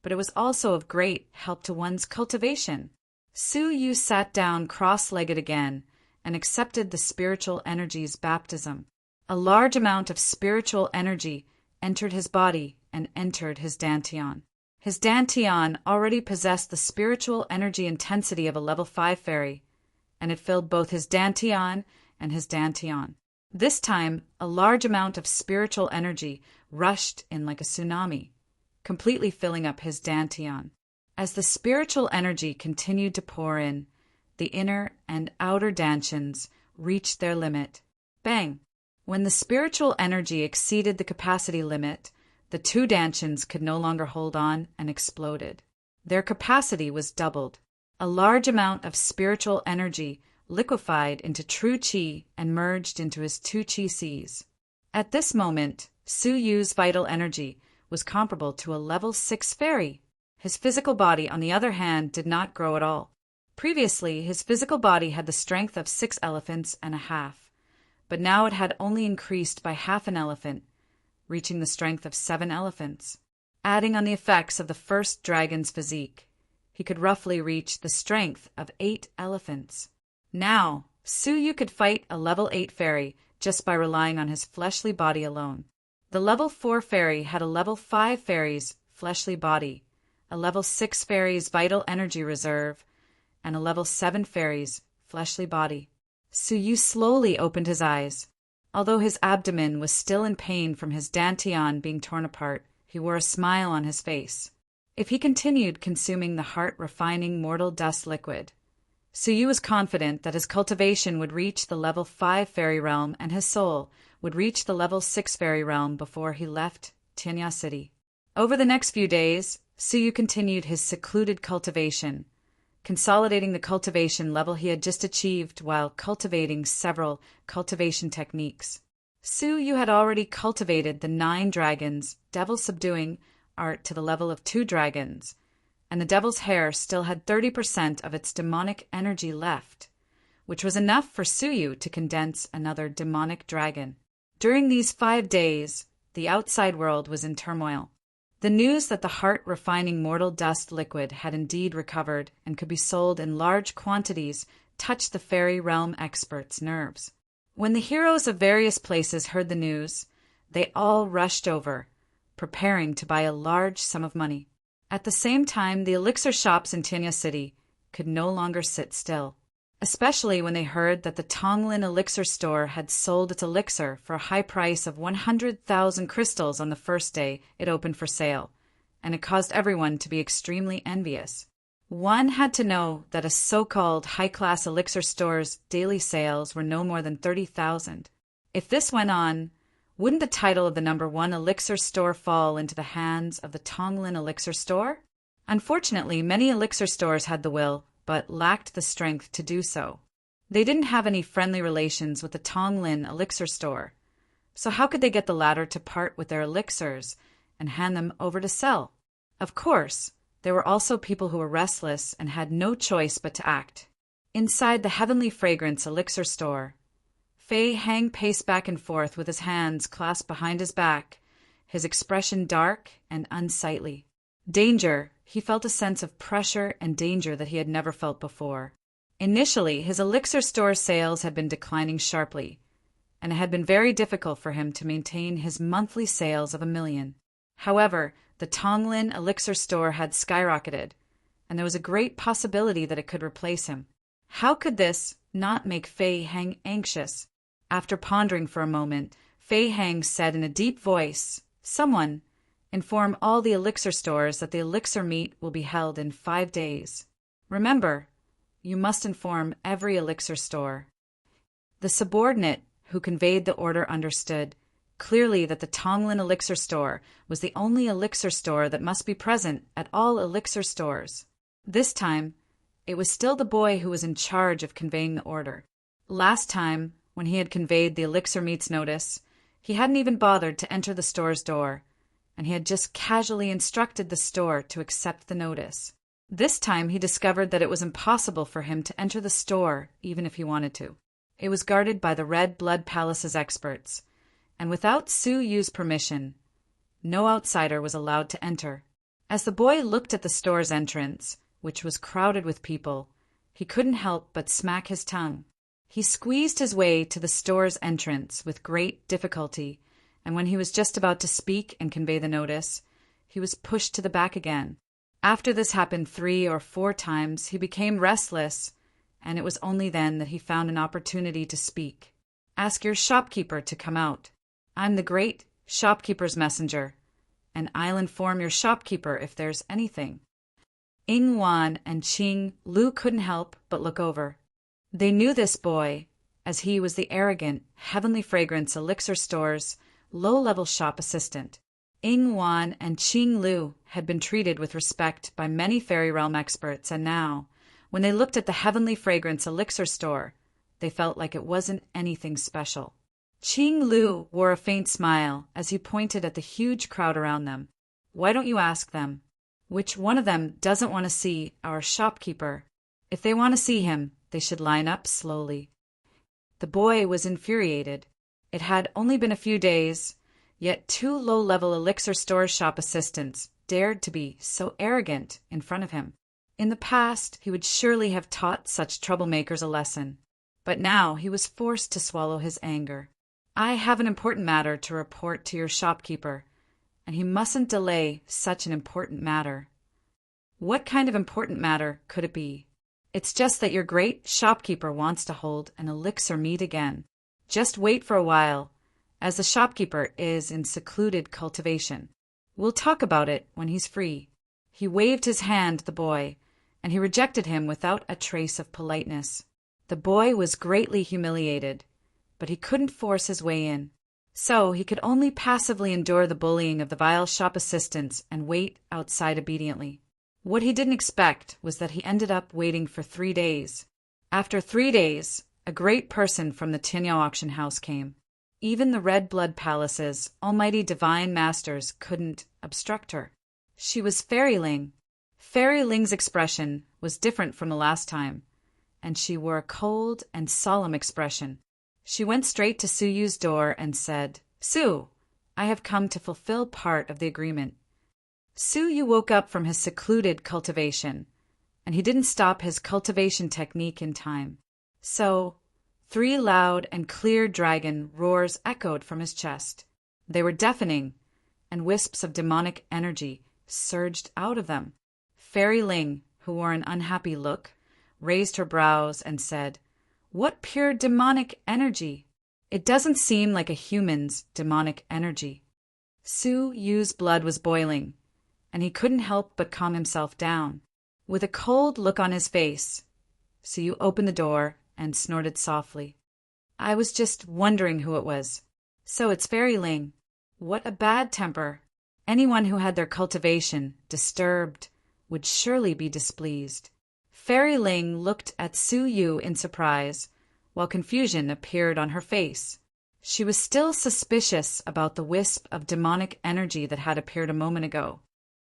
but it was also of great help to one's cultivation. Su Yu sat down cross-legged again and accepted the spiritual energy's baptism. A large amount of spiritual energy entered his body and entered his dantian. His dantian already possessed the spiritual energy intensity of a level 5 fairy, and it filled both his dantian and his dantian. This time, a large amount of spiritual energy rushed in like a tsunami, completely filling up his dantian. As the spiritual energy continued to pour in, the inner and outer dantians reached their limit. Bang! When the spiritual energy exceeded the capacity limit, the two dantians could no longer hold on and exploded. Their capacity was doubled. A large amount of spiritual energy liquefied into true qi and merged into his two qi seas. At this moment, Su Yu's vital energy was comparable to a level 6 fairy. His physical body, on the other hand, did not grow at all. Previously, his physical body had the strength of 6 elephants and a half, but now it had only increased by half an elephant, reaching the strength of 7 elephants. Adding on the effects of the first dragon's physique, he could roughly reach the strength of 8 elephants. Now, Su Yu could fight a level 8 fairy just by relying on his fleshly body alone. The level 4 fairy had a level 5 fairy's fleshly body, a level 6 fairy's vital energy reserve, and a level 7 fairy's fleshly body. Su Yu slowly opened his eyes. Although his abdomen was still in pain from his dantian being torn apart, he wore a smile on his face. If he continued consuming the heart-refining mortal dust liquid, Su Yu was confident that his cultivation would reach the level 5 fairy realm and his soul would reach the level 6 fairy realm before he left Tianya City. Over the next few days, Su Yu continued his secluded cultivation, consolidating the cultivation level he had just achieved while cultivating several cultivation techniques. Su Yu had already cultivated the 9 dragons, devil-subduing art to the level of 2 dragons, and the devil's hair still had 30% of its demonic energy left, which was enough for Su Yu to condense another demonic dragon. During these 5 days, the outside world was in turmoil. The news that the heart-refining mortal dust liquid had indeed recovered and could be sold in large quantities touched the fairy realm experts' nerves. When the heroes of various places heard the news, they all rushed over, preparing to buy a large sum of money. At the same time, the elixir shops in Tianya City could no longer sit still, especially when they heard that the Tonglin elixir store had sold its elixir for a high price of 100,000 crystals on the first day it opened for sale, and it caused everyone to be extremely envious. One had to know that a so-called high-class elixir store's daily sales were no more than 30,000. If this went on, wouldn't the title of the #1 elixir store fall into the hands of the Tonglin elixir store? Unfortunately, many elixir stores had the will, but lacked the strength to do so. They didn't have any friendly relations with the Tonglin elixir store, so how could they get the latter to part with their elixirs and hand them over to sell? Of course, there were also people who were restless and had no choice but to act. Inside the Heavenly Fragrance elixir store, Fei Hang paced back and forth with his hands clasped behind his back, his expression dark and unsightly. Danger. He felt a sense of pressure and danger that he had never felt before. Initially, his elixir store sales had been declining sharply, and it had been very difficult for him to maintain his monthly sales of 1 million. However, the Tonglin elixir store had skyrocketed, and there was a great possibility that it could replace him. How could this not make Fei Hang anxious? After pondering for a moment, Fei Hang said in a deep voice, "Someone, inform all the elixir stores that the elixir meet will be held in 5 days. Remember, you must inform every elixir store." The subordinate who conveyed the order understood clearly that the Tonglin elixir store was the only elixir store that must be present at all elixir stores. This time, it was still the boy who was in charge of conveying the order. Last time, when he had conveyed the elixir meets notice, he hadn't even bothered to enter the store's door, and he had just casually instructed the store to accept the notice. This time he discovered that it was impossible for him to enter the store even if he wanted to. It was guarded by the Red Blood Palace's experts, and without Su Yu's permission, no outsider was allowed to enter. As the boy looked at the store's entrance, which was crowded with people, he couldn't help but smack his tongue. He squeezed his way to the store's entrance with great difficulty, and when he was just about to speak and convey the notice, he was pushed to the back again. After this happened 3 or 4 times, he became restless, and it was only then that he found an opportunity to speak. "Ask your shopkeeper to come out. I'm the great shopkeeper's messenger, and I'll inform your shopkeeper if there's anything." Ing Wan and Qing Lu couldn't help but look over. They knew this boy, as he was the arrogant, Heavenly Fragrance Elixir Store's low-level shop assistant. Ing Wan and Qing Lu had been treated with respect by many Fairy Realm experts, and now, when they looked at the Heavenly Fragrance Elixir Store, they felt like it wasn't anything special. Qing Lu wore a faint smile as he pointed at the huge crowd around them. Why don't you ask them? Which one of them doesn't want to see our shopkeeper? If they want to see him, they should line up slowly. The boy was infuriated. It had only been a few days, yet 2 low-level Elixir Store shop assistants dared to be so arrogant in front of him. In the past, he would surely have taught such troublemakers a lesson, but now he was forced to swallow his anger. I have an important matter to report to your shopkeeper, and he mustn't delay such an important matter. What kind of important matter could it be? It's just that your great shopkeeper wants to hold an elixir meet again. Just wait for a while, as the shopkeeper is in secluded cultivation. We'll talk about it when he's free. He waved his hand at the boy, and he rejected him without a trace of politeness. The boy was greatly humiliated, but he couldn't force his way in. So he could only passively endure the bullying of the vile shop assistants and wait outside obediently. What he didn't expect was that he ended up waiting for 3 days. After 3 days, a great person from the Tinyao auction house came. Even the Red Blood Palace's almighty divine masters couldn't obstruct her. She was Fairy Ling. Fairy Ling's expression was different from the last time, and she wore a cold and solemn expression. She went straight to Su Yu's door and said, "Su, I have come to fulfill part of the agreement." Su Yu woke up from his secluded cultivation, and he didn't stop his cultivation technique in time. So, 3 loud and clear dragon roars echoed from his chest. They were deafening, and wisps of demonic energy surged out of them. Fairy Ling, who wore an unhappy look, raised her brows and said, "What pure demonic energy? It doesn't seem like a human's demonic energy." Su Yu's blood was boiling, and he couldn't help but calm himself down. With a cold look on his face, Su Yu opened the door and snorted softly. "I was just wondering who it was. So it's Fairy Ling. What a bad temper. Anyone who had their cultivation disturbed would surely be displeased." Fairy Ling looked at Su Yu in surprise, while confusion appeared on her face. She was still suspicious about the wisp of demonic energy that had appeared a moment ago.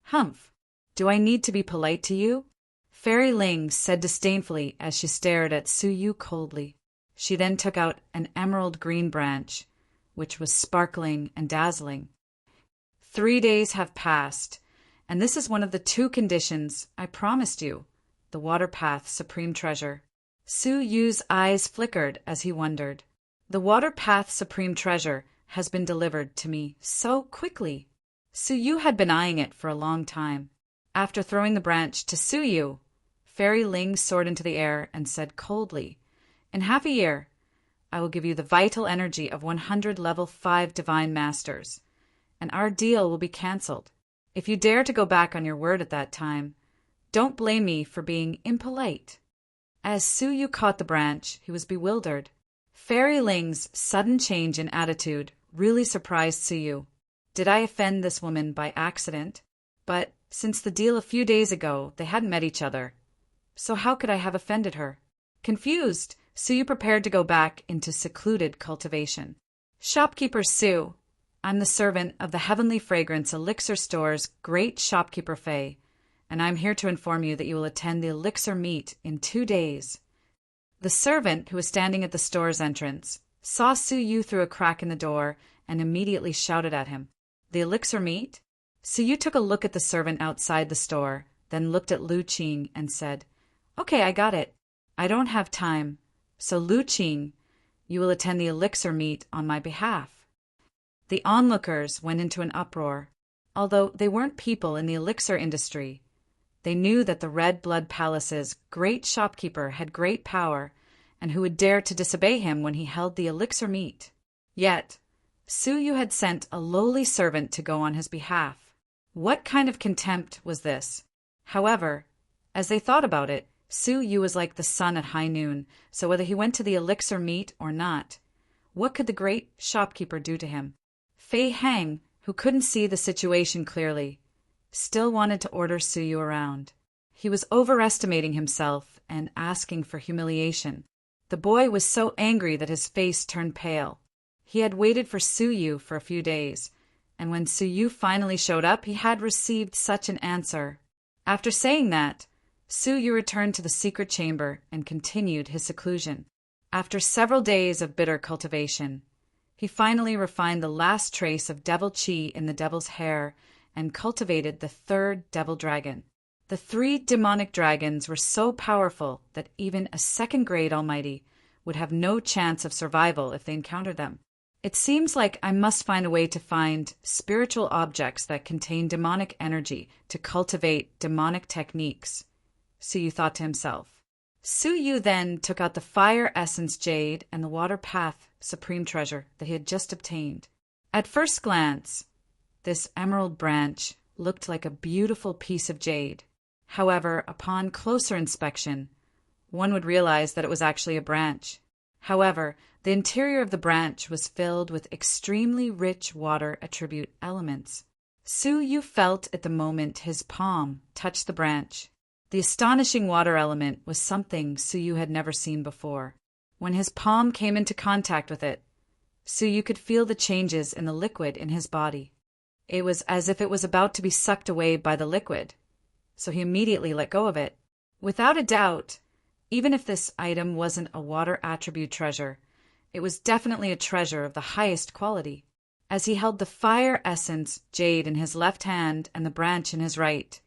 "Humph! Do I need to be polite to you?" Fairy Ling said disdainfully as she stared at Su Yu coldly. She then took out an emerald green branch, which was sparkling and dazzling. 3 days have passed, and this is one of the 2 conditions I promised you, the Water Path Supreme Treasure. Su Yu's eyes flickered as he wondered. The Water Path Supreme Treasure has been delivered to me so quickly. Su Yu had been eyeing it for a long time. After throwing the branch to Su Yu, Fairy Ling soared into the air and said coldly, "In half a year, I will give you the vital energy of 100 level 5 divine masters, and our deal will be cancelled. If you dare to go back on your word at that time, don't blame me for being impolite." As Su Yu caught the branch, he was bewildered. Fairy Ling's sudden change in attitude really surprised Su Yu. Did I offend this woman by accident? But since the deal a few days ago, they hadn't met each other. So how could I have offended her? Confused, Su Yu prepared to go back into secluded cultivation. "Shopkeeper Su, I'm the servant of the Heavenly Fragrance Elixir Store's great shopkeeper Fei, and I'm here to inform you that you will attend the elixir meet in 2 days." The servant, who was standing at the store's entrance, saw Su Yu through a crack in the door and immediately shouted at him. "The elixir meet?" Su Yu took a look at the servant outside the store, then looked at Lu Qing and said, "Okay, I got it. I don't have time. So Lu Qing, you will attend the elixir meet on my behalf." The onlookers went into an uproar. Although they weren't people in the elixir industry, they knew that the Red Blood Palace's great shopkeeper had great power, and who would dare to disobey him when he held the elixir meet. Yet, Su Yu had sent a lowly servant to go on his behalf. What kind of contempt was this? However, As they thought about it, Su Yu was like the sun at high noon, so whether he went to the elixir meet or not, what could the great shopkeeper do to him? Fei Hang, who couldn't see the situation clearly, still wanted to order Su Yu around. He was overestimating himself and asking for humiliation. The boy was so angry that his face turned pale. He had waited for Su Yu for a few days, and when Su Yu finally showed up, he had received such an answer. After saying that, Su Yu returned to the secret chamber and continued his seclusion. After several days of bitter cultivation, he finally refined the last trace of devil chi in the devil's hair and cultivated the third devil dragon. The 3 demonic dragons were so powerful that even a second-grade almighty would have no chance of survival if they encountered them. It seems like I must find a way to find spiritual objects that contain demonic energy to cultivate demonic techniques, Su Yu thought to himself. Su Yu then took out the fire essence jade and the water path supreme treasure that he had just obtained. At first glance, this emerald branch looked like a beautiful piece of jade. However, upon closer inspection, one would realize that it was actually a branch. However, the interior of the branch was filled with extremely rich water attribute elements. Su Yu felt at the moment his palm touched the branch. The astonishing water element was something Su Yu had never seen before. When his palm came into contact with it, Su Yu could feel the changes in the liquid in his body. It was as if it was about to be sucked away by the liquid, so he immediately let go of it. Without a doubt, even if this item wasn't a water attribute treasure, it was definitely a treasure of the highest quality. As he held the fire essence jade in his left hand and the branch in his right,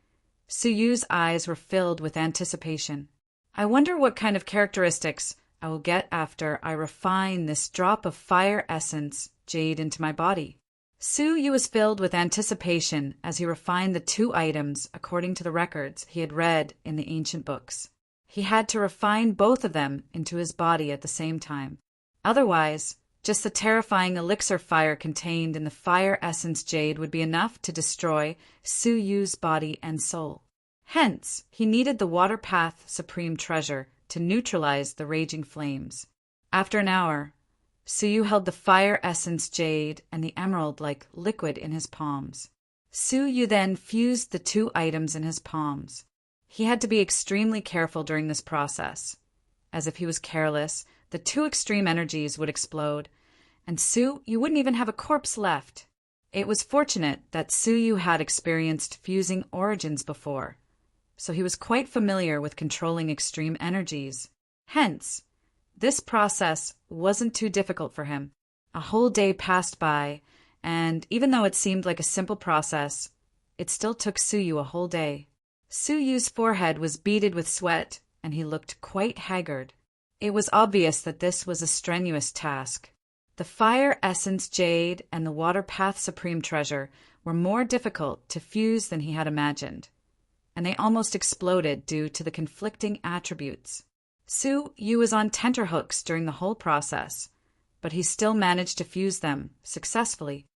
Su Yu's eyes were filled with anticipation. I wonder what kind of characteristics I will get after I refine this drop of fire essence jade into my body. Su Yu was filled with anticipation as he refined the 2 items according to the records he had read in the ancient books. He had to refine both of them into his body at the same time. Otherwise, just the terrifying elixir fire contained in the fire essence jade would be enough to destroy Su Yu's body and soul. Hence, he needed the water path supreme treasure to neutralize the raging flames. After an hour, Su Yu held the fire essence jade and the emerald-like liquid in his palms. Su Yu then fused the 2 items in his palms. He had to be extremely careful during this process, as if he was careless, the 2 extreme energies would explode, and Su Yu wouldn't even have a corpse left. It was fortunate that Su Yu had experienced fusing origins before, so he was quite familiar with controlling extreme energies. Hence, this process wasn't too difficult for him. A whole day passed by, and even though it seemed like a simple process, it still took Su Yu a whole day. Su Yu's forehead was beaded with sweat, and he looked quite haggard. It was obvious that this was a strenuous task. The fire essence jade and the water path supreme treasure were more difficult to fuse than he had imagined, and they almost exploded due to the conflicting attributes. Su Yu was on tenterhooks during the whole process, but he still managed to fuse them successfully.